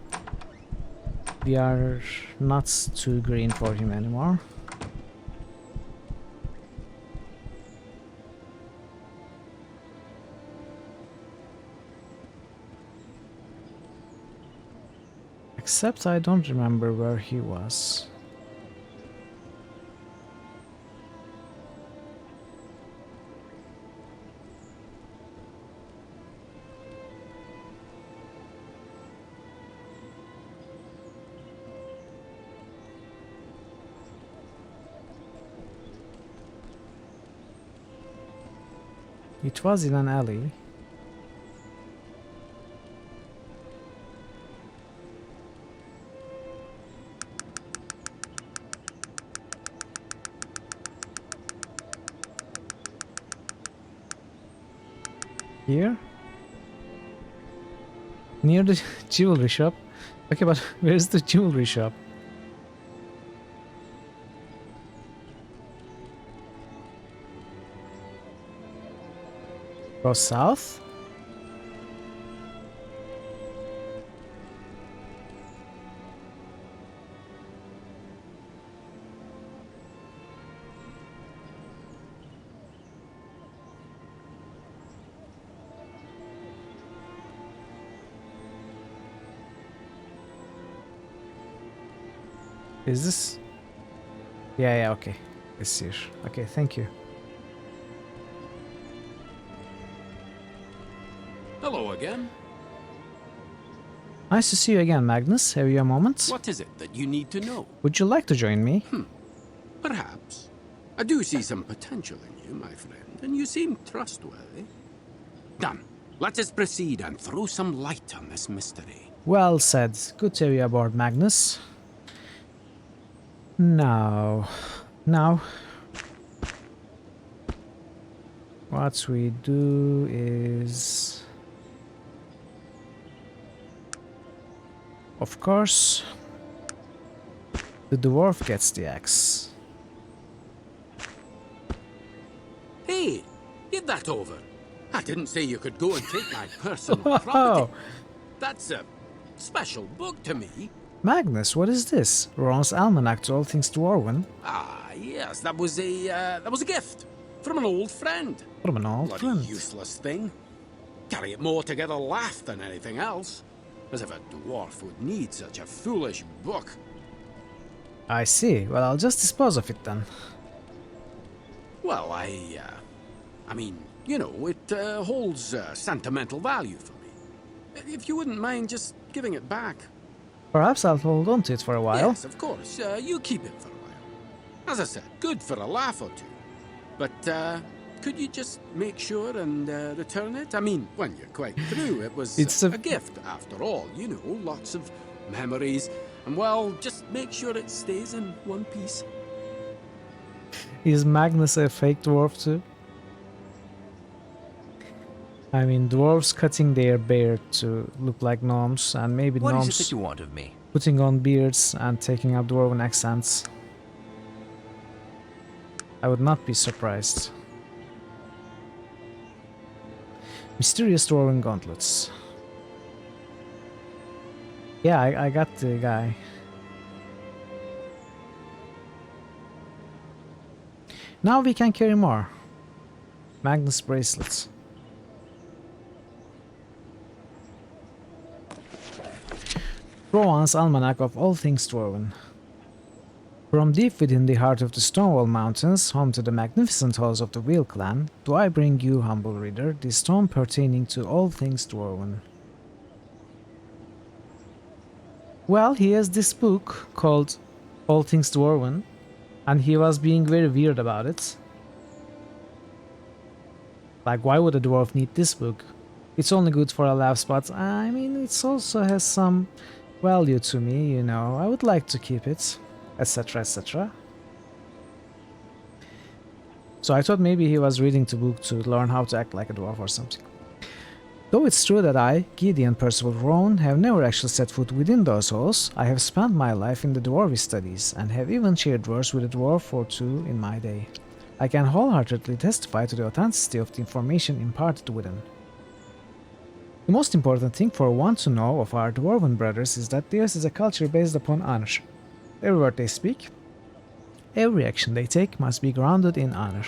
S1: we are not too green for him anymore. Except I don't remember where he was. It was in an alley. Here? Near the jewelry shop? Okay, but where's the jewelry shop? Go south? Is this? Yeah, okay. It's here. Okay, thank you.
S3: Hello again.
S1: Nice to see you again, Magnus. Have you a moment?
S3: What is it that you need to know?
S1: Would you like to join me?
S3: Perhaps. I do see some potential in you, my friend, and you seem trustworthy. Done. Let us proceed and throw some light on this mystery.
S1: Well said. Good to have you aboard, Magnus. Now, what we do is, of course, the dwarf gets the axe.
S3: Hey, get that over. I didn't say you could go and take my personal property. That's a special book to me.
S1: Magnus, what is this? Ron's almanac to all things dwarven?
S3: Ah, yes, that was a gift from an old friend.
S1: From an old
S3: Bloody
S1: friend.
S3: useless thing. Carry it more to get a laugh than anything else. As if a dwarf would need such a foolish book.
S1: I see. Well, I'll just dispose of it then.
S3: Well, I mean, you know, it holds sentimental value for me. If you wouldn't mind just giving it back.
S1: Perhaps I'll hold on to it for a while.
S3: Yes, of course. You keep it for a while. As I said, good for a laugh or two. But, could you just make sure and return it? I mean, when you're quite through, it was
S1: It's
S3: a gift, after all. You know, lots of memories. And, well, just make sure it stays in one piece.
S1: Is Magnus a fake dwarf too? I mean, dwarves cutting their beard to look like gnomes, and maybe
S2: What is it
S1: gnomes
S2: that you want of me?
S1: putting on beards and taking up dwarven accents. I would not be surprised. Mysterious dwarven gauntlets. Yeah, I got the guy. Now we can carry more. Magnus bracelets. Rowan's almanac of all things dwarven. From deep within the heart of the Stonewall Mountains, home to the magnificent halls of the Wheel Clan, do I bring you, humble reader, the stone pertaining to all things dwarven. Well, he has this book called All Things Dwarven, and he was being very weird about it. Like, why would a dwarf need this book? It's only good for a laugh, but I mean, it also has some value to me, you know. I would like to keep it, etc., etc. So I thought maybe he was reading the book to learn how to act like a dwarf or something. Though it's true that I, Gideon Percival Rowan, have never actually set foot within those halls, I have spent my life in the dwarvish studies, and have even shared words with a dwarf or two in my day. I can wholeheartedly testify to the authenticity of the information imparted within. The most important thing for one to know of our dwarven brothers is that theirs is a culture based upon honor. Every word they speak, every action they take must be grounded in honor.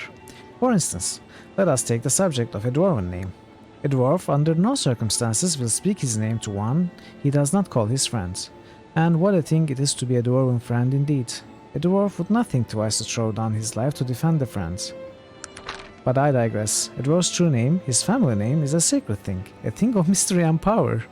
S1: For instance, let us take the subject of a dwarven name. A dwarf under no circumstances will speak his name to one he does not call his friend. And what a thing it is to be a dwarven friend indeed. A dwarf would not think twice to throw down his life to defend a friend. But I digress. A dwarf's true name, his family name, is a sacred thing, a thing of mystery and power,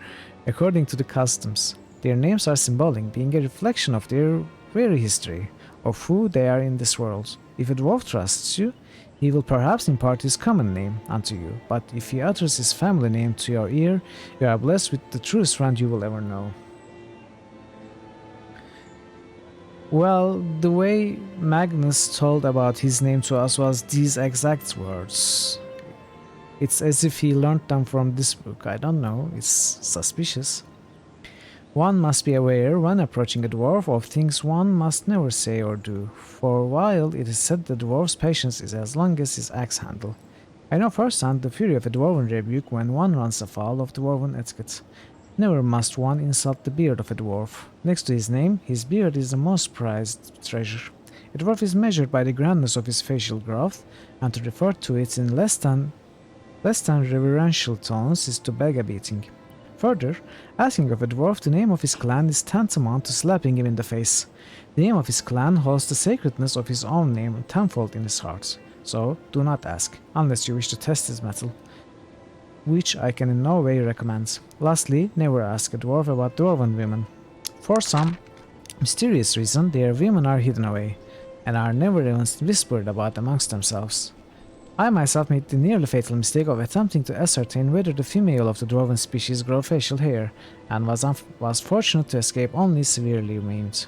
S1: according to the customs. Their names are symbolic, being a reflection of their very history, of who they are in this world. If a dwarf trusts you, he will perhaps impart his common name unto you, but if he utters his family name to your ear, you are blessed with the truest friend you will ever know. Well, the way Magnus told about his name to us was these exact words. It's as if he learned them from this book. I don't know, it's suspicious. One must be aware, when approaching a dwarf, of things one must never say or do, for while it is said the dwarf's patience is as long as his axe handle, I know firsthand the fury of a dwarven rebuke when one runs afoul of dwarven etiquette. Never must one insult the beard of a dwarf. Next to his name, his beard is the most prized treasure. A dwarf is measured by the grandness of his facial growth, and to refer to it in less than reverential tones is to beg a beating. Further, asking of a dwarf the name of his clan is tantamount to slapping him in the face. The name of his clan holds the sacredness of his own name tenfold in his heart, so do not ask, unless you wish to test his mettle, which I can in no way recommend. Lastly, never ask a dwarf about dwarven women. For some mysterious reason, their women are hidden away, and are never even whispered about amongst themselves. I myself made the nearly fatal mistake of attempting to ascertain whether the female of the dwarven species grow facial hair, and was fortunate to escape only severely maimed.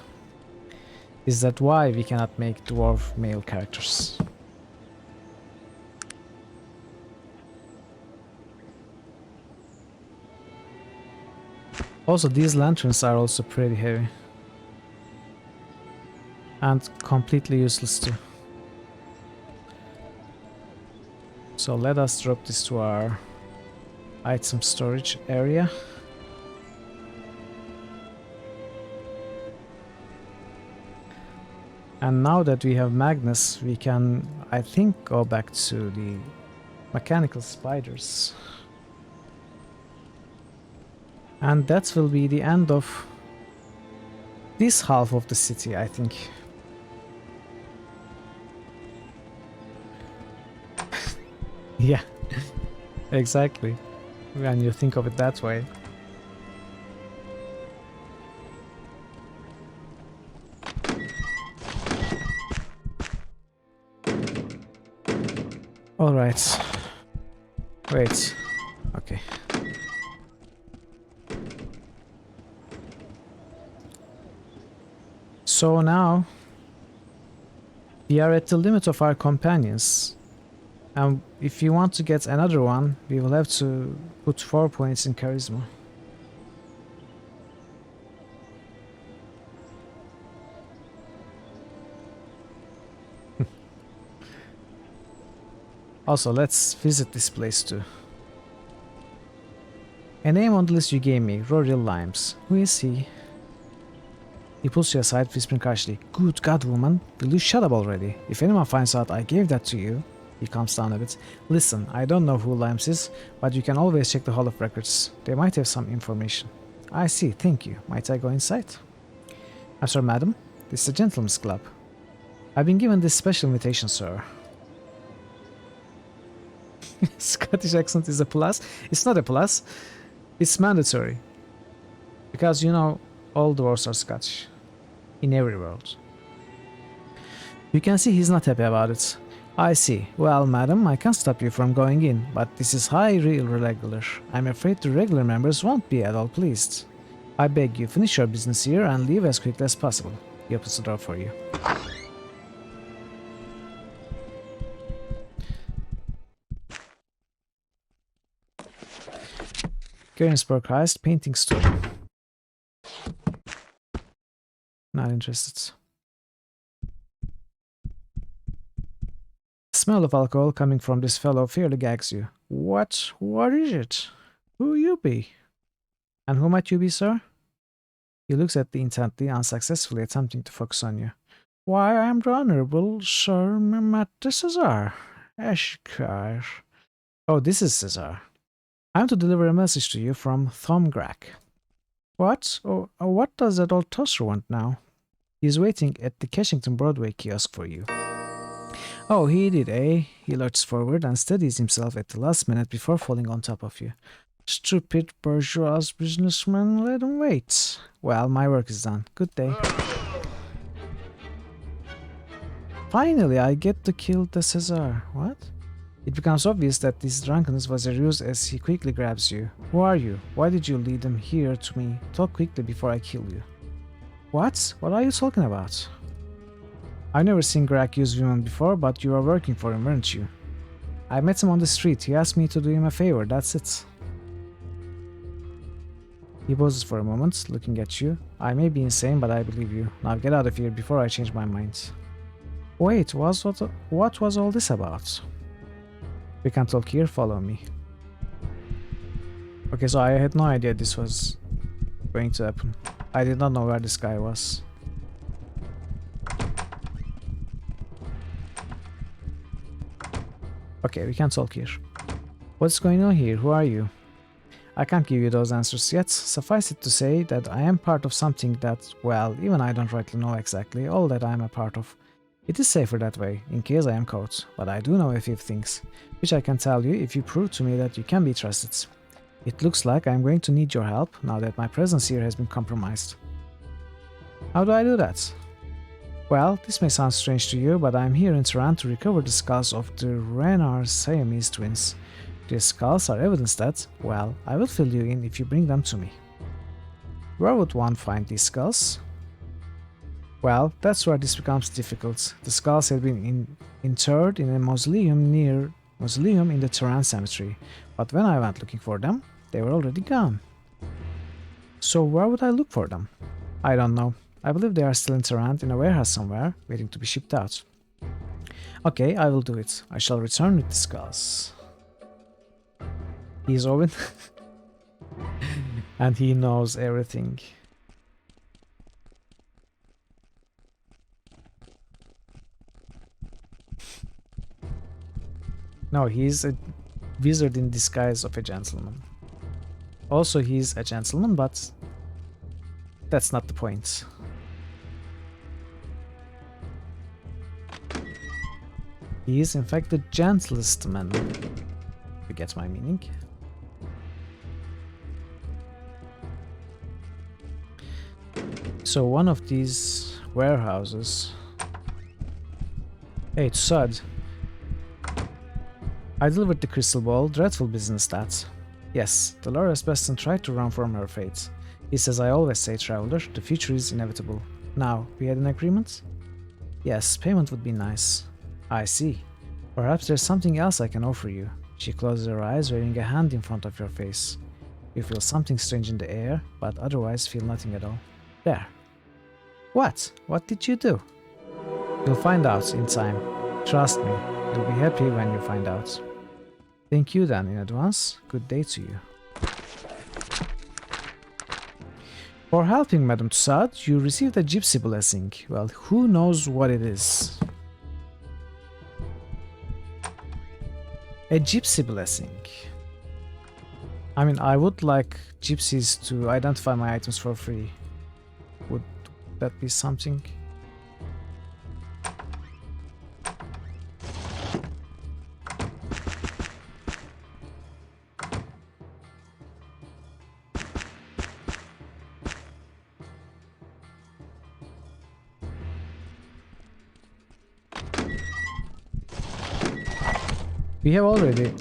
S1: Is that why we cannot make dwarf male characters? Also, these lanterns are also pretty heavy. And completely useless too. So let us drop this to our item storage area. And now that we have Magnus, we can, I think, go back to the mechanical spiders. And that will be the end of this half of the city, I think. Yeah, exactly, when you think of it that way. Alright. Wait. Okay. So now we are at the limit of our companions. And if you want to get another one, we will have to put 4 points in charisma. Also, let's visit this place too. A name on the list you gave me, Rory Limes. Who is he? He pulls you aside, whispering harshly, "Good God, woman, will you shut up already? If anyone finds out I gave that to you..." He calms down a bit. "Listen, I don't know who Limes is, but you can always check the Hall of Records. They might have some information." "I see, thank you. Might I go inside?" "I'm sorry, madam. This is a gentleman's club. I've been given this special invitation, sir. Scottish accent is a plus. It's not a plus. It's mandatory. Because, you know, all dwarves are Scottish. In every world. You can see he's not happy about it. I see. Well, madam, I can't stop you from going in, but this is highly irregular. I'm afraid the regular members won't be at all pleased. I beg you, finish your business here and leave as quickly as possible. He opens the door for you. Gernsburg Heist, painting store. Not interested. The smell of alcohol coming from this fellow fairly gags you. What is it? Who you be? And who might you be, sir? He looks at you intently, unsuccessfully attempting to focus on you. Why, I am the Honorable Sir Matt Cesar. Ashkar. Oh, this is Cesar. I am to deliver a message to you from Thomgrak. What? Oh, what does that old tosser want now? He's waiting at the Cashington Broadway kiosk for you. Oh, he did, eh? He lurches forward and steadies himself at the last minute before falling on top of you. Stupid bourgeois businessman, let him wait. Well, my work is done. Good day. Finally, I get to kill the Cesar. What? It becomes obvious that this drunkenness was a ruse as he quickly grabs you. Who are you? Why did you lead them here to me? Talk quickly before I kill you. What? What are you talking about? I've never seen Greg use women before, but you are working for him, weren't you? I met him on the street. He asked me to do him a favor, that's it. He pauses for a moment, looking at you. I may be insane, but I believe you. Now get out of here before I change my mind. Wait, what was all this about? We can't talk here, follow me. Okay, so I had no idea this was going to happen. I did not know where this guy was. Okay, we can't talk here. What's going on here? Who are you? I can't give you those answers yet. Suffice it to say that I am part of something that, well, even I don't rightly know exactly all that I am a part of. It is safer that way, in case I am caught, but I do know a few things, which I can tell you if you prove to me that you can be trusted. It looks like I am going to need your help now that my presence here has been compromised. How do I do that? Well, this may sound strange to you, but I am here in Tehran to recover the skulls of the Renar Siamese twins. These skulls are evidence that, well, I will fill you in if you bring them to me. Where would one find these skulls? Well, that's where this becomes difficult. The skulls had been interred in a mausoleum in the Tehran cemetery, but when I went looking for them, they were already gone. So where would I look for them? I don't know. I believe they are still in Tehran in a warehouse somewhere, waiting to be shipped out. Okay, I will do it. I shall return with the skulls. He's Owen. And he knows everything. No, he's a wizard in disguise of a gentleman. Also, he's a gentleman, but that's not the point. He is, in fact, the gentlest man. You get my meaning? So, one of these warehouses. Hey, it's Sud. I delivered the crystal ball. Dreadful business that. Yes, Dolores Beston tried to run from her fate. He says I always say, traveler, the future is inevitable. Now, we had an agreement? Yes, payment would be nice. I see. Perhaps there's something else I can offer you. She closes her eyes, wearing a hand in front of your face. You feel something strange in the air, but otherwise feel nothing at all. There. What? What did you do? You'll find out in time. Trust me, you'll be happy when you find out. Thank you then in advance. Good day to you. For helping Madame Tussaud, you received a gypsy blessing. Well, who knows what it is? A gypsy blessing. I mean, I would like gypsies to identify my items for free. Would that be something? We have already...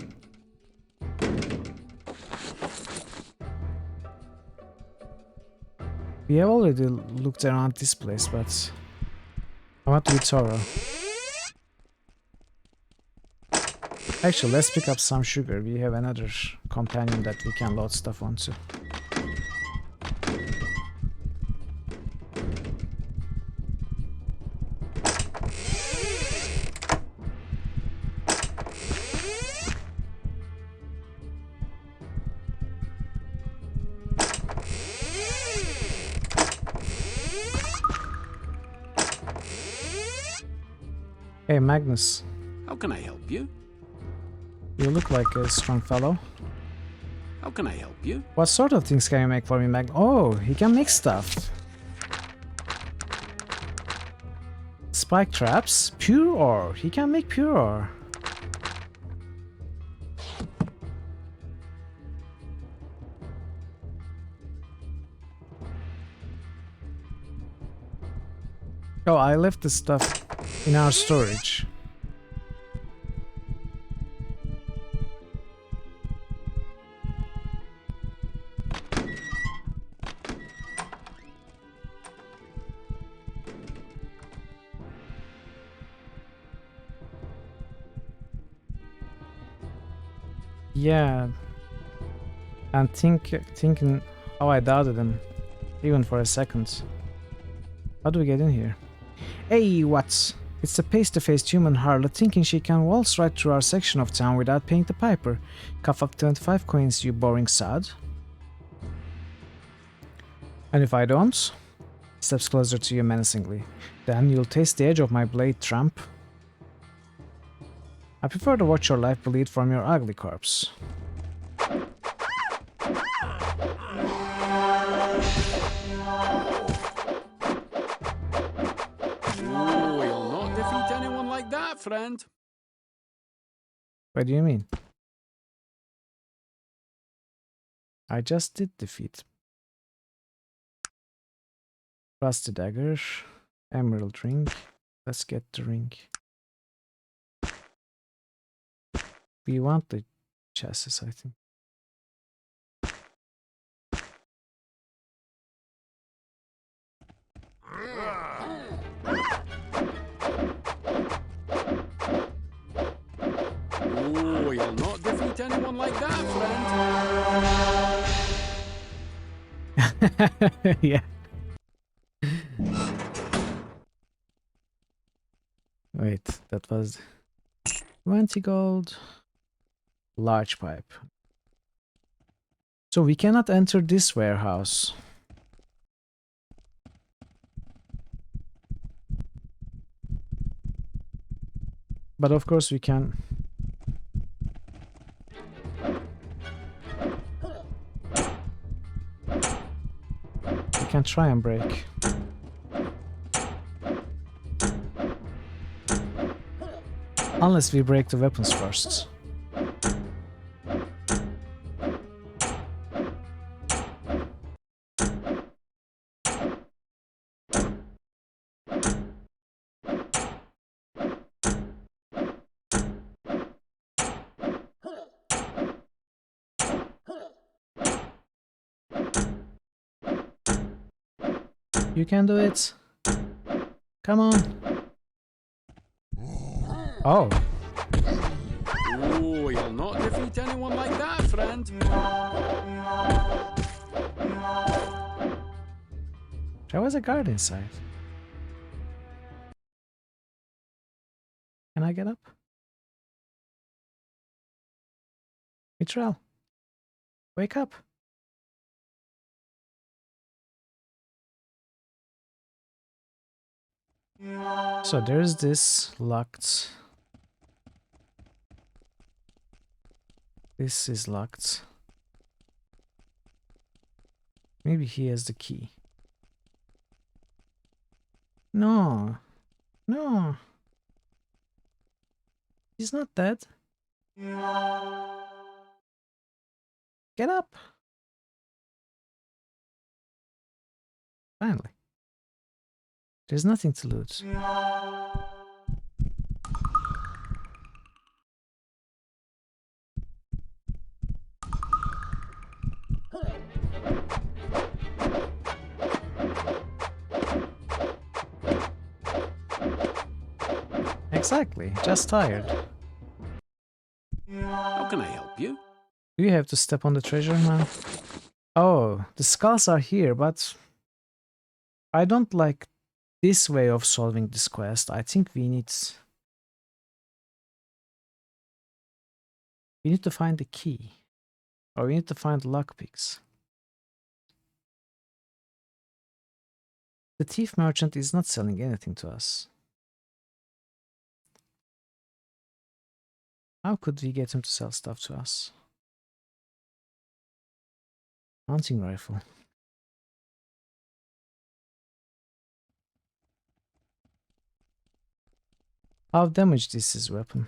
S1: We have already looked around this place, but I want to be thorough. Actually, let's pick up some sugar. We have another companion that we can load stuff onto. Hey, Magnus.
S3: How can I help you?
S1: You look like a strong fellow.
S3: How can I help you?
S1: What sort of things can you make for me, Mag? Oh, he can make stuff. Spike traps, pure ore. He can make pure ore. Oh, I left the stuff in our storage. Yeah, and thinking how I doubted him, even for a second. How do we get in here? Hey, what? It's the pasty-faced human harlot thinking she can waltz right through our section of town without paying the piper. Cough up 25 coins, you boring sod. And if I don't? Steps closer to you menacingly. Then you'll taste the edge of my blade, tramp. I prefer to watch your life bleed from your ugly corpse.
S3: Oh, you'll not defeat anyone like that, friend.
S1: What do you mean? I just did defeat. Rusty dagger, emerald ring. Let's get the ring. We want the chassis, I think.
S3: Oh, you'll not defeat anyone like that, friend.
S1: Yeah. Wait, that was 20 gold. Large pipe. So we cannot enter this warehouse. But of course we can. We can try and break. Unless we break the weapons first. You can do it. Come on. Oh.
S3: Oh, you'll not defeat anyone like that, friend.
S1: There was a guard inside. Can I get up? Mithril. Wake up. So there's this locked. This is locked. Maybe he has the key. No. No. He's not dead. Get up. Finally. There's nothing to loot. Exactly, just tired.
S3: How can I help you?
S1: Do you have to step on the treasure now? Oh, the skulls are here, but I don't like this way of solving this quest. I think we need to find the key. Or we need to find lockpicks. The thief merchant is not selling anything to us. How could we get him to sell stuff to us? Hunting rifle. How damaged is his weapon?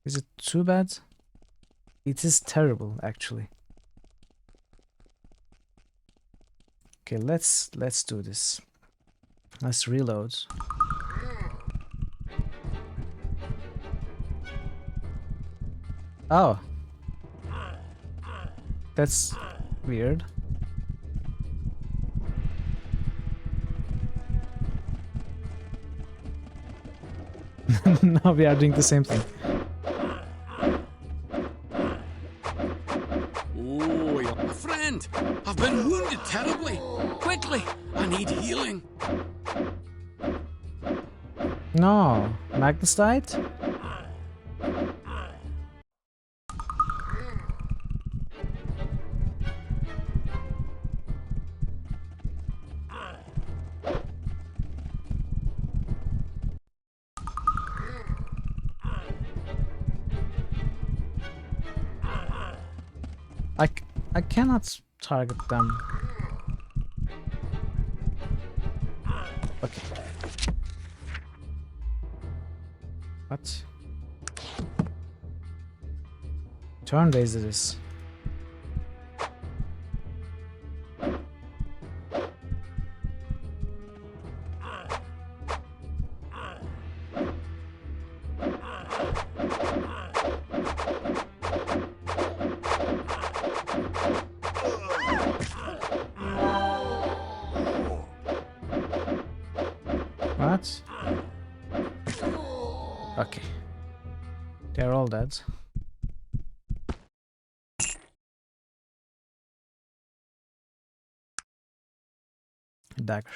S1: Is it too bad? It is terrible, actually. Okay, let's do this. Let's reload. Oh. That's weird. Now we are doing the same thing.
S3: Oh, you're a friend. I've been wounded terribly. Quickly, I need healing.
S1: No, Magnus died? I cannot target them. Okay. What? Turn-based it is. What? Okay. They're all dead. Dagger.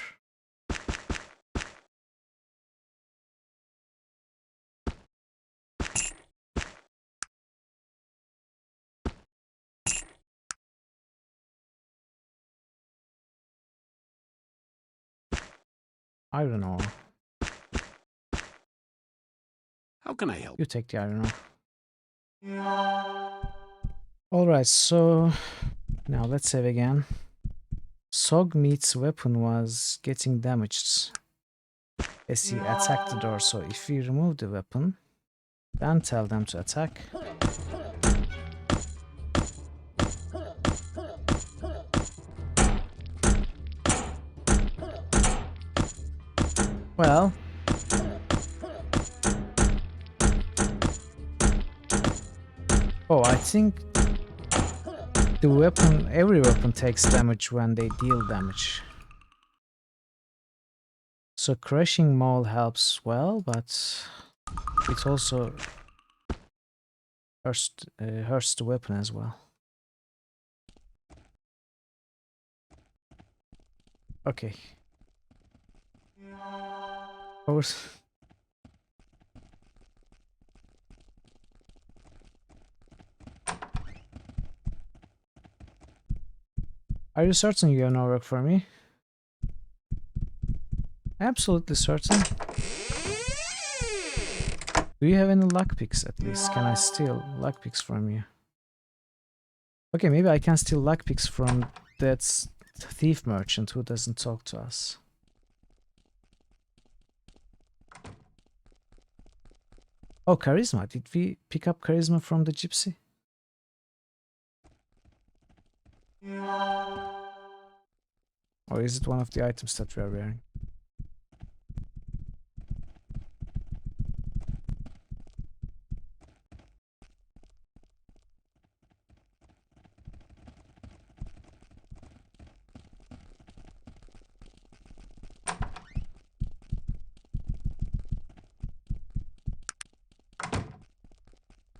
S1: Iron ore.
S3: How can I help?
S1: You take the iron ore. Alright, so now let's save again. Sogmeat's weapon was getting damaged as he attacked the door, so if we remove the weapon, then tell them to attack. Well, oh, I think the weapon, every weapon takes damage when they deal damage. So crushing maul helps well, but it also hurts the weapon as well. Okay. Are you certain you have no work for me? Absolutely certain. Do you have any lockpicks at least? Can I steal lockpicks from you? Okay, maybe I can steal lockpicks from that thief merchant who doesn't talk to us. Oh, charisma. Did we pick up charisma from the gypsy? Or is it one of the items that we are wearing?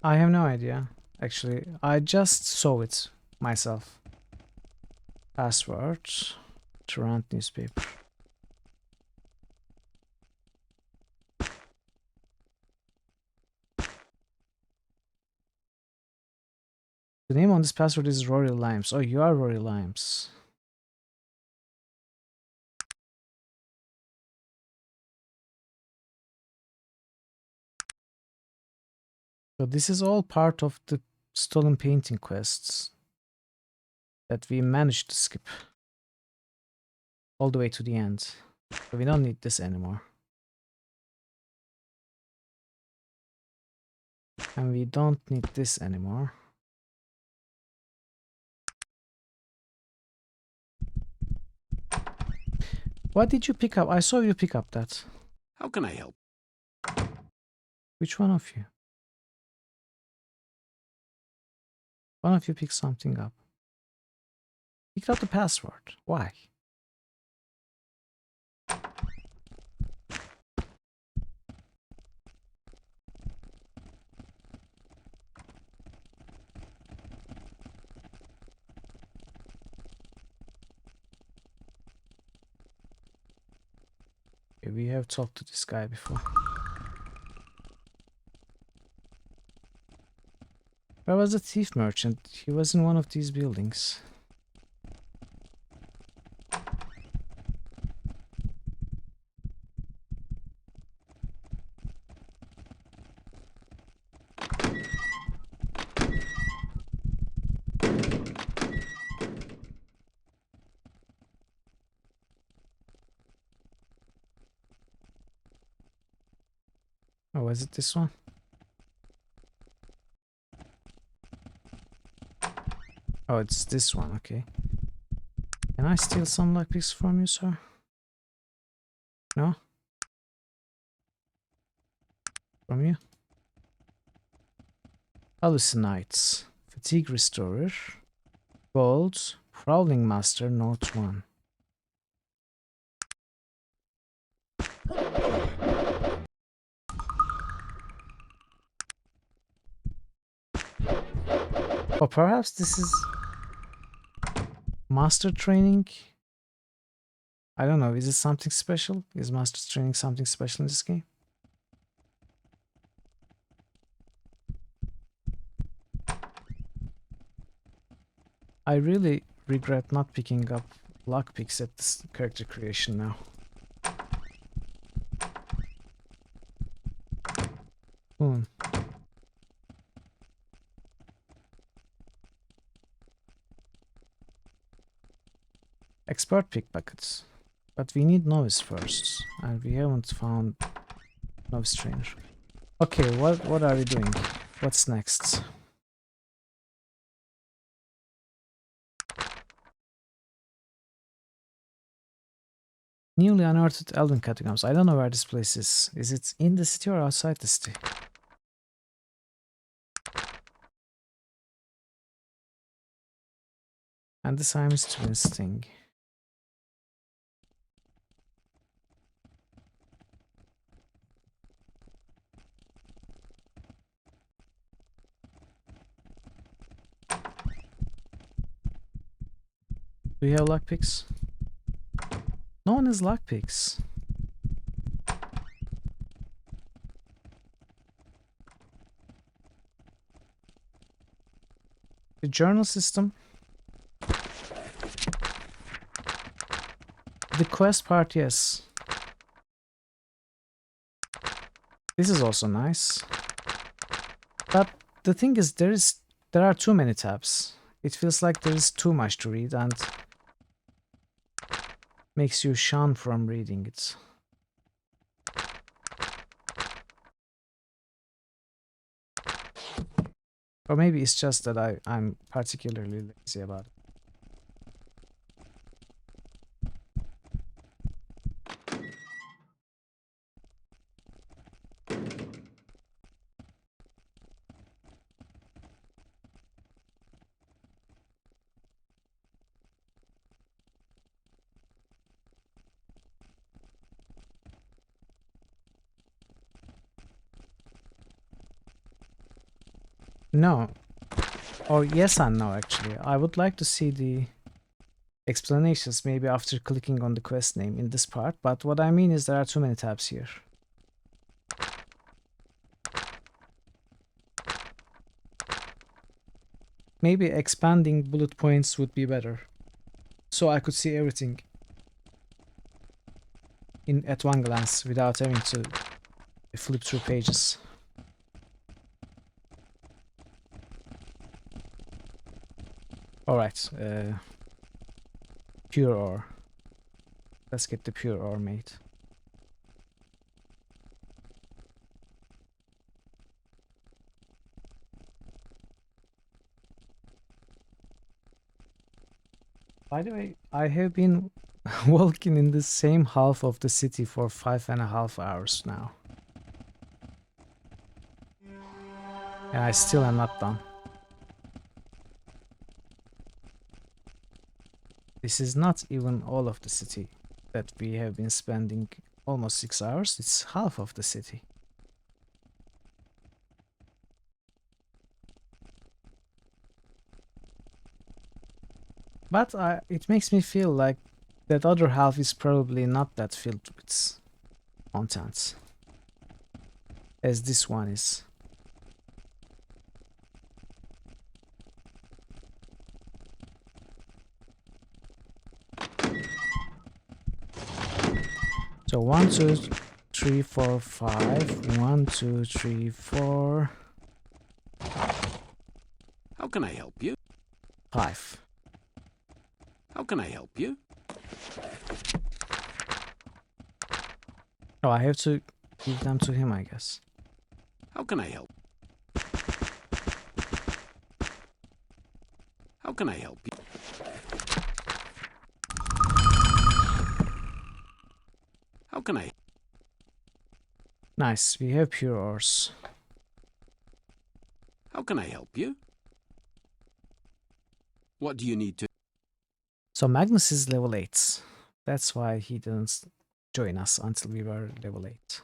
S1: I have no idea. Actually, I just saw it myself. Password. Toronto newspaper. The name on this password is Rory Limes. Oh, you are Rory Limes. So this is all part of the stolen painting quests that we managed to skip all the way to the end. So we don't need this anymore. And we don't need this anymore. What did you pick up? I saw you pick up that.
S3: How can I help?
S1: Which one of you? One of you picked something up. Picked up the password. Why? Okay, we have talked to this guy before. Where was the thief merchant? He was in one of these buildings. Oh, was it this one? Oh, it's this one, okay. Can I steal some lockpicks from you, sir? No? From you? Hallucinites. Fatigue Restorer. Gold. Prowling Master, Note 1. Or perhaps this is master training. I don't know, is it something special? Is master training something special in this game? I really regret not picking up lockpicks at this character creation now. Hmm. Expert pickpockets. But we need novice first, and we haven't found novice trainer. Okay, what are we doing? What's next? Newly unearthed Elven catacombs. I don't know where this place is. Is it in the city or outside the city? And the Siamese twins thing. Do you have lockpicks? No one has lockpicks. The journal system. The quest part, yes. This is also nice. But the thing is, there are too many tabs. It feels like there is too much to read and makes you shun from reading it. Or maybe it's just that I'm particularly lazy about it. No. Or yes and no, actually. I would like to see the explanations maybe after clicking on the quest name in this part, but what I mean is there are too many tabs here. Maybe expanding bullet points would be better, so I could see everything in at one glance without having to flip through pages. Alright, pure ore. Let's get the pure ore made. By the way, I have been walking in the same half of the city for 5.5 hours now. And I still am not done. This is not even all of the city that we have been spending almost 6 hours. It's half of the city. But it makes me feel like that other half is probably not that filled with content as this one is. So 1, 2, 3, 4, 5. 1, 2, 3, 4.
S3: How can I help you?
S1: 5.
S3: How can I help you?
S1: Oh, I have to give them to him, I guess.
S3: How can I help? How can I help you? How can I?
S1: Nice, we have pure ores.
S3: How can I help you? What do you need to?
S1: So Magnus is level 8. That's why he didn't join us until we were level 8.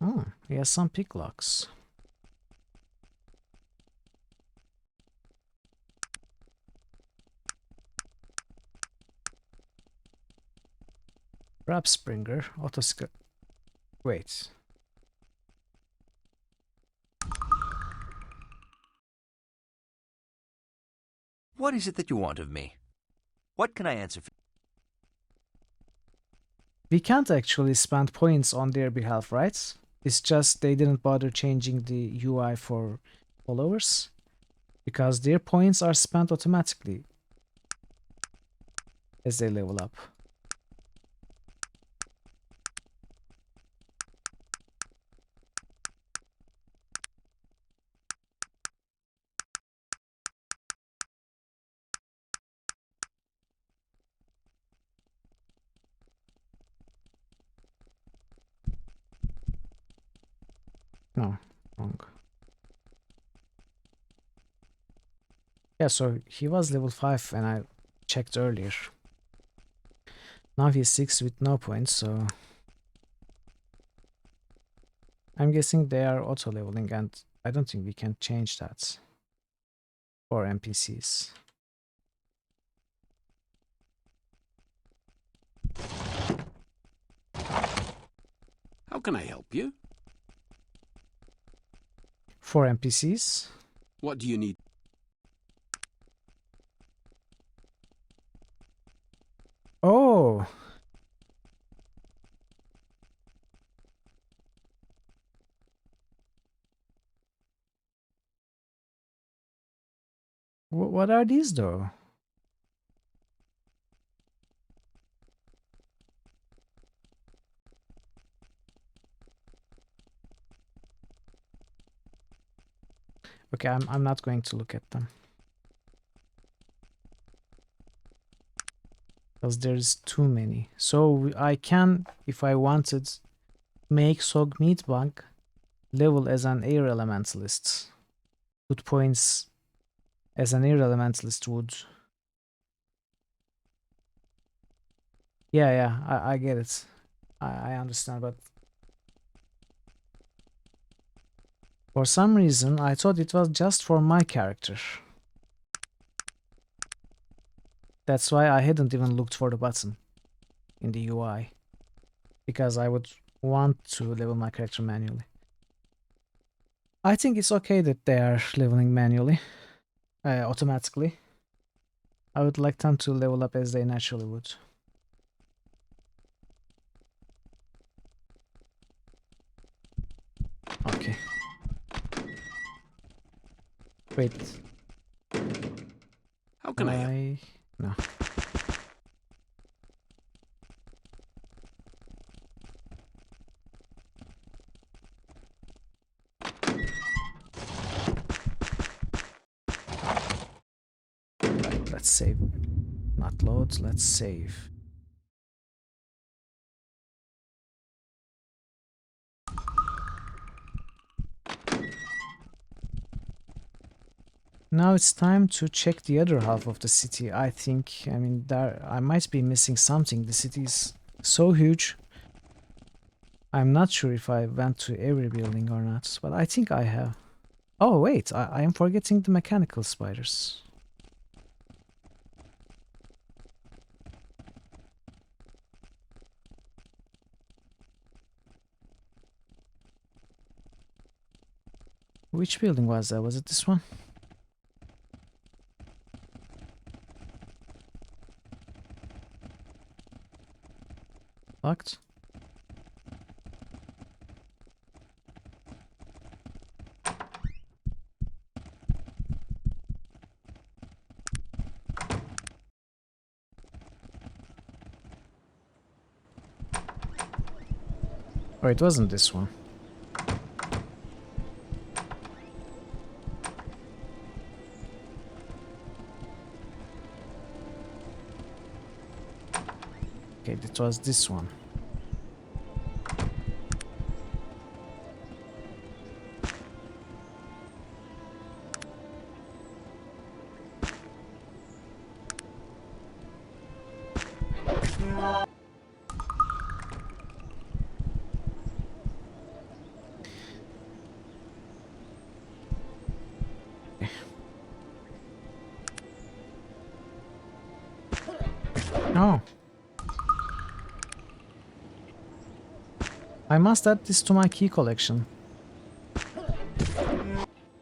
S1: Oh, he has some pick locks. Perhaps Springer, Autosca. Wait.
S2: What is it that you want of me? What can I answer for?
S1: We can't actually spend points on their behalf, right? It's just they didn't bother changing the UI for followers because their points are spent automatically as they level up. No, wrong. Yeah, so he was level 5 when I checked earlier. Now he's 6 with no points, so I'm guessing they are auto-leveling, and I don't think we can change that for NPCs.
S3: How can I help you?
S1: For NPCs?
S3: What do you need?
S1: Oh! What are these though? Okay, I'm not going to look at them. Because there's too many. So I can, if I wanted, make Sog Meatbug level as an air elementalist. Put points as an air elementalist would. Yeah, I get it. I understand, but For some reason, I thought it was just for my character. That's why I hadn't even looked for the button in the UI. Because I would want to level my character manually. I think it's okay that they are leveling manually, automatically. I would like them to level up as they naturally would. Okay. Wait.
S3: How can I?
S1: No. Right, let's save. Not load, let's save. Now it's time to check the other half of the city. I mean, I might be missing something. The city is so huge. I'm not sure if I went to every building or not, but I think I have. Oh wait, I am forgetting the mechanical spiders. Which building was that? Was it this one? Locked? Oh, it wasn't this one. Okay, it was this one. No. I must add this to my key collection.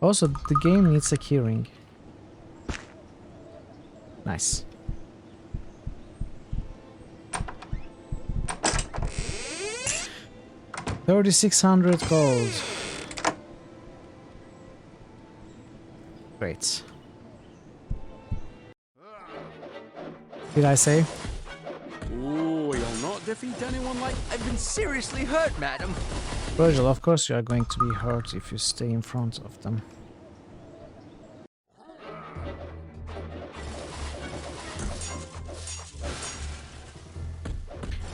S1: Also, the game needs a keyring. Nice. $3,600 gold. Great. Did I say?
S3: Oh, you'll not defeat anyone like...
S2: I've been seriously hurt, madam.
S1: Virgil, of course you are going to be hurt if you stay in front of them.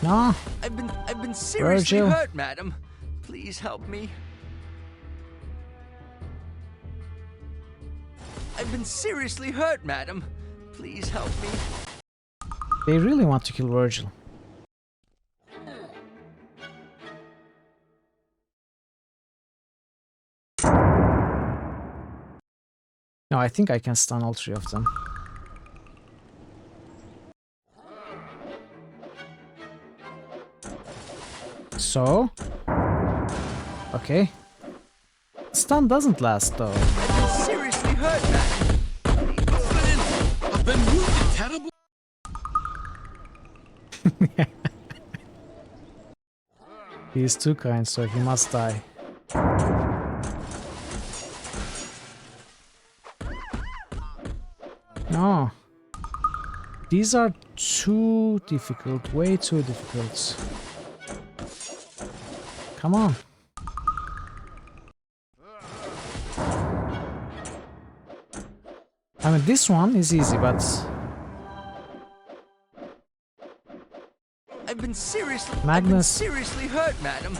S1: No.
S2: I've been seriously
S1: Virgil.
S2: hurt, madam. Please help me. I've been seriously hurt, madam. Please help me.
S1: They really want to kill Virgil. No, I think I can stun all three of them. So? Okay. Stun doesn't last though.
S2: I've been seriously hurt, madam.
S3: I've been wounded terribly.
S1: He is too kind, so he must die. No. These are too difficult, way too difficult. Come on. I mean, this one is easy, but...
S2: I've been seriously hurt, madam. Seriously hurt, madam.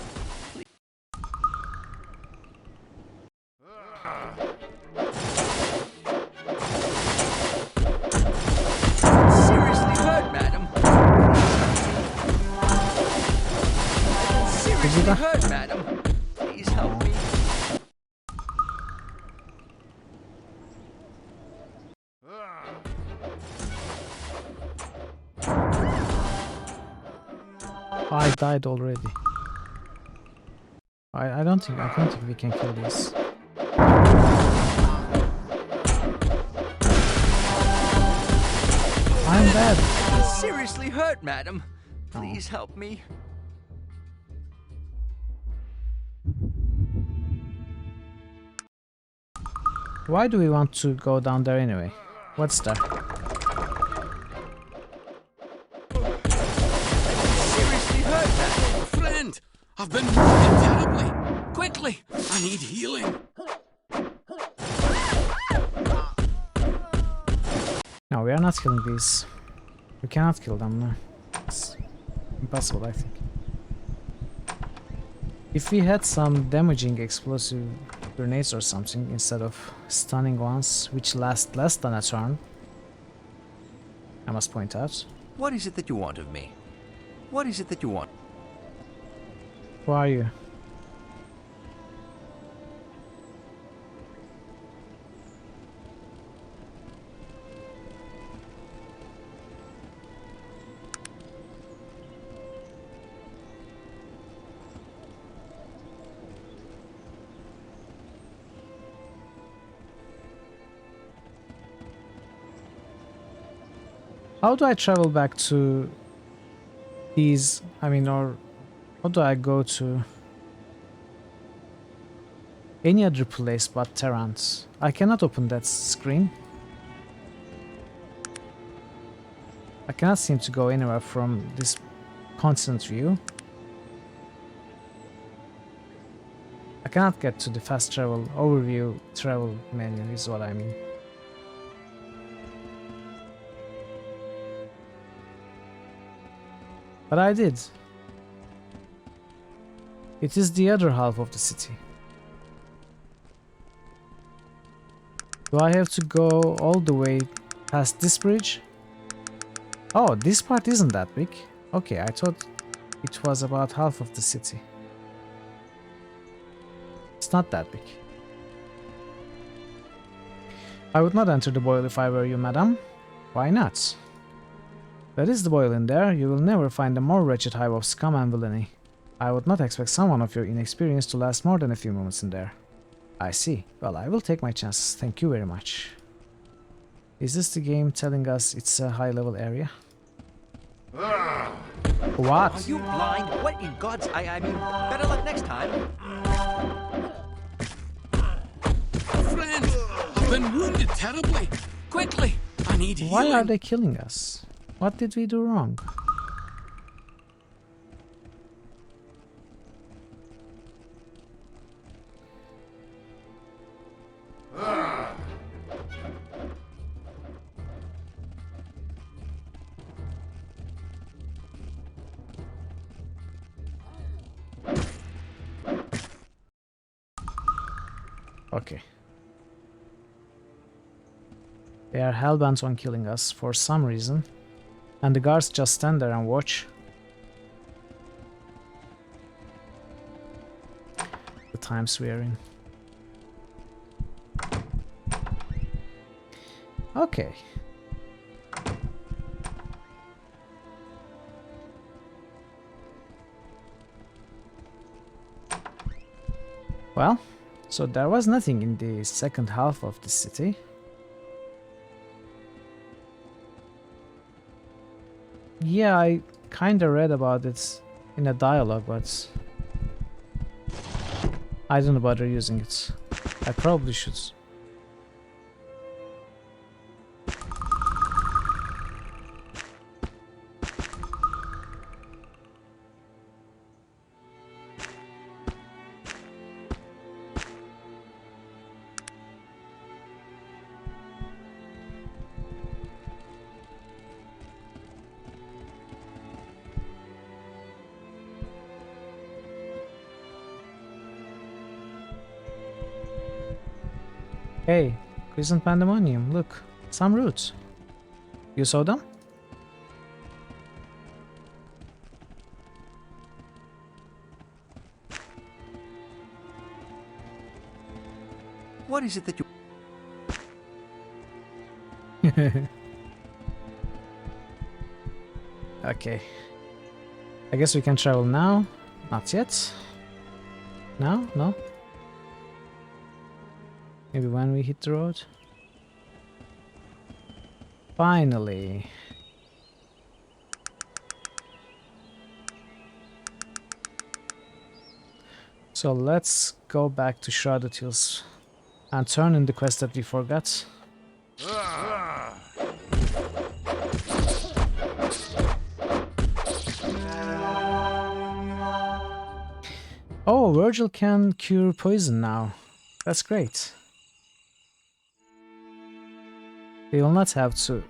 S2: Seriously hurt, madam. Please help me.
S1: I died already. I don't think we can kill this. I'm dead.
S2: I'm seriously hurt, madam. Please help me.
S1: Why do we want to go down there anyway? What's there?
S2: Seriously hurt, madam.
S3: Friend, I've been wounded terribly. Quickly, I need healing.
S1: No, we are not killing these. We cannot kill them, no. It's impossible, I think. If we had some damaging explosive grenades or something instead of stunning ones, which last less than a turn, I must point out.
S2: What is it that you want of me? What is it that you want?
S1: Who are you? How do I travel back to these, or how do I go to any other place but Terrans? I cannot open that screen. I cannot seem to go anywhere from this constant view. I cannot get to the fast travel overview travel menu is what I mean. But I did. It is the other half of the city. Do I have to go all the way past this bridge? Oh, this part isn't that big. Okay, I thought it was about half of the city. It's not that big. I would not enter the boil if I were you, madam. Why not? That is the boil in there. You will never find a more wretched hive of scum and villainy. I would not expect someone of your inexperience to last more than a few moments in there. I see. Well, I will take my chances. Thank you very much. Is this the game telling us it's a high-level area? What?
S2: Are you blind? What in God's... I mean, better luck next time.
S3: Friend, I've been wounded terribly. Quickly, I need healing.
S1: Why are they killing us? What did we do wrong? Okay. They are hellbent on killing us for some reason. And the guards just stand there and watch. The times we are in. Okay. Well, so there was nothing in the second half of the city. Yeah, I kinda read about it in a dialogue, but I don't bother using it. I probably should. Hey, Crescent Pandemonium, look, some roots. You saw them?
S2: What is it that you...
S1: Okay. I guess we can travel now. Not yet. Now? No? Maybe when we hit the road? Finally. So let's go back to Shrouded Hills and turn in the quest that we forgot. Oh, Virgil can cure poison now. That's great. We will not have to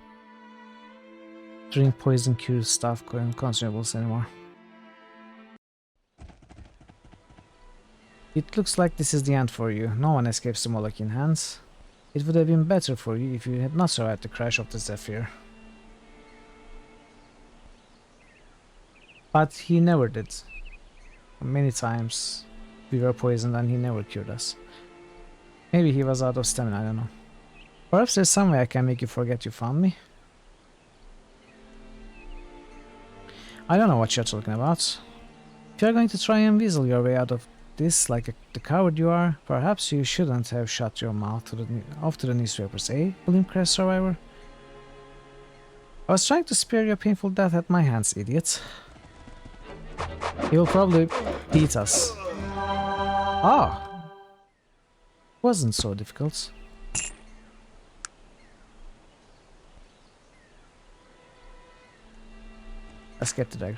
S1: drink poison cure stuff and consumables anymore. It looks like this is the end for you. No one escapes the Molochian hands. It would have been better for you if you had not survived the crash of the Zephyr. But he never did. Many times we were poisoned and he never cured us. Maybe he was out of stamina, I don't know. Perhaps there's some way I can make you forget you found me. I don't know what you're talking about. If you're going to try and weasel your way out of this like the coward you are, perhaps you shouldn't have shut your mouth off to the newspapers, eh, Bloom Crash survivor? I was trying to spare your painful death at my hands, idiot. He will probably beat us. Ah! Wasn't so difficult. Let's get the dagger.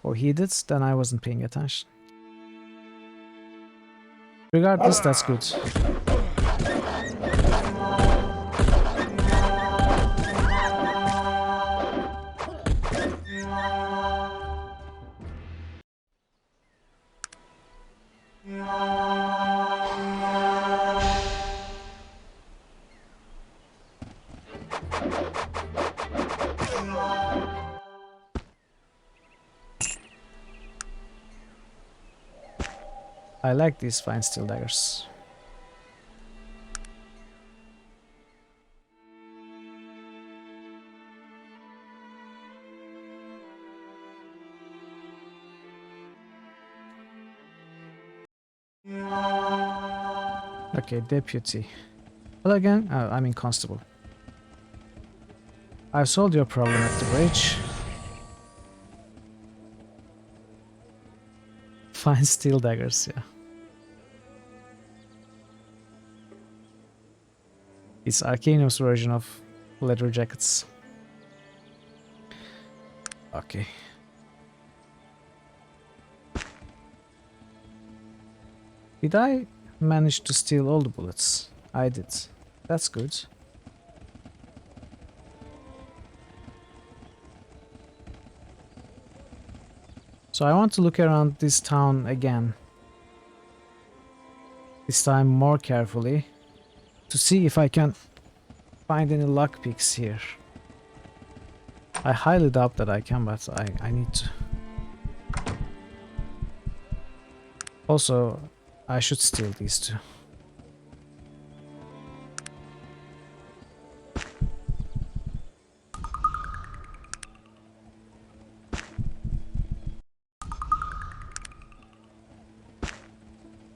S1: Oh, he did, then I wasn't paying attention. Regardless, that's good. I like these fine steel daggers. Okay, deputy. Well, again, I mean constable. I've solved your problem at the bridge. Fine steel daggers, yeah. It's Arcanum's version of leather jackets. Okay. Did I manage to steal all the bullets? I did. That's good. So I want to look around this town again. This time more carefully. To see if I can find any lockpicks here. I highly doubt that I can, but I need to. Also, I should steal these two.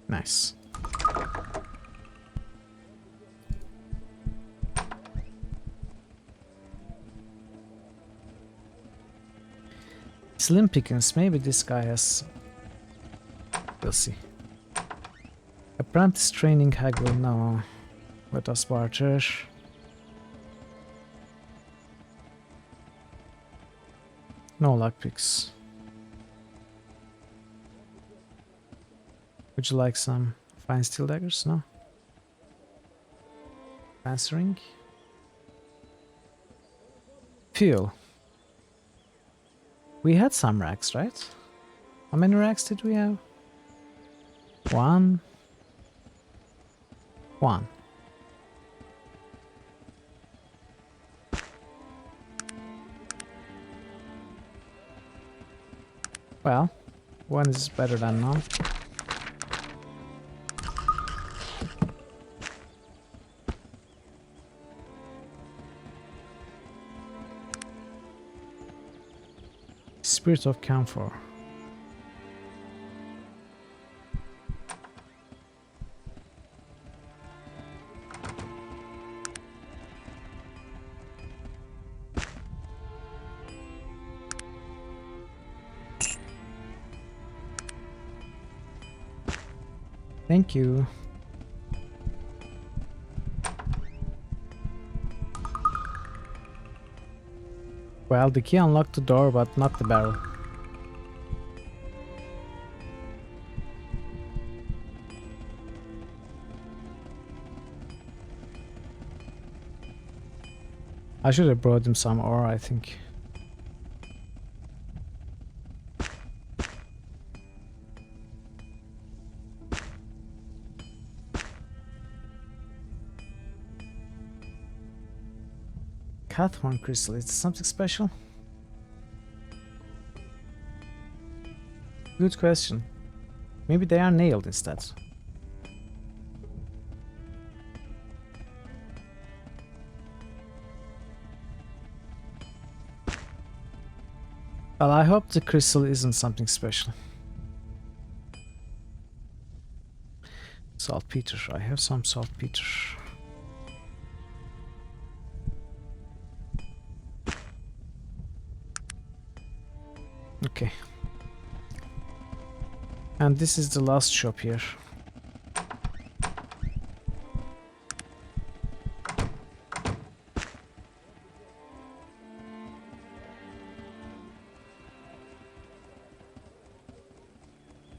S1: Nice. Slim pickings, maybe this guy has... We'll see. Apprentice training haggle, no. Let us barter. No lockpicks. Would you like some fine steel daggers? No? Answering. Fuel. We had some racks, right? How many racks did we have? One. Well, one is better than none. Spirit of Camphor. Thank you. Well, the key unlocked the door, but not the barrel. I should have brought him some ore, I think. Cathorn crystal, is it something special? Good question. Maybe they are nailed instead. Well, I hope the crystal isn't something special. Saltpeter, I have some saltpeter. Okay. And this is the last shop here.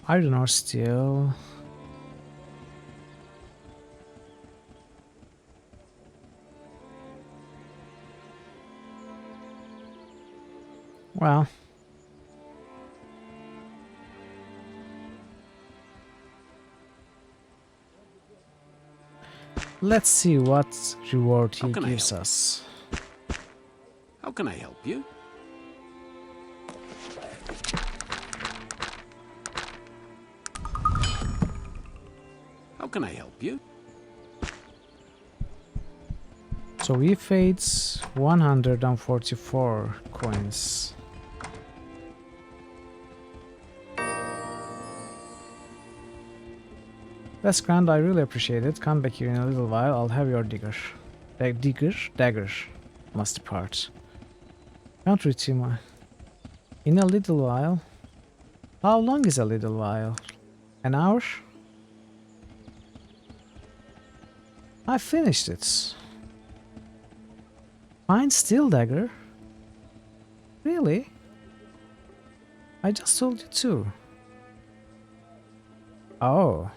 S1: Iron ore steel. Well. Let's see what reward he gives us.
S3: How can I help you? How can I help you?
S1: So we fades 144 coins. That's grand, I really appreciate it. Come back here in a little while, I'll have your dagger. Dagger must depart. Can't retrieve my... In a little while? How long is a little while? An hour? I finished it. Fine steel dagger? Really? I just told you too. Oh.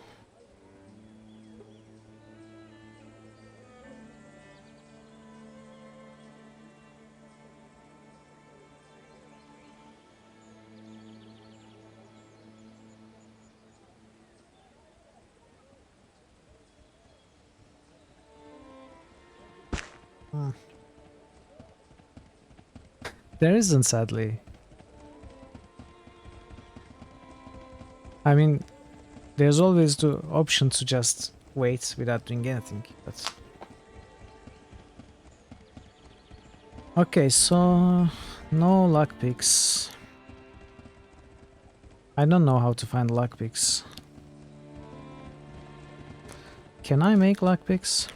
S1: There isn't, sadly. I mean, there's always the option to just wait without doing anything, but... Okay, so... no lockpicks. I don't know how to find lockpicks. Can I make lockpicks?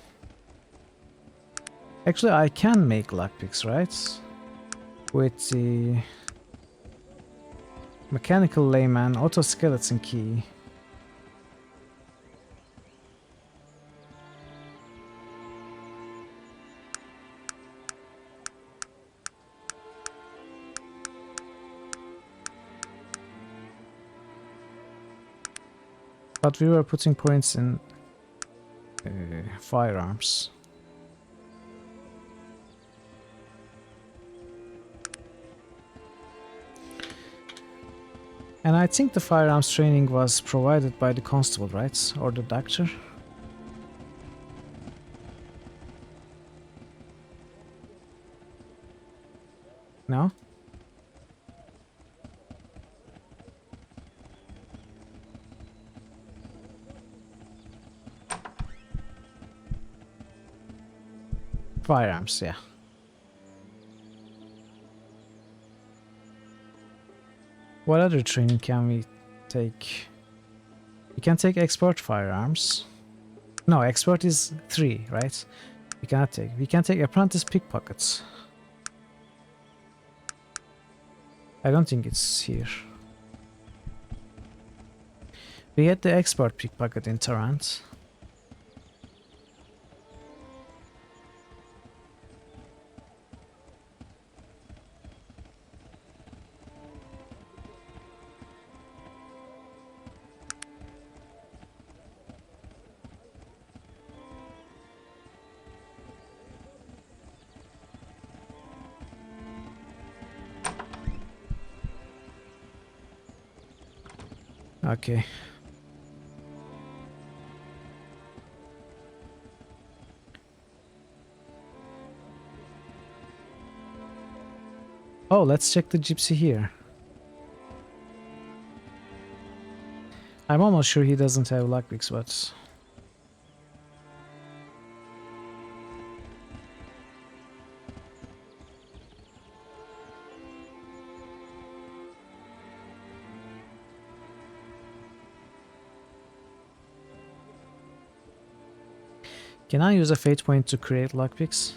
S1: Actually, I can make lockpicks, right? With the mechanical layman auto skeleton key. But we were putting points in firearms. And I think the firearms training was provided by the constable, right? Or the doctor? No? Firearms, yeah. What other training can we take? We can take expert firearms. No, expert is 3, right? We cannot take. We can take apprentice pickpockets. I don't think it's here. We had the expert pickpocket in Tarrant. Okay. Oh, let's check the gypsy here. I'm almost sure he doesn't have lockpicks, but... Can I use a fate point to create lockpicks?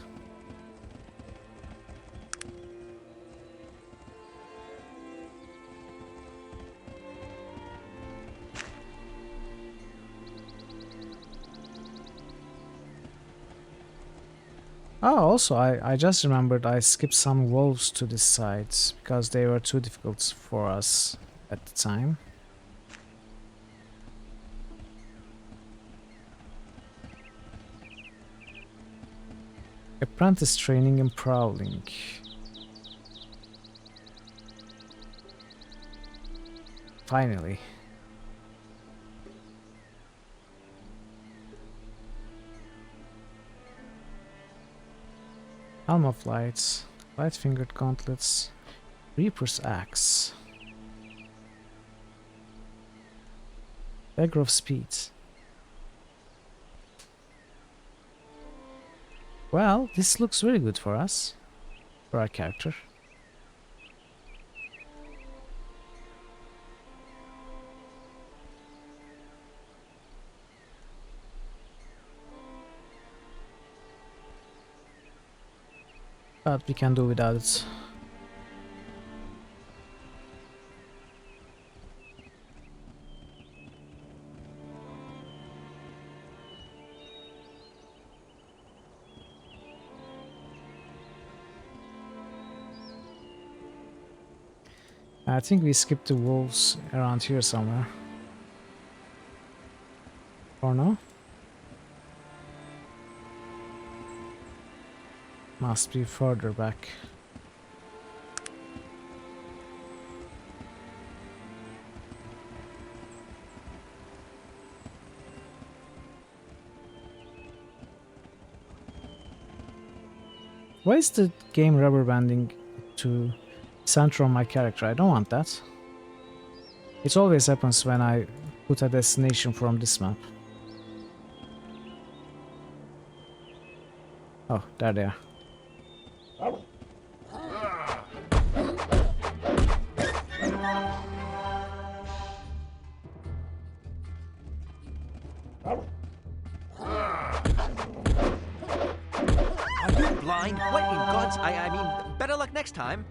S1: Oh, also, I just remembered I skipped some wolves to this side because they were too difficult for us at the time. Apprentice training and prowling. Finally. Helm of Lights, Light-fingered gauntlets, Reaper's Axe, Dagger of Speed. Well, this looks very good for us, for our character. But we can do without it. I think we skipped the wolves around here somewhere. Or no? Must be further back. Why is the game rubber banding to center on my character? I don't want that. It always happens when I put a destination from this map. Oh, there they are.
S2: What in God's... I mean, better luck next time.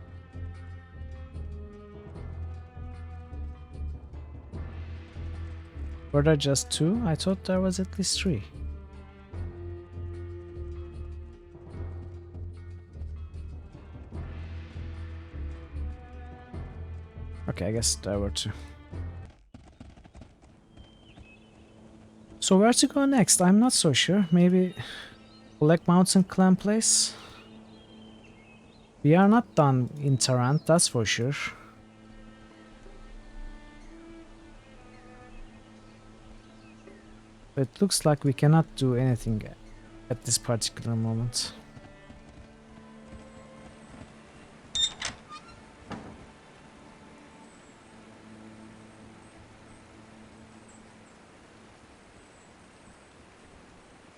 S1: Were there just 2? I thought there was at least 3. Okay, I guess there were 2. So where to go next? I'm not so sure. Maybe Black Mountain Clan Place? We are not done in Tarrant, that's for sure. It looks like we cannot do anything at this particular moment.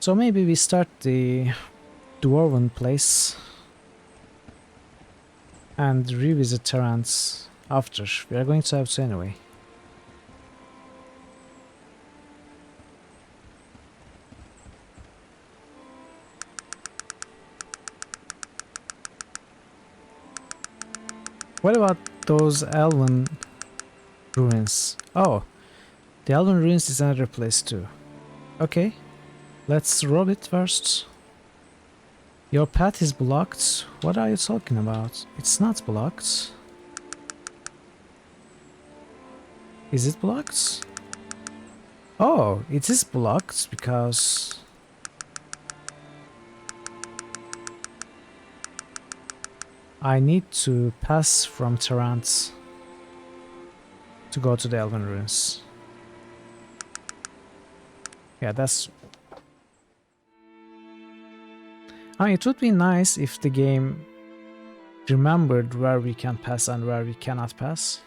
S1: So maybe we start the Dwarven place and revisit Tarrant's After. We are going to have to anyway. What about those elven ruins? Oh, the elven ruins is another place too. Okay, let's rob it first. Your path is blocked. What are you talking about? It's not blocked. Is it blocked? Oh, it is blocked because... I need to pass from Tarant to go to the Elven Ruins. Yeah, that's... I mean, it would be nice if the game remembered where we can pass and where we cannot pass.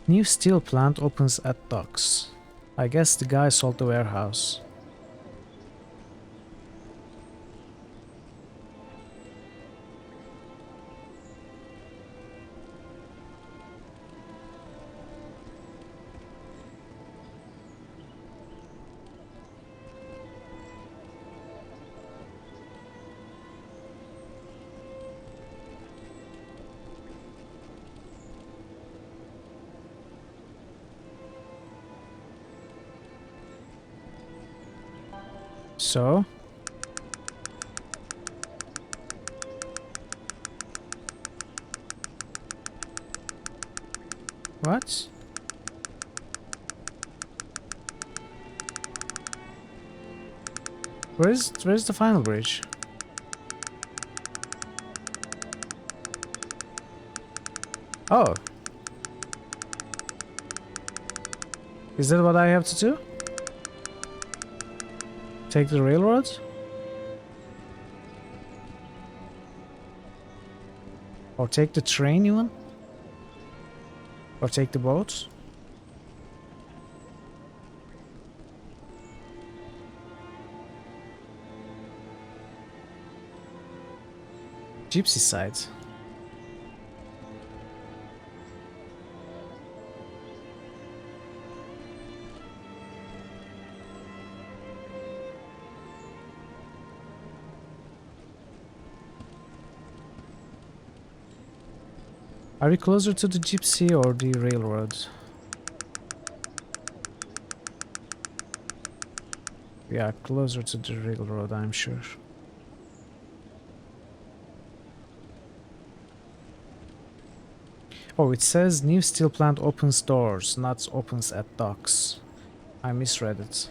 S1: New steel plant opens at docks. I guess the guy sold the warehouse. So? What? Where's the final bridge? Oh. Is that what I have to do? Take the railroad? Or take the train even? Or take the boat? Gypsy side. Are we closer to the gypsy or the railroad? We are closer to the railroad, I'm sure. Oh, it says new steel plant opens doors, not opens at docks. I misread it.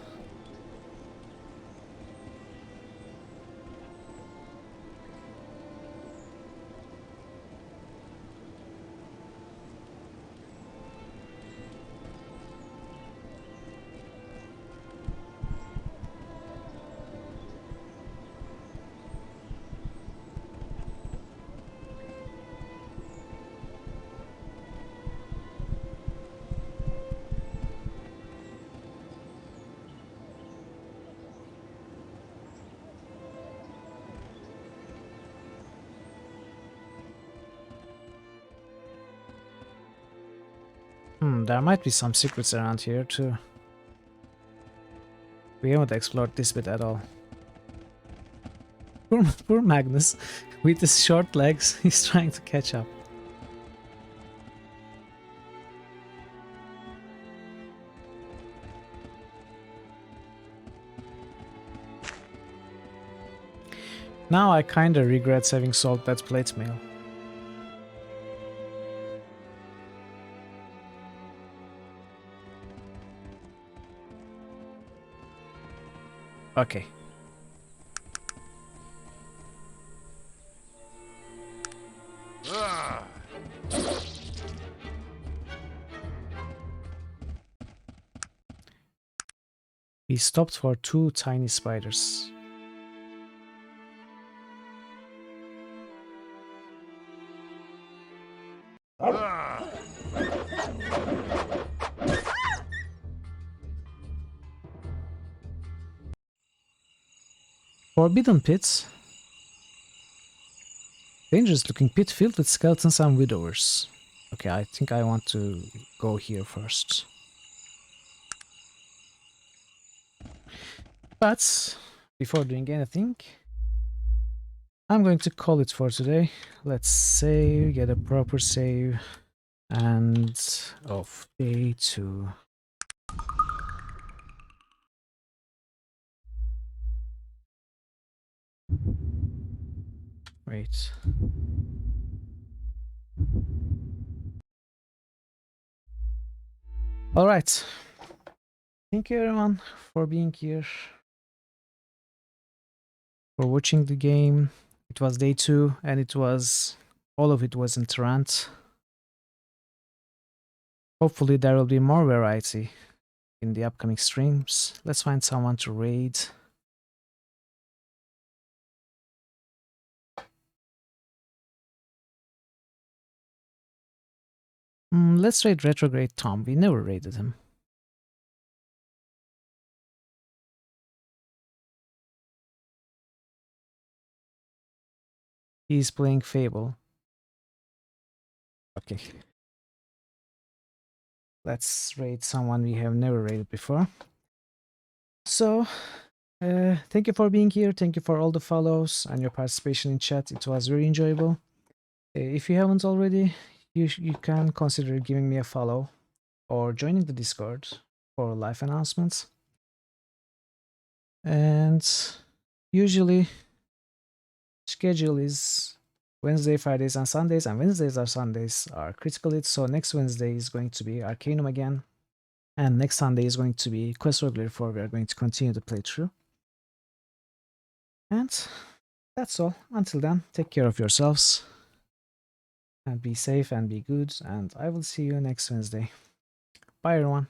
S1: There might be some secrets around here too. We haven't explored this bit at all. Poor Magnus, with his short legs, he's trying to catch up. Now I kinda regret having sold that plate mail. Okay. He stopped for 2 tiny spiders. Forbidden pits. Dangerous looking pit filled with skeletons and widowers. Okay, I think I want to go here first. But before doing anything, I'm going to call it for today. Let's save, get a proper save, and of day 2. Wait. Alright. Thank you everyone for being here, for watching the game. It was day 2 and all of it was in Tarant. Hopefully there will be more variety in the upcoming streams. Let's find someone to raid. Let's raid Retrograde Tom. We never raided him. He's playing Fable. Okay. Let's raid someone we have never raided before. So, thank you for being here. Thank you for all the follows and your participation in chat. It was very enjoyable. If you haven't already, you can consider giving me a follow or joining the Discord for live announcements. And usually, schedule is Wednesday, Fridays, and Sundays, and Wednesdays or Sundays are critical hits. So next Wednesday is going to be Arcanum again, and next Sunday is going to be Quest Regular 4. We are going to continue the playthrough. And that's all. Until then, take care of yourselves, and be safe and be good, and I will see you next Wednesday. Bye everyone.